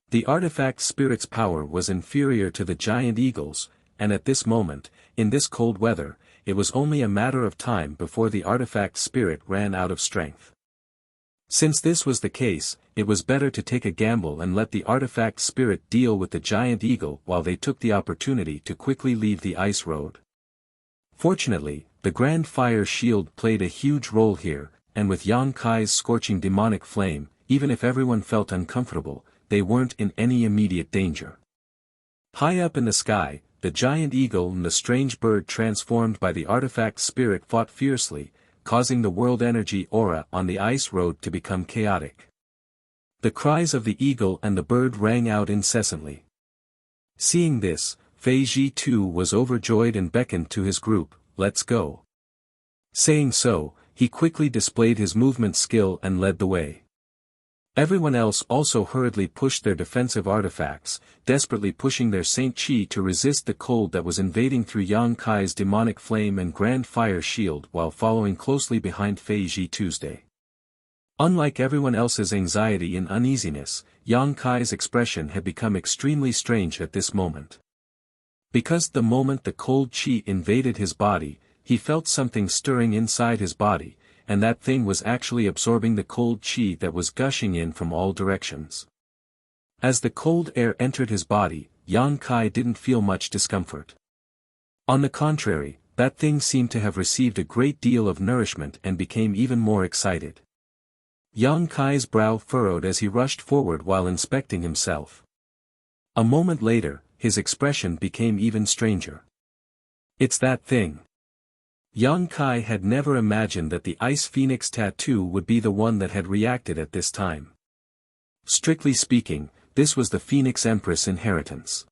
The artifact spirit's power was inferior to the giant eagle's, and at this moment, in this cold weather, it was only a matter of time before the artifact spirit ran out of strength. Since this was the case, it was better to take a gamble and let the artifact spirit deal with the giant eagle while they took the opportunity to quickly leave the ice road. Fortunately, the Grand Fire Shield played a huge role here, and with Yang Kai's scorching demonic flame, even if everyone felt uncomfortable, they weren't in any immediate danger. High up in the sky, the giant eagle and the strange bird transformed by the artifact spirit fought fiercely, causing the world energy aura on the ice road to become chaotic. The cries of the eagle and the bird rang out incessantly. Seeing this, Fei Ji too was overjoyed and beckoned to his group, "Let's go." Saying so, he quickly displayed his movement skill and led the way. Everyone else also hurriedly pushed their defensive artifacts, desperately pushing their Saint Chi to resist the cold that was invading through Yang Kai's demonic flame and Grand Fire Shield while following closely behind Fei Ji Tuesday. Unlike everyone else's anxiety and uneasiness, Yang Kai's expression had become extremely strange at this moment. Because the moment the cold chi invaded his body, he felt something stirring inside his body, and that thing was actually absorbing the cold chi that was gushing in from all directions. As the cold air entered his body, Yang Kai didn't feel much discomfort. On the contrary, that thing seemed to have received a great deal of nourishment and became even more excited. Yang Kai's brow furrowed as he rushed forward while inspecting himself. A moment later, his expression became even stranger. "It's that thing." Yang Kai had never imagined that the Ice Phoenix tattoo would be the one that had reacted at this time. Strictly speaking, this was the Phoenix Empress inheritance.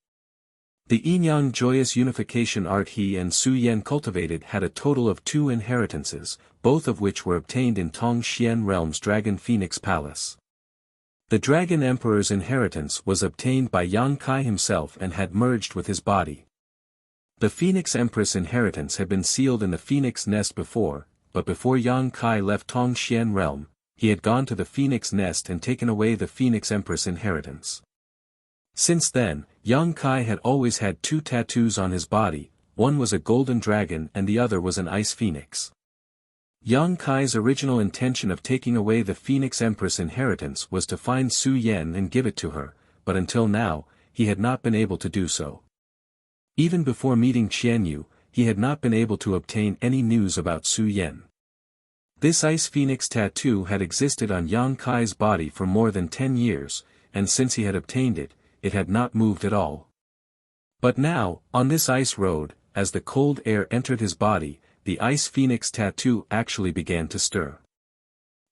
The Yin-Yang joyous unification art he and Su Yan cultivated had a total of 2 inheritances, both of which were obtained in Tong Xian Realm's Dragon Phoenix Palace. The Dragon Emperor's inheritance was obtained by Yang Kai himself and had merged with his body. The Phoenix Empress inheritance had been sealed in the Phoenix Nest before, but before Yang Kai left Tong Xian Realm, he had gone to the Phoenix Nest and taken away the Phoenix Empress inheritance. Since then, Yang Kai had always had two tattoos on his body, one was a golden dragon and the other was an ice phoenix. Yang Kai's original intention of taking away the Phoenix Empress inheritance was to find Su Yan and give it to her, but until now, he had not been able to do so. Even before meeting Qianyu, he had not been able to obtain any news about Su Yan. This ice phoenix tattoo had existed on Yang Kai's body for more than 10 years, and since he had obtained it, it had not moved at all. But now, on this ice road, as the cold air entered his body, the ice phoenix tattoo actually began to stir.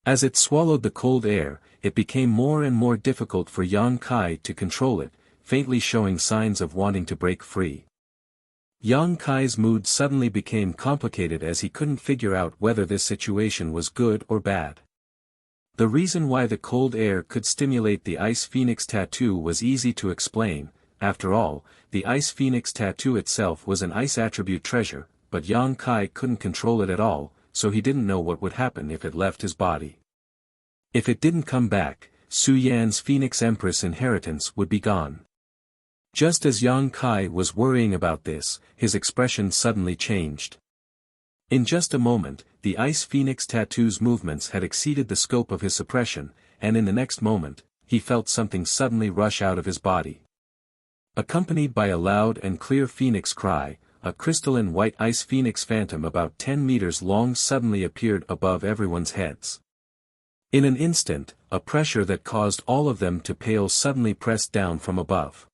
As it swallowed the cold air, it became more and more difficult for Yang Kai to control it, faintly showing signs of wanting to break free. Yang Kai's mood suddenly became complicated as he couldn't figure out whether this situation was good or bad. The reason why the cold air could stimulate the ice phoenix tattoo was easy to explain. After all, the ice phoenix tattoo itself was an ice attribute treasure, but Yang Kai couldn't control it at all, so he didn't know what would happen if it left his body. If it didn't come back, Su Yan's Phoenix Empress inheritance would be gone. Just as Yang Kai was worrying about this, his expression suddenly changed. In just a moment, the ice phoenix tattoo's movements had exceeded the scope of his suppression, and in the next moment, he felt something suddenly rush out of his body. Accompanied by a loud and clear phoenix cry, a crystalline white ice phoenix phantom about 10 meters long suddenly appeared above everyone's heads. In an instant, a pressure that caused all of them to pale suddenly pressed down from above.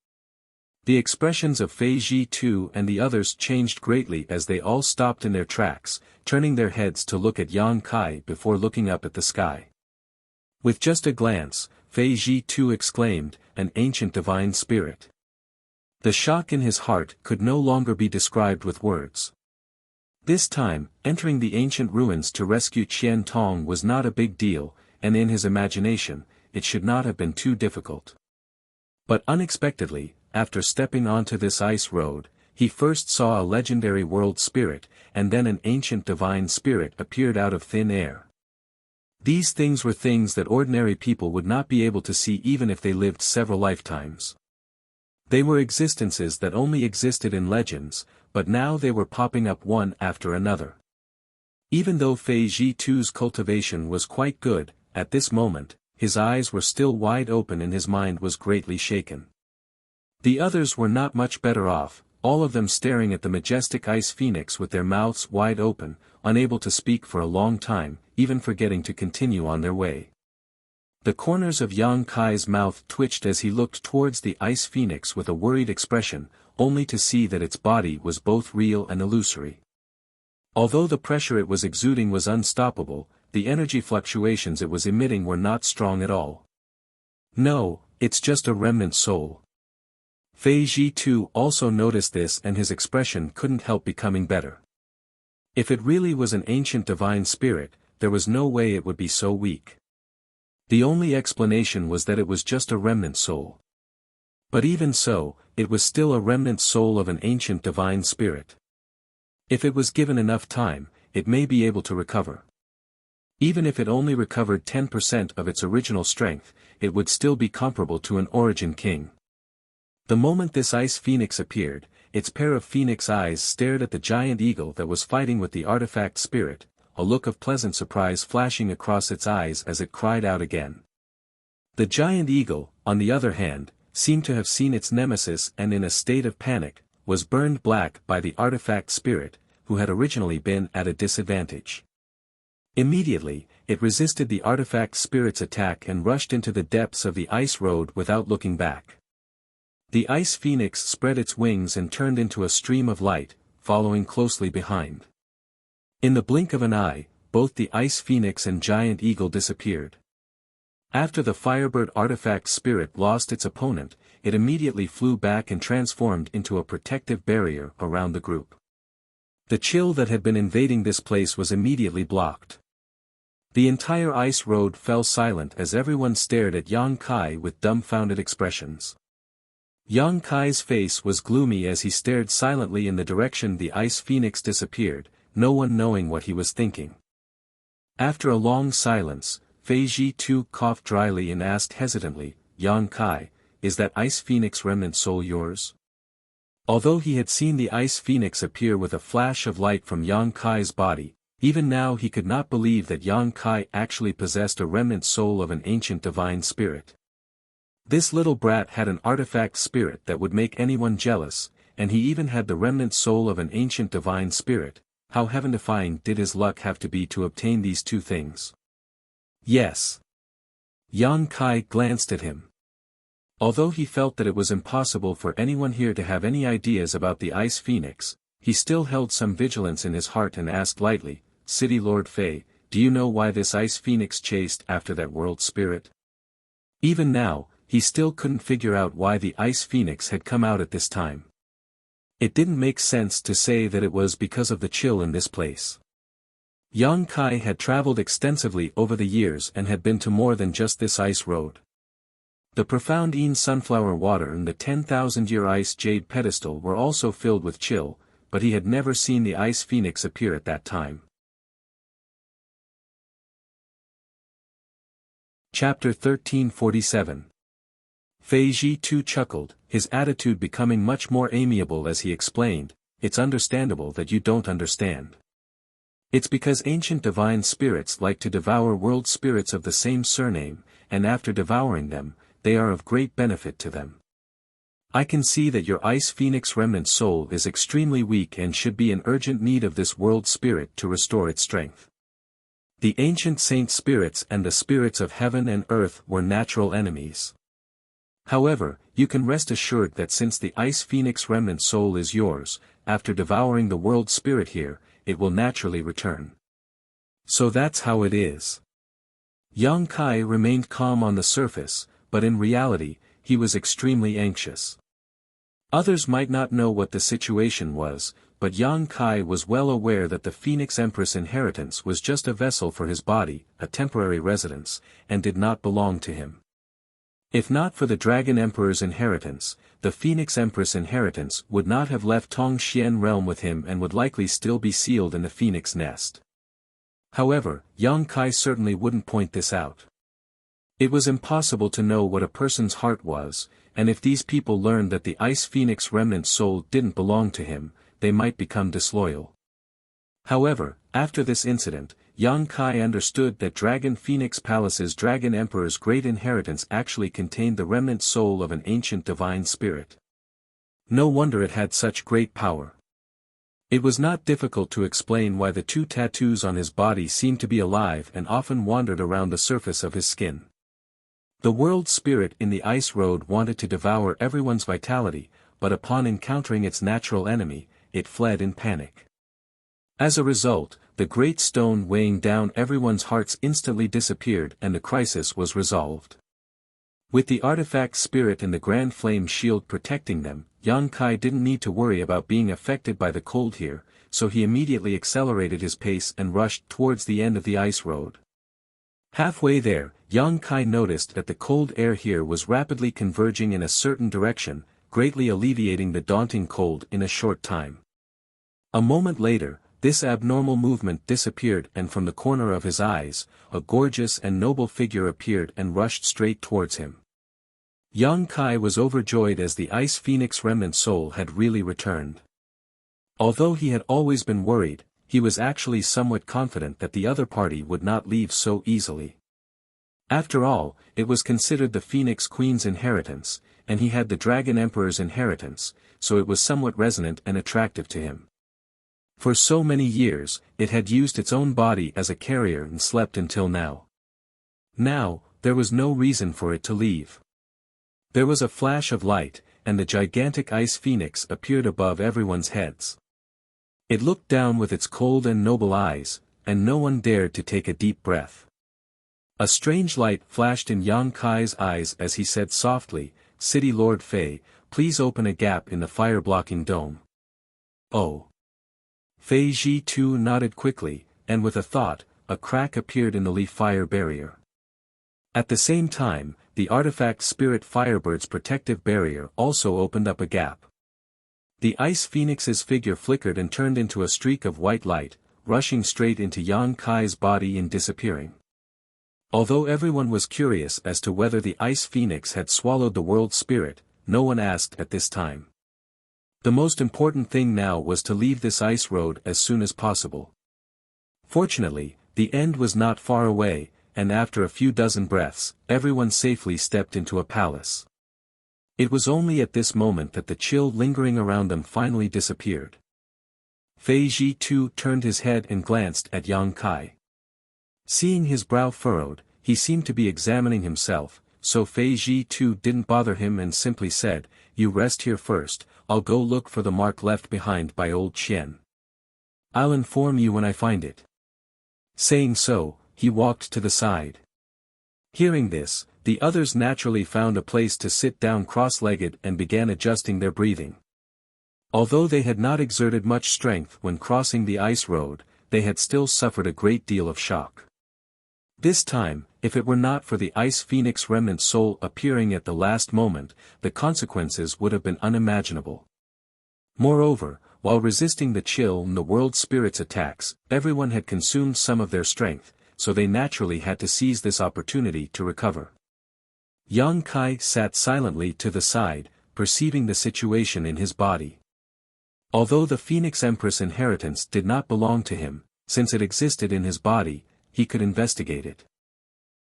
The expressions of Fei Ji-tu and the others changed greatly as they all stopped in their tracks, turning their heads to look at Yang Kai before looking up at the sky. With just a glance, Fei Ji-tu exclaimed, "An ancient divine spirit." The shock in his heart could no longer be described with words. This time, entering the ancient ruins to rescue Qian Tong was not a big deal, and in his imagination, it should not have been too difficult. But unexpectedly, after stepping onto this ice road, he first saw a legendary world spirit, and then an ancient divine spirit appeared out of thin air. These things were things that ordinary people would not be able to see even if they lived several lifetimes. They were existences that only existed in legends, but now they were popping up one after another. Even though Fei Ji-tu's cultivation was quite good, at this moment, his eyes were still wide open and his mind was greatly shaken. The others were not much better off, all of them staring at the majestic ice phoenix with their mouths wide open, unable to speak for a long time, even forgetting to continue on their way. The corners of Yang Kai's mouth twitched as he looked towards the ice phoenix with a worried expression, only to see that its body was both real and illusory. Although the pressure it was exuding was unstoppable, the energy fluctuations it was emitting were not strong at all. "No, it's just a remnant soul." Fei Ji-tu also noticed this and his expression couldn't help becoming better. If it really was an ancient divine spirit, there was no way it would be so weak. The only explanation was that it was just a remnant soul. But even so, it was still a remnant soul of an ancient divine spirit. If it was given enough time, it may be able to recover. Even if it only recovered 10% of its original strength, it would still be comparable to an origin king. The moment this ice phoenix appeared, its pair of phoenix eyes stared at the giant eagle that was fighting with the artifact spirit, a look of pleasant surprise flashing across its eyes as it cried out again. The giant eagle, on the other hand, seemed to have seen its nemesis and in a state of panic, was burned black by the artifact spirit, who had originally been at a disadvantage. Immediately, it resisted the artifact spirit's attack and rushed into the depths of the ice road without looking back. The ice phoenix spread its wings and turned into a stream of light, following closely behind. In the blink of an eye, both the ice phoenix and giant eagle disappeared. After the firebird artifact spirit lost its opponent, it immediately flew back and transformed into a protective barrier around the group. The chill that had been invading this place was immediately blocked. The entire ice road fell silent as everyone stared at Yang Kai with dumbfounded expressions. Yang Kai's face was gloomy as he stared silently in the direction the ice phoenix disappeared, no one knowing what he was thinking. After a long silence, Fei Ji too coughed dryly and asked hesitantly, Yang Kai, is that ice phoenix remnant soul yours? Although he had seen the ice phoenix appear with a flash of light from Yang Kai's body, even now he could not believe that Yang Kai actually possessed a remnant soul of an ancient divine spirit. This little brat had an artifact spirit that would make anyone jealous, and he even had the remnant soul of an ancient divine spirit. How heaven-defying did his luck have to be to obtain these two things? Yes. Yang Kai glanced at him. Although he felt that it was impossible for anyone here to have any ideas about the ice phoenix, he still held some vigilance in his heart and asked lightly, City Lord Fei, do you know why this ice phoenix chased after that world spirit? Even now, he still couldn't figure out why the ice phoenix had come out at this time. It didn't make sense to say that it was because of the chill in this place. Yang Kai had traveled extensively over the years and had been to more than just this ice road. The profound Een sunflower water and the 10,000-year ice jade pedestal were also filled with chill, but he had never seen the ice phoenix appear at that time. Chapter 1347. Fei Ji too chuckled, his attitude becoming much more amiable as he explained, it's understandable that you don't understand. It's because ancient divine spirits like to devour world spirits of the same surname, and after devouring them, they are of great benefit to them. I can see that your ice phoenix remnant soul is extremely weak and should be in urgent need of this world spirit to restore its strength. The ancient saint spirits and the spirits of heaven and earth were natural enemies. However, you can rest assured that since the ice phoenix remnant soul is yours, after devouring the world spirit here, it will naturally return. So that's how it is. Yang Kai remained calm on the surface, but in reality, he was extremely anxious. Others might not know what the situation was, but Yang Kai was well aware that the Phoenix Empress inheritance was just a vessel for his body, a temporary residence, and did not belong to him. If not for the Dragon Emperor's inheritance, the Phoenix Empress inheritance would not have left Tongxian realm with him and would likely still be sealed in the Phoenix nest. However, Yang Kai certainly wouldn't point this out. It was impossible to know what a person's heart was, and if these people learned that the Ice Phoenix remnant soul didn't belong to him, they might become disloyal. However, after this incident, Yang Kai understood that Dragon Phoenix Palace's Dragon Emperor's great inheritance actually contained the remnant soul of an ancient divine spirit. No wonder it had such great power. It was not difficult to explain why the two tattoos on his body seemed to be alive and often wandered around the surface of his skin. The world spirit in the ice road wanted to devour everyone's vitality, but upon encountering its natural enemy, it fled in panic. As a result, the great stone weighing down everyone's hearts instantly disappeared and the crisis was resolved. With the artifact spirit and the grand flame shield protecting them, Yang Kai didn't need to worry about being affected by the cold here, so he immediately accelerated his pace and rushed towards the end of the ice road. Halfway there, Yang Kai noticed that the cold air here was rapidly converging in a certain direction, greatly alleviating the daunting cold in a short time. A moment later, this abnormal movement disappeared and from the corner of his eyes, a gorgeous and noble figure appeared and rushed straight towards him. Yang Kai was overjoyed as the Ice Phoenix remnant soul had really returned. Although he had always been worried, he was actually somewhat confident that the other party would not leave so easily. After all, it was considered the Phoenix Queen's inheritance, and he had the Dragon Emperor's inheritance, so it was somewhat resonant and attractive to him. For so many years, it had used its own body as a carrier and slept until now. Now, there was no reason for it to leave. There was a flash of light, and the gigantic ice phoenix appeared above everyone's heads. It looked down with its cold and noble eyes, and no one dared to take a deep breath. A strange light flashed in Yang Kai's eyes as he said softly, "City Lord Fei, please open a gap in the fire-blocking dome." Oh. Fei Ji too nodded quickly, and with a thought, a crack appeared in the leaf fire barrier. At the same time, the artifact spirit Firebird's protective barrier also opened up a gap. The ice phoenix's figure flickered and turned into a streak of white light, rushing straight into Yang Kai's body and disappearing. Although everyone was curious as to whether the ice phoenix had swallowed the world spirit, no one asked at this time. The most important thing now was to leave this ice road as soon as possible. Fortunately, the end was not far away, and after a few dozen breaths, everyone safely stepped into a palace. It was only at this moment that the chill lingering around them finally disappeared. Fei Ji too turned his head and glanced at Yang Kai. Seeing his brow furrowed, he seemed to be examining himself, so Fei Ji too didn't bother him and simply said, "You rest here first, I'll go look for the mark left behind by old Qian. I'll inform you when I find it." Saying so, he walked to the side. Hearing this, the others naturally found a place to sit down cross-legged and began adjusting their breathing. Although they had not exerted much strength when crossing the ice road, they had still suffered a great deal of shock. This time, if it were not for the ice phoenix remnant soul appearing at the last moment, the consequences would have been unimaginable. Moreover, while resisting the chill and the world spirit's attacks, everyone had consumed some of their strength, so they naturally had to seize this opportunity to recover. Yang Kai sat silently to the side, perceiving the situation in his body. Although the Phoenix Empress inheritance did not belong to him, since it existed in his body, he could investigate it.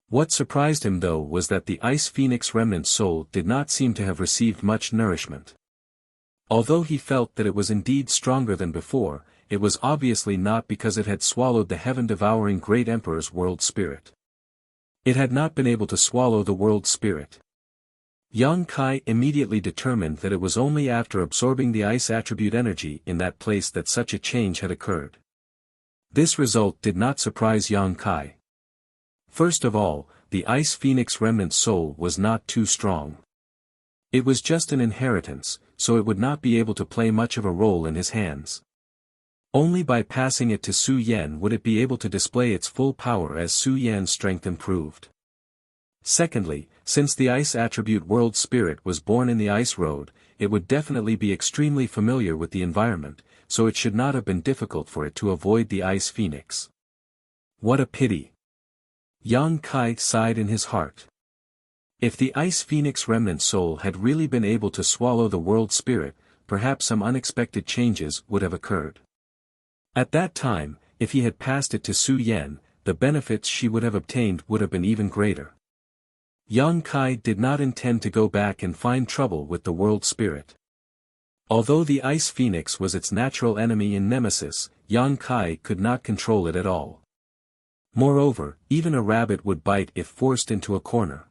What surprised him though was that the Ice Phoenix remnant soul did not seem to have received much nourishment. Although he felt that it was indeed stronger than before, it was obviously not because it had swallowed the heaven-devouring Great Emperor's world spirit. It had not been able to swallow the world spirit. Yang Kai immediately determined that it was only after absorbing the ice attribute energy in that place that such a change had occurred. This result did not surprise Yang Kai. First of all, the Ice Phoenix remnant soul was not too strong. It was just an inheritance, so it would not be able to play much of a role in his hands. Only by passing it to Su Yan would it be able to display its full power as Su Yan's strength improved. Secondly, since the ice attribute world spirit was born in the ice road, it would definitely be extremely familiar with the environment, so it should not have been difficult for it to avoid the ice phoenix. What a pity! Yang Kai sighed in his heart. If the ice phoenix remnant soul had really been able to swallow the world spirit, perhaps some unexpected changes would have occurred. At that time, if he had passed it to Su Yan, the benefits she would have obtained would have been even greater. Yang Kai did not intend to go back and find trouble with the world spirit. Although the ice phoenix was its natural enemy and nemesis, Yang Kai could not control it at all. Moreover, even a rabbit would bite if forced into a corner.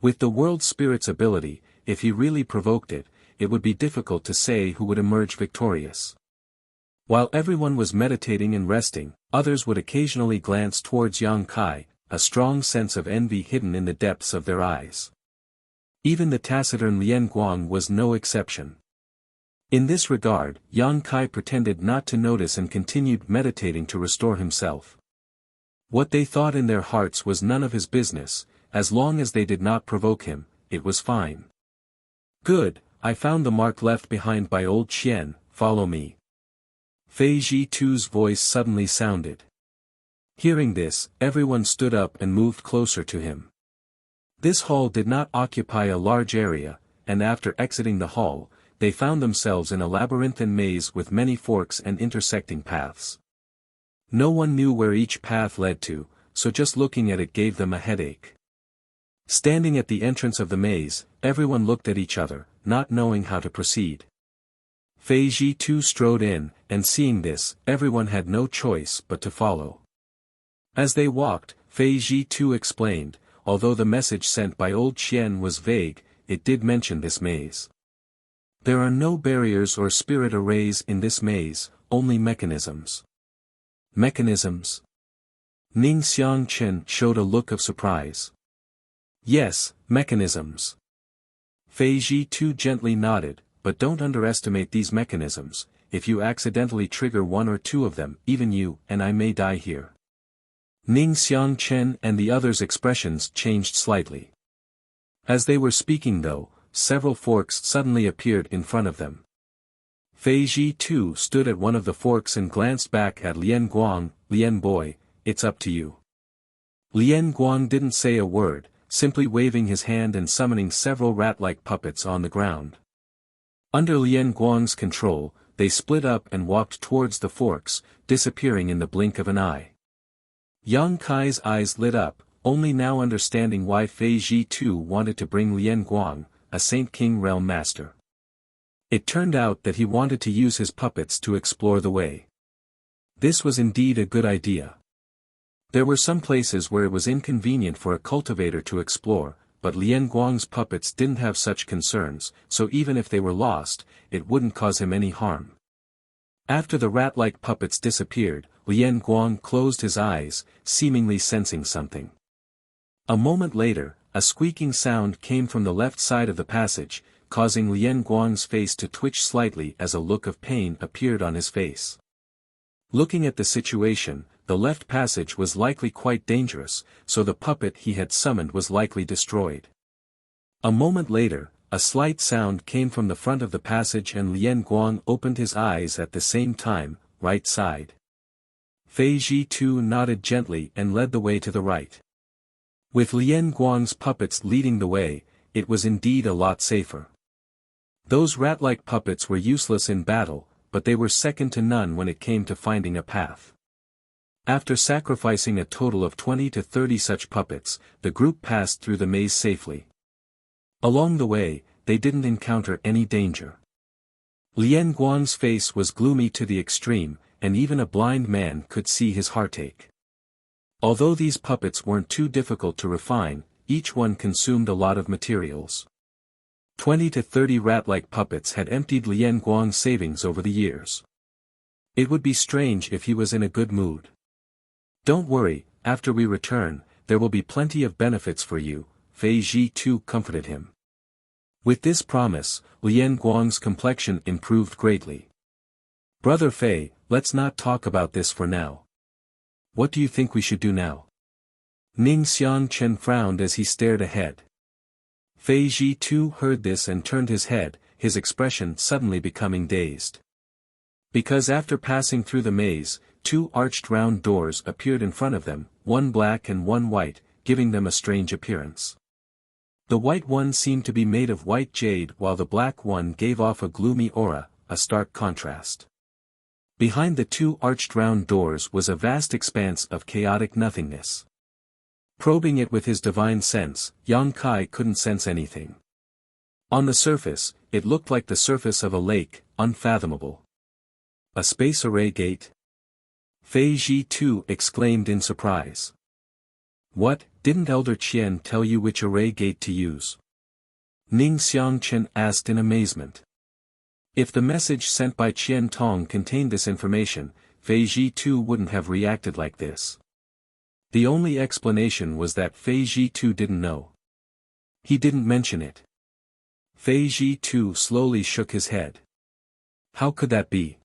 With the world spirit's ability, if he really provoked it, it would be difficult to say who would emerge victorious. While everyone was meditating and resting, others would occasionally glance towards Yang Kai, a strong sense of envy hidden in the depths of their eyes. Even the taciturn Lian Guang was no exception. In this regard, Yang Kai pretended not to notice and continued meditating to restore himself. What they thought in their hearts was none of his business, as long as they did not provoke him, it was fine. Good, I found the mark left behind by old Qian, follow me. Fei Ji Tu's voice suddenly sounded. Hearing this, everyone stood up and moved closer to him. This hall did not occupy a large area, and after exiting the hall, they found themselves in a labyrinthine maze with many forks and intersecting paths. No one knew where each path led to, so just looking at it gave them a headache. Standing at the entrance of the maze, everyone looked at each other, not knowing how to proceed. Fei Ji too strode in, and seeing this, everyone had no choice but to follow. As they walked, Fei Ji too explained, although the message sent by old Qian was vague, it did mention this maze. There are no barriers or spirit arrays in this maze, only mechanisms. Mechanisms? Ning Xiangchen showed a look of surprise. Yes, mechanisms. Fei Ji too gently nodded, but don't underestimate these mechanisms. If you accidentally trigger one or two of them, even you and I may die here. Ning Xiangchen and the others' expressions changed slightly. As they were speaking though, several forks suddenly appeared in front of them. Fei Ji too stood at one of the forks and glanced back at Lian Guang. Lian boy, it's up to you. Lian Guang didn't say a word, simply waving his hand and summoning several rat-like puppets on the ground. Under Lian Guang's control, they split up and walked towards the forks, disappearing in the blink of an eye. Yang Kai's eyes lit up, only now understanding why Fei Ji too wanted to bring Lian Guang, a Saint King realm master. It turned out that he wanted to use his puppets to explore the way. This was indeed a good idea. There were some places where it was inconvenient for a cultivator to explore, but Lian Guang's puppets didn't have such concerns, so even if they were lost, it wouldn't cause him any harm. After the rat-like puppets disappeared, Lian Guang closed his eyes, seemingly sensing something. A moment later, a squeaking sound came from the left side of the passage, causing Lian Guang's face to twitch slightly as a look of pain appeared on his face. Looking at the situation, the left passage was likely quite dangerous, so the puppet he had summoned was likely destroyed. A moment later, a slight sound came from the front of the passage and Lian Guang opened his eyes at the same time, right side. Fei Ji too nodded gently and led the way to the right. With Lian Guang's puppets leading the way, it was indeed a lot safer. Those rat-like puppets were useless in battle, but they were second to none when it came to finding a path. After sacrificing a total of 20 to 30 such puppets, the group passed through the maze safely. Along the way, they didn't encounter any danger. Lian Guang's face was gloomy to the extreme, and even a blind man could see his heartache. Although these puppets weren't too difficult to refine, each one consumed a lot of materials. 20 to 30 rat-like puppets had emptied Lian Guang's savings over the years. It would be strange if he was in a good mood. "Don't worry, after we return, there will be plenty of benefits for you," Fei Ji too comforted him. With this promise, Lian Guang's complexion improved greatly. "Brother Fei, let's not talk about this for now. What do you think we should do now?" Ning Xiangchen frowned as he stared ahead. Fei Ji too heard this and turned his head, his expression suddenly becoming dazed. Because after passing through the maze, two arched round doors appeared in front of them, one black and one white, giving them a strange appearance. The white one seemed to be made of white jade while the black one gave off a gloomy aura, a stark contrast. Behind the two arched round doors was a vast expanse of chaotic nothingness. Probing it with his divine sense, Yang Kai couldn't sense anything. On the surface, it looked like the surface of a lake, unfathomable. A space array gate? Fei Ji too exclaimed in surprise. "What, didn't Elder Qian tell you which array gate to use?" Ning Xiangchen asked in amazement. If the message sent by Qian Tong contained this information, Fei Ji too wouldn't have reacted like this. The only explanation was that Fei Ji too didn't know. He didn't mention it. Fei Ji too slowly shook his head. How could that be?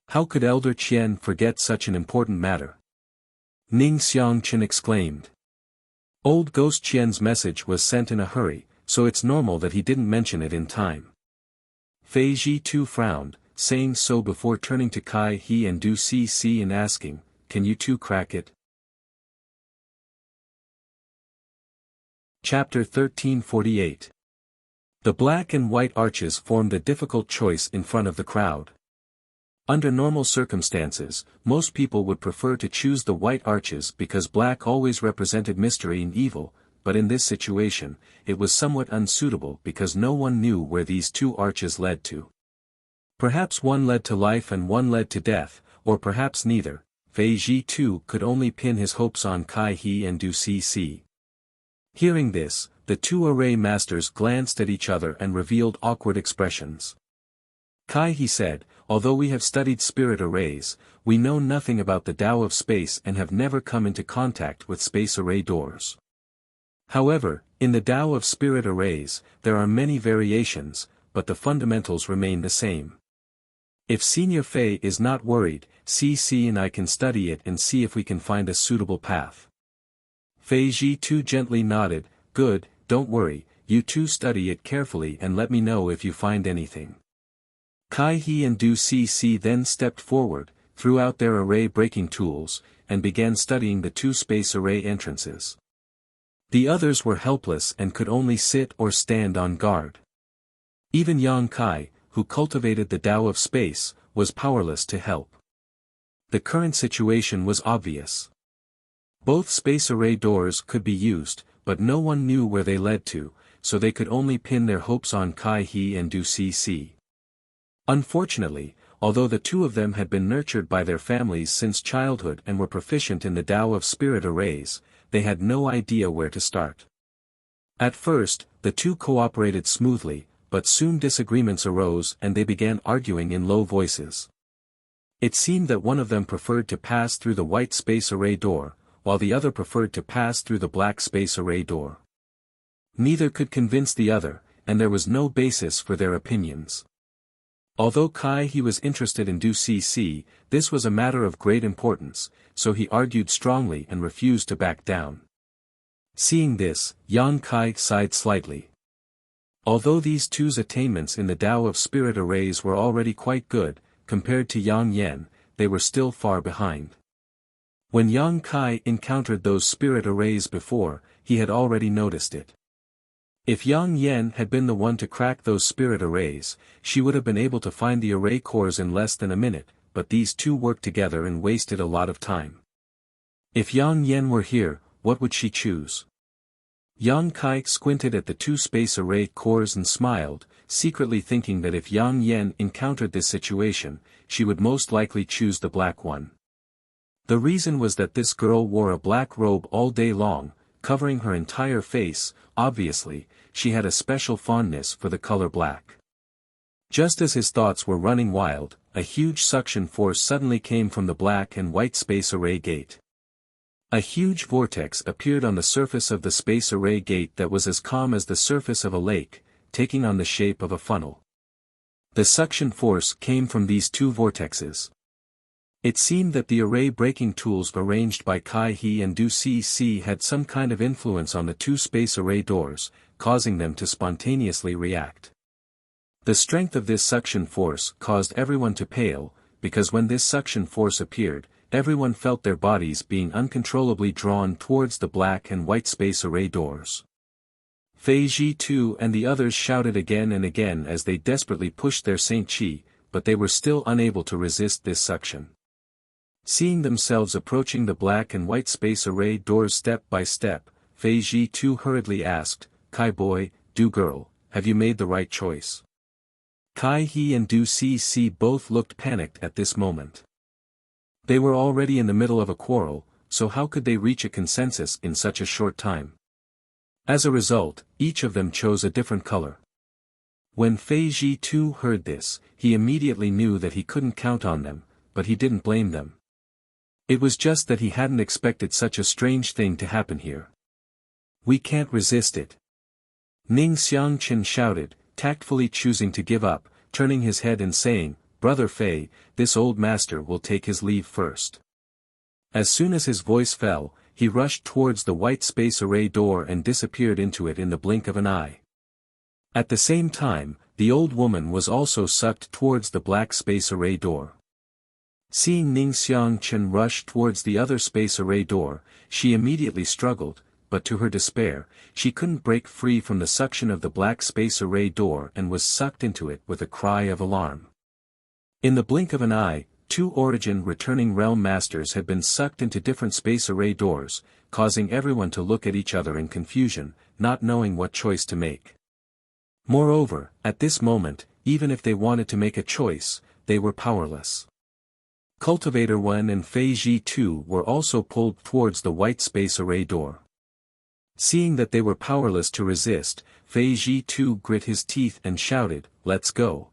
How could Elder Qian forget such an important matter? Ning Xiangchen exclaimed. Old Ghost Qian's message was sent in a hurry, so it's normal that he didn't mention it in time. Fei Ji too frowned, saying so before turning to Kai He and Du Si and asking, "Can you two crack it?" Chapter 1348. The black and white arches formed a difficult choice in front of the crowd. Under normal circumstances, most people would prefer to choose the white arches because black always represented mystery and evil, but in this situation, it was somewhat unsuitable because no one knew where these two arches led to. Perhaps one led to life and one led to death, or perhaps neither. Fei Ji too could only pin his hopes on Kai He and Du Si. Hearing this, the two array masters glanced at each other and revealed awkward expressions. Kai He said, "Although we have studied spirit arrays, we know nothing about the Tao of space and have never come into contact with space array doors. However, in the Tao of spirit arrays, there are many variations, but the fundamentals remain the same. If Senior Fei is not worried, CC and I can study it and see if we can find a suitable path." Fei Ji too gently nodded, "Good, don't worry, you two study it carefully and let me know if you find anything." Kai He and Du Si then stepped forward, threw out their array-breaking tools, and began studying the two space array entrances. The others were helpless and could only sit or stand on guard. Even Yang Kai, who cultivated the Tao of space, was powerless to help. The current situation was obvious. Both space array doors could be used, but no one knew where they led to, so they could only pin their hopes on Kai He and Du Cc. Unfortunately, although the two of them had been nurtured by their families since childhood and were proficient in the Tao of spirit arrays, they had no idea where to start. At first, the two cooperated smoothly, but soon disagreements arose and they began arguing in low voices. It seemed that one of them preferred to pass through the white space array door, while the other preferred to pass through the black space array door. Neither could convince the other, and there was no basis for their opinions. Although Kai He was interested in Du Cc, this was a matter of great importance, so he argued strongly and refused to back down. Seeing this, Yang Kai sighed slightly. Although these two's attainments in the Tao of spirit arrays were already quite good, compared to Yang Yen, they were still far behind. When Yang Kai encountered those spirit arrays before, he had already noticed it. If Yang Yen had been the one to crack those spirit arrays, she would have been able to find the array cores in less than a minute, but these two worked together and wasted a lot of time. If Yang Yen were here, what would she choose? Yang Kai squinted at the two space array cores and smiled, secretly thinking that if Yang Yen encountered this situation, she would most likely choose the black one. The reason was that this girl wore a black robe all day long, covering her entire face. Obviously, she had a special fondness for the color black. Just as his thoughts were running wild, a huge suction force suddenly came from the black and white space array gate. A huge vortex appeared on the surface of the space array gate that was as calm as the surface of a lake, taking on the shape of a funnel. The suction force came from these two vortexes. It seemed that the array-breaking tools arranged by Kai He and Du Cc had some kind of influence on the two space array doors, causing them to spontaneously react. The strength of this suction force caused everyone to pale, because when this suction force appeared, everyone felt their bodies being uncontrollably drawn towards the black and white space array doors. Fei Ji too and the others shouted again and again as they desperately pushed their Saint Chi, but they were still unable to resist this suction. Seeing themselves approaching the black and white space array doors step by step, Fei Ji too hurriedly asked, Kai boy, Du girl, have you made the right choice? Kai He and Du Cc both looked panicked at this moment. They were already in the middle of a quarrel, so how could they reach a consensus in such a short time? As a result, each of them chose a different color. When Fei Ji too heard this, he immediately knew that he couldn't count on them, but he didn't blame them. It was just that he hadn't expected such a strange thing to happen here. We can't resist it. Ning Xiangchen shouted, tactfully choosing to give up, turning his head and saying, Brother Fei, this old master will take his leave first. As soon as his voice fell, he rushed towards the white space array door and disappeared into it in the blink of an eye. At the same time, the old woman was also sucked towards the black space array door. Seeing Ning Xiangchen rush towards the other space array door, she immediately struggled, but to her despair, she couldn't break free from the suction of the black space array door and was sucked into it with a cry of alarm. In the blink of an eye, two origin returning realm masters had been sucked into different space array doors, causing everyone to look at each other in confusion, not knowing what choice to make. Moreover, at this moment, even if they wanted to make a choice, they were powerless. Cultivator 1 and Fei Ji 2 were also pulled towards the white space array door. Seeing that they were powerless to resist, Fei Ji 2 grit his teeth and shouted, Let's go.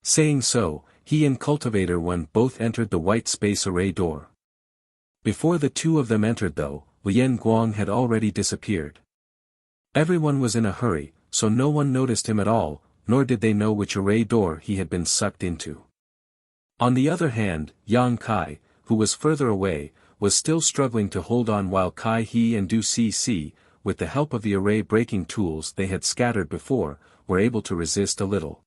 Saying so, he and Cultivator 1 both entered the white space array door. Before the two of them entered though, Lian Guang had already disappeared. Everyone was in a hurry, so no one noticed him at all, nor did they know which array door he had been sucked into. On the other hand, Yang Kai, who was further away, was still struggling to hold on while Kai He and Du Cc, with the help of the array-breaking tools they had scattered before, were able to resist a little.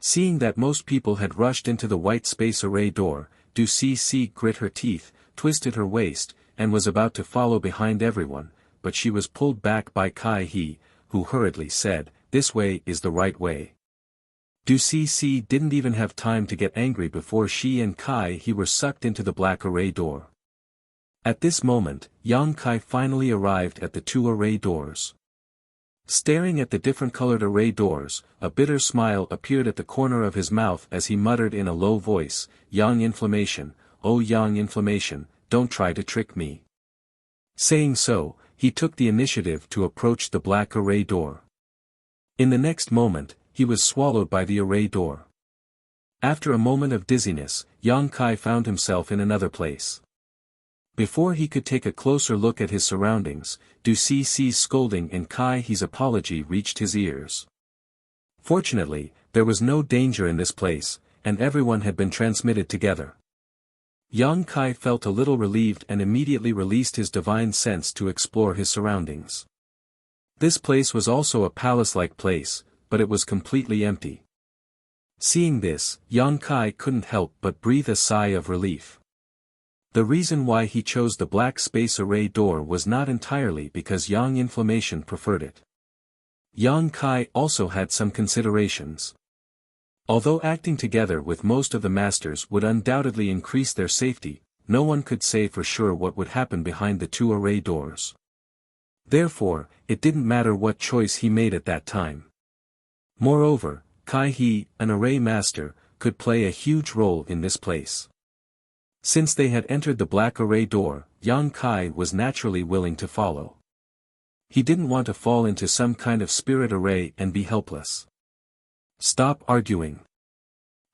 Seeing that most people had rushed into the white space array door, Du Cc grit her teeth, twisted her waist, and was about to follow behind everyone, but she was pulled back by Kai He, who hurriedly said, "This way is the right way." Du Cc didn't even have time to get angry before she and Kai He were sucked into the black array door. At this moment, Yang Kai finally arrived at the two array doors. Staring at the different colored array doors, a bitter smile appeared at the corner of his mouth as he muttered in a low voice, "Yang Inflammation, oh Yang Inflammation, don't try to trick me." Saying so, he took the initiative to approach the black array door. In the next moment, he was swallowed by the array door. After a moment of dizziness, Yang Kai found himself in another place. Before he could take a closer look at his surroundings, Du Cic's scolding and Kai He's apology reached his ears. Fortunately, there was no danger in this place, and everyone had been transmitted together. Yang Kai felt a little relieved and immediately released his divine sense to explore his surroundings. This place was also a palace-like place, but it was completely empty. Seeing this, Yang Kai couldn't help but breathe a sigh of relief. The reason why he chose the black space array door was not entirely because Yang Inflammation preferred it. Yang Kai also had some considerations. Although acting together with most of the masters would undoubtedly increase their safety, no one could say for sure what would happen behind the two array doors. Therefore, it didn't matter what choice he made at that time. Moreover, Kai He, an array master, could play a huge role in this place. Since they had entered the black array door, Yang Kai was naturally willing to follow. He didn't want to fall into some kind of spirit array and be helpless. "Stop arguing."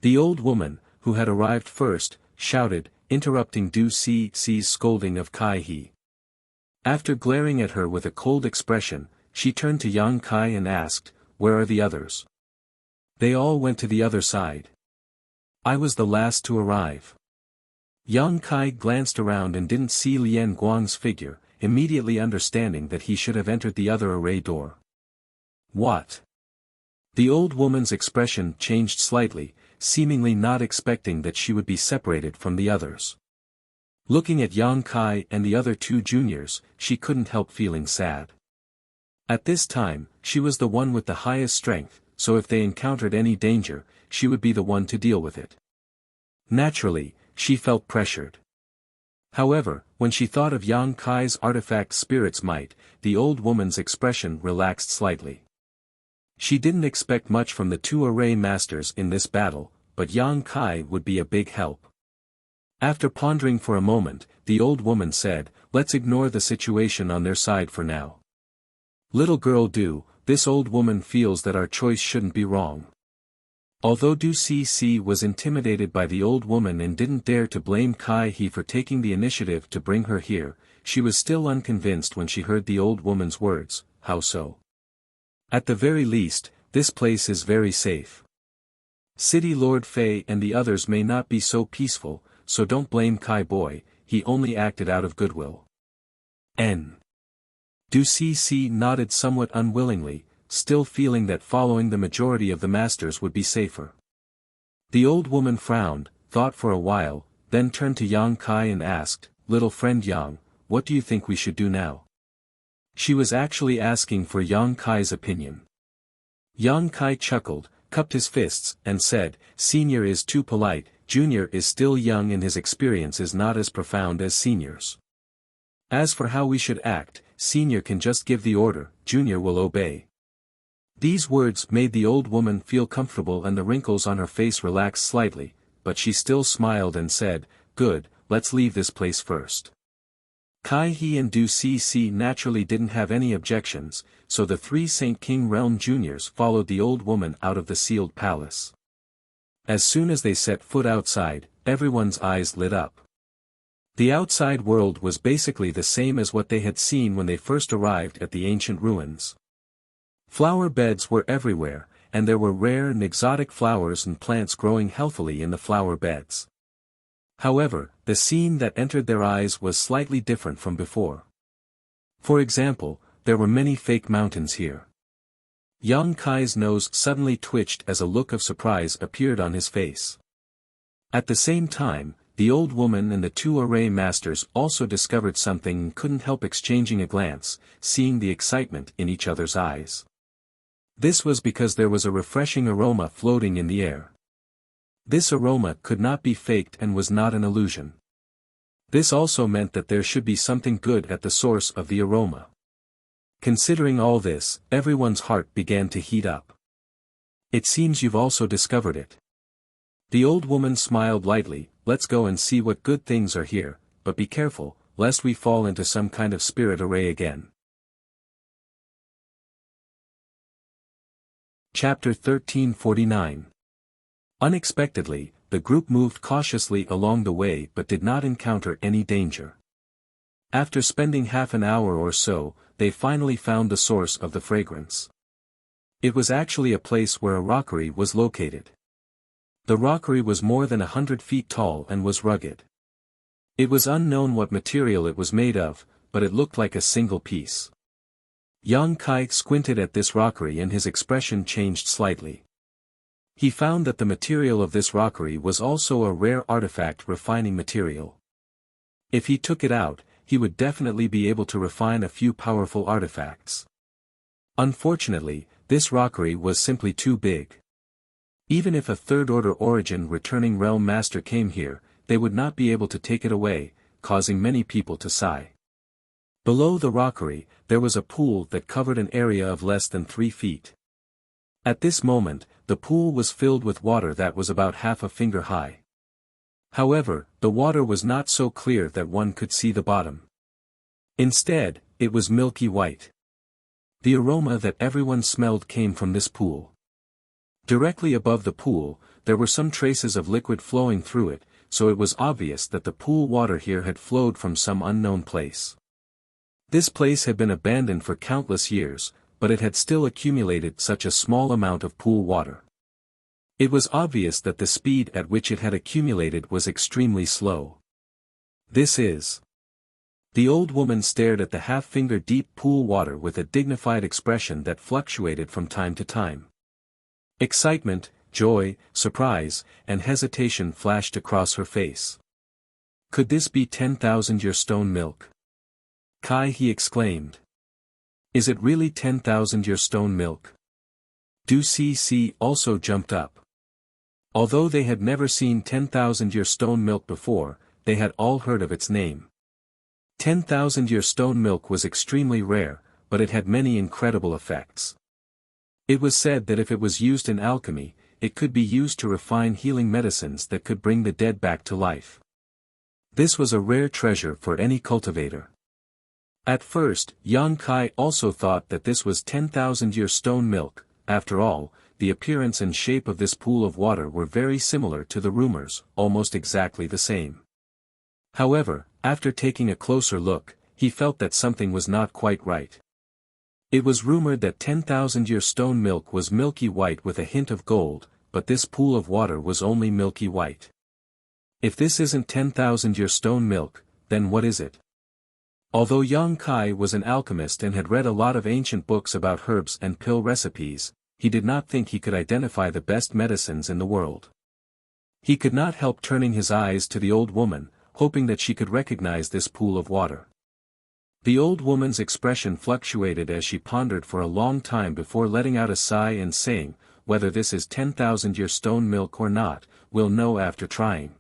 The old woman, who had arrived first, shouted, interrupting Du Cic's scolding of Kai He. After glaring at her with a cold expression, she turned to Yang Kai and asked, "Where are the others?" "They all went to the other side. I was the last to arrive." Yang Kai glanced around and didn't see Lian Guang's figure, immediately understanding that he should have entered the other array door. "What?" The old woman's expression changed slightly, seemingly not expecting that she would be separated from the others. Looking at Yang Kai and the other two juniors, she couldn't help feeling sad. At this time, she was the one with the highest strength, so if they encountered any danger, she would be the one to deal with it. Naturally, she felt pressured. However, when she thought of Yang Kai's artifact spirit's might, the old woman's expression relaxed slightly. She didn't expect much from the two array masters in this battle, but Yang Kai would be a big help. After pondering for a moment, the old woman said, "Let's ignore the situation on their side for now. Little girl Du, this old woman feels that our choice shouldn't be wrong." Although Du Cic was intimidated by the old woman and didn't dare to blame Kai He for taking the initiative to bring her here, she was still unconvinced when she heard the old woman's words. "How so?" "At the very least, this place is very safe. City Lord Fei and the others may not be so peaceful, so don't blame Kai boy, he only acted out of goodwill." Du Cic nodded somewhat unwillingly, still feeling that following the majority of the masters would be safer. The old woman frowned, thought for a while, then turned to Yang Kai and asked, "Little friend Yang, what do you think we should do now?" She was actually asking for Yang Kai's opinion. Yang Kai chuckled, cupped his fists, and said, "Senior is too polite, Junior is still young and his experience is not as profound as Senior's. As for how we should act, Senior can just give the order, Junior will obey." These words made the old woman feel comfortable and the wrinkles on her face relaxed slightly, but she still smiled and said, "Good, let's leave this place first." Kai He and Du Cic naturally didn't have any objections, so the three Saint King Realm juniors followed the old woman out of the sealed palace. As soon as they set foot outside, everyone's eyes lit up. The outside world was basically the same as what they had seen when they first arrived at the ancient ruins. Flower beds were everywhere, and there were rare and exotic flowers and plants growing healthily in the flower beds. However, the scene that entered their eyes was slightly different from before. For example, there were many fake mountains here. Yang Kai's nose suddenly twitched as a look of surprise appeared on his face. At the same time, the old woman and the two array masters also discovered something and couldn't help exchanging a glance, seeing the excitement in each other's eyes. This was because there was a refreshing aroma floating in the air. This aroma could not be faked and was not an illusion. This also meant that there should be something good at the source of the aroma. Considering all this, everyone's heart began to heat up. It seems you've also discovered it. The old woman smiled lightly. Let's go and see what good things are here, but be careful, lest we fall into some kind of spirit array again. Chapter 1349. Unexpectedly, the group moved cautiously along the way but did not encounter any danger. After spending half an hour or so, they finally found the source of the fragrance. It was actually a place where a rockery was located. The rockery was more than 100 feet tall and was rugged. It was unknown what material it was made of, but it looked like a single piece. Yang Kai squinted at this rockery and his expression changed slightly. He found that the material of this rockery was also a rare artifact refining material. If he took it out, he would definitely be able to refine a few powerful artifacts. Unfortunately, this rockery was simply too big. Even if a third-order origin returning realm master came here, they would not be able to take it away, causing many people to sigh. Below the rockery, there was a pool that covered an area of less than 3 feet. At this moment, the pool was filled with water that was about half a finger high. However, the water was not so clear that one could see the bottom. Instead, it was milky white. The aroma that everyone smelled came from this pool. Directly above the pool, there were some traces of liquid flowing through it, so it was obvious that the pool water here had flowed from some unknown place. This place had been abandoned for countless years, but it had still accumulated such a small amount of pool water. It was obvious that the speed at which it had accumulated was extremely slow. This is. The old woman stared at the half-finger deep pool water with a dignified expression that fluctuated from time to time. Excitement, joy, surprise, and hesitation flashed across her face. Could this be 10,000-year stone milk? Kai, he exclaimed. Is it really 10,000-year stone milk? Du CC also jumped up. Although they had never seen 10,000-year stone milk before, they had all heard of its name. 10,000-year stone milk was extremely rare, but it had many incredible effects. It was said that if it was used in alchemy, it could be used to refine healing medicines that could bring the dead back to life. This was a rare treasure for any cultivator. At first, Yang Kai also thought that this was 10,000-year stone milk. After all, the appearance and shape of this pool of water were very similar to the rumors, almost exactly the same. However, after taking a closer look, he felt that something was not quite right. It was rumored that 10,000-year stone milk was milky white with a hint of gold, but this pool of water was only milky white. If this isn't 10,000-year stone milk, then what is it? Although Yang Kai was an alchemist and had read a lot of ancient books about herbs and pill recipes, he did not think he could identify the best medicines in the world. He could not help turning his eyes to the old woman, hoping that she could recognize this pool of water. The old woman's expression fluctuated as she pondered for a long time before letting out a sigh and saying, whether this is 10,000-year stone milk or not, we'll know after trying.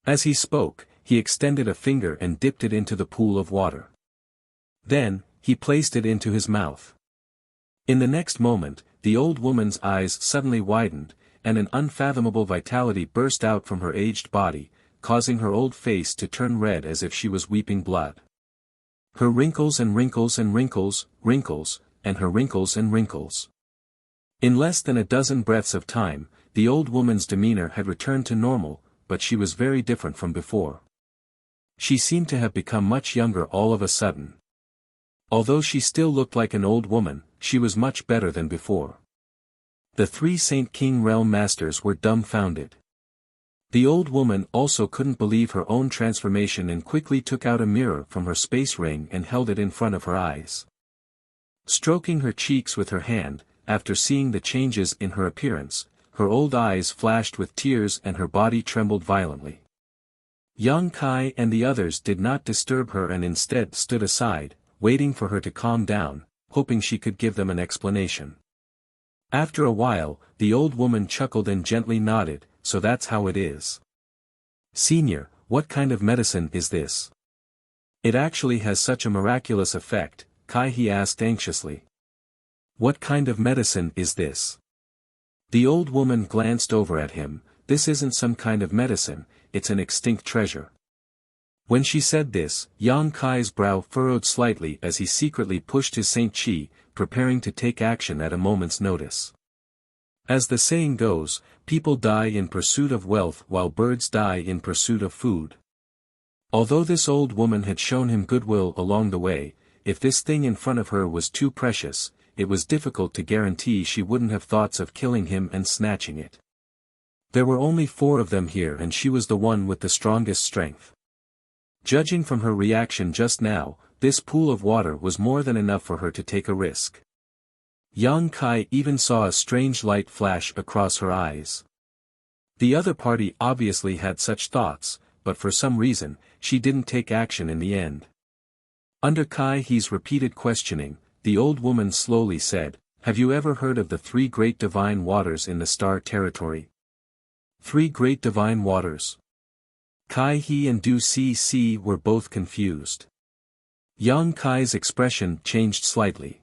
As he spoke, he extended a finger and dipped it into the pool of water. Then, he placed it into his mouth. In the next moment, the old woman's eyes suddenly widened, and an unfathomable vitality burst out from her aged body, causing her old face to turn red as if she was weeping blood. Her wrinkles and wrinkles and wrinkles, wrinkles, and her wrinkles and wrinkles. In less than a dozen breaths of time, the old woman's demeanor had returned to normal, but she was very different from before. She seemed to have become much younger all of a sudden. Although she still looked like an old woman, she was much better than before. The 3 Saint King Realm Masters were dumbfounded. The old woman also couldn't believe her own transformation and quickly took out a mirror from her space ring and held it in front of her eyes. Stroking her cheeks with her hand, after seeing the changes in her appearance, her old eyes flashed with tears and her body trembled violently. Yang Kai and the others did not disturb her and instead stood aside, waiting for her to calm down, hoping she could give them an explanation. After a while, the old woman chuckled and gently nodded, so that's how it is. Senior, what kind of medicine is this? It actually has such a miraculous effect, Kai he asked anxiously. What kind of medicine is this? The old woman glanced over at him. This isn't some kind of medicine, it's an extinct treasure. When she said this, Yang Kai's brow furrowed slightly as he secretly pushed his Saint Chi, preparing to take action at a moment's notice. As the saying goes, people die in pursuit of wealth while birds die in pursuit of food. Although this old woman had shown him goodwill along the way, if this thing in front of her was too precious, it was difficult to guarantee she wouldn't have thoughts of killing him and snatching it. There were only 4 of them here and she was the one with the strongest strength. Judging from her reaction just now, this pool of water was more than enough for her to take a risk. Yang Kai even saw a strange light flash across her eyes. The other party obviously had such thoughts, but for some reason, she didn't take action in the end. Under Kai He's repeated questioning, the old woman slowly said, "Have you ever heard of the 3 great divine waters in the star territory?" 3 great divine waters. Kai He and Du Si were both confused. Yang Kai's expression changed slightly.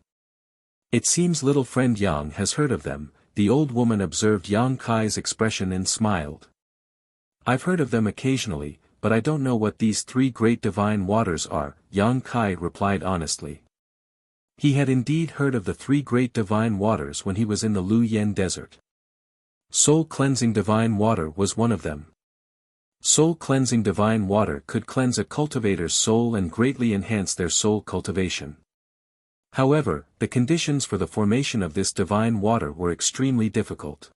It seems little friend Yang has heard of them, the old woman observed Yang Kai's expression and smiled. I've heard of them occasionally, but I don't know what these 3 great divine waters are, Yang Kai replied honestly. He had indeed heard of the 3 great divine waters when he was in the Lu Yen desert. Soul-cleansing divine water was one of them. Soul-cleansing divine water could cleanse a cultivator's soul and greatly enhance their soul cultivation. However, the conditions for the formation of this divine water were extremely difficult.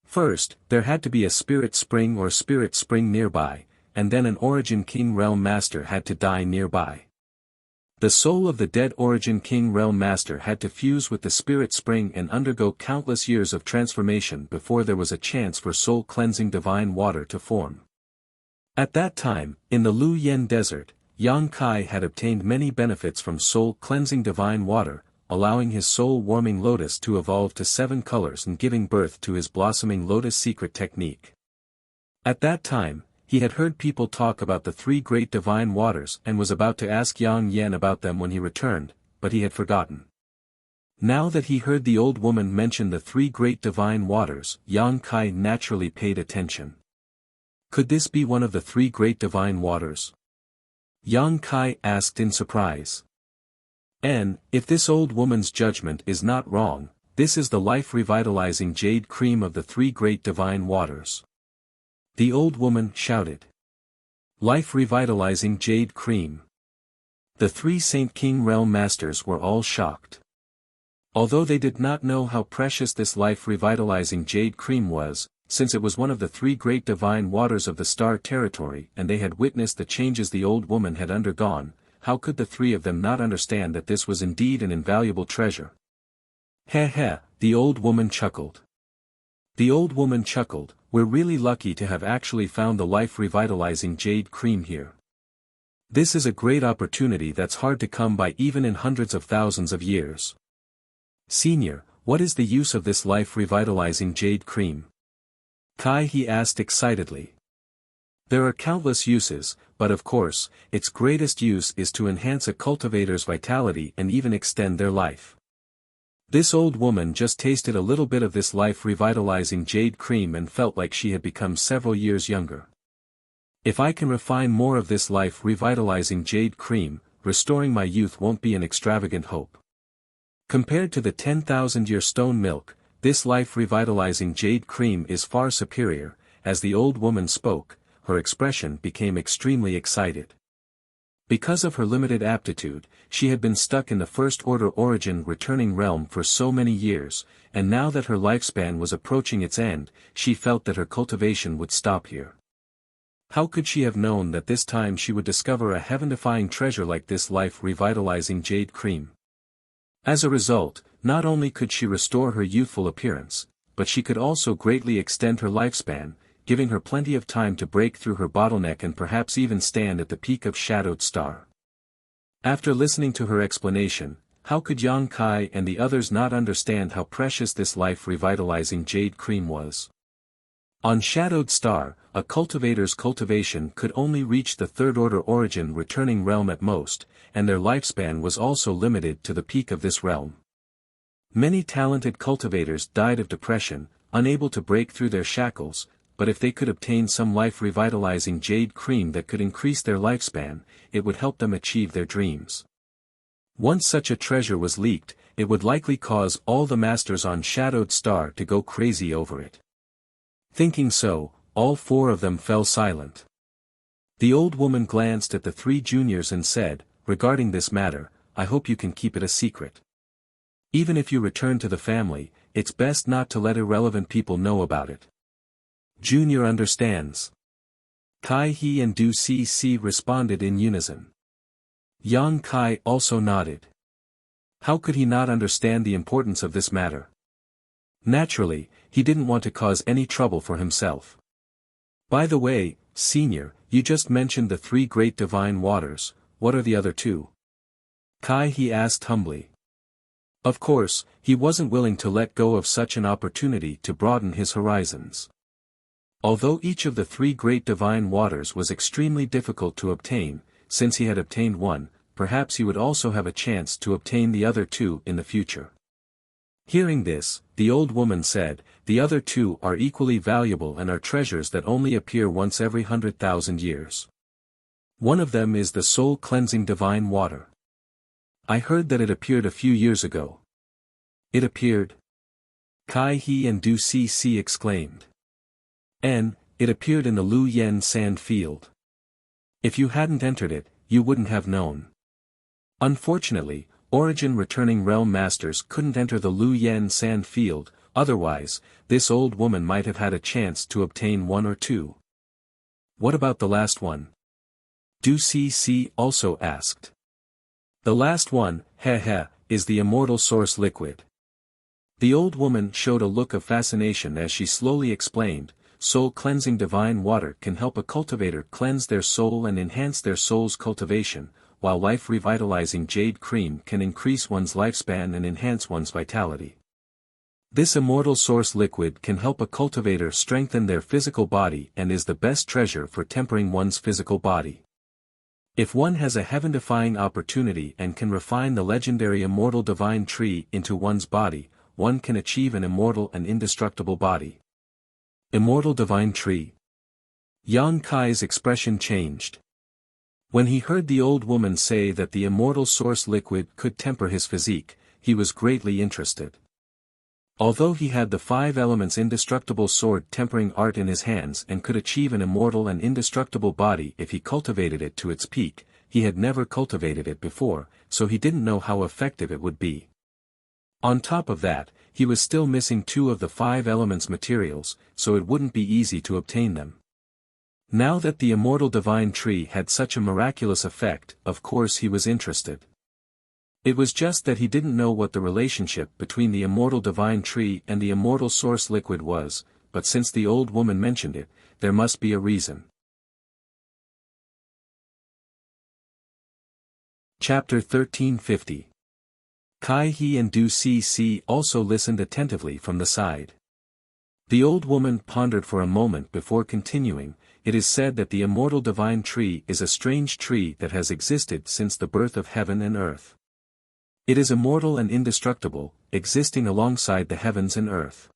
First, there had to be a spirit spring or spirit spring nearby, and then an Origin King Realm Master had to die nearby. The soul of the dead Origin King Realm Master had to fuse with the spirit spring and undergo countless years of transformation before there was a chance for soul-cleansing divine water to form. At that time, in the Lu Yen desert, Yang Kai had obtained many benefits from soul-cleansing divine water, allowing his soul-warming lotus to evolve to 7 colors and giving birth to his blossoming lotus secret technique. At that time, he had heard people talk about the 3 great divine waters and was about to ask Yang Yan about them when he returned, but he had forgotten. Now that he heard the old woman mention the 3 great divine waters, Yang Kai naturally paid attention. Could this be one of the 3 great divine waters? Yang Kai asked in surprise. If this old woman's judgment is not wrong, this is the life-revitalizing jade cream of the 3 great divine waters. The old woman shouted. Life-revitalizing jade cream. The 3 Saint King Realm Masters were all shocked. Although they did not know how precious this life-revitalizing jade cream was, since it was one of the 3 great divine waters of the star territory and they had witnessed the changes the old woman had undergone, how could the 3 of them not understand that this was indeed an invaluable treasure? Heh heh, the old woman chuckled. The old woman chuckled, we're really lucky to have actually found the life-revitalizing jade cream here. This is a great opportunity that's hard to come by even in hundreds of thousands of years. Senior, what is the use of this life-revitalizing jade cream? Kai he asked excitedly. There are countless uses, but of course, its greatest use is to enhance a cultivator's vitality and even extend their life. This old woman just tasted a little bit of this life-revitalizing jade cream and felt like she had become several years younger. If I can refine more of this life-revitalizing jade cream, restoring my youth won't be an extravagant hope. Compared to the 10,000-year stone milk, this life-revitalizing jade cream is far superior. As the old woman spoke, her expression became extremely excited. Because of her limited aptitude, she had been stuck in the First Order Origin returning realm for so many years, and now that her lifespan was approaching its end, she felt that her cultivation would stop here. How could she have known that this time she would discover a heaven-defying treasure like this life-revitalizing jade cream? As a result, not only could she restore her youthful appearance, but she could also greatly extend her lifespan, giving her plenty of time to break through her bottleneck and perhaps even stand at the peak of Shadowed Star. After listening to her explanation, how could Yang Kai and the others not understand how precious this life-revitalizing jade cream was? On Shadowed Star, a cultivator's cultivation could only reach the third-order origin returning realm at most, and their lifespan was also limited to the peak of this realm. Many talented cultivators died of depression, unable to break through their shackles, but if they could obtain some life-revitalizing jade cream that could increase their lifespan, it would help them achieve their dreams. Once such a treasure was leaked, it would likely cause all the masters on Shadowed Star to go crazy over it. Thinking so, all four of them fell silent. The old woman glanced at the three juniors and said, "Regarding this matter, I hope you can keep it a secret. Even if you return to the family, it's best not to let irrelevant people know about it." Junior understands. Kai He and Du Si responded in unison. Yang Kai also nodded. How could he not understand the importance of this matter? Naturally, he didn't want to cause any trouble for himself. By the way, Senior, you just mentioned the three great divine waters, what are the other two? Kai He asked humbly. Of course, he wasn't willing to let go of such an opportunity to broaden his horizons. Although each of the three great divine waters was extremely difficult to obtain, since he had obtained one, perhaps he would also have a chance to obtain the other two in the future. Hearing this, the old woman said, "The other two are equally valuable and are treasures that only appear once every 100,000 years. One of them is the soul-cleansing divine water. I heard that it appeared a few years ago." It appeared? Kai He and Du Si exclaimed. It appeared in the Lu Yen sand field. If you hadn't entered it, you wouldn't have known. Unfortunately, Origin returning realm masters couldn't enter the Lu Yen sand field, otherwise, this old woman might have had a chance to obtain one or two. What about the last one? Du Si also asked. The last one, is the immortal source liquid. The old woman showed a look of fascination as she slowly explained, soul-cleansing divine water can help a cultivator cleanse their soul and enhance their soul's cultivation, while life-revitalizing jade cream can increase one's lifespan and enhance one's vitality. This immortal source liquid can help a cultivator strengthen their physical body and is the best treasure for tempering one's physical body. If one has a heaven-defying opportunity and can refine the legendary immortal divine tree into one's body, one can achieve an immortal and indestructible body. Immortal divine tree. Yang Kai's expression changed. When he heard the old woman say that the immortal source liquid could temper his physique, he was greatly interested. Although he had the 5 elements indestructible sword tempering art in his hands and could achieve an immortal and indestructible body if he cultivated it to its peak, he had never cultivated it before, so he didn't know how effective it would be. On top of that, he was still missing 2 of the 5 elements materials, so it wouldn't be easy to obtain them. Now that the immortal divine tree had such a miraculous effect, of course he was interested. It was just that he didn't know what the relationship between the immortal divine tree and the immortal source liquid was, but since the old woman mentioned it, there must be a reason. Chapter 1350. Kai He and Du Si also listened attentively from the side. The old woman pondered for a moment before continuing. It is said that the immortal divine tree is a strange tree that has existed since the birth of heaven and earth. It is immortal and indestructible, existing alongside the heavens and earth.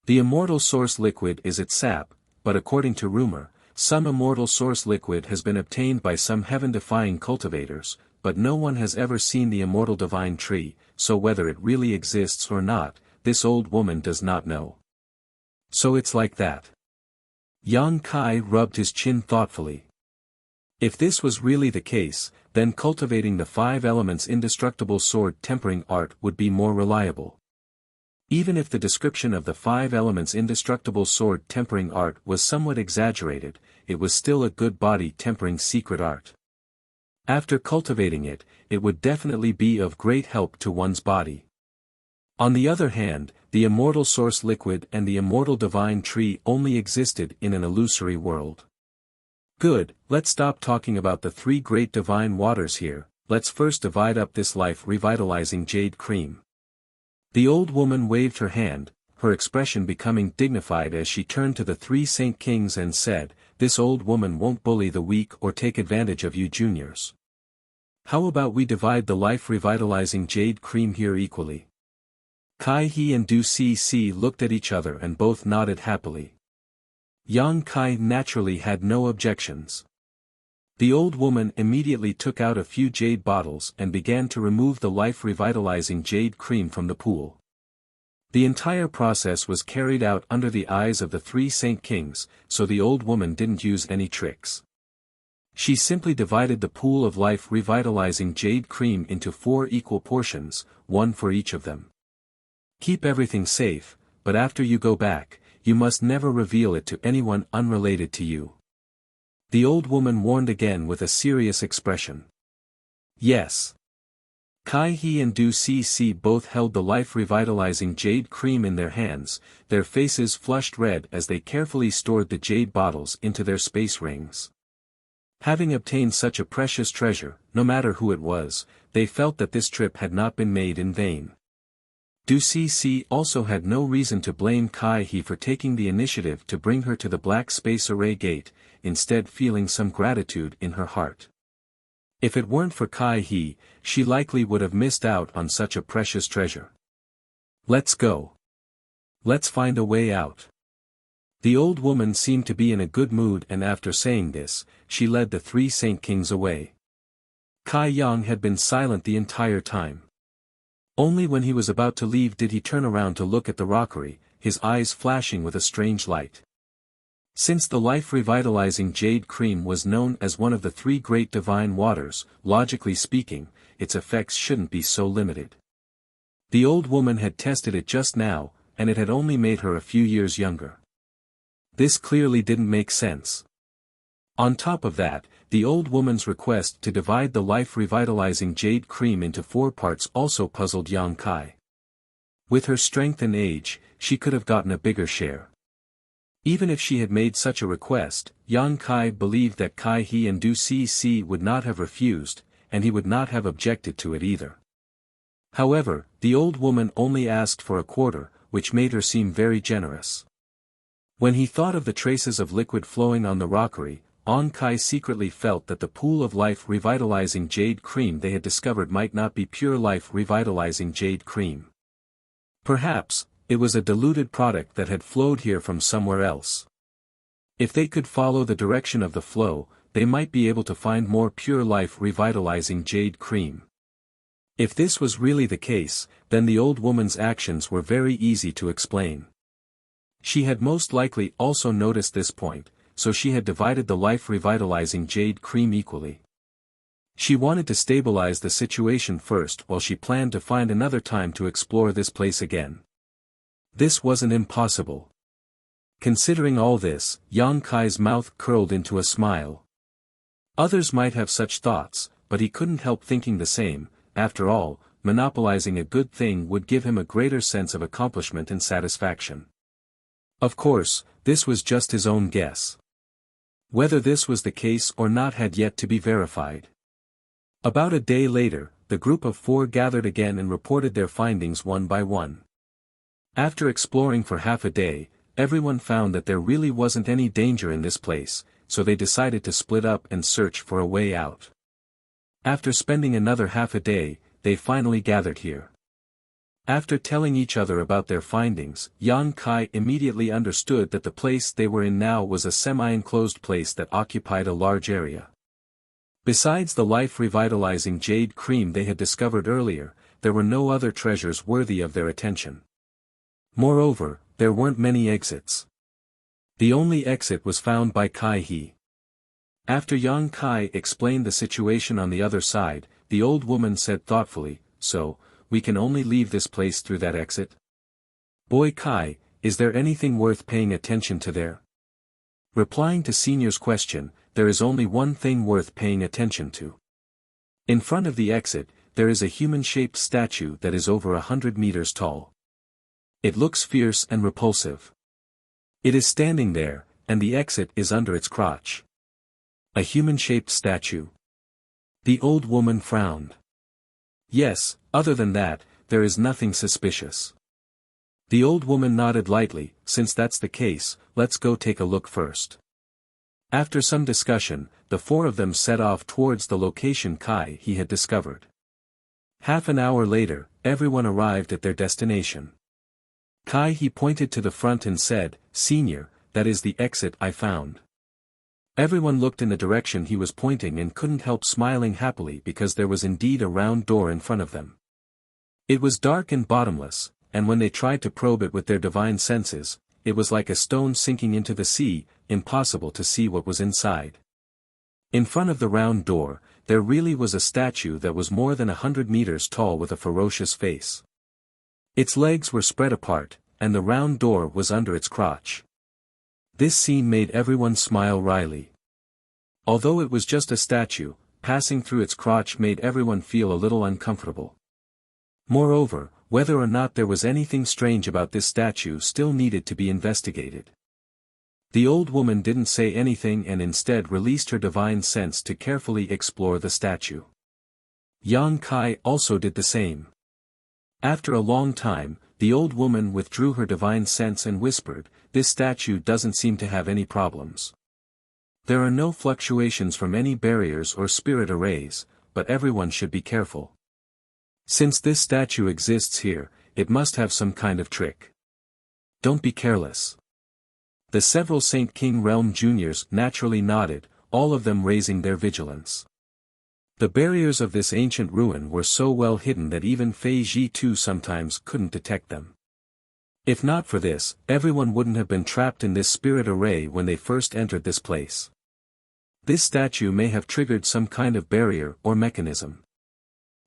The immortal source liquid is its sap, but according to rumor, some immortal source liquid has been obtained by some heaven-defying cultivators, but no one has ever seen the immortal divine tree, so whether it really exists or not, this old woman does not know. So it's like that. Yang Kai rubbed his chin thoughtfully. If this was really the case, then cultivating the 5 elements indestructible sword tempering art would be more reliable. Even if the description of the 5 elements indestructible sword tempering art was somewhat exaggerated, it was still a good body tempering secret art. After cultivating it, it would definitely be of great help to one's body. On the other hand, the immortal source liquid and the immortal divine tree only existed in an illusory world. Good, let's stop talking about the three great divine waters here, let's first divide up this life-revitalizing jade cream. The old woman waved her hand, her expression becoming dignified as she turned to the three Saint Kings and said, "This old woman won't bully the weak or take advantage of you juniors. How about we divide the life-revitalizing jade cream here equally?" Kai He and Du Cc looked at each other and both nodded happily. Yang Kai naturally had no objections. The old woman immediately took out a few jade bottles and began to remove the life-revitalizing jade cream from the pool. The entire process was carried out under the eyes of the three Saint Kings, so the old woman didn't use any tricks. She simply divided the pool of life-revitalizing jade cream into 4 equal portions, one for each of them. "Keep everything safe, but after you go back, you must never reveal it to anyone unrelated to you." The old woman warned again with a serious expression. "Yes." Kai He and Du Cc both held the life-revitalizing jade cream in their hands, their faces flushed red as they carefully stored the jade bottles into their space rings. Having obtained such a precious treasure, no matter who it was, they felt that this trip had not been made in vain. Du Cc also had no reason to blame Kai He for taking the initiative to bring her to the Black Space Array Gate, instead feeling some gratitude in her heart. If it weren't for Kai He, she likely would have missed out on such a precious treasure. "Let's go. Let's find a way out." The old woman seemed to be in a good mood, and after saying this, she led the three Saint Kings away. Kai Yang had been silent the entire time. Only when he was about to leave did he turn around to look at the rockery, his eyes flashing with a strange light. Since the life-revitalizing jade cream was known as one of the 3 great divine waters, logically speaking, its effects shouldn't be so limited. The old woman had tested it just now, and it had only made her a few years younger. This clearly didn't make sense. On top of that, the old woman's request to divide the life-revitalizing jade cream into 4 parts also puzzled Yang Kai. With her strength and age, she could have gotten a bigger share. Even if she had made such a request, Yang Kai believed that Kai He and Du Cc would not have refused, and he would not have objected to it either. However, the old woman only asked for a quarter, which made her seem very generous. When he thought of the traces of liquid flowing on the rockery, Yang Kai secretly felt that the pool of life-revitalizing jade cream they had discovered might not be pure life-revitalizing jade cream. Perhaps, it was a diluted product that had flowed here from somewhere else. If they could follow the direction of the flow, they might be able to find more pure life-revitalizing jade cream. If this was really the case, then the old woman's actions were very easy to explain. She had most likely also noticed this point, so she had divided the life-revitalizing jade cream equally. She wanted to stabilize the situation first while she planned to find another time to explore this place again. This wasn't impossible. Considering all this, Yang Kai's mouth curled into a smile. Others might have such thoughts, but he couldn't help thinking the same. After all, monopolizing a good thing would give him a greater sense of accomplishment and satisfaction. Of course, this was just his own guess. Whether this was the case or not had yet to be verified. About a day later, the group of 4 gathered again and reported their findings one by one. After exploring for half a day, everyone found that there really wasn't any danger in this place, so they decided to split up and search for a way out. After spending another half a day, they finally gathered here. After telling each other about their findings, Yang Kai immediately understood that the place they were in now was a semi-enclosed place that occupied a large area. Besides the life-revitalizing jade cream they had discovered earlier, there were no other treasures worthy of their attention. Moreover, there weren't many exits. The only exit was found by Kai He. After Yang Kai explained the situation on the other side, the old woman said thoughtfully, "So, we can only leave this place through that exit? Boy Kai, is there anything worth paying attention to there?" Replying to Senior's question, there is only one thing worth paying attention to. In front of the exit, there is a human-shaped statue that is over 100 meters tall. It looks fierce and repulsive. It is standing there, and the exit is under its crotch. A human-shaped statue. The old woman frowned. Yes, other than that, there is nothing suspicious. The old woman nodded lightly. Since that's the case, let's go take a look first. After some discussion, the four of them set off towards the location Kai he had discovered. Half an hour later, everyone arrived at their destination. Kai he pointed to the front and said, "Senior, that is the exit I found." Everyone looked in the direction he was pointing and couldn't help smiling happily because there was indeed a round door in front of them. It was dark and bottomless, and when they tried to probe it with their divine senses, it was like a stone sinking into the sea, impossible to see what was inside. In front of the round door, there really was a statue that was more than 100 meters tall with a ferocious face. Its legs were spread apart, and the round door was under its crotch. This scene made everyone smile wryly. Although it was just a statue, passing through its crotch made everyone feel a little uncomfortable. Moreover, whether or not there was anything strange about this statue still needed to be investigated. The old woman didn't say anything and instead released her divine sense to carefully explore the statue. Yang Kai also did the same. After a long time, the old woman withdrew her divine sense and whispered, "This statue doesn't seem to have any problems. There are no fluctuations from any barriers or spirit arrays, but everyone should be careful. Since this statue exists here, it must have some kind of trick. Don't be careless." The several Saint King Realm Juniors naturally nodded, all of them raising their vigilance. The barriers of this ancient ruin were so well hidden that even Fei Ji too sometimes couldn't detect them. If not for this, everyone wouldn't have been trapped in this spirit array when they first entered this place. This statue may have triggered some kind of barrier or mechanism.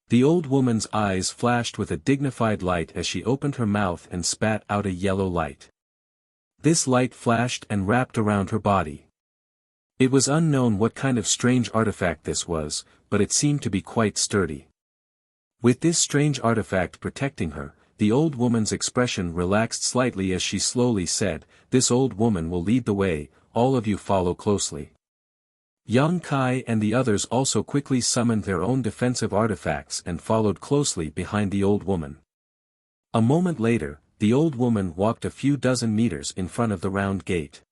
The old woman's eyes flashed with a dignified light as she opened her mouth and spat out a yellow light. This light flashed and wrapped around her body. It was unknown what kind of strange artifact this was, but it seemed to be quite sturdy. With this strange artifact protecting her, the old woman's expression relaxed slightly as she slowly said, "This old woman will lead the way, all of you follow closely." Yang Kai and the others also quickly summoned their own defensive artifacts and followed closely behind the old woman. A moment later, the old woman walked a few dozen meters in front of the round gate.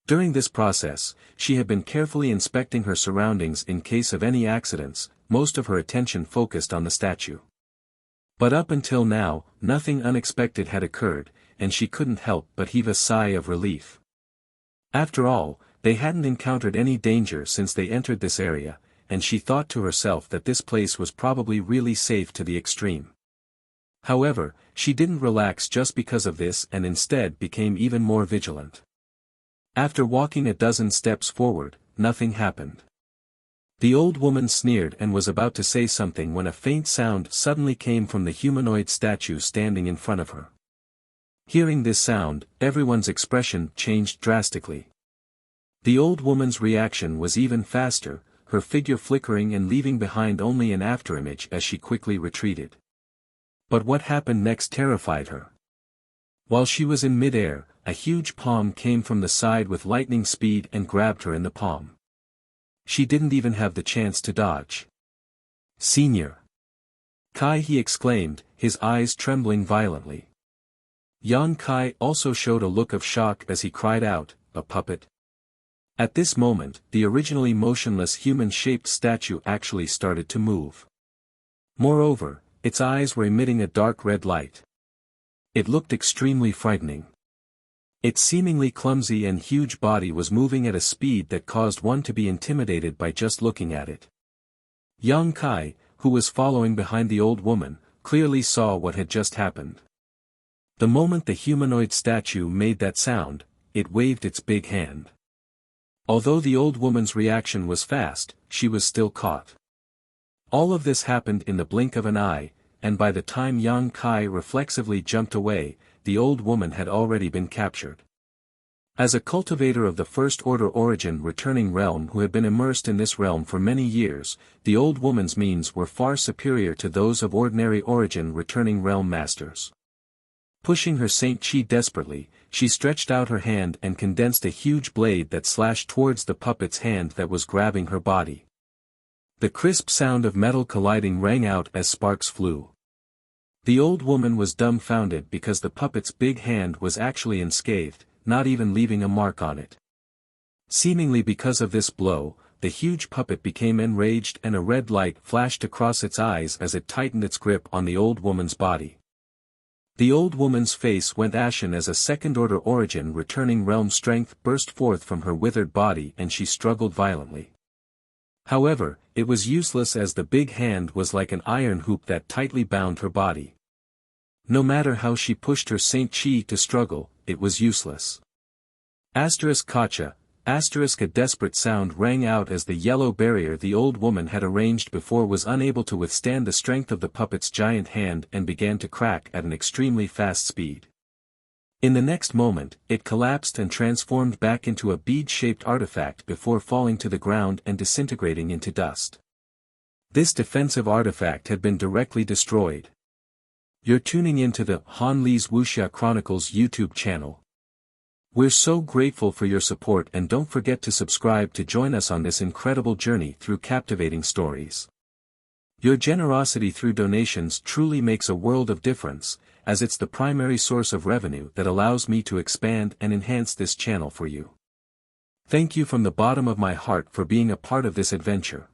During this process, she had been carefully inspecting her surroundings in case of any accidents, most of her attention focused on the statue. But up until now, nothing unexpected had occurred, and she couldn't help but heave a sigh of relief. After all, they hadn't encountered any danger since they entered this area, and she thought to herself that this place was probably really safe to the extreme. However, she didn't relax just because of this and instead became even more vigilant. After walking a dozen steps forward, nothing happened. The old woman sneered and was about to say something when a faint sound suddenly came from the humanoid statue standing in front of her. Hearing this sound, everyone's expression changed drastically. The old woman's reaction was even faster, her figure flickering and leaving behind only an afterimage as she quickly retreated. But what happened next terrified her. While she was in midair, a huge palm came from the side with lightning speed and grabbed her in the palm. She didn't even have the chance to dodge. "Senior!" Kai he exclaimed, his eyes trembling violently. Yang Kai also showed a look of shock as he cried out, "A puppet?" At this moment, the originally motionless human-shaped statue actually started to move. Moreover, its eyes were emitting a dark red light. It looked extremely frightening. Its seemingly clumsy and huge body was moving at a speed that caused one to be intimidated by just looking at it. Yang Kai, who was following behind the old woman, clearly saw what had just happened. The moment the humanoid statue made that sound, it waved its big hand. Although the old woman's reaction was fast, she was still caught. All of this happened in the blink of an eye, and by the time Yang Kai reflexively jumped away, the old woman had already been captured. As a cultivator of the First Order Origin returning realm who had been immersed in this realm for many years, the old woman's means were far superior to those of ordinary Origin returning realm masters. Pushing her Saint Chi desperately, she stretched out her hand and condensed a huge blade that slashed towards the puppet's hand that was grabbing her body. The crisp sound of metal colliding rang out as sparks flew. The old woman was dumbfounded because the puppet's big hand was actually unscathed, not even leaving a mark on it. Seemingly because of this blow, the huge puppet became enraged and a red light flashed across its eyes as it tightened its grip on the old woman's body. The old woman's face went ashen as a second-order origin returning realm strength burst forth from her withered body and she struggled violently. However, it was useless as the big hand was like an iron hoop that tightly bound her body. No matter how she pushed her Saint Chi to struggle, it was useless. Kacha, a desperate sound rang out as the yellow barrier the old woman had arranged before was unable to withstand the strength of the puppet's giant hand and began to crack at an extremely fast speed. In the next moment, it collapsed and transformed back into a bead-shaped artifact before falling to the ground and disintegrating into dust. This defensive artifact had been directly destroyed. You're tuning into the Han Lee's Wuxia Chronicles YouTube channel. We're so grateful for your support and don't forget to subscribe to join us on this incredible journey through captivating stories. Your generosity through donations truly makes a world of difference, as it's the primary source of revenue that allows me to expand and enhance this channel for you. Thank you from the bottom of my heart for being a part of this adventure.